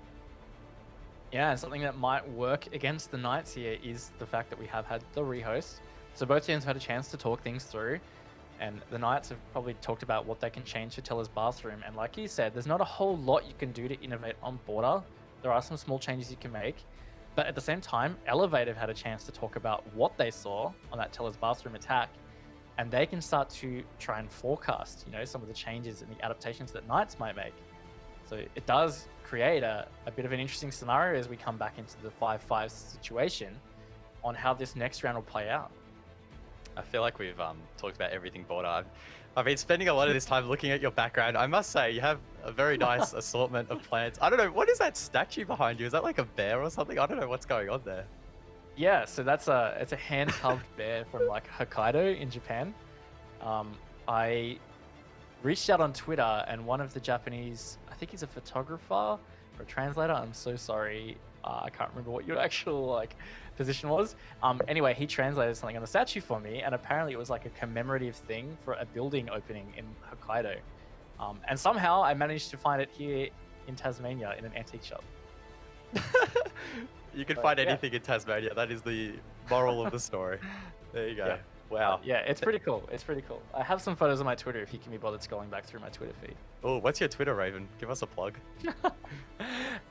Yeah, and something that might work against the Knights here is the fact that we have had the rehost. So both teams have had a chance to talk things through. And the Knights have probably talked about what they can change for Teller's Bathroom. And like you said, there's not a whole lot you can do to innovate on border. There are some small changes you can make. But at the same time, Elevate have had a chance to talk about what they saw on that Teller's Bathroom attack. And they can start to try and forecast, some of the changes and the adaptations that Knights might make. So it does create a bit of an interesting scenario as we come back into the 5-5 situation on how this next round will play out. I feel like we've talked about everything border. I've been spending a lot of this time looking at your background. I must say, you have a very nice assortment of plants. I don't know, what is that statue behind you? Is that like a bear or something? I don't know what's going on there. Yeah, so it's a hand-carved bear from like Hokkaido in Japan. I reached out on Twitter, and one of the Japanese, I think he's a photographer or a translator. I'm so sorry. I can't remember what your actual position was. Anyway, he translated something on the statue for me, and apparently it was like a commemorative thing for a building opening in Hokkaido. And somehow I managed to find it here in Tasmania in an antique shop. You can find anything in Tasmania. That is the moral of the story. There you go. Yeah. Wow. Yeah, it's pretty cool. It's pretty cool. I have some photos on my Twitter if you can be bothered scrolling back through my Twitter feed. Oh, what's your Twitter, Raven? Give us a plug.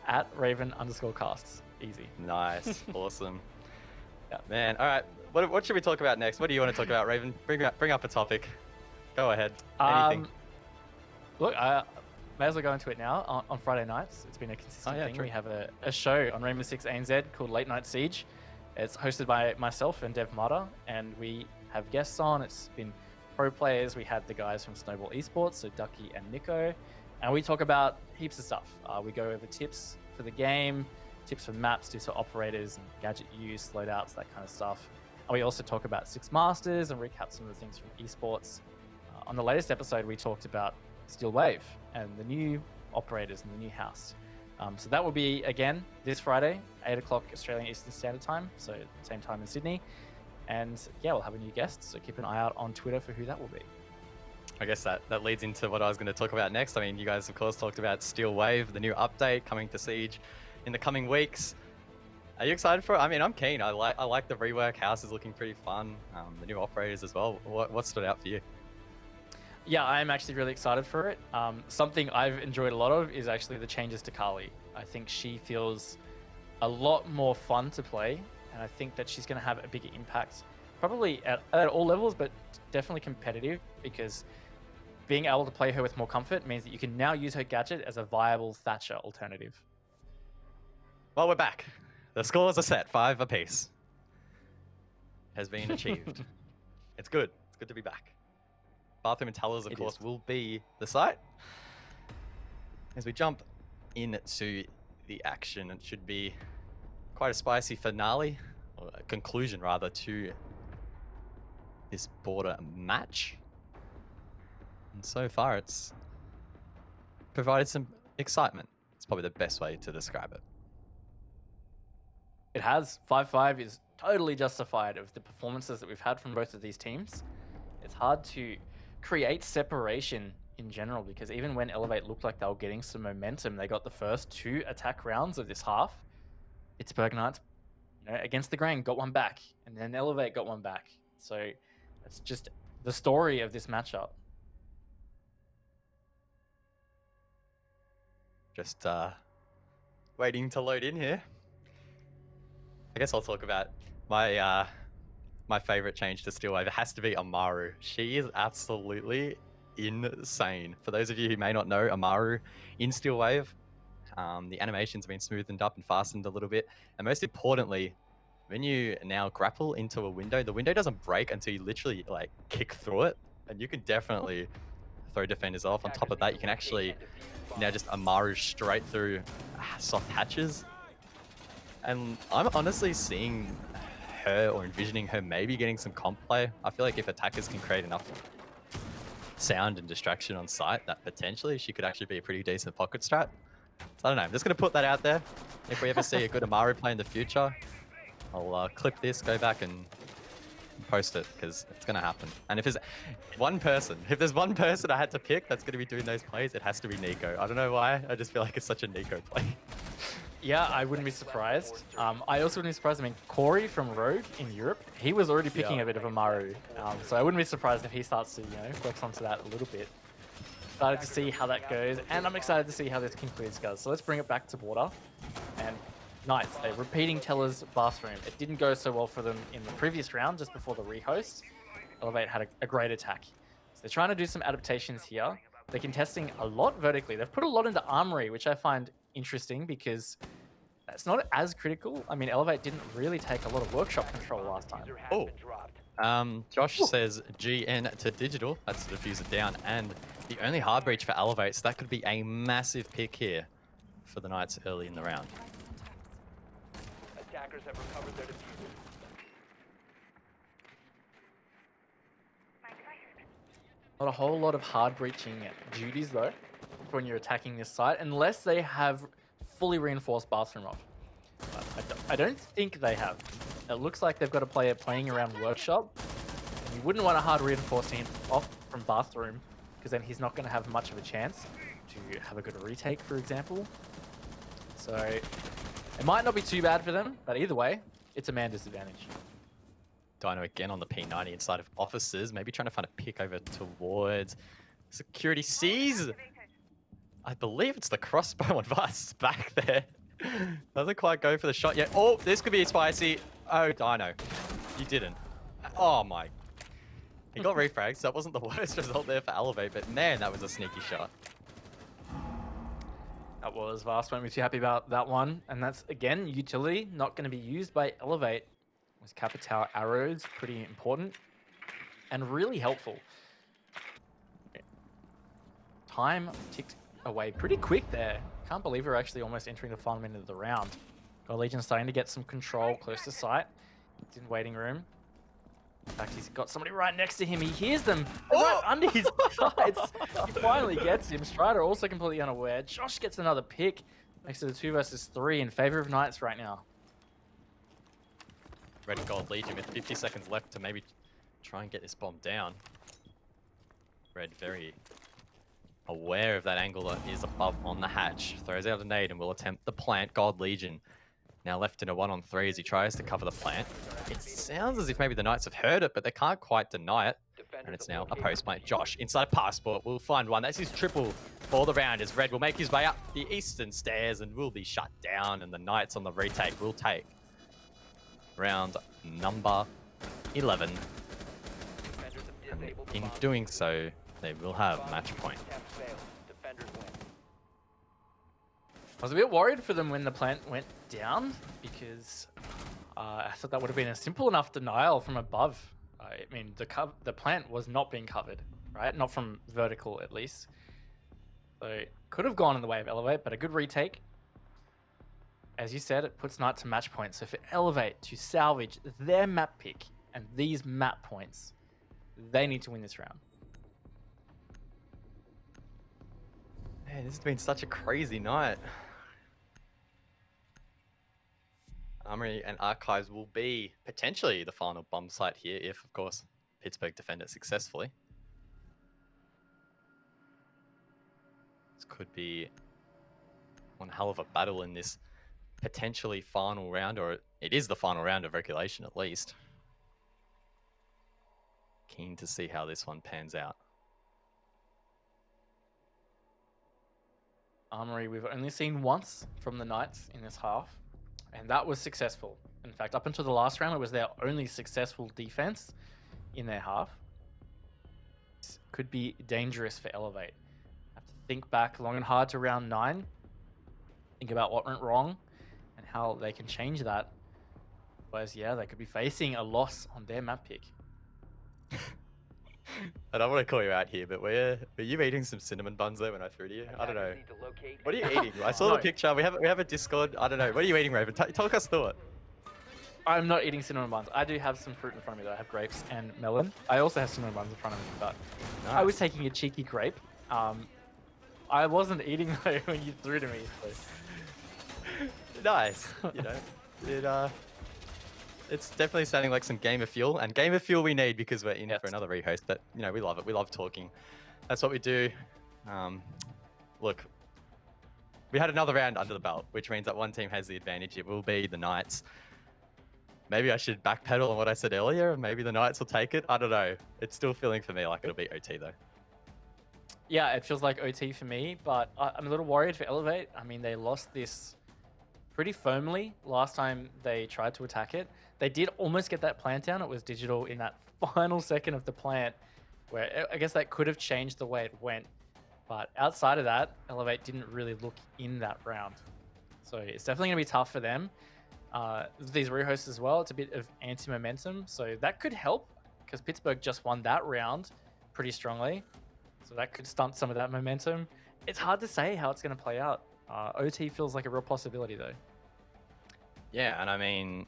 At Raven_casts. Easy. Nice. Awesome. Yeah. Man, all right. What should we talk about next? What do you want to talk about, Raven? Bring up a topic. Go ahead. Anything. Look, I may as well go into it now. On Friday nights, it's been a consistent thing. True. We have a show on Rainbow Six ANZ called Late Night Siege. It's hosted by myself and Dev Mata, and we have guests on. It's been pro players. We had the guys from Snowball Esports, so Ducky and Nico, and we talk about heaps of stuff. We go over tips for the game, tips for maps, tips for operators and gadget use, loadouts, that kind of stuff. And we also talk about Six Masters and recap some of the things from esports. On the latest episode, we talked about Steel Wave and the new operators and the new house. So that will be, again, this Friday, 8 o'clock Australian Eastern Standard Time, so same time in Sydney. And yeah, we'll have a new guest, so keep an eye out on Twitter for who that will be. I guess that leads into what I was going to talk about next. I mean, you guys, of course, talked about Steel Wave, the new update coming to Siege in the coming weeks. Are you excited for it? I mean, I'm keen. I like the rework. House is looking pretty fun. The new operators as well. What stood out for you? Yeah, I'm actually really excited for it. Something I've enjoyed a lot of is actually the changes to Kali. I think she feels a lot more fun to play, and I think that she's going to have a bigger impact, probably at all levels, but definitely competitive, because being able to play her with more comfort means that you can now use her gadget as a viable Thatcher alternative. Well, we're back. The scores are set, 5 apiece. Has been achieved. It's good. It's good to be back. Bathroom and Tellers, of course, will be the site. As we jump into the action, it should be quite a spicy finale, or a conclusion rather, to this border match. And so far, it's provided some excitement. It's probably the best way to describe it. It has. 5-5 is totally justified of the performances that we've had from both of these teams. It's hard to create separation in general, because even when Elevate looked like they were getting some momentum, they got the first 2 attack rounds of this half. Pittsburgh Knights, against the grain, got one back, and then Elevate got one back. So that's just the story of this matchup. Just waiting to load in here. I guess I'll talk about my my favorite change to Steel Wave. It has to be Amaru. She is absolutely insane. For those of you who may not know Amaru in Steel Wave, the animation's been smoothened up and fastened a little bit. And most importantly, when you now grapple into a window, the window doesn't break until you literally like kick through it. And you can definitely throw defenders off. On top of that, you can actually now just Amaru straight through soft hatches. And I'm honestly seeing her, or envisioning her, maybe getting some comp play. I feel like if attackers can create enough sound and distraction on site, that potentially she could actually be a pretty decent pocket strat. So I don't know, I'm just going to put that out there. If we ever see a good Amaru play in the future, I'll clip this, go back and post it, because it's going to happen. And if there's one person I had to pick that's going to be doing those plays, it has to be Nico. I don't know why, I just feel like it's such a Nico play. Yeah, I wouldn't be surprised. I also wouldn't be surprised. I mean, Corey from Rogue in Europe, he was already picking a bit of Amaru. So I wouldn't be surprised if he starts to, flex onto that a little bit. Excited to see how that goes, and I'm excited to see how this concludes, guys. So let's bring it back to border. And Knights, they're repeating Teller's bathroom. It didn't go so well for them in the previous round, just before the rehost. Elevate had a great attack. So they're trying to do some adaptations here. They're contesting a lot vertically. They've put a lot into Armory, which I find interesting, because that's not as critical. I mean, Elevate didn't really take a lot of workshop control last time. Oh, Josh says GN to digital. That's the diffuser down, and the only hard breach for Elevate, so that could be a massive pick here for the Knights early in the round. Attackers have recovered their diffuser. Not a whole lot of hard breaching duties though when you're attacking this site, unless they have fully reinforced bathroom off. I don't think they have. It looks like they've got a player playing around workshop. And you wouldn't want a hard reinforced team off from bathroom, because then he's not going to have much of a chance to have a good retake, for example. So it might not be too bad for them, but either way, it's a man disadvantage. Dino again on the P90 inside of offices, maybe trying to find a pick over towards security sees. I believe it's the crossbow on Vice back there. Doesn't quite go for the shot yet. Oh, this could be spicy. Oh, Dino, you didn't. Oh my. He got refrags, so that wasn't the worst result there for Elevate, but man, that was a sneaky shot. That was Vast. Won't be too happy about that one. And that's, again, utility, not going to be used by Elevate. Was Capitao arrows, pretty important and really helpful. Time ticked away pretty quick there. Can't believe we're actually almost entering the final minute of the round. Got Legion starting to get some control close to site. It's in waiting room. In fact, he's got somebody right next to him. He hears them right under his sides. He finally gets him. Strider also completely unaware. Josh gets another pick. Makes it a 2 versus 3 in favor of Knights right now. Red and Gold Legion with 50 seconds left to maybe try and get this bomb down. Red very aware of that angle that is above on the hatch. Throws out a nade and will attempt the plant. Gold Legion now left in a 1-on-3 as he tries to cover the plant. It sounds as if maybe the Knights have heard it, but they can't quite deny it. And it's now a post plant. Josh, inside passport, will find one. That's his triple for the round as Red will make his way up the eastern stairs and will be shut down. And the Knights on the retake will take round number 11. And in doing so, they will have match point. I was a bit worried for them when the plant went down because I thought that would have been a simple enough denial from above. I mean, the plant was not being covered, right? Not from vertical, at least. So it could have gone in the way of Elevate, but a good retake. As you said, it puts Knight to match point. So for Elevate to salvage their map pick and these map points, they need to win this round. Man, this has been such a crazy night. Armory and Archives will be potentially the final bomb site here if, of course, Pittsburgh defend it successfully. This could be one hell of a battle in this potentially final round, or it is the final round of regulation at least. Keen to see how this one pans out. Armory we've only seen once from the Knights in this half, and that was successful. In fact, up until the last round, it was their only successful defense in their half. This could be dangerous for Elevate. Have to think back long and hard to round 9, think about what went wrong and how they can change that. Whereas, yeah, they could be facing a loss on their map pick. I don't want to call you out here, but were you eating some cinnamon buns there when I threw to you? I don't know. What are you eating? I saw the picture. We have a Discord. I don't know. What are you eating, Raven? Talk us through it. I'm not eating cinnamon buns. I do have some fruit in front of me though. I have grapes and melon. I also have cinnamon buns in front of me, but I was taking a cheeky grape. I wasn't eating though when you threw to me. So. Nice. You know, it's definitely sounding like some gamer fuel, and gamer fuel we need because we're in for another rehost. But you know, we love it. We love talking. That's what we do. Look, we had another round under the belt, which means that one team has the advantage. It will be the Knights. Maybe I should backpedal on what I said earlier. Maybe the Knights will take it. I don't know. It's still feeling for me like it'll be OT though. Yeah, it feels like OT for me, but I'm a little worried for Elevate. I mean, they lost this pretty firmly last time they tried to attack it. They did almost get that plant down. It was digital in that final second of the plant, where I guess that could have changed the way it went. But outside of that, Elevate didn't really look in that round. So it's definitely going to be tough for them. These rehosts as well, it's a bit of anti-momentum. So that could help because Pittsburgh just won that round pretty strongly. So that could stunt some of that momentum. It's hard to say how it's going to play out. OT feels like a real possibility though. Yeah, and I mean,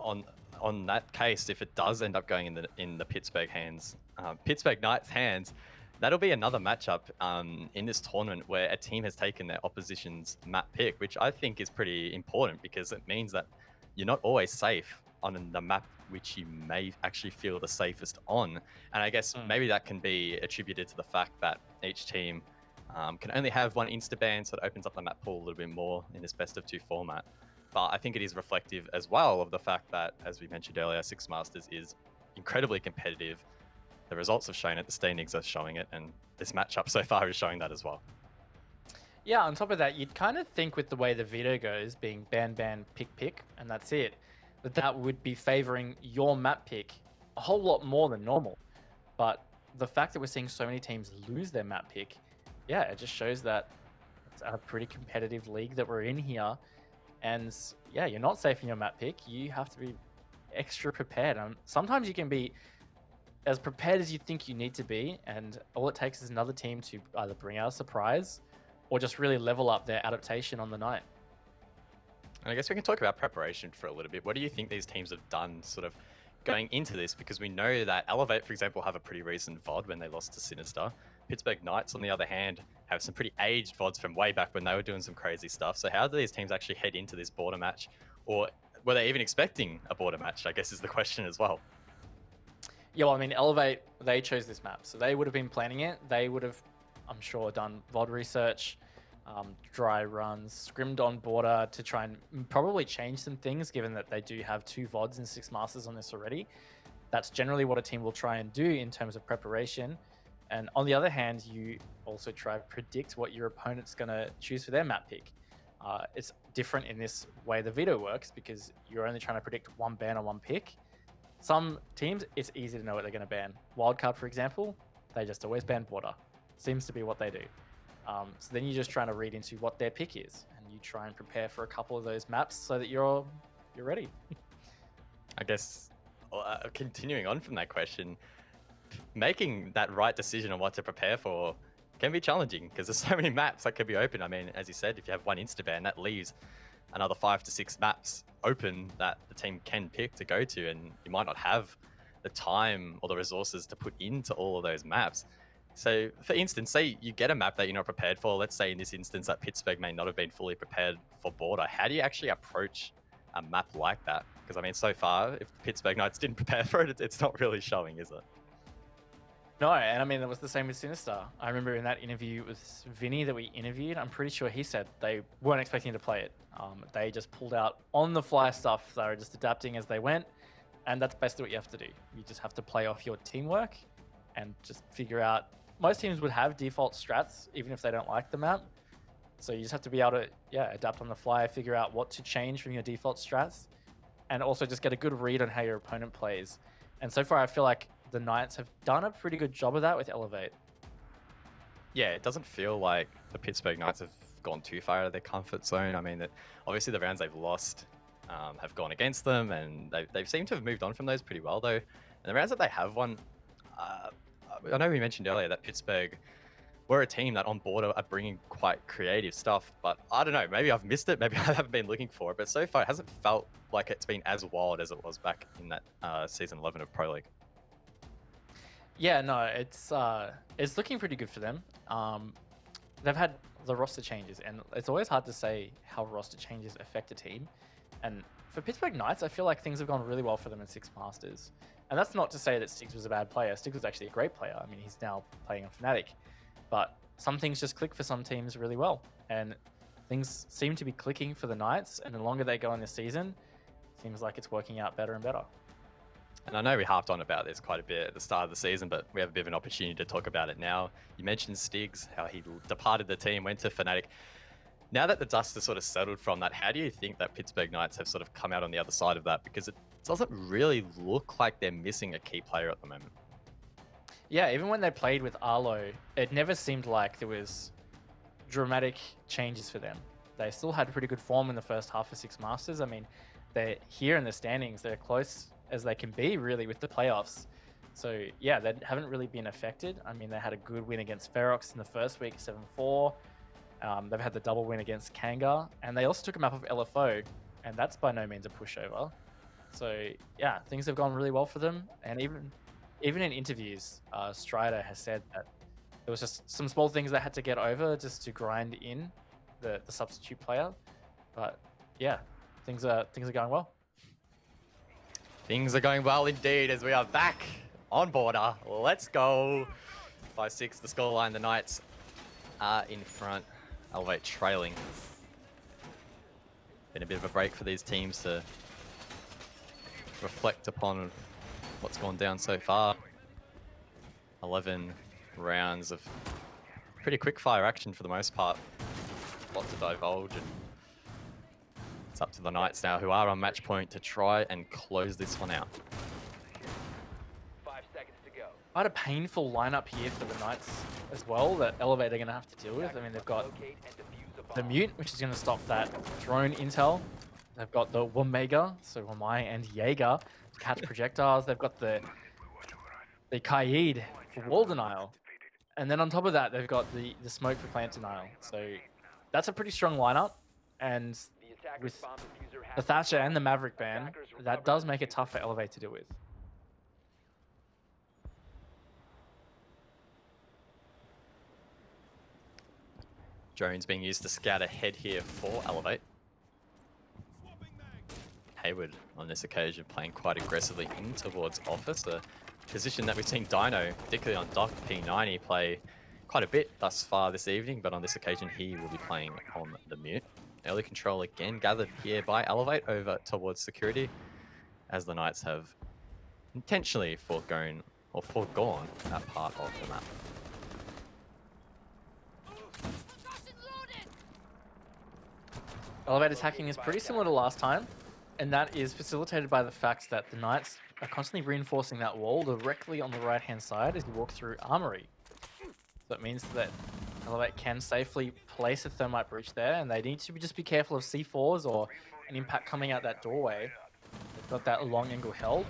on that case, if it does end up going in the Pittsburgh hands, Pittsburgh Knights hands, that'll be another matchup in this tournament where a team has taken their opposition's map pick, which I think is pretty important because it means that you're not always safe on the map which you may actually feel the safest on. And I guess maybe that can be attributed to the fact that each team can only have one insta-ban, so it opens up the map pool a little bit more in this best of 2 format. But I think it is reflective as well of the fact that, as we mentioned earlier, Six Masters is incredibly competitive. The results have shown it, the standings are showing it, and this matchup so far is showing that as well. Yeah, on top of that, you'd kind of think with the way the veto goes, being ban, pick, and that's it, that would be favoring your map pick a whole lot more than normal. But the fact that we're seeing so many teams lose their map pick, yeah, it just shows that it's a pretty competitive league that we're in here. And yeah, you're not safe in your map pick. You have to be extra prepared. Sometimes you can be as prepared as you think you need to be, and all it takes is another team to either bring out a surprise or just really level up their adaptation on the night. And I guess we can talk about preparation for a little bit. What do you think these teams have done sort of going into this? Because we know that Elevate, for example, have a pretty recent VOD when they lost to Sinister. Pittsburgh Knights, on the other hand, have some pretty aged VODs from way back when they were doing some crazy stuff. So how do these teams actually head into this border match? Or were they even expecting a border match, I guess is the question as well. Yeah, well, I mean, Elevate, they chose this map, so they would have been planning it. They would have, I'm sure, done VOD research, dry runs, scrimmed on border to try and probably change some things, given that they do have 2 VODs and 6 Masters on this already. That's generally what a team will try and do in terms of preparation. And on the other hand, you also try to predict what your opponent's going to choose for their map pick. It's different in this way the veto works because you're only trying to predict one ban or one pick. Some teams, it's easy to know what they're going to ban. Wildcard, for example, they just always ban border. Seems to be what they do. So then you're just trying to read into what their pick is, and you try and prepare for a couple of those maps so that you're ready. I guess continuing on from that question, making that right decision on what to prepare for can be challenging because there's so many maps that could be open. I mean, as you said, if you have one insta-ban, that leaves another 5 to 6 maps open that the team can pick to go to, and you might not have the time or the resources to put into all of those maps. So, for instance, say you get a map that you're not prepared for. Let's say in this instance that Pittsburgh may not have been fully prepared for border. How do you actually approach a map like that? Because, I mean, so far, if the Pittsburgh Knights didn't prepare for it, it's not really showing, is it? No, and I mean, it was the same with Sinister. I remember in that interview with Vinny that we interviewed, I'm pretty sure he said they weren't expecting to play it. They just pulled out on-the-fly stuff. They were just adapting as they went, and that's basically what you have to do. You just have to play off your teamwork and just figure out. Most teams would have default strats, even if they don't like the map. So you just have to be able to, adapt on the fly, figure out what to change from your default strats, and also just get a good read on how your opponent plays. And so far, I feel like the Knights have done a pretty good job of that with Elevate. Yeah, it doesn't feel like the Pittsburgh Knights have gone too far out of their comfort zone. I mean, that obviously the rounds they've lost have gone against them, and they've seemed to have moved on from those pretty well, though. And the rounds that they have won, I know we mentioned earlier that Pittsburgh were a team that on border are bringing quite creative stuff, but I don't know, maybe I've missed it, maybe I haven't been looking for it, but so far it hasn't felt like it's been as wild as it was back in that season 11 of Pro League. Yeah, no, it's looking pretty good for them. They've had the roster changes, and it's always hard to say how roster changes affect a team. And for Pittsburgh Knights, I feel like things have gone really well for them in 6 Masters. And that's not to say that Stiggs was a bad player. Stiggs was actually a great player. I mean, he's now playing on Fnatic. But some things just click for some teams really well. And things seem to be clicking for the Knights. And the longer they go in this season, it seems like it's working out better and better. And I know we harped on about this quite a bit at the start of the season, but we have a bit of an opportunity to talk about it now. You mentioned Stiggs, how he departed the team, went to Fnatic. Now that the dust has sort of settled from that, how do you think that Pittsburgh Knights have sort of come out on the other side of that? Because it doesn't really look like they're missing a key player at the moment. Yeah, even when they played with Arlo, it never seemed like there was dramatic changes for them. They still had pretty good form in the first half of 6 Masters. I mean, they're here in the standings. They're close as they can be, really, with the playoffs. So, yeah, they haven't really been affected. I mean, they had a good win against Ferox in the first week, 7-4. They've had the double win against KANGA, and they also took a map of LFO, and that's by no means a pushover. So, yeah, things have gone really well for them. And even in interviews, Strider has said that there was just some small things they had to get over just to grind in the substitute player. But, yeah, things are going well. Things are going well indeed as we are back on border. Let's go. By 6, the scoreline, the Knights are in front. Elevate trailing. Been a bit of a break for these teams to reflect upon what's gone down so far. 11 rounds of pretty quick fire action for the most part. Lot to divulge, and it's up to the Knights now, who are on match point, to try and close this one out. 5 seconds to go. Quite a painful lineup here for the Knights as well that Elevate are going to have to deal with. I mean, they've got Locate and defuse a the bomb. Mute, which is going to stop that drone intel. They've got the Womega, so Wamai and Jaeger to catch projectiles. They've got the Kaid for wall denial. And then on top of that, they've got the smoke for plant denial. So that's a pretty strong lineup. And The attacker's with bomb diffuser has the been Thatcher destroyed. and the Maverick ban, Attackers that recover does the make it diffuser. tough for Elevate to deal with. Drones being used to scout ahead here for Elevate. Hayward on this occasion, playing quite aggressively in towards Office, a position that we've seen Dino, particularly on Doc P90, play quite a bit thus far this evening, but on this occasion he will be playing on the mute. Early control again gathered here by Elevate over towards security, as the Knights have intentionally foregone that part of the map. Elevate attacking is pretty similar to last time, and that is facilitated by the fact that the Knights are constantly reinforcing that wall directly on the right-hand side as you walk through Armory. So that means that Elevate can safely place a Thermite breach there, and they need to just be careful of C4s or an impact coming out that doorway. They've got that long angle held.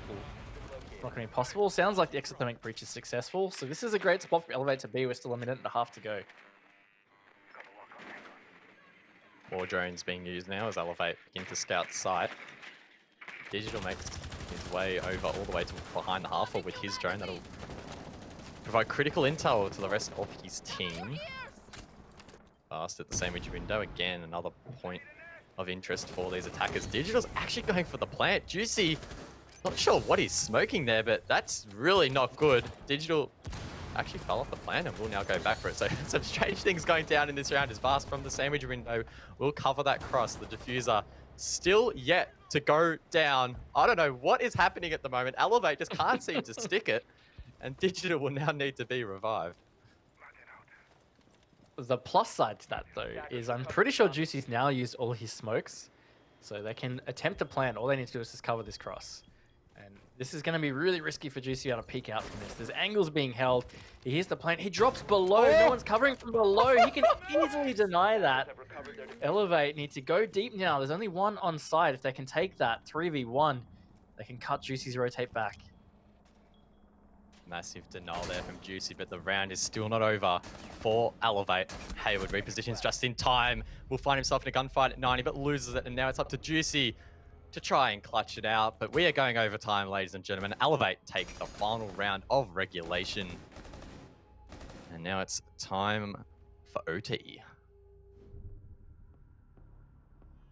It's not going to be possible. Sounds like the exothermic breach is successful, so this is a great spot for Elevate to be. We're still a minute and a half to go. More drones being used now as Elevate begin to scout the site. Digital makes his way over all the way to behind the half wall with his drone. That'll provide critical intel to the rest of his team. Fast at the sandwich window. Again, another point of interest for these attackers. Digital's actually going for the plant. Juicy, not sure what he's smoking there, but that's really not good. Digital actually fell off the plan and will now go back for it. So some strange things going down in this round. As Vast from the sandwich window will cover that cross. The diffuser still yet to go down. I don't know what is happening at the moment. Elevate just can't seem to stick it, and Digital will now need to be revived. The plus side to that, though, is I'm pretty sure Juicy's now used all his smokes, so they can attempt to plant. All they need to do is just cover this cross. And this is going to be really risky for Juicy to peek out from this. There's angles being held. He hears the plant. He drops below. No one's covering from below. He can easily deny that. Elevate need to go deep now. There's only one on site. If they can take that 3v1, they can cut Juicy's rotate back. Massive denial there from Juicy, but the round is still not over for Elevate. Hayward repositions just in time. Will find himself in a gunfight at 90, but loses it. And now it's up to Juicy to try and clutch it out. But we are going overtime, ladies and gentlemen. Elevate take the final round of regulation. And now it's time for OT.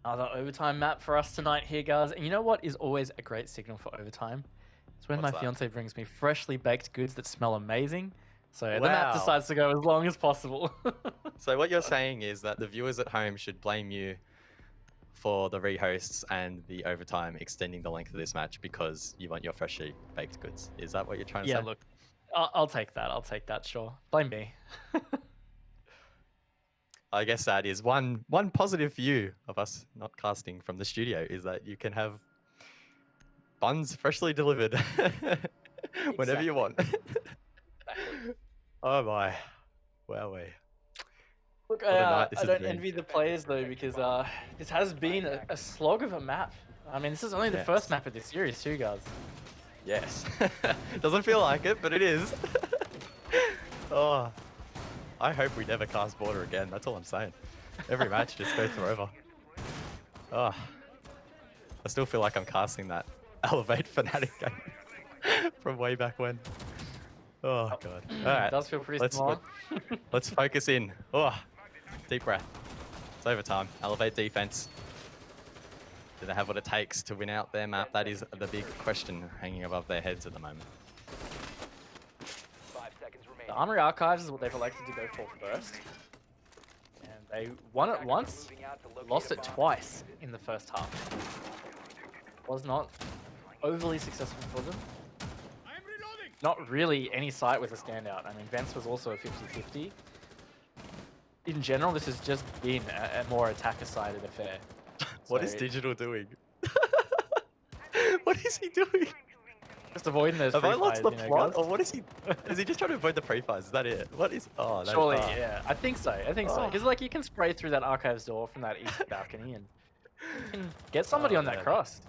Another overtime map for us tonight here, guys. And you know what is always a great signal for overtime? It's when my fiance brings me freshly baked goods that smell amazing. So the map decides to go as long as possible. So what you're saying is that the viewers at home should blame you for the rehosts and the overtime extending the length of this match because you want your freshly baked goods. Is that what you're trying to say? Yeah, look, I'll take that. I'll take that, sure. Blame me. I guess that is one positive view of us not casting from the studio is that you can have buns freshly delivered whenever you want. Oh my. Wowee. Look, I don't envy the players though because this has been a slog of a map. I mean, this is only the first map of this series too, guys. Yes. Doesn't feel like it, but it is. Oh, I hope we never cast border again. That's all I'm saying. Every match just goes forever. Oh, I still feel like I'm casting that Elevate Fnatic game from way back when. Oh god. All right. It does feel pretty small. Let's focus in. Oh, deep breath. It's overtime. Elevate defense. Do they have what it takes to win out their map? That is the big question hanging above their heads at the moment. 5 seconds remaining. The Armory Archives is what they've elected to go for first. And they won it once, lost it twice in the first half. Was not overly successful for them. Not really any site was a standout. I mean, Vents was also a 50-50. In general, this has just been a more attacker-sided affair. What is Digital doing? What is he doing? Just avoiding those Have I pre-fires, lost the plot? guys? Or what is he? Is he just trying to avoid the pre-fires? Is that it? What is? Oh, that Surely, is, yeah. I think so. I think so. Because like you can spray through that archives door from that east balcony and you can get somebody on that cross.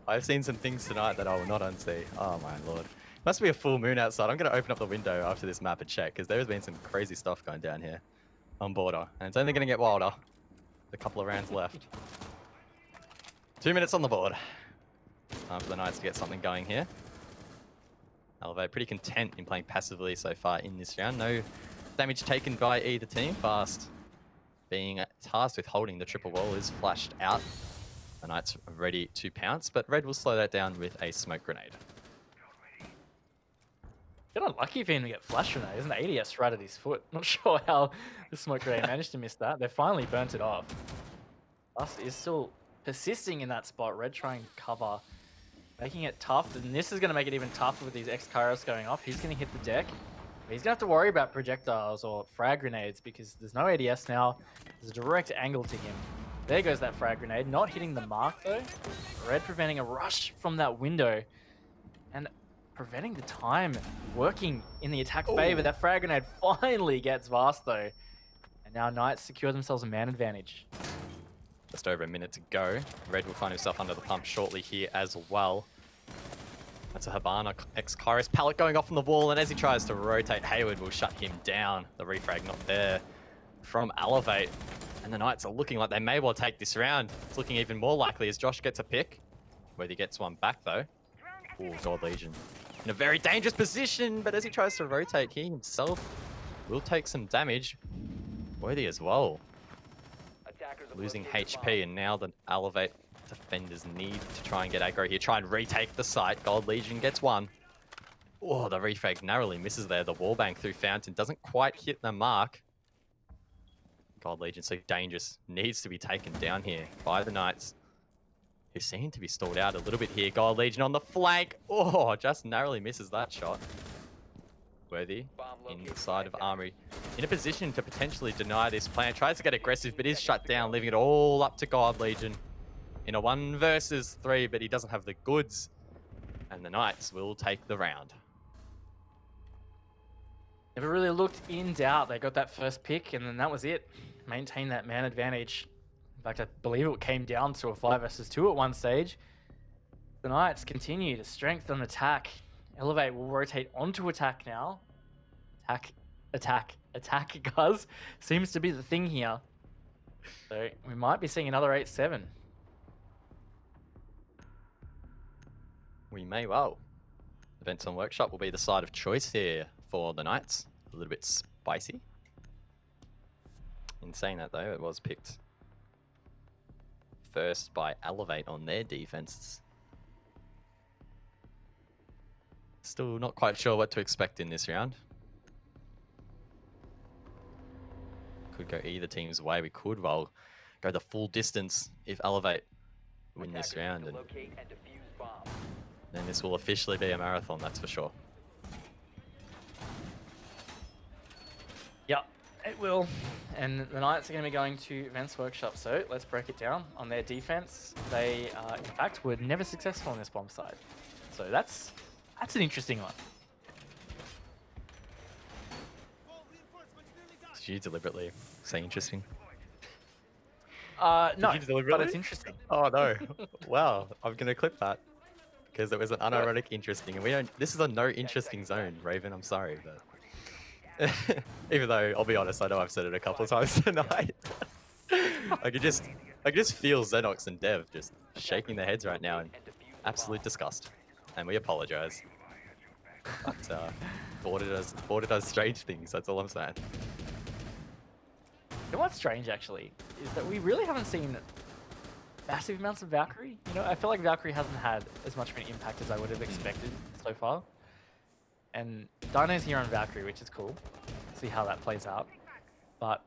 I've seen some things tonight that I will not unsee. Oh my lord. Must be a full moon outside. I'm going to open up the window after this map and check because there's been some crazy stuff going down here on border. And it's only going to get wilder. A couple of rounds left. 2 minutes on the board. Time for the Knights to get something going here. Elevate pretty content in playing passively so far in this round. No damage taken by either team. Fast being tasked with holding the triple wall is flashed out. The Knights are ready to pounce, but Red will slow that down with a smoke grenade. Bit unlucky for him to get flash grenade. There's an ADS right at his foot. Not sure how the smoke grenade managed to miss that. They finally burnt it off. Us is still persisting in that spot. Red trying to cover, making it tough. And this is going to make it even tougher with these X-Kairos going off. He's going to hit the deck. He's going to have to worry about projectiles or frag grenades because there's no ADS now. There's a direct angle to him. There goes that frag grenade. Not hitting the mark though. Red preventing a rush from that window. And preventing the time working in the attack favor. That frag grenade finally gets Vast though. And now Knights secure themselves a man advantage. Just over a minute to go. Red will find himself under the pump shortly here as well. That's a Habana X-Kairos pallet going off on the wall, and as he tries to rotate, Hayward will shut him down. The refrag not there from Elevate. And the Knights are looking like they may well take this round. It's looking even more likely as Josh gets a pick. Whether he gets one back though. Oh, God Legion. In a very dangerous position, but as he tries to rotate, he himself will take some damage. Worthy as well. Losing HP, and now the Elevate defenders need to try and get aggro here. Try and retake the site. Gold Legion gets one. Oh, the refrag narrowly misses there. The wallbang through Fountain doesn't quite hit the mark. Gold Legion so dangerous. Needs to be taken down here by the Knights, who seem to be stalled out a little bit here. Gold Legion on the flank. Oh, just narrowly misses that shot. Worthy inside of Armory. In a position to potentially deny this plan. Tries to get aggressive, but is shut down, leaving it all up to God Legion. In a 1 versus 3, but he doesn't have the goods. And the Knights will take the round. Never really looked in doubt. They got that first pick, and then that was it. Maintain that man advantage. In fact, I believe it came down to a 5 versus 2 at one stage. The Knights continue to strengthen attack. Elevate will rotate onto attack now. Attack, guys. Seems to be the thing here. So we might be seeing another 8-7. We may well. Events on Workshop will be the side of choice here for the Knights. A little bit spicy. In saying that though, it was picked first by Elevate on their defenses. Still not quite sure what to expect in this round. Could go either team's way. We could well go the full distance if Elevate win this round, and then this will officially be a marathon, that's for sure. Yep, it will. And the Knights are going to be going to Events Workshop. So let's break it down. On their defense, they in fact were never successful on this bomb side. So that's an interesting one. Did you deliberately say interesting? No, Did you deliberately? but it's interesting. Oh no! Wow, I'm gonna clip that because it was an unironic interesting, and we don't. This is a no interesting zone, Raven. I'm sorry, but even though I'll be honest, I know I've said it a couple of times tonight. I could just feel Xenox and Dev just shaking their heads right now in absolute disgust, and we apologize. But Border does strange things. That's all I'm saying. You know what's strange, actually, is that we really haven't seen massive amounts of Valkyrie. You know, I feel like Valkyrie hasn't had as much of an impact as I would have expected so far. And Dino's here on Valkyrie, which is cool. See how that plays out. But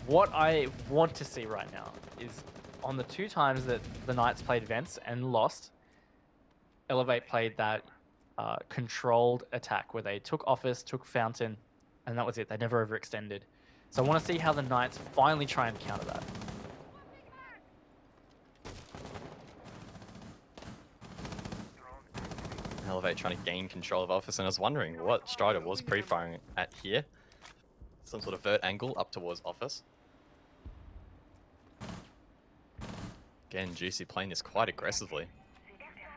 what I want to see right now is on the 2 times that the Knights played Vents and lost, Elevate played that controlled attack where they took Office, took Fountain, and that was it. They never overextended. So I want to see how the Knights finally try and counter that. Elevate trying to gain control of Office, and I was wondering what Strider was pre-firing at here. Some sort of vert angle up towards Office. Again, Juicy playing this quite aggressively,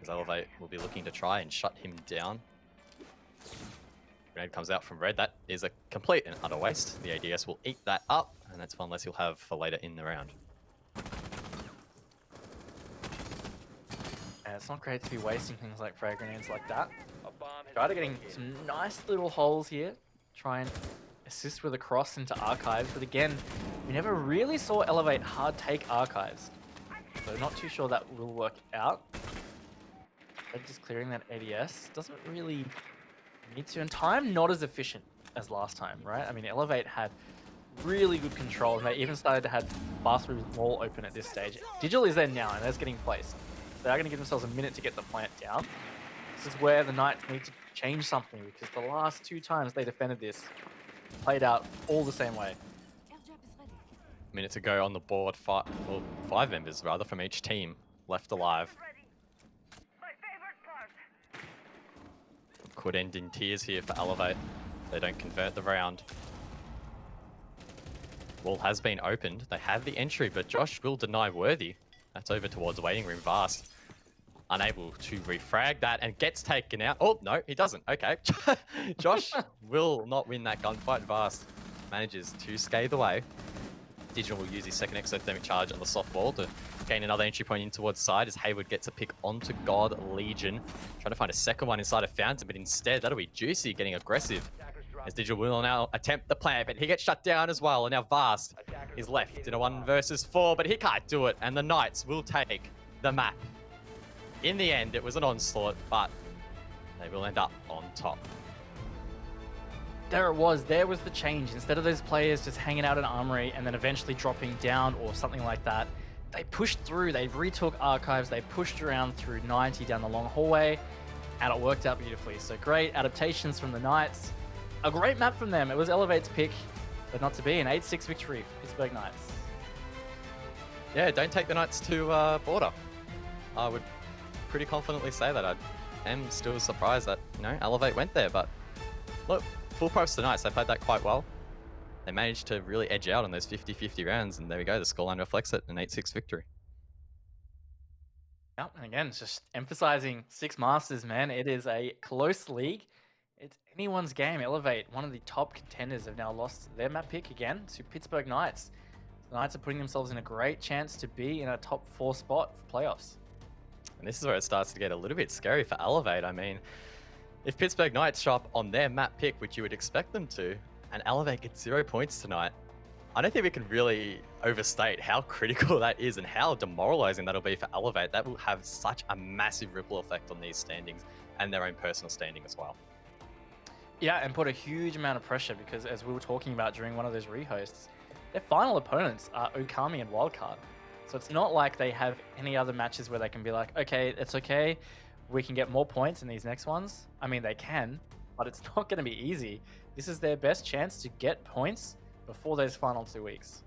as Elevate will be looking to try and shut him down. Grenade comes out from Red. That is a complete and utter waste. The ADS will eat that up, and that's one less he'll have for later in the round. And it's not great to be wasting things like frag grenades like that. Strider getting some nice little holes here. Try and assist with a cross into Archives, but again, we never really saw Elevate hard take Archives. so not too sure that will work out. But just clearing that ADS doesn't really need to, and time not as efficient as last time, right? I mean, Elevate had really good control, and they even started to have bathroom wall open at this stage. Digital is there now, and that's getting placed. They are going to give themselves a minute to get the plant down. This is where the Knights need to change something, because the last 2 times they defended this played out all the same way. Minute to go on the board. 5 members rather from each team left alive. Could end in tears here for Elevate. They don't convert the round. Wall has been opened. They have the entry, but Josh will deny Worthy. That's over towards waiting room. Vast unable to refrag that and gets taken out. Oh, no, he doesn't. Okay. Josh will not win that gunfight. Vast manages to scathe away. Digital will use his second exothermic charge on the soft wall to gain another entry point in towards side as Hayward gets a pick onto God Legion. Trying to find a second one inside of Fountain, but instead that'll be Juicy getting aggressive. As Digital will now attempt the plant, but he gets shut down as well. And now Vast is left in a 1 versus 4, but he can't do it. And the Knights will take the map. In the end, it was an onslaught, but they will end up on top. There it was. There was the change. Instead of those players just hanging out in Armory and then eventually dropping down or something like that, they pushed through. They retook Archives. They pushed around through 90 down the long hallway, and it worked out beautifully. So great adaptations from the Knights. A great map from them. It was Elevate's pick, but not to be. An 8-6 victory for Pittsburgh Knights. Yeah, don't take the Knights to border. I would pretty confidently say that. I am still surprised that, Elevate went there, but look, full props to the Knights. They played that quite well. They managed to really edge out on those 50-50 rounds, and there we go. The scoreline reflects it, an 8-6 victory. Yeah, and again, it's just emphasizing 6 Masters, man. It is a close league. It's anyone's game. Elevate, one of the top contenders, have now lost their map pick again to Pittsburgh Knights. The Knights are putting themselves in a great chance to be in a top 4 spot for playoffs. And this is where it starts to get a little bit scary for Elevate. I mean, if Pittsburgh Knights show up on their map pick, which you would expect them to, and Elevate gets 0 points tonight, I don't think we can really overstate how critical that is and how demoralizing that'll be for Elevate. That will have such a massive ripple effect on these standings and their own personal standing as well. Yeah, and put a huge amount of pressure because, as we were talking about during one of those rehosts, their final opponents are Okami and Wildcard. So it's not like they have any other matches where they can be like, okay, it's okay, we can get more points in these next ones. I mean, they can, but it's not going to be easy. This is their best chance to get points before those final 2 weeks.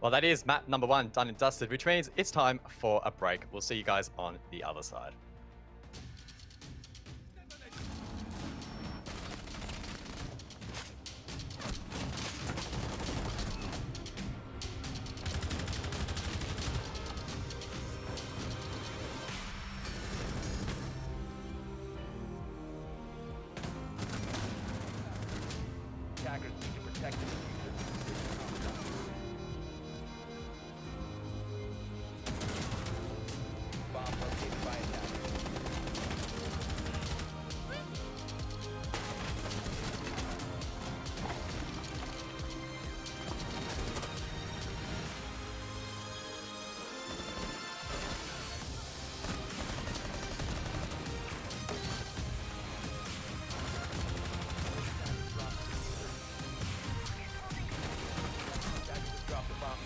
Well, that is map number 1 done and dusted, which means it's time for a break. We'll see you guys on the other side. Attackers need to protect the diffuser. Bomb located by attackers. Attackers just dropped the bomb.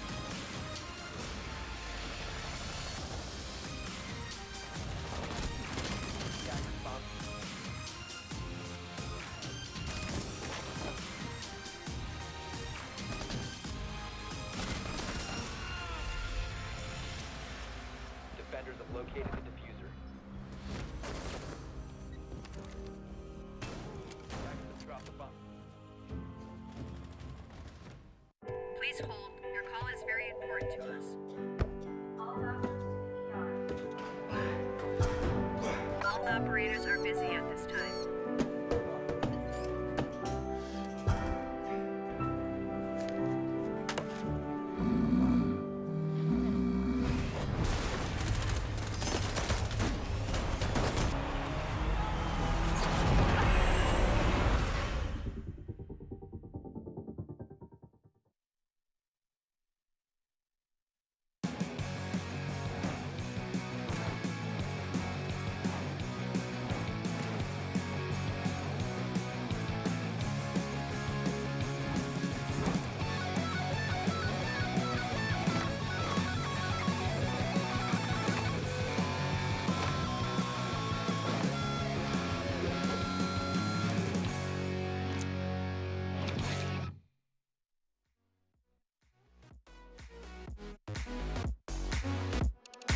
Attackers bomb. Defenders have located the diffuser. Attackers just dropped the bomb. Please hold. Your call is very important to us. All operators are busy at this time.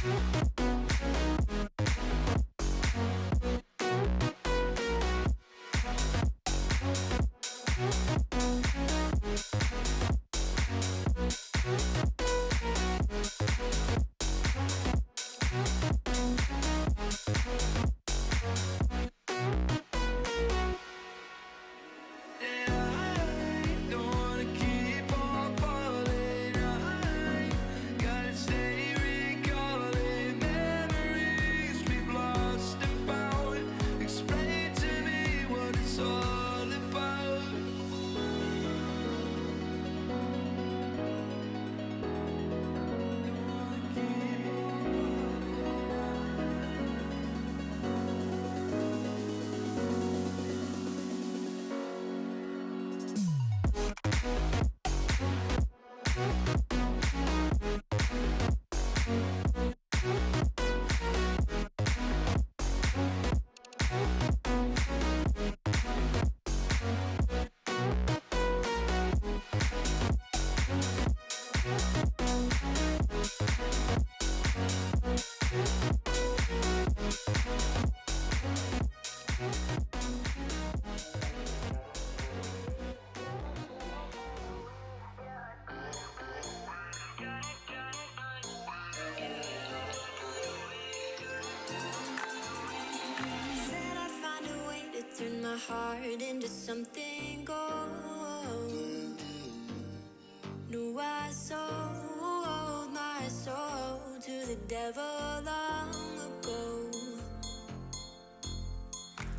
Don't wanna keep on falling. I gotta stay recalling memories we've lost and found. Explain to me what it's all about. Said I'd find a way to turn my heart into something gold. Knew I sold my soul to the devil long ago.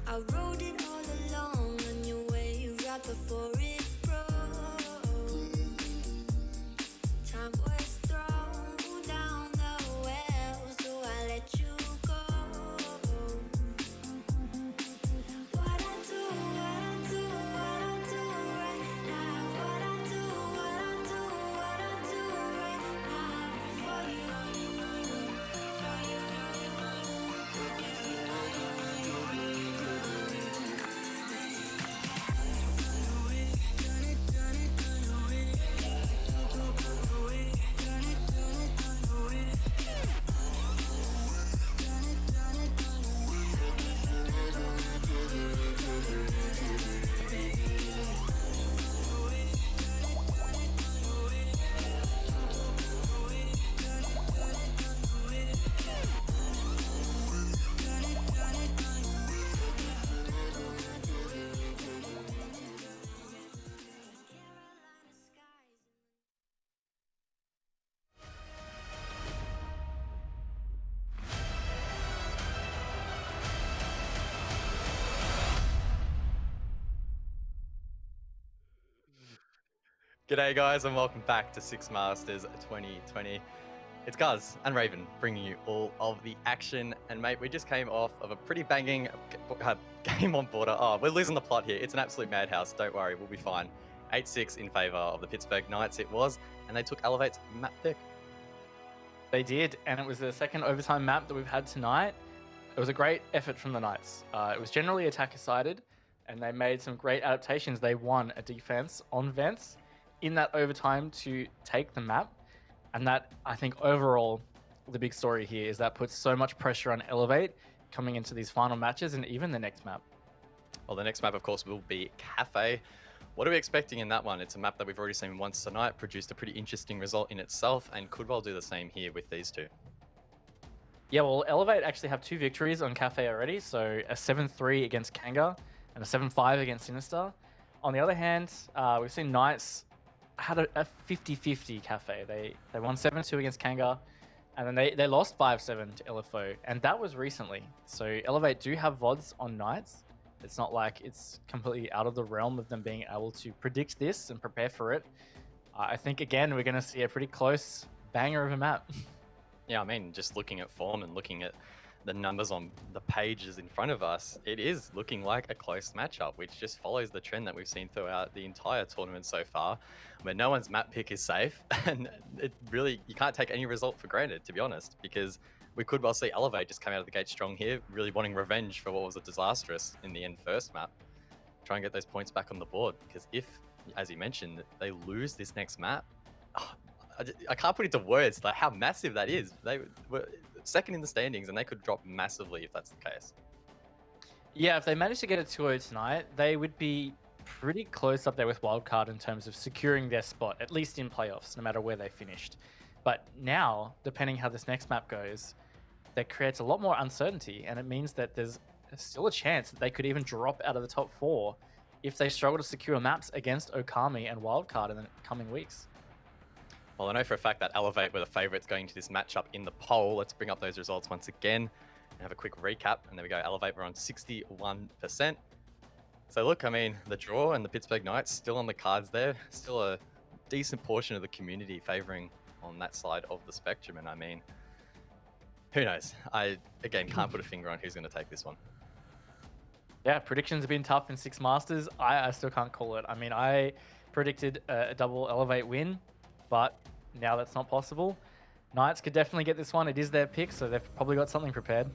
I rode it all along on your wave right before it broke. Time was thrown down the well, so I let you go. What I do right now. What I do right now for you, for you. G'day guys and welcome back to Six Masters 2020. It's Guz and Raven bringing you all of the action. And mate, we just came off of a pretty banging game on border. Oh, we're losing the plot here. It's an absolute madhouse. Don't worry, we'll be fine. 8-6 in favor of the Pittsburgh Knights it was, and they took Elevate's map pick. They did, and it was the second overtime map that we've had tonight. It was a great effort from the Knights. It was generally attacker-sided, and they made some great adaptations. They won a defense on vents in that overtime to take the map. And that, I think, overall, the big story here is that puts so much pressure on Elevate coming into these final matches and even the next map. Well, the next map, of course, will be Cafe. What are we expecting in that one? It's a map that we've already seen once tonight, produced a pretty interesting result in itself, and could well do the same here with these two. Yeah, well, Elevate actually have 2 victories on Cafe already, so a 7-3 against KANGA and a 7-5 against Sinister. On the other hand, we've seen Knights had a 50-50 Cafe. They won 7-2 against KANGA, and then they lost 5-7 to LFO, and that was recently. So Elevate do have VODs on Knights. It's not like it's completely out of the realm of them being able to predict this and prepare for it. I think, again, we're going to see a pretty close banger of a map. Yeah, I mean, just looking at form and looking at the numbers on the pages in front of us, it is looking like a close matchup, which just follows the trend that we've seen throughout the entire tournament so far, where no one's map pick is safe. And it really, you can't take any result for granted, to be honest, because we could well see Elevate just come out of the gate strong here, really wanting revenge for what was a disastrous, in the end, first map. Try and get those points back on the board, because if, as you mentioned, they lose this next map, I can't put into words like how massive that is. They were second in the standings, and they could drop massively if that's the case. Yeah, if they manage to get a 2-0 tonight, they would be pretty close up there with Wildcard in terms of securing their spot, at least in playoffs, no matter where they finished. But now, depending how this next map goes, that creates a lot more uncertainty, and it means that there's still a chance that they could even drop out of the top 4 if they struggle to secure maps against Okami and Wildcard in the coming weeks. Well, I know for a fact that Elevate were the favourites going to this matchup in the poll. Let's bring up those results once again and have a quick recap. And there we go. Elevate were on 61%. So look, I mean, the draw and the Pittsburgh Knights still on the cards there. Still a decent portion of the community favouring on that side of the spectrum. And I mean, who knows? I, again, can't put a finger on who's going to take this one. Yeah, predictions have been tough in Six Masters. I still can't call it. I mean, I predicted a double Elevate win, but now that's not possible. Knights could definitely get this one. It is their pick, so they've probably got something prepared.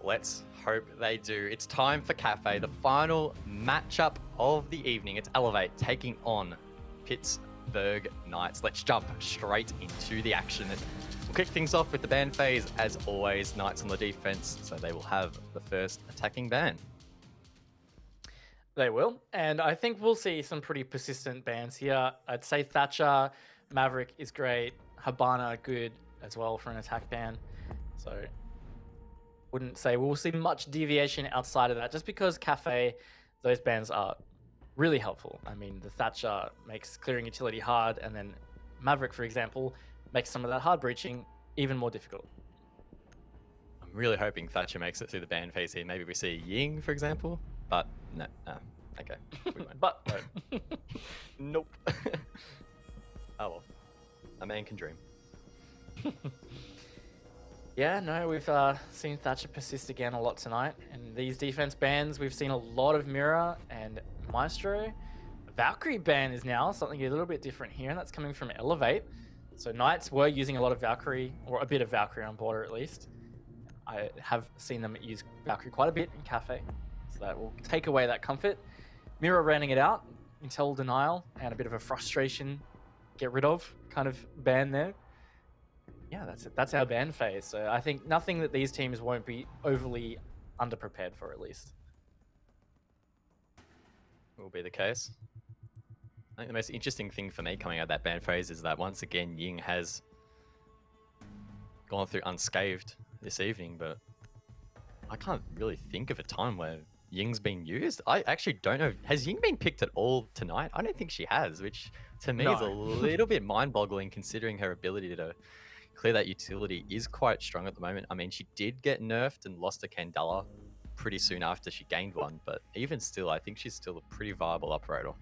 Let's hope they do. It's time for Cafe, the final matchup of the evening. It's Elevate taking on Pittsburgh Knights. Let's jump straight into the action. We'll kick things off with the ban phase. As always, Knights on the defense, so they will have the first attacking ban. They will, and I think we'll see some pretty persistent bans here. I'd say Thatcher, Maverick is great, Habana good as well for an attack ban. So wouldn't say we'll see much deviation outside of that, just because Cafe, those bans are really helpful. I mean, the Thatcher makes clearing utility hard, and then Maverick, for example, makes some of that hard breaching even more difficult. I'm really hoping Thatcher makes it through the ban phase here. Maybe we see Ying, for example, but no. Okay. We won't. But no. Nope. Oh well. A man can dream. yeah, no, we've seen Thatcher persist again a lot tonight. And these defense bans, we've seen a lot of Mirror and Maestro. Valkyrie ban is now something a little bit different here, and that's coming from Elevate. So Knights were using a lot of Valkyrie, or a bit of Valkyrie on border at least. I have seen them use Valkyrie quite a bit in Cafe, so that will take away that comfort. Mirror running it out, Intel denial, and a bit of a frustration, get rid of kind of ban there. Yeah, that's it. That's our ban phase. So I think nothing that these teams won't be overly underprepared for, at least. Will be the case. I think the most interesting thing for me coming out of that ban phase is that once again Ying has gone through unscathed this evening, but I can't really think of a time where Ying's been used. I actually don't know. Has Ying been picked at all tonight? I don't think she has, which to me is a little bit mind-boggling considering her ability to clear that utility is quite strong at the moment. I mean, she did get nerfed and lost a Candela pretty soon after she gained one, but even still, I think she's still a pretty viable operator.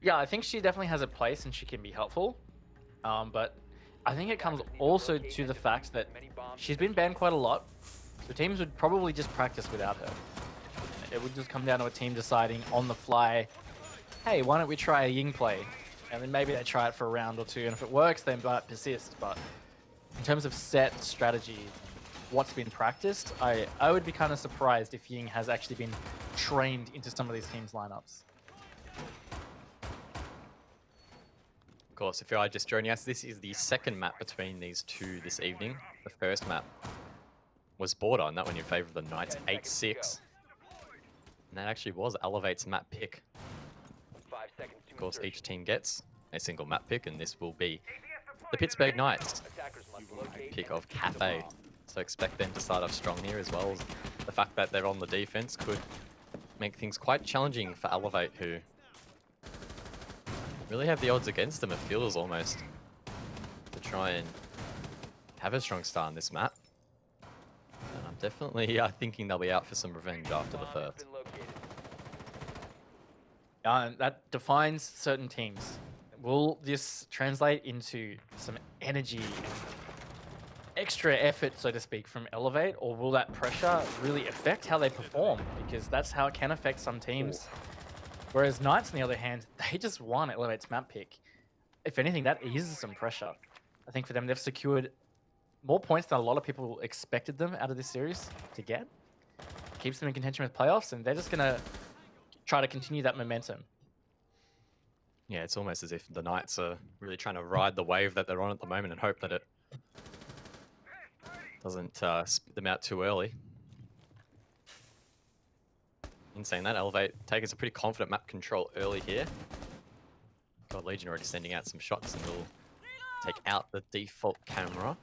Yeah, I think she definitely has a place and she can be helpful. But I think it comes also to the fact that she's been banned quite a lot. So teams would probably just practice without her. It would just come down to a team deciding on the fly, hey, why don't we try a Ying play? And then maybe they try it for a round or two, and if it works, they might persist. But in terms of set strategy, what's been practiced, I would be kind of surprised if Ying has actually been trained into some of these teams' lineups. Of course, if you are just joining us, this is the second map between these two this evening. The first map was Border, and that one in favor of the Knights, 8-6. And that actually was Elevate's map pick. 5 seconds to Of course, insertion. each team gets a single map pick, and this will be the Pittsburgh Knights Attackers must locate pick and of defuse the Cafe. bomb. So expect them to start off strong here, as well as the fact that they're on the defense could make things quite challenging for Elevate, who really have the odds against them, it feels almost, to try and have a strong start on this map. And I'm definitely thinking they'll be out for some revenge after the Bomb has first. been located. And that defines certain teams. Will this translate into some energy and extra effort, so to speak, from Elevate, or will that pressure really affect how they perform? Because that's how it can affect some teams. Whereas Knights, on the other hand, they just won Elevate's map pick. If anything, that eases some pressure. I think for them, they've secured more points than a lot of people expected them out of this series to get. Keeps them in contention with playoffs, and they're just going to try to continue that momentum. Yeah, it's almost as if the Knights are really trying to ride the wave that they're on at the moment and hope that it doesn't spit them out too early. In saying that, Elevate taking some pretty confident map control early here. God, Legion already sending out some shots and will take out the default camera.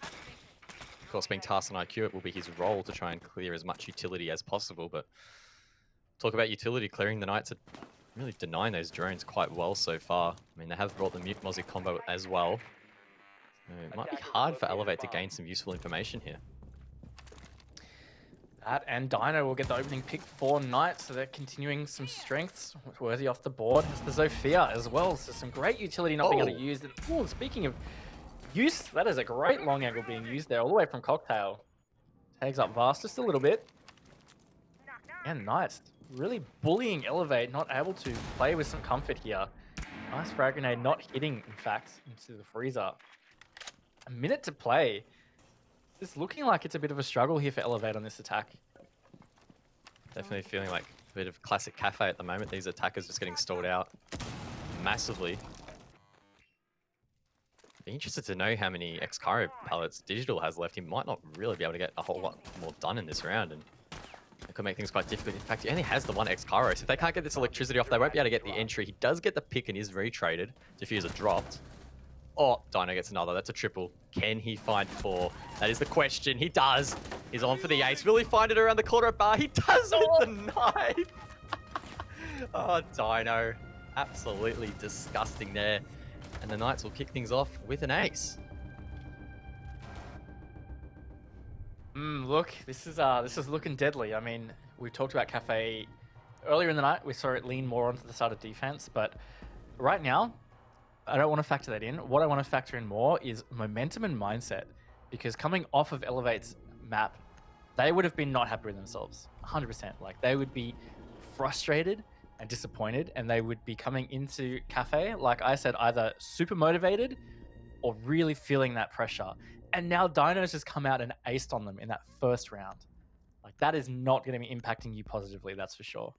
Of course, being tasked on IQ, it will be his role to try and clear as much utility as possible. But talk about utility clearing, the Knights are really denying those drones quite well so far. I mean, they have brought the Mute Mozzie combo as well. So it might be hard for Elevate to gain some useful information here. That and Dino will get the opening pick for Knights, so they're continuing some strengths worthy off the board. It's the Zofia as well, so some great utility not being able to use. Oh, speaking of use, that is a great long angle being used there, all the way from Cocktail. Tags up Vast just a little bit. And Knights really bullying Elevate, not able to play with some comfort here. Nice frag grenade not hitting, in fact, into the freezer. A minute to play. It's looking like it's a bit of a struggle here for Elevate on this attack. Definitely feeling like a bit of classic cafe at the moment. These attackers just getting stalled out massively. Be interested to know how many X-Cairo pallets Digital has left. He might not really be able to get a whole lot more done in this round, and it could make things quite difficult. In fact, he only has the one X-Cairo, so if they can't get this electricity off, they won't be able to get the entry. He does get the pick and is retraded. Diffuser dropped. Oh, Dino gets another. That's a triple. Can he find 4? That is the question. He does. He's on for the ace. Will he find it around the corner at bar? He does with the knife. Oh, Dino. Absolutely disgusting there. And the Knights will kick things off with an ace. Look, this is looking deadly. I mean, we talked about Cafe earlier in the night. We saw it lean more onto the side of defense, but right now, I don't want to factor that in. What I want to factor in more is momentum and mindset, because coming off of Elevate's map, they would have been not happy with themselves, 100%. Like, they would be frustrated and disappointed, and they would be coming into Cafe, like I said, either super motivated or really feeling that pressure. And now Dino's just come out and aced on them in that first round. Like, that is not going to be impacting you positively, that's for sure.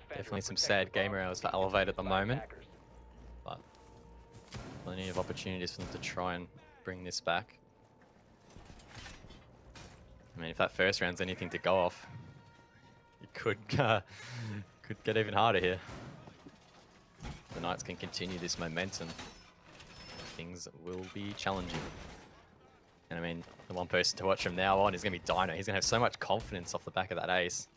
Definitely some sad gamer hours for Elevate at the moment, but plenty of opportunities for them to try and bring this back. I mean, if that first round's anything to go off, it could get even harder here. The Knights can continue this momentum. Things will be challenging. And I mean, the one person to watch from now on is going to be Dino. He's going to have so much confidence off the back of that ace.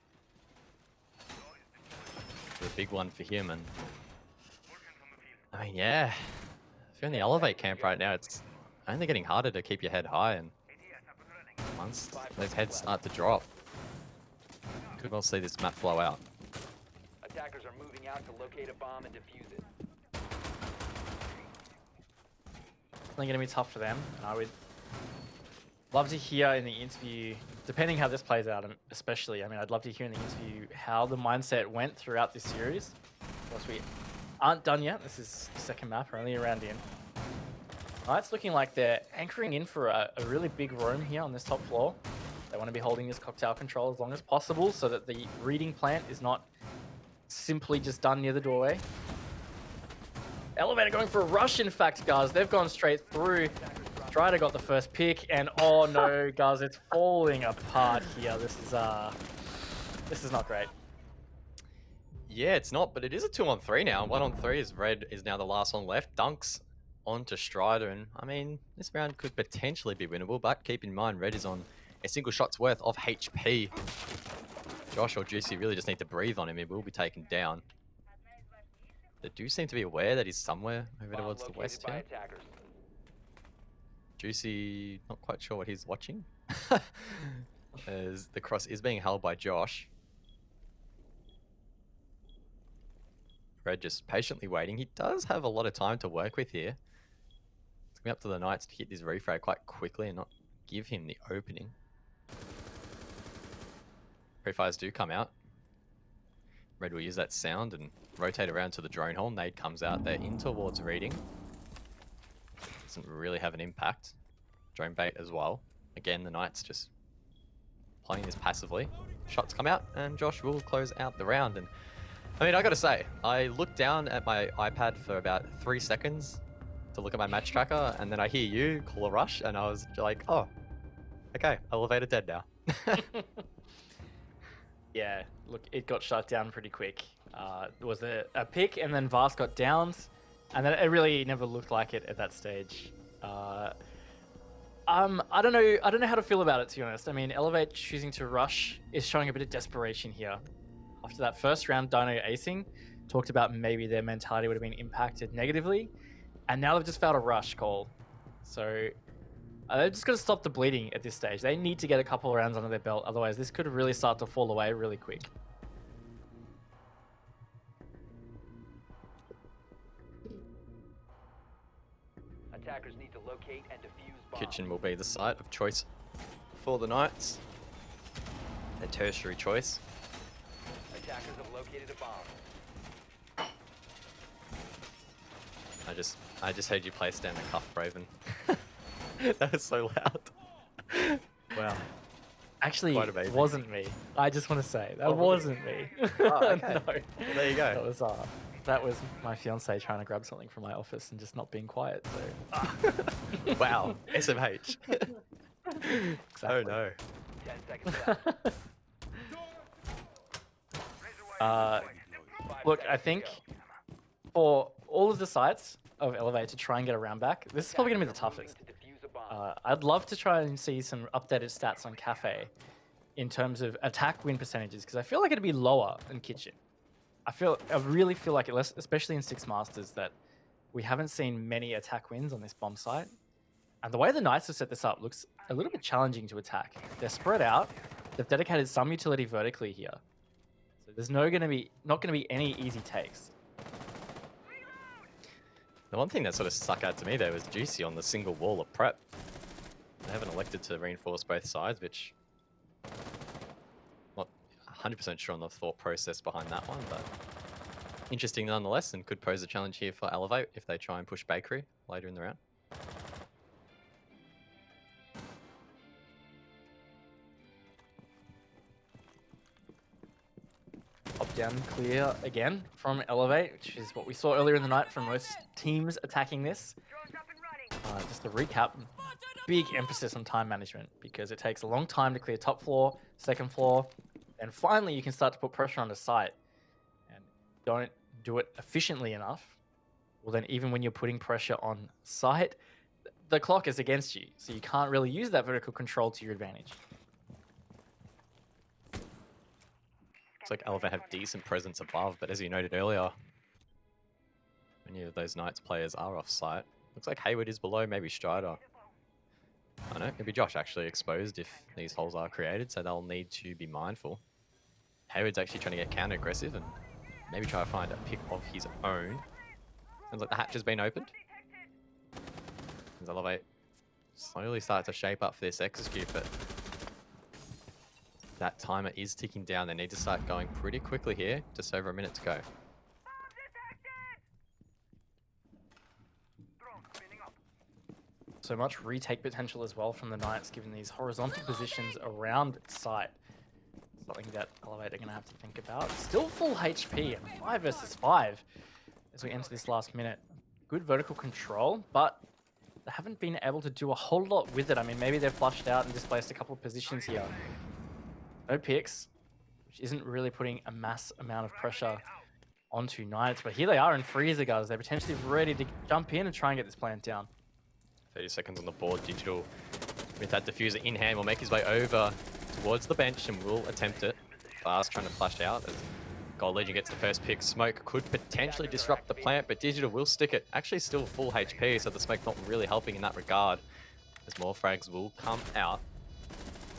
A big one for him, and I mean, yeah, if you're in the Elevate camp right now, it's only getting harder to keep your head high, and once those heads start to drop, could well see this map blow out. Attackers are moving out to locate a bomb and defuse it. Definitely going to be tough for them, and I would love to hear in the interview, depending how this plays out, especially, I mean, I'd love to hear in the interview how the mindset went throughout this series. Of course, we aren't done yet. This is the second map, we're only a round in. It's looking like they're anchoring in for a really big room here on this top floor. They want to be holding this cocktail control as long as possible so that the reading plant is not simply just done near the doorway. Elevator going for a rush, in fact, guys. They've gone straight through. Strider got the first pick, and oh no, guys, it's falling apart here. This is not great. Yeah, it's not, but it is a 2-on-3 now. 1-on-3 is Red is now the last one left. Dunks onto Strider, and I mean, this round could potentially be winnable, but keep in mind, Red is on a single shot's worth of HP. Josh or Juicy really just need to breathe on him. He will be taken down. They do seem to be aware that he's somewhere over towards the west here. Juicy, not quite sure what he's watching. As the cross is being held by Josh. Red just patiently waiting. He does have a lot of time to work with here. It's coming up to the Knights to hit this refrag quite quickly and not give him the opening. Pre-fires do come out. Red will use that sound and rotate around to the drone hole. Nade comes out there in towards reading. Doesn't really have an impact. Drone bait as well. Again, the Knights just playing this passively. shots come out, and Josh will close out the round. And I mean, I gotta say, I looked down at my iPad for about 3 seconds to look at my match tracker, and then I hear you call a rush, and I was like, oh, okay, elevator dead now. Yeah, look, it got shut down pretty quick. There was a pick, and then Vast got downed, and then it really never looked like it at that stage. I don't know how to feel about it, to be honest. I mean, Elevate choosing to rush is showing a bit of desperation here. After that first round, Dino acing, talked about maybe their mentality would have been impacted negatively, and now they've just failed a rush call. So they're just going to stop the bleeding at this stage. They need to get a couple of rounds under their belt, otherwise this could really start to fall away really quick. Attackers need to locate and defuse bombs. Kitchen will be the site of choice for the Knights. A tertiary choice. Attackers have located a bomb. I just heard you play Stand the Cuff, Raven. That was so loud. Wow. Actually, Quite it amazing. wasn't me. I just want to say, that Oh, wasn't me. Oh, okay. No. Well, there you go. That was my fiance trying to grab something from my office and just not being quiet. So. Wow, SMH. Oh no. 10 seconds left. Look, I think for all of the sites of Elevate to try and get a round back, this is probably going to be the toughest. To defuse a bomb. I'd love to try and see some updated stats on Cafe in terms of attack win percentages, because I feel like it'd be lower than Kitchen. I really feel like, especially in Six Masters, that we haven't seen many attack wins on this bomb site. And the way the Knights have set this up looks a little bit challenging to attack. They're spread out. They've dedicated some utility vertically here. So there's not going to be any easy takes. The one thing that sort of stuck out to me there was Juicy on the single wall of prep. They haven't elected to reinforce both sides, which not 100% sure on the thought process behind that one, but interesting nonetheless, and could pose a challenge here for Elevate if they try and push Bakery later in the round. Up down clear again from Elevate, which is what we saw earlier in the night from most teams attacking this. Just to recap, big emphasis on time management, because it takes a long time to clear top floor, second floor, and finally you can start to put pressure on the site. And don't do it efficiently enough, well then even when you're putting pressure on site, the clock is against you, so you can't really use that vertical control to your advantage. Looks like Elevate have decent presence above, but as you noted earlier, many of those Knights players are off site. Looks like Hayward is below, maybe Strider. I don't know, maybe Josh actually exposed if these holes are created, so they'll need to be mindful. Hayward's actually trying to get counter aggressive and maybe try to find a pick of his own. Sounds like the hatch has been opened. As Elevate slowly start to shape up for this execute, but that timer is ticking down. They need to start going pretty quickly here. Just over a minute to go. So much retake potential as well from the Knights, given these horizontal positions around site. Something that Elevate are going to have to think about. Still full HP and 5 versus 5 as we enter this last minute. Good vertical control, but they haven't been able to do a whole lot with it. I mean, maybe they've flushed out and displaced a couple of positions here. No picks, which isn't really putting a mass amount of pressure onto Knights. But here they are in freezer guards. They're potentially ready to jump in and try and get this plant down. 30 seconds on the board. Digital, with that diffuser in hand, will make his way over towards the bench and will attempt it. Fast trying to flash out as Gold Legion gets the first pick. Smoke could potentially disrupt the plant, but Digital will stick it. Actually still full HP, so the smoke not really helping in that regard, as more frags will come out.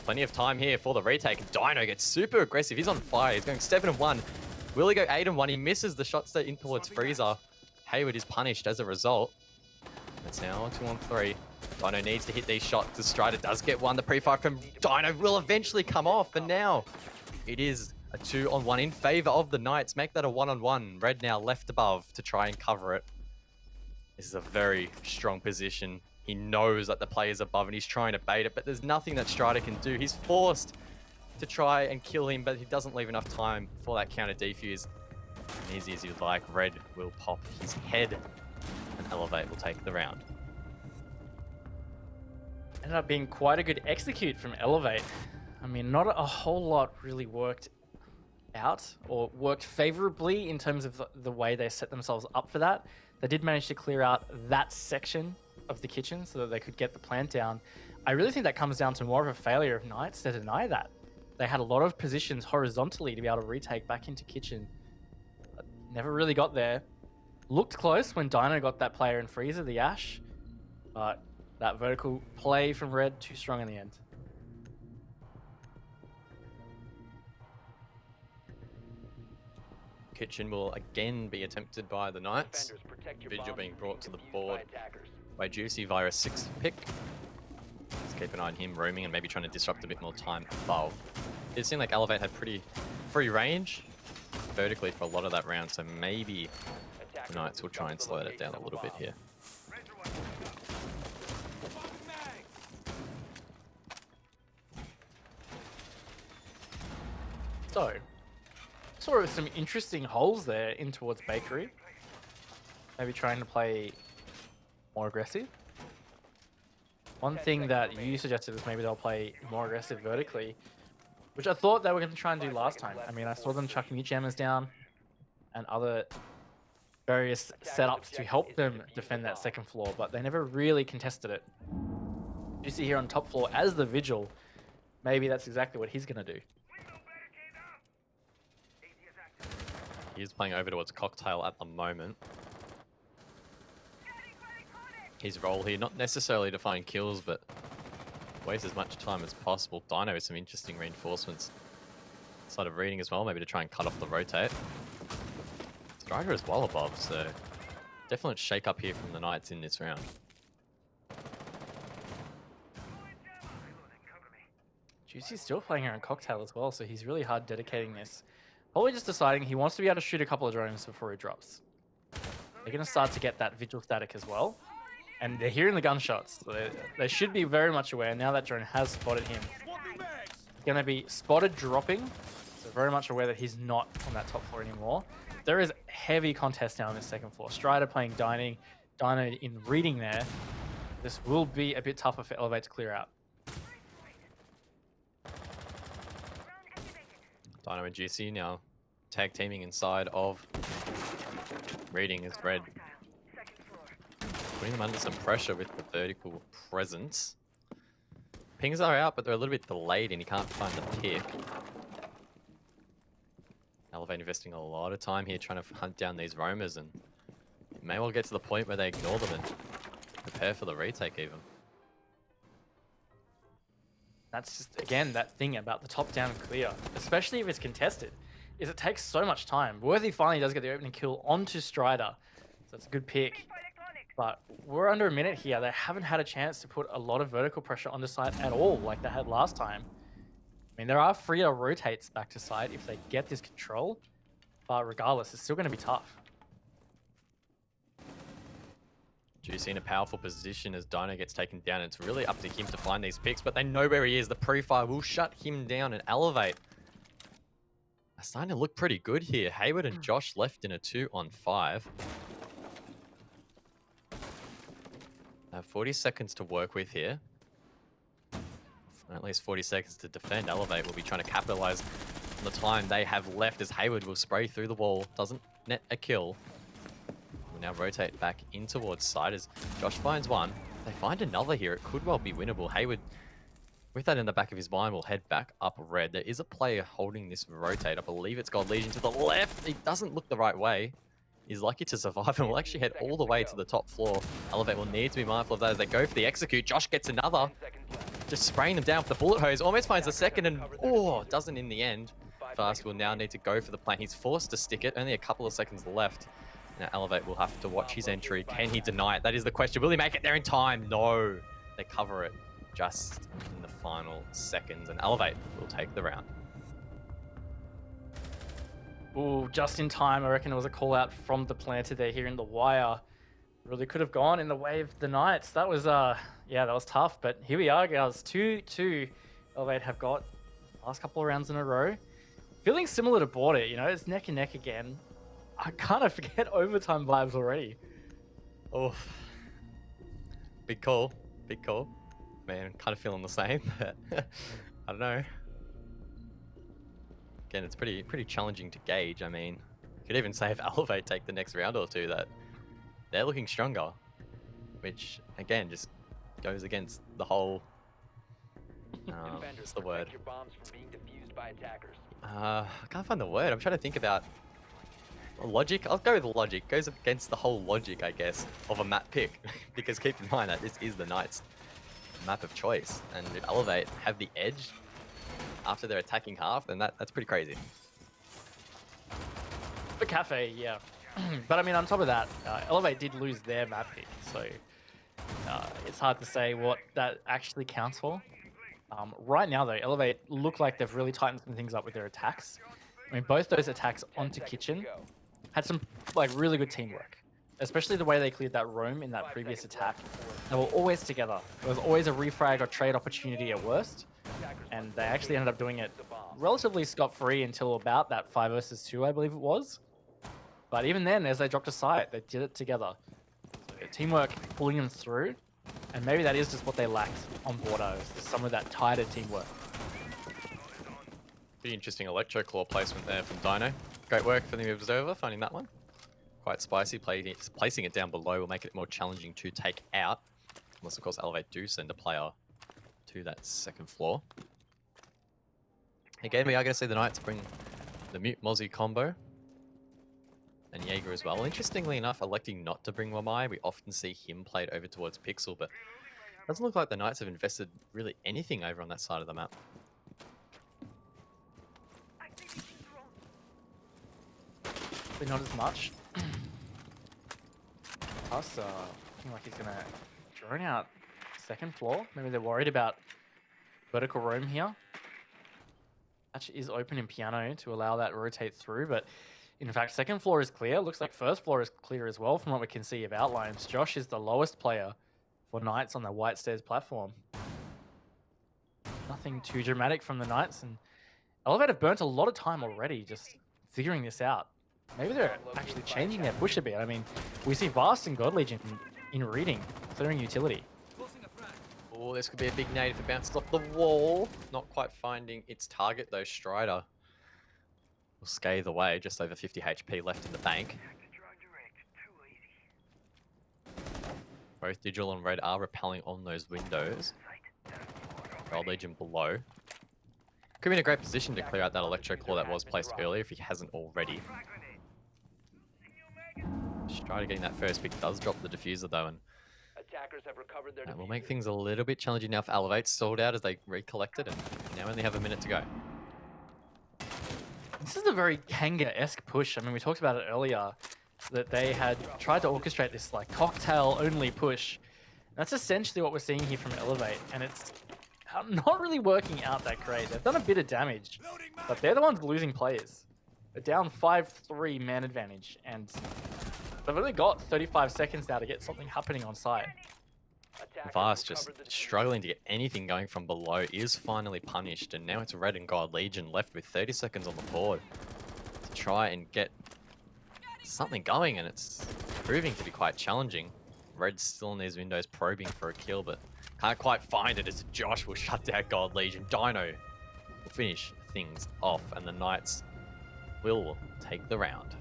Plenty of time here for the retake. Dino gets super aggressive. He's on fire. He's going 7-1. Will he go 8-1? He misses the shot stay in towards Freezer. Hayward is punished as a result. It's now 2-on-3. Dino needs to hit these shots. The Strider does get one. The pre-fire from Dino will eventually come off. And now it is a 2-on-1 in favor of the Knights. Make that a 1-on-1. Red now left above to try and cover it. This is a very strong position. He knows that the player's above and he's trying to bait it, but there's nothing that Strider can do. He's forced to try and kill him, but he doesn't leave enough time for that counter defuse. And easy as you'd like, Red will pop his head and Elevate will take the round. Ended up being quite a good execute from Elevate. I mean, not a whole lot really worked out or worked favorably in terms of the way they set themselves up for that. They did manage to clear out that section of the kitchen so that they could get the plant down. I really think that comes down to more of a failure of Knights to deny that. They had a lot of positions horizontally to be able to retake back into kitchen. But never really got there. Looked close when Dino got that player in Freezer, the Ash. But that vertical play from Red, too strong in the end. Kitchen will again be attempted by the Knights. Defenders, protect your Vigil bombs being from brought to the being used board by attackers. by Juicy via a 6th pick. Let's keep an eye on him roaming and maybe trying to disrupt a bit more time above. It seemed like Elevate had pretty free range vertically for a lot of that round, so maybe the Knights will try and slow that down a little bit here. So, saw some interesting holes there in towards Bakery. Maybe trying to play more aggressive. One thing that you suggested was maybe they'll play more aggressive vertically, which I thought they were going to try and do last time. I mean, I saw them chucking mute jammers down and other various setups to help them defend that second floor, but they never really contested it. You see here on top floor as the Vigil, maybe that's exactly what he's going to do. He is playing over towards Cocktail at the moment. His role here, not necessarily to find kills, but waste as much time as possible. Dino with some interesting reinforcements. Side of reading as well, maybe to try and cut off the rotate. Strider is well above, so definite shake up here from the Knights in this round. Juicy's still playing around Cocktail as well, so he's really hard dedicating this. Probably just deciding he wants to be able to shoot a couple of drones before he drops. They're going to start to get that Vigil static as well. And they're hearing the gunshots. So they should be very much aware now that drone has spotted him. He's going to be spotted dropping. So very much aware that he's not on that top floor anymore. There is heavy contest now on this second floor. Strider playing Dino in reading there. This will be a bit tougher for Elevate to clear out. Dino and Juicy now tag teaming inside of reading is Red. Putting them under some pressure with the vertical presence. Pings are out, but they're a little bit delayed and he can't find the pick. Elevate investing a lot of time here trying to hunt down these roamers, and it may well get to the point where they ignore them and prepare for the retake even. That's just, again, that thing about the top-down clear, especially if it's contested, is it takes so much time. Worthy finally does get the opening kill onto Strider, so that's a good pick. But we're under a minute here. They haven't had a chance to put a lot of vertical pressure onto site at all like they had last time. I mean, there are freer rotates back to site if they get this control, but regardless, it's still going to be tough. Juicy in a powerful position as Dino gets taken down. It's really up to him to find these picks, but they know where he is. The pre-fire will shut him down and Elevate. They're starting to look pretty good here. Hayward and Josh left in a 2-on-5. They have 40 seconds to work with here. And at least 40 seconds to defend. Elevate will be trying to capitalize on the time they have left as Hayward will spray through the wall. Doesn't net a kill. Now rotate back in towards side as Josh finds one. If they find another here, it could well be winnable. Hayward, with that in the back of his mind, will head back up red. There is a player holding this rotate. I believe it's God Legion to the left. He doesn't look the right way. He's lucky to survive and will actually head all the way to the top floor. Elevate will need to be mindful of that as they go for the execute. Josh gets another. Just spraying them down with the bullet hose. Almost finds the second and, doesn't in the end. Fast will now need to go for the plan. He's forced to stick it. Only a couple of seconds left. Now Elevate will have to watch his entry. Can he deny it? That is the question. Will he make it there in time? No. They cover it just in the final seconds, and Elevate will take the round. Ooh, just in time. I reckon it was a call out from the planter there here in the wire. Really could have gone in the way of the Knights. That was, yeah, that was tough. But here we are, guys. 2-2. Elevate have got Last couple of rounds in a row. Feeling similar to Board It, you know, it's neck and neck again. I kind of forget overtime vibes already. Oh, big call, big call. Man, kind of feeling the same. But I don't know. Again, it's pretty challenging to gauge. I mean, you could even say if Elevate take the next round or two that they're looking stronger, which again just goes against the whole. What's the word? Your bombs from being defused by attackers. I can't find the word. I'm trying to think about logic. I'll go with logic. Goes against the whole logic, I guess, of a map pick. Because keep in mind that this is the Knights' map of choice, and if Elevate have the edge after their attacking half, then that's pretty crazy. The Cafe, yeah. But I mean, on top of that, Elevate did lose their map pick, so it's hard to say what that actually counts for. Right now, though, Elevate look like they've really tightened some things up with their attacks. I mean, both those attacks onto Kitchen had some like really good teamwork, especially the way they cleared that roam in that previous attack. They were always together. There was always a refrag or trade opportunity at worst, and they actually ended up doing it relatively scot-free until about that 5 versus 2, I believe it was. But even then, as they dropped a site, they did it together. So teamwork pulling them through, and maybe that is just what they lacked on Bordeaux, some of that tighter teamwork. Pretty interesting Electro Claw placement there from Dino. Great work for the Observer, finding that one. Quite spicy. Placing it down below will make it more challenging to take out. Unless, of course, Elevate do send a player to that second floor. Again, we are going to see the Knights bring the Mute Mozzie combo. And Jaeger as well. Interestingly enough, electing not to bring Wamai, we often see him played over towards Pixel, but it doesn't look like the Knights have invested really anything over on that side of the map. But not as much. Us looking like he's gonna drone out second floor. Maybe they're worried about vertical roam here. Hatch is open in Piano to allow that rotate through, but in fact, second floor is clear. Looks like first floor is clear as well from what we can see of outlines. Josh is the lowest player for Knights on the White Stairs platform. Nothing too dramatic from the Knights, and Elevate have burnt a lot of time already just figuring this out. Maybe they're actually changing their push a bit. I mean, we see Vast and God Legion in reading, clearing utility. Oh, this could be a big nade if it bounces off the wall. Not quite finding its target though. Strider will scathe away. Just over 50 HP left in the bank. Both Digital and Red are repelling on those windows. God Legion below. Could be in a great position to clear out that Electro Claw that was placed earlier if he hasn't already. Strider getting that first pick does drop the diffuser though, and Attackers have recovered their that will make things a little bit challenging now for Elevate. Sold out as they recollect it, and now only have a minute to go. This is a very Kanga-esque push. I mean, we talked about it earlier, that they had tried to orchestrate this like cocktail-only push. That's essentially what we're seeing here from Elevate, and it's not really working out that great. They've done a bit of damage, but they're the ones losing players. They're down 5-3 man advantage, and they've only got 35 seconds now to get something happening on site. Vast just struggling to get anything going from below is finally punished, and now it's Red and God Legion left with 30 seconds on the board to try and get something going, and it's proving to be quite challenging. Red's still in these windows probing for a kill, but can't quite find it as Josh will shut down God Legion. Dino will finish things off, and the Knights will take the round.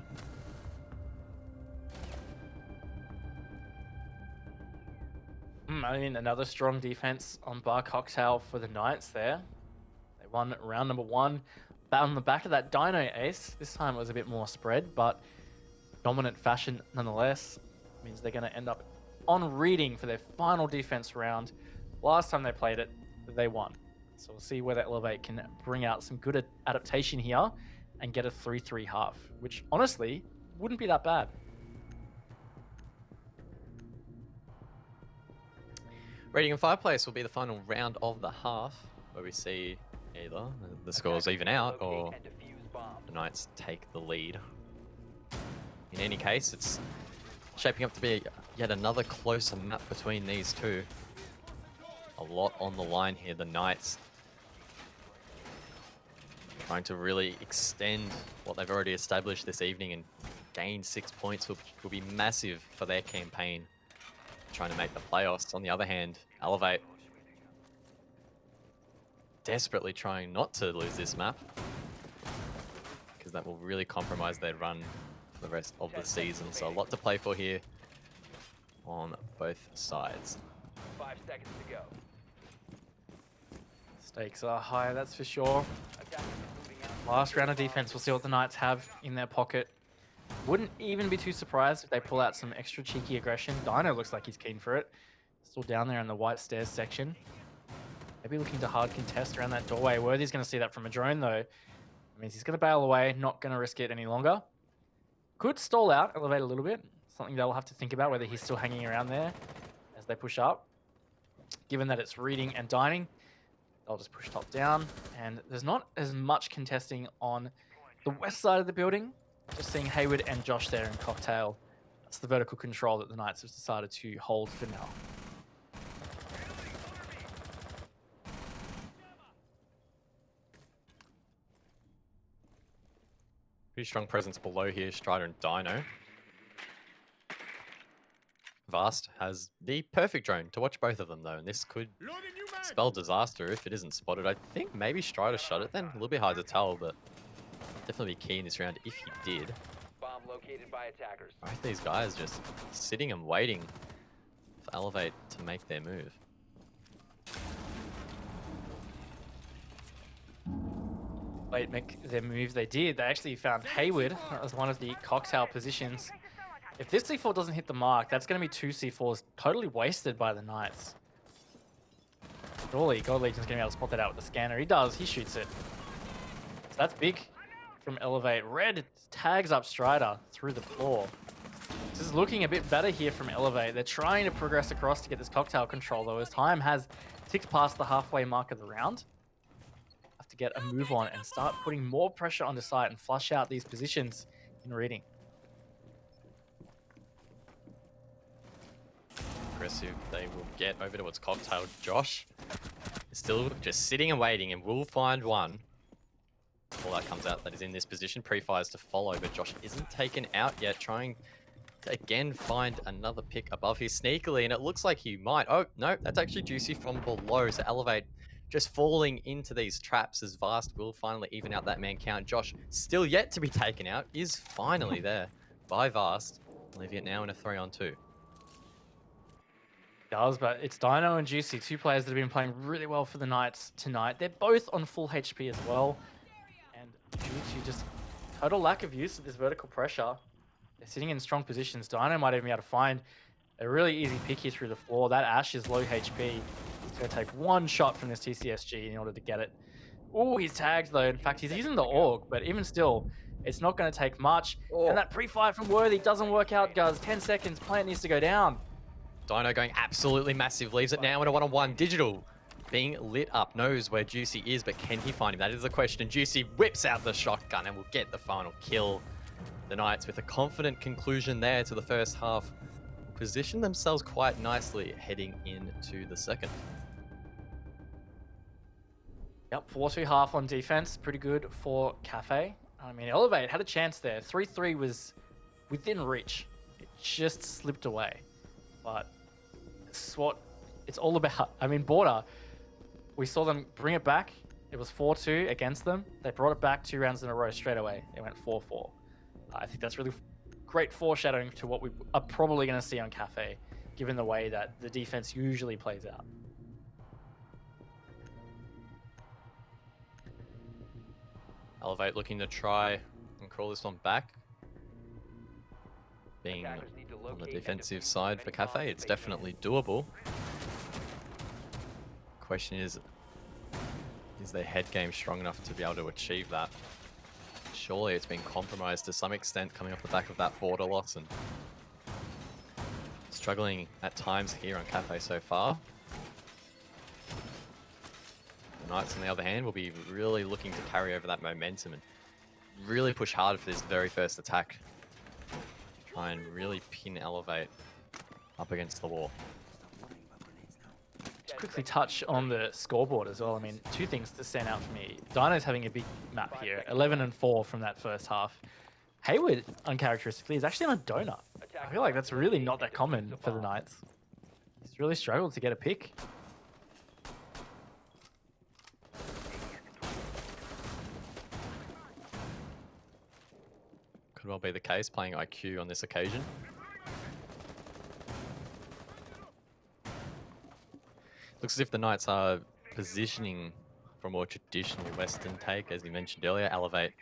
I mean, another strong defense on Bar Cocktail for the Knights there. They won round number 1. On the back of that Dino ace, this time it was a bit more spread, but dominant fashion nonetheless. Means they're going to end up on reading for their final defense round. Last time they played it, they won. So we'll see whether Elevate can bring out some good adaptation here and get a 3-3 half, which honestly wouldn't be that bad. Rating in 5 place will be the final round of the half, where we see either the scores even out or the Knights take the lead. In any case, it's shaping up to be yet another closer map between these two. A lot on the line here. The Knights Trying to really extend what they've already established this evening and gain 6 points will be massive for their campaign. Trying to make the playoffs. On the other hand, Elevate desperately trying not to lose this map, because that will really compromise their run for the rest of the season. So a lot to play for here on both sides. 5 seconds to go. Stakes are high, that's for sure. Attackers are moving out. Last round of defense, we'll see what the Knights have in their pocket. Wouldn't even be too surprised if they pull out some extra cheeky aggression. Dino looks like he's keen for it. Still down there in the white stairs section. Maybe looking to hard contest around that doorway. Worthy's going to see that from a drone, though. That means he's going to bail away, not going to risk it any longer. Could stall out, elevate a little bit. Something they'll have to think about, whether he's still hanging around there as they push up. Given that it's reading and dining, they'll just push top down. And there's not as much contesting on the west side of the building. Just seeing Hayward and Josh there in Cocktail. That's the vertical control that the Knights have decided to hold for now. Pretty strong presence below here, Strider and Dino. Vast has the perfect drone to watch both of them, though, and this could spell disaster if it isn't spotted. I think maybe Strider shot it then. A little bit hard to tell, but definitely be key in this round if he did. Bomb located by attackers. Both these guys just sitting and waiting for Elevate to make their move. Late make their move they did. They actually found Hayward as one of the cocktail positions. If this C4 doesn't hit the mark, that's going to be 2 C4s totally wasted by the Knights. Surely God Legion's going to be able to spot that out with the scanner. He does. He shoots it. So that's big from Elevate. Red tags up Strider through the floor. This is looking a bit better here from Elevate. They're trying to progress across to get this cocktail control, though, as time has ticked past the halfway mark of the round. Have to get a move on and start putting more pressure on the site and flush out these positions in reading. Aggressive, they will get over to its cocktail. Josh is still just sitting and waiting and will find one. All that comes out that is in this position. Pre-fires to follow, but Josh isn't taken out yet. Trying to again find another pick above here sneakily, and it looks like he might. Oh, no, that's actually Juicy from below. So Elevate just falling into these traps as Vast will finally even out that man count. Josh, still yet to be taken out, is finally there by Vast, leaving it now in a 3-on-2. Does, but it's Dino and Juicy, 2 players that have been playing really well for the Knights tonight. They're both on full HP as well. And Juicy just total lack of use of this vertical pressure. They're sitting in strong positions. Dino might even be able to find a really easy pick here through the floor. That Ash is low HP. He's going to take one shot from this TCSG in order to get it. Oh, he's tagged though. In fact, he's using the AUG, but even still, it's not going to take much. Oh. And that pre-fire from Worthy doesn't work out, guys. 10 seconds. Plant needs to go down. Dino going absolutely massive, leaves it now in a 1-on-1. Digital being lit up, knows where Juicy is, but can he find him? That is the question. Juicy whips out the shotgun and will get the final kill. The Knights, with a confident conclusion there to the first half, position themselves quite nicely heading into the second. Yep, 4-2 on defense. Pretty good for Cafe. I mean, Elevate had a chance there. 3-3 was within reach. It just slipped away. But it's what it's all about. I mean, Border, we saw them bring it back. It was 4-2 against them. They brought it back 2 rounds in a row straight away. It went 4-4. I think that's really great foreshadowing to what we are probably going to see on Cafe, given the way that the defense usually plays out. Elevate looking to try and crawl this one back. Being on the defensive side for Cafe, it's definitely doable. Question is their head game strong enough to be able to achieve that? Surely it's been compromised to some extent coming off the back of that border loss and struggling at times here on Cafe so far. The Knights, on the other hand, will be really looking to carry over that momentum and really push hard for this very first attack. Try and really pin Elevate up against the wall. quickly touch on the scoreboard as well. I mean, two things to stand out for me. Dino's having a big map here, 11 and 4 from that first half. Hayward, uncharacteristically, is actually on a donut. I feel like that's really not that common for the Knights. He's really struggled to get a pick. Could well be the case, playing IQ on this occasion. Looks as if the Knights are positioning for a more traditional Western take, as you mentioned earlier. Elevate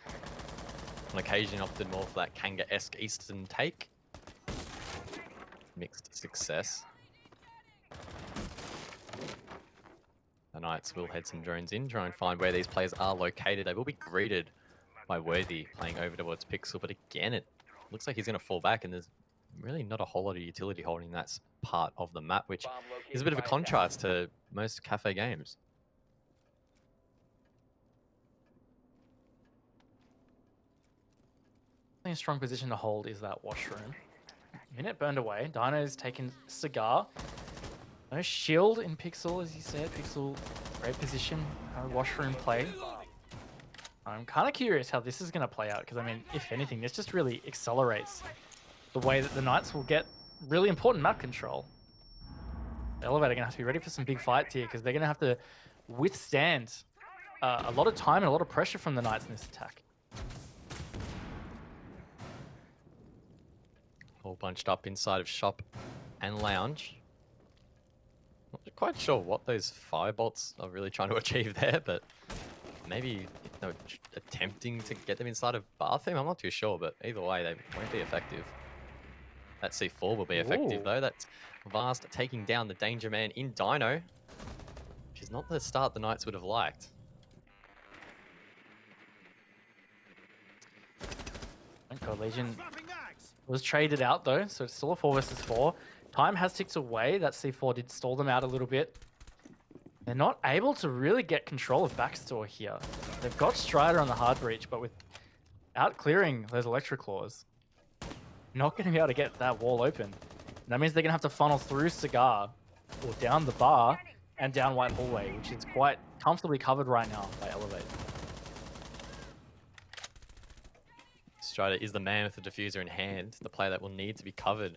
on occasion opted more for that KANGA-esque Eastern take. Mixed success. The Knights will head some drones in, try and find where these players are located. They will be greeted by Worthy playing over towards Pixel, but again, it looks like he's going to fall back, and there's really not a whole lot of utility holding that part of the map, which is a bit of a contrast to most cafe games. A strong position to hold is that washroom. Minute burned away. Dino's taken Cigar. No shield in Pixel, as you said. Pixel, great position. Washroom play. I'm kind of curious how this is going to play out, because, I mean, if anything, this just really accelerates the way that the Knights will get really important map control. The Elevator are going to have to be ready for some big fights here, because they're going to have to withstand a lot of time and a lot of pressure from the Knights in this attack. All bunched up inside of shop and lounge. Not quite sure what those firebolts are really trying to achieve there, but maybe attempting to get them inside of bathroom. I'm not too sure, but either way, they won't be effective. That C4 will be effective, though. That's Vast taking down the Danger Man in Dino, which is not the start the Knights would have liked. Thank God, Legion was traded out, though, so it's still a 4 versus 4. Time has ticked away. That C4 did stall them out a little bit. They're not able to really get control of Backstore here. They've got Strider on the hard breach, but without clearing those electric claws, not going to be able to get that wall open. And that means they're going to have to funnel through Cigar or down the bar and down White Hallway, which is quite comfortably covered right now by Elevate. Strider is the man with the diffuser in hand, the player that will need to be covered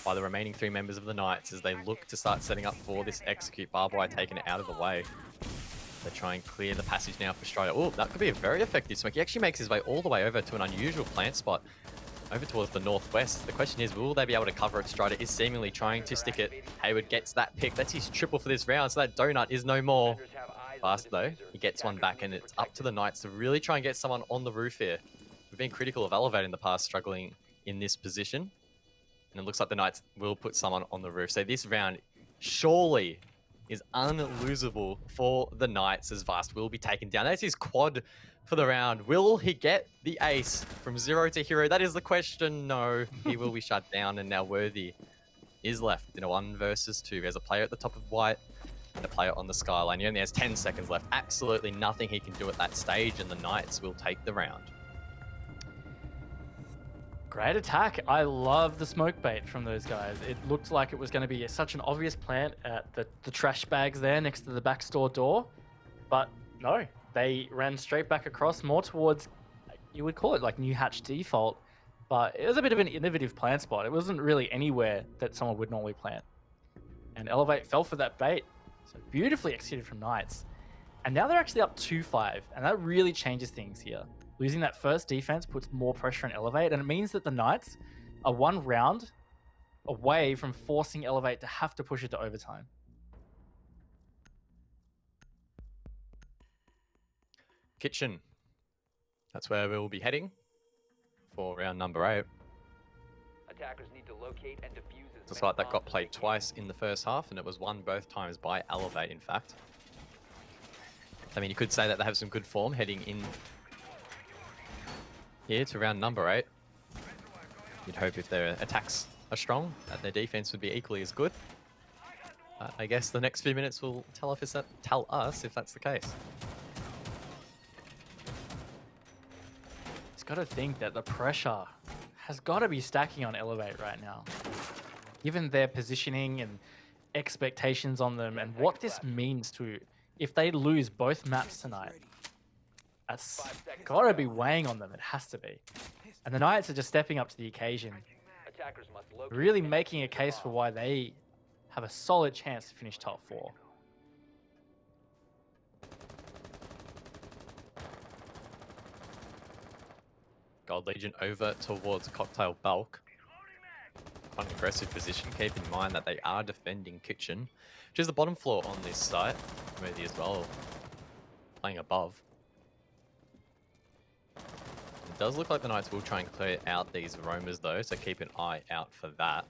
by the remaining 3 members of the Knights as they look to start setting up for this execute. Barbed wire taken it out of the way. They try and clear the passage now for Strider. Oh, that could be a very effective smoke. He actually makes his way all the way over to an unusual plant spot over towards the northwest. The question is, will they be able to cover it? Strider is seemingly trying to stick it. Hayward gets that pick. That's his triple for this round, so that donut is no more. Fast, though. He gets one back, and it's up to the Knights to really try and get someone on the roof here. We've been critical of Elevate in the past, struggling in this position. And it looks like the Knights will put someone on the roof. So this round surely is unlosable for the Knights, as Vast will be taken down. That's his quad for the round. Will he get the ace from 0 to hero? That is the question. No, he will be shut down, and now Worthy is left in a 1 versus 2. There's a player at the top of white and a player on the skyline. He only has 10 seconds left. Absolutely nothing he can do at that stage, and the Knights will take the round. Great attack. I love the smoke bait from those guys. It looked like it was going to be such an obvious plant at the trash bags there next to the back store door. But no, they ran straight back across, more towards, you would call it like New Hatch default. But it was a bit of an innovative plant spot. It wasn't really anywhere that someone would normally plant. And Elevate fell for that bait. So beautifully executed from Knights. And now they're actually up 2-5. And that really changes things here. Losing that first defense puts more pressure on Elevate, and it means that the Knights are 1 round away from forcing Elevate to have to push it to overtime. Kitchen. That's where we'll be heading for round number 8. Attackers need to locate and defuse as Just many like that got bombs as played they can. twice in the first half, and it was won both times by Elevate, in fact. I mean, you could say that they have some good form heading in here to round number 8. You'd hope if their attacks are strong, that their defense would be equally as good. I guess the next few minutes will tell us if that's the case. It's got to think that the pressure has got to be stacking on Elevate right now. Given their positioning and expectations on them and what this means to if they lose both maps tonight. That's gotta be weighing on them. It has to be. And the Knights are just stepping up to the occasion, Attackers must locate really and making a defuse the case for bomb. why they have a solid chance to finish top 4. Gold Legion over towards Cocktail Bulk. Quite an aggressive position. Keep in mind that they are defending Kitchen, which is the bottom floor on this site. Maybe as well playing above. It does look like the Knights will try and clear out these roamers though, so keep an eye out for that.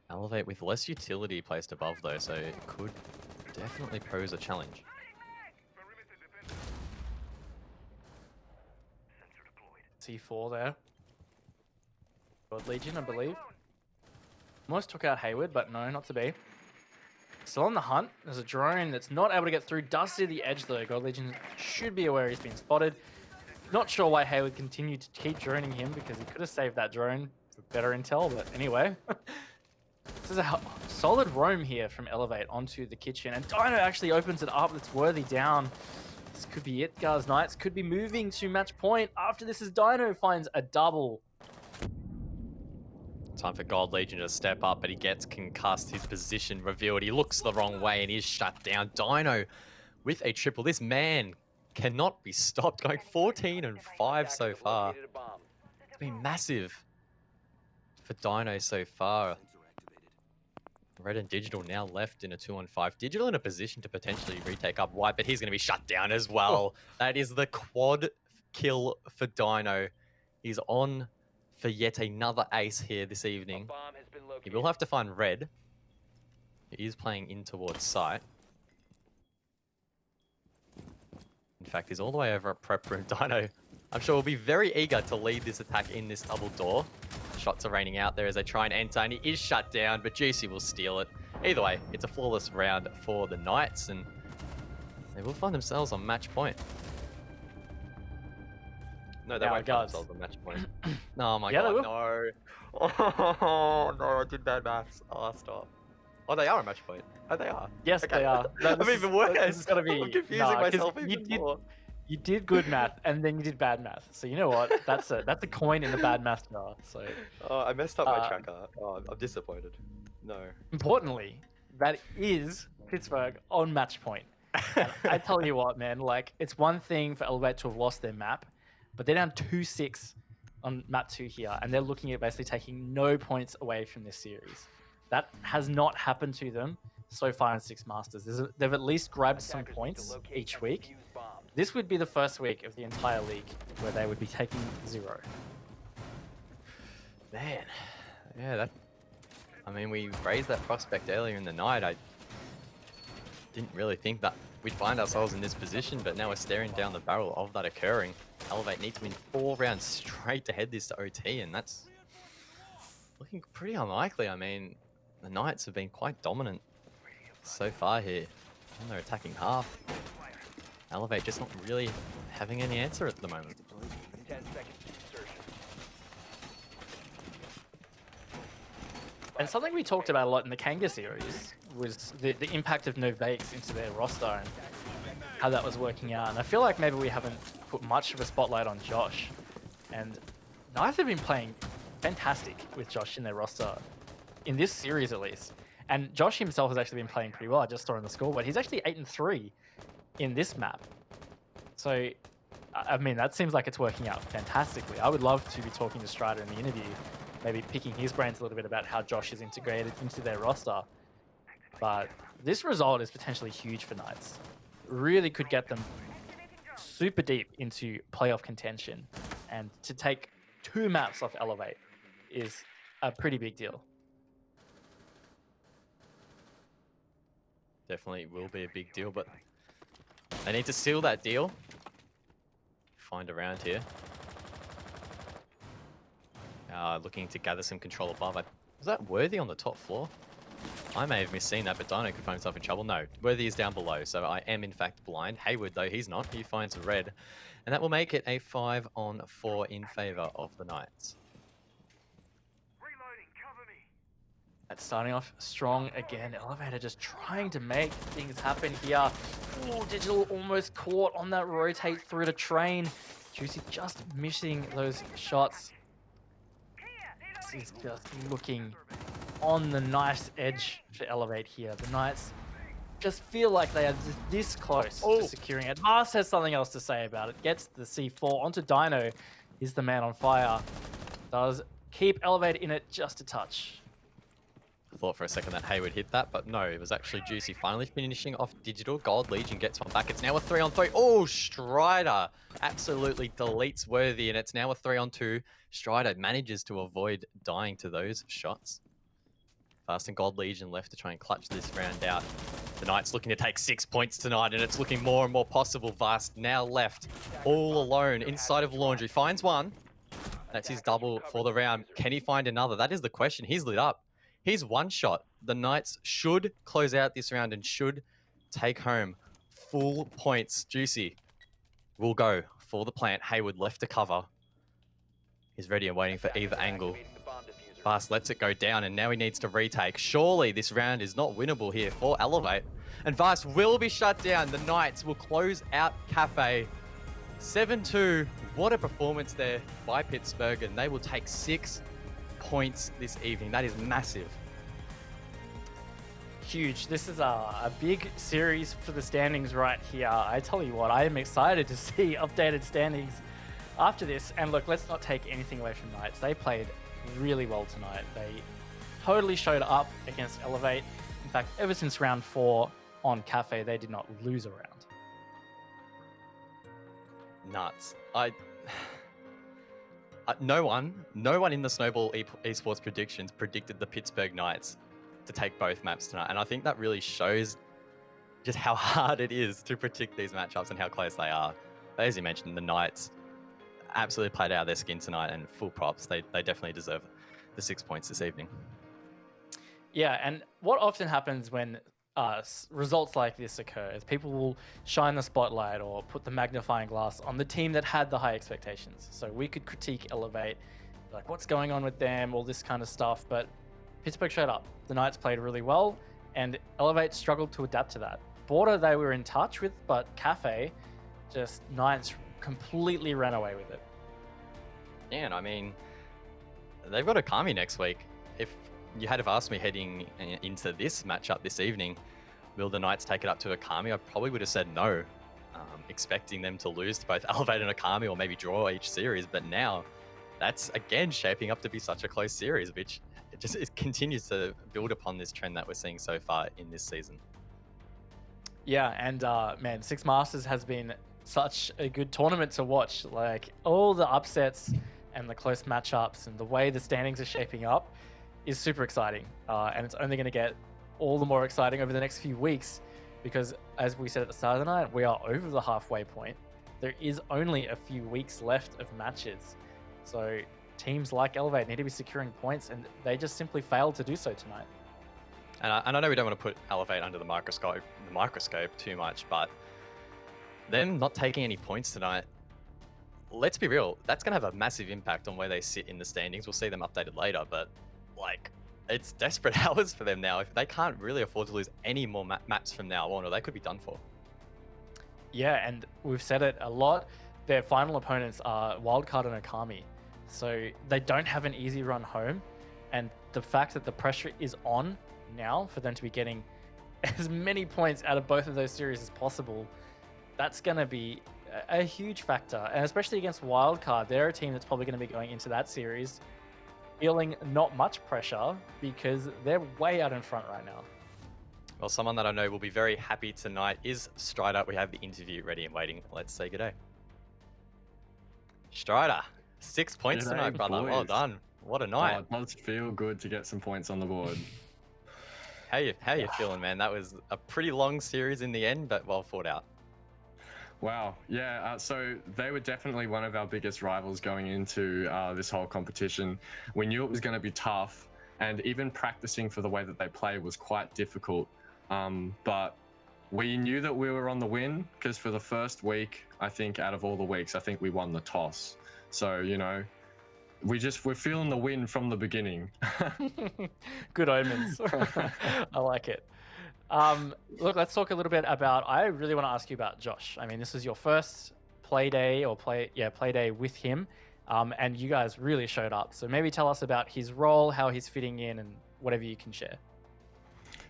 Elevate with less utility placed above though, so it could definitely pose a challenge. C4 there. God Legion, I believe. Almost took out Hayward, but no, not to be. Still on the hunt. There's a drone that's not able to get through. Does see the edge though. God Legion should be aware he's been spotted. Not sure why Hayward continued to keep droning him because he could have saved that drone for better intel, but anyway. This is a solid roam here from Elevate onto the kitchen. And Dino actually opens it up. It's worthy down. This could be it, guys. Knights could be moving to match point. After this is Dino finds a double. Time for Gold Legion to step up, but he gets concussed. His position revealed. He looks the wrong way and is shut down. Dino with a triple. This man cannot be stopped. Going 14 and 5 so Attackers have far. located a bomb. It's been massive for Dino so far. Red and Digital now left in a 2-on-5. Digital in a position to potentially retake up White, but he's going to be shut down as well. That is the quad kill for Dino. He's on for yet another ace here this A evening. bomb has been He located. will have to find Red. He is playing in towards site. In fact, he's all the way over at prep room. Dino, I'm sure, will be very eager to lead this attack in this double door. Shots are raining out there as they try and enter, and he is shut down, but Juicy will steal it. Either way, it's a flawless round for the Knights, and they will find themselves on match point. No, they Now, won't guys. find themselves on match point. No, my Yeah, they God, will. no. Oh, no, I did bad maths. Oh, stop. Oh, they are on match point. Oh, they are. Yes, Okay. they are. No, I'm this even is- worse. This is gotta be I'm confusing nah, 'cause myself you even did- more. You did good math and then you did bad math. So you know what? That's a coin in the bad math jar. So Oh, I messed up my Uh, tracker. Oh, I'm disappointed. No. importantly, that is Pittsburgh on match point. And I tell you what, man, like it's one thing for Elevate to have lost their map, but they're down 2-6 on map 2 here, and they're looking at basically taking no points away from this series. That has not happened to them so far in Six Masters. They've at least grabbed some Attackers need to points locate each and week. defuse bombs. This would be the first week of the entire league where they would be taking 0. Man. Yeah, that... I mean, we raised that prospect earlier in the night. I didn't really think that we'd find ourselves in this position, but now we're staring down the barrel of that occurring. Elevate need to win 4 rounds straight to head this to OT, and that's looking pretty unlikely. I mean, the Knights have been quite dominant so far here. And they're attacking half. Elevate just not really having any answer at the moment. 10 seconds to insertion. And something we talked about a lot in the KANGA series was the impact of no bakes into their roster and how that was working out. And I feel like maybe we haven't put much of a spotlight on Josh. And Knights have been playing fantastic with Josh in their roster, in this series at least. And Josh himself has actually been playing pretty well. I just saw on the scoreboard. He's actually 8-3 in this map. So, I mean, that seems like it's working out fantastically. I would love to be talking to Strider in the interview, maybe picking his brains a little bit about how Josh is integrated into their roster. But this result is potentially huge for Knights. Really could get them super deep into playoff contention. And to take 2 maps off Elevate is a pretty big deal. Definitely will be a big deal, but they need to seal that deal. Find around here. Looking to gather some control above. Was that Worthy on the top floor? I may have misseen that, but Dino could find himself in trouble. No, Worthy is down below, so I am in fact blind. Hayward, though, he's not. He finds Red. And that will make it a 5-on-4 in favor of the Knights. Reloading, cover me. That's starting off strong again. Elevator just trying to make things happen here. Oh, Digital almost caught on that rotate through the train. Juicy just missing those shots. This is just looking on the nice edge for Elevate here. The Knights just feel like they are just this close to securing it. Mars has something else to say about it. Gets the C4 onto Dino. He's the man on fire. Does keep Elevate in it just a touch. I thought for a second that Hayward hit that, but no, it was actually Juicy finally finishing off Digital. Gold Legion gets one back. It's now a 3-on-3. Oh, Strider absolutely deletes Worthy, and it's now a 3-on-2. Strider manages to avoid dying to those shots. Fast and Gold Legion left to try and clutch this round out. The Knights looking to take 6 points tonight, and it's looking more and more possible. Vast now left all alone inside of Laundry. Finds one. That's his double for the round. Can he find another? That is the question. He's lit up. He's one shot. The Knights should close out this round and should take home full points. Juicy will go for the plant. Hayward left to cover. He's ready and waiting for either angle. Fast lets it go down, and now he needs to retake. Surely this round is not winnable here for Elevate. And Vast will be shut down. The Knights will close out Cafe. 7-2. What a performance there by Pittsburgh, and they will take 6 points this evening. That is massive. Huge. This is a big series for the standings right here. I tell you what, I am excited to see updated standings after this. And look, let's not take anything away from Knights. They played really well tonight. They totally showed up against Elevate. In fact, ever since round 4 on Cafe, they did not lose a round. Nuts. No one in the Snowball Esports predictions predicted the Pittsburgh Knights to take both maps tonight. And I think that really shows just how hard it is to predict these matchups and how close they are. But as you mentioned, the Knights absolutely played out of their skin tonight, and full props. They definitely deserve the 6 points this evening. Yeah, and what often happens when results like this occur is people will shine the spotlight or put the magnifying glass on the team that had the high expectations. So we could critique Elevate, like what's going on with them, all this kind of stuff, but Pittsburgh showed up. The Knights played really well, and Elevate struggled to adapt to that. Border they were in touch with, but Cafe, just Knights completely ran away with it. Yeah, and I mean, they've got Akami next week. If you had have asked me heading into this matchup this evening, will the Knights take it up to Akami? I probably would have said no, expecting them to lose to both Elevate and Akami, or maybe draw each series. But now, that's again shaping up to be such a close series, which it continues to build upon this trend that we're seeing so far in this season. Yeah, and man, Six Masters has been such a good tournament to watch. Like all the upsets and the close matchups and the way the standings are shaping up is super exciting. And it's only going to get all the more exciting over the next few weeks, because as we said at the start of the night, we are over the halfway point. There is only a few weeks left of matches. So teams like Elevate need to be securing points, and they just simply failed to do so tonight. And I know we don't want to put Elevate under the microscope too much, but them not taking any points tonight, let's be real, that's going to have a massive impact on where they sit in the standings. We'll see them updated later, but like, it's desperate hours for them now. If they can't really afford to lose any more maps from now on, or they could be done for. Yeah, and we've said it a lot. Their final opponents are Wildcard and Akami. So they don't have an easy run home. And the fact that the pressure is on now for them to be getting as many points out of both of those series as possible, that's going to be a huge factor. And especially against Wildcard, they're a team that's probably going to be going into that series feeling not much pressure because they're way out in front right now. Well, someone that I know will be very happy tonight is Strider. We have the interview ready and waiting. Let's say good day. Strider, 6 points G'day, tonight, brother. Well boys. done. What a night. Oh, it does feel good to get some points on the board. How you feeling, man? That was a pretty long series in the end, but well fought out. Wow, yeah, so they were definitely one of our biggest rivals going into this whole competition. We knew it was going to be tough, and even practicing for the way that they play was quite difficult. But we knew that we were on the win, because for the first week, I think out of all the weeks, I think we won the toss. So, you know, we're feeling the win from the beginning. Good omens. I like it. Look, let's talk a little bit about. I really want to ask you about Josh. I mean, this is your first play day with him, and you guys really showed up. So maybe tell us about his role, how he's fitting in, and whatever you can share.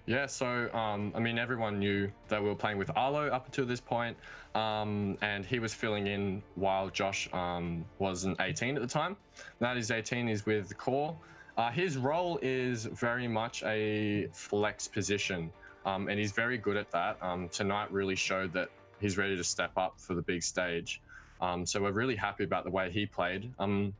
Yeah, so I mean, everyone knew that we were playing with Arlo up until this point, and he was filling in while Josh was an 18 at the time. Now he's 18, he's with Core. His role is very much a flex position, and he's very good at that. Tonight really showed that he's ready to step up for the big stage. So we're really happy about the way he played. I mean,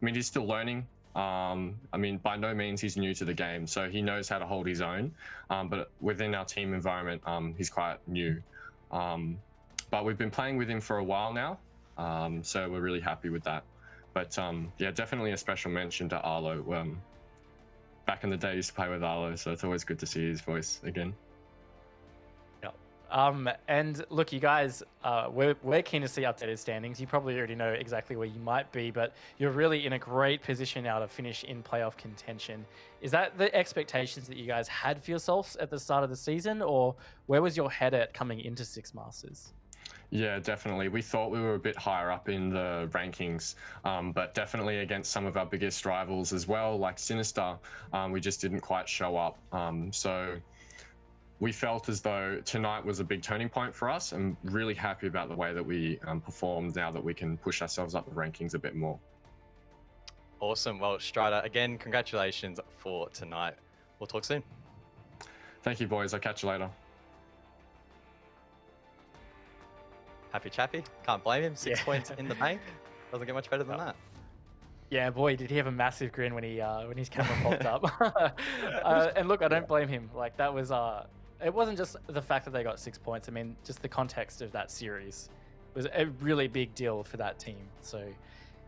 he's still learning. I mean, by no means he's new to the game, so he knows how to hold his own. But within our team environment, he's quite new. But we've been playing with him for a while now, so we're really happy with that. But yeah, definitely a special mention to Arlo. Back in the day, I used to play with Arlo, so it's always good to see his voice again. And look, you guys, we're keen to see updated standings. You probably already know exactly where you might be, but you're really in a great position now to finish in playoff contention. Is that the expectations that you guys had for yourselves at the start of the season, or where was your head at coming into Six Masters? Yeah, definitely. We thought we were a bit higher up in the rankings, but definitely against some of our biggest rivals as well, like Sinister, we just didn't quite show up. So we felt as though tonight was a big turning point for us, and really happy about the way that we performed now that we can push ourselves up the rankings a bit more. Awesome. Well, Strider, again, congratulations for tonight. We'll talk soon. Thank you, boys. I'll catch you later. Happy Chappy. Can't blame him. 6 points in the bank. Doesn't get much better than that. Yeah, boy, did he have a massive grin when his camera popped up. And look, I don't blame him. Like, that was it wasn't just the fact that they got 6 points. I mean, just the context of that series was a really big deal for that team. So,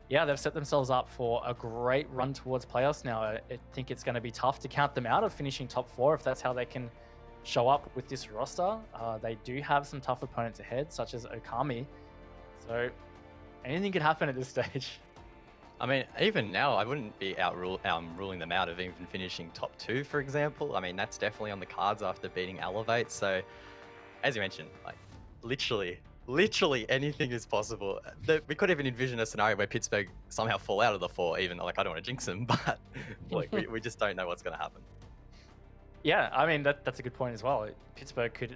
yeah, they've set themselves up for a great run towards playoffs now. I think it's going to be tough to count them out of finishing top 4 if that's how they can show up with this roster. They do have some tough opponents ahead, such as Okami. So, anything could happen at this stage. I mean, even now, I wouldn't be ruling them out of even finishing top 2, for example. I mean, that's definitely on the cards after beating Elevate. So, as you mentioned, like, literally anything is possible. We could even envision a scenario where Pittsburgh somehow fall out of the 4, even, like, I don't want to jinx them, but like, we just don't know what's going to happen. Yeah, I mean, that's a good point as well. Pittsburgh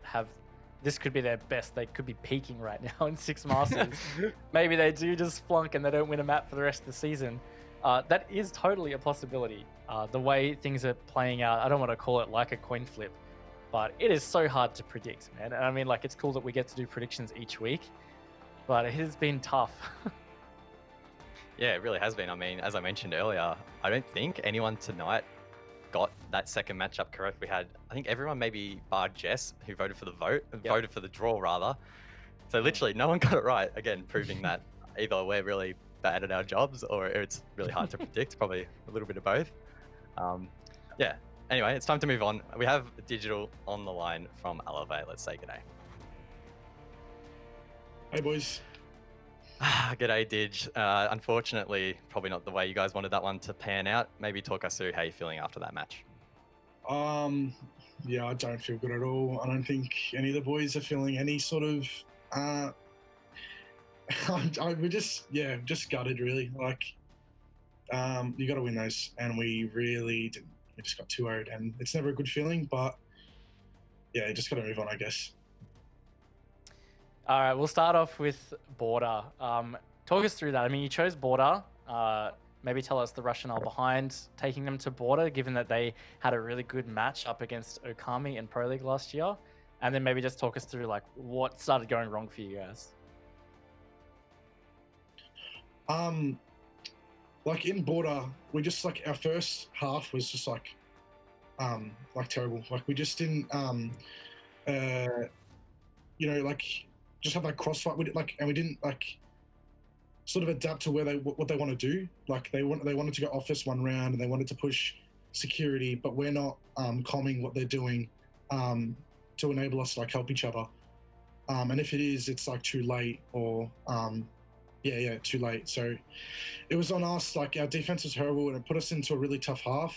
this could be their best. They could be peaking right now in Six Masters. Maybe they do just flunk and they don't win a map for the rest of the season. That is totally a possibility. The way things are playing out, I don't want to call it like a coin flip, but it is so hard to predict, man. And I mean, like, it's cool that we get to do predictions each week, but it has been tough. Yeah, it really has been. I mean, as I mentioned earlier, I don't think anyone tonight got that second matchup correct. We had, I think, everyone maybe bar Jess, who voted for the voted for the draw rather. So literally no one got it right. Again, proving that either we're really bad at our jobs or it's really hard to predict. Probably a little bit of both. Yeah. Anyway, it's time to move on. We have Digital on the line from Elevate. Let's say g'day. Hey, boys. G'day, Dig. Unfortunately, probably not the way you guys wanted that one to pan out. Maybe talk us through how you're feeling after that match. Yeah, I don't feel good at all. I don't think any of the boys are feeling any sort of. We're just gutted, really. Like, you got to win those, and we really didn't. We just got too worried, and it's never a good feeling. But yeah, you just got to move on, I guess. All right, we'll start off with Border. Talk us through that. I mean, you chose Border. Maybe tell us the rationale behind taking them to Border, given that they had a really good match up against Okami in Pro League last year. And then maybe just talk us through, like, what started going wrong for you guys. Like, in Border, we just, like, our first half was just, like terrible. Like, we just didn't, like, just have that crossfight with it, like, and we didn't, like, sort of adapt to what they want to do. Like, they wanted to go office one round and they wanted to push security, but we're not calming what they're doing to enable us to, like, help each other. And if it is, it's, like, too late, or Yeah, too late. So it was on us. Like our defense was horrible, and it put us into a really tough half.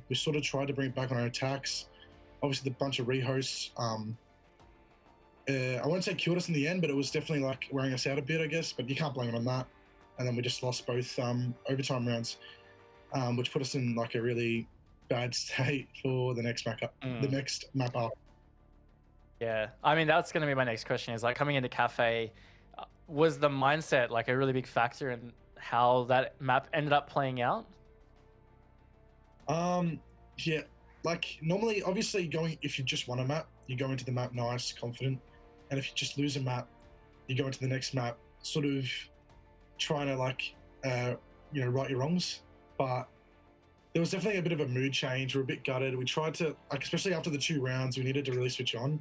We sort of tried to bring it back on our attacks. Obviously, the bunch of rehosts. I won't say killed us in the end, but it was definitely like wearing us out a bit, I guess. But you can't blame it on that. And then we just lost both overtime rounds, which put us in like a really bad state for the next map up. The next map up. Yeah, I mean that's going to be my next question. Is like coming into Cafe, was the mindset like a really big factor in how that map ended up playing out? Yeah, like normally, obviously, if you just won a map, you go into the map nice, confident, and if you just lose a map, you go into the next map sort of trying to like right your wrongs. But there was definitely a bit of a mood change. We're a bit gutted. We tried to, like, especially after the 2 rounds, we needed to really switch on.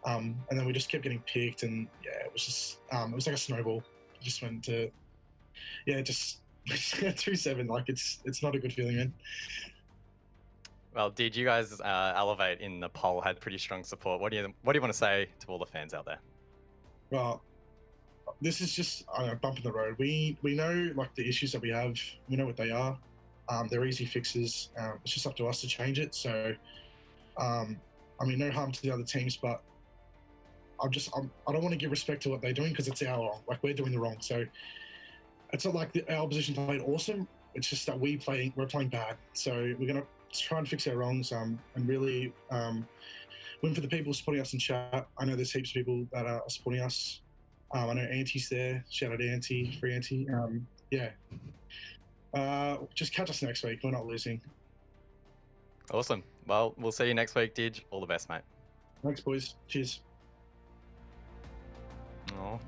And then we just kept getting picked, and yeah, it was just it was like a snowball. It just went to just 2-7. Like it's not a good feeling, man. Well, did you guys Elevate in the poll had pretty strong support? What do you want to say to all the fans out there? Well, this is just a bump in the road. We know like the issues that we have. We know what they are. They're easy fixes. It's just up to us to change it. So, I mean, no harm to the other teams, but I don't want to give respect to what they're doing because it's our wrong. Like we're doing the wrong. So it's not like our opposition played awesome. It's just that we're playing bad. So we're gonna try and fix our wrongs and really win for the people supporting us in chat. I know there's heaps of people that are supporting us. I know Anti's there. Shout out to Anti, free Anti. Just catch us next week. We're not losing. Awesome. Well, we'll see you next week, Didge. All the best, mate. Thanks, boys. Cheers. Oh.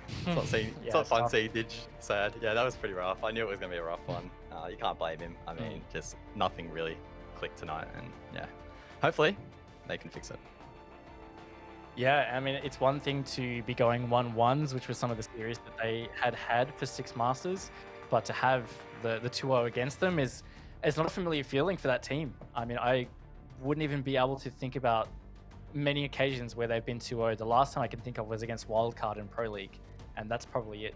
It's not fun seeing Didge sad. Yeah, that was pretty rough. I knew it was going to be a rough one. You can't blame him. I mean, just nothing really clicked tonight. And yeah, hopefully they can fix it. Yeah, I mean, it's one thing to be going 1-1s, which was some of the series that they had for Six Masters, but to have the 2-0 against them it's not a familiar feeling for that team. I mean, I wouldn't even be able to think about many occasions where they've been 2-0. The last time I can think of was against Wildcard in Pro League, and that's probably it.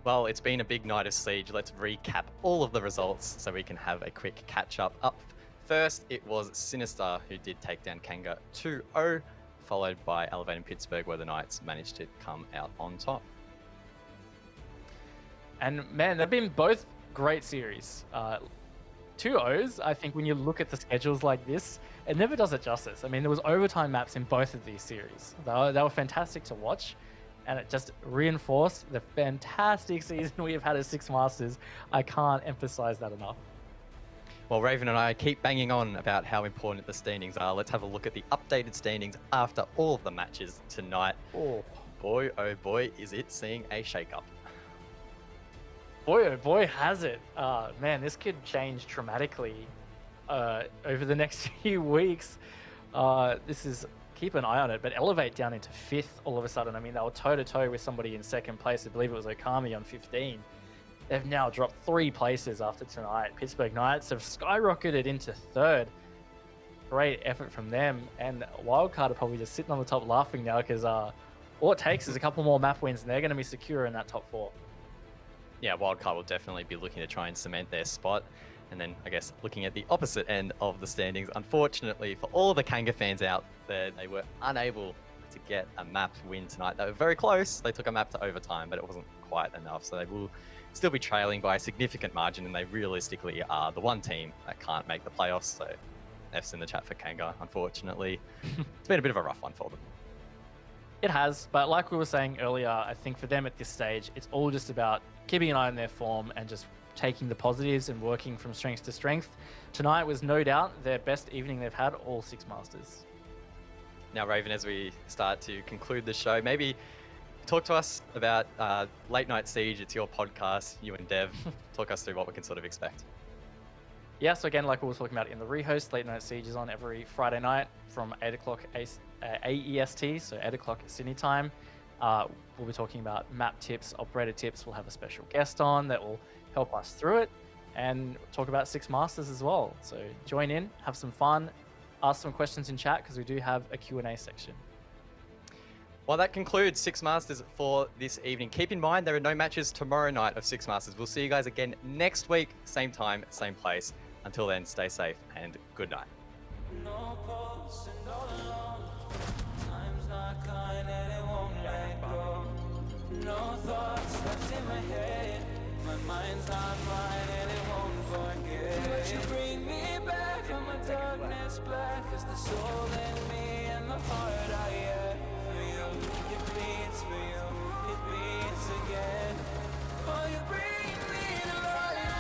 Well, it's been a big night of Siege. Let's recap all of the results so we can have a quick catch-up. Up first, it was Sinister who did take down KANGA 2-0, followed by Elevate and Pittsburgh, where the Knights managed to come out on top. And man, they've been both great series. 2-0s, I think when you look at the schedules like this, it never does it justice. I mean, there was overtime maps in both of these series. They were fantastic to watch, and it just reinforced the fantastic season we have had as Six Masters. I can't emphasize that enough. Well, Raven and I keep banging on about how important the standings are. Let's have a look at the updated standings after all of the matches tonight. Oh boy, is it seeing a shake-up. Boy, oh boy, has it. Man, this could change dramatically over the next few weeks. Keep an eye on it, but Elevate down into 5th all of a sudden. I mean, they were toe-to-toe with somebody in 2nd place. I believe it was Okami on 15. They've now dropped 3 places after tonight. Pittsburgh Knights have skyrocketed into 3rd. Great effort from them. And Wildcard are probably just sitting on the top laughing now because all it takes is a couple more map wins and they're going to be secure in that top 4. Yeah, Wildcard will definitely be looking to try and cement their spot. And then, I guess, looking at the opposite end of the standings, unfortunately for all of the KANGA fans out there, they were unable to get a map win tonight. They were very close. They took a map to overtime, but it wasn't quite enough. So they will still be trailing by a significant margin, and they realistically are the one team that can't make the playoffs. So F's in the chat for KANGA, unfortunately. It's been a bit of a rough one for them. It has, but like we were saying earlier, I think for them at this stage, it's all just about keeping an eye on their form and just taking the positives and working from strength to strength. Tonight was no doubt their best evening they've had all Six Masters. Now, Raven, as we start to conclude the show, maybe talk to us about Late Night Siege. It's your podcast, you and Dev. Talk us through what we can sort of expect. Yeah, so again, like we were talking about in the rehost, Late Night Siege is on every Friday night from 8 o'clock AEST, so 8 o'clock Sydney time. We'll be talking about map tips, operator tips. We'll have a special guest on that will help us through it and talk about Six Masters as well. So join in, have some fun, ask some questions in chat because we do have a Q&A section. Well, that concludes Six Masters for this evening. Keep in mind, there are no matches tomorrow night of Six Masters. We'll see you guys again next week, same time, same place. Until then, stay safe and good night. No pulse and all alone. Time's not kind and it won't let go. No thoughts left in my head. My mind's not mine and it won't forget. But you bring me back from my darkness black. Cause the soul in me and the heart I have for you. It bleeds for you, it beats again. Oh, you bring me to life.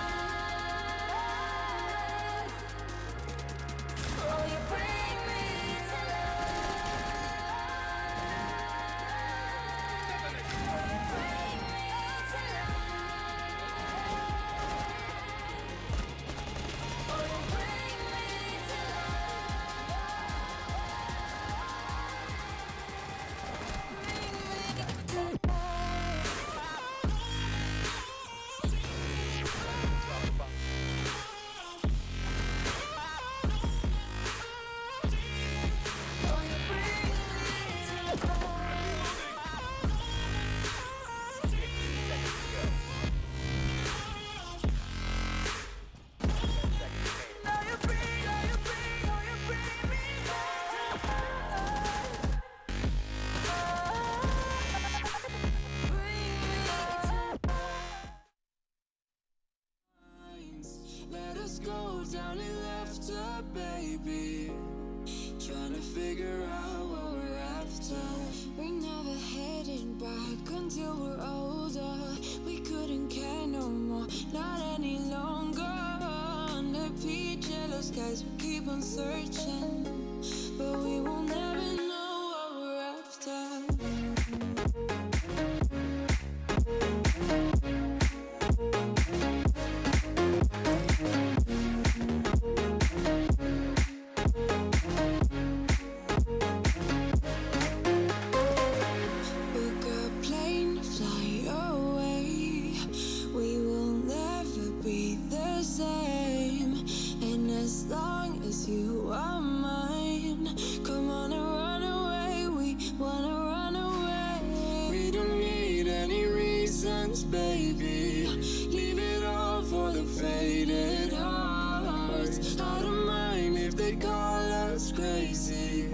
Oh, you bring me to life. Oh, you bring me to life. Oh, you bring me to Let us go down in laughter, baby. Trying to figure out what we're after. We're never heading back until we're older. We couldn't care no more, not any longer. Under peach yellow skies, we keep on searching, but we will never know what we're after. Book a plane, fly away. We will never be the same. And as long as you are mine, come on and run away. We wanna run away. We don't need any reasons, baby. Leave it all for the faded hearts. I don't mind if they call us crazy,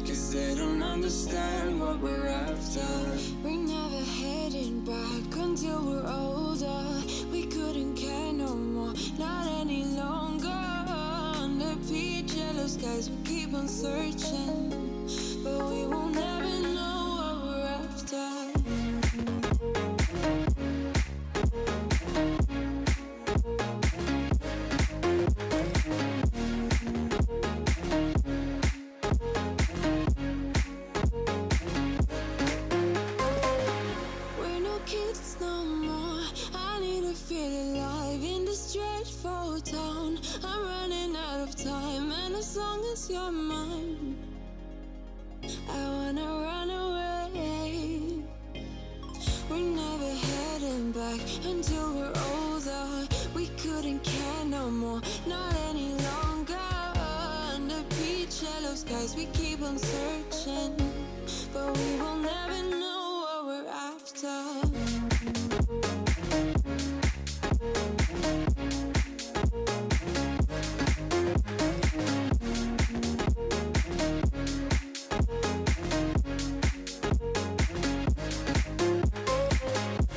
cause they don't understand what we're after. We're never heading back until we're older. We couldn't care no more, not any longer. Under peach yellow skies, we keep on searching, but we will never know what we're after. We're no kids no more. I need to feel alive in this dreadful town. I'm running out of time, and as long as you're mine, I wanna run away. We're never heading back until we're older. We couldn't care no more, not any longer. Under peach yellow skies, we keep on searching, but we will never know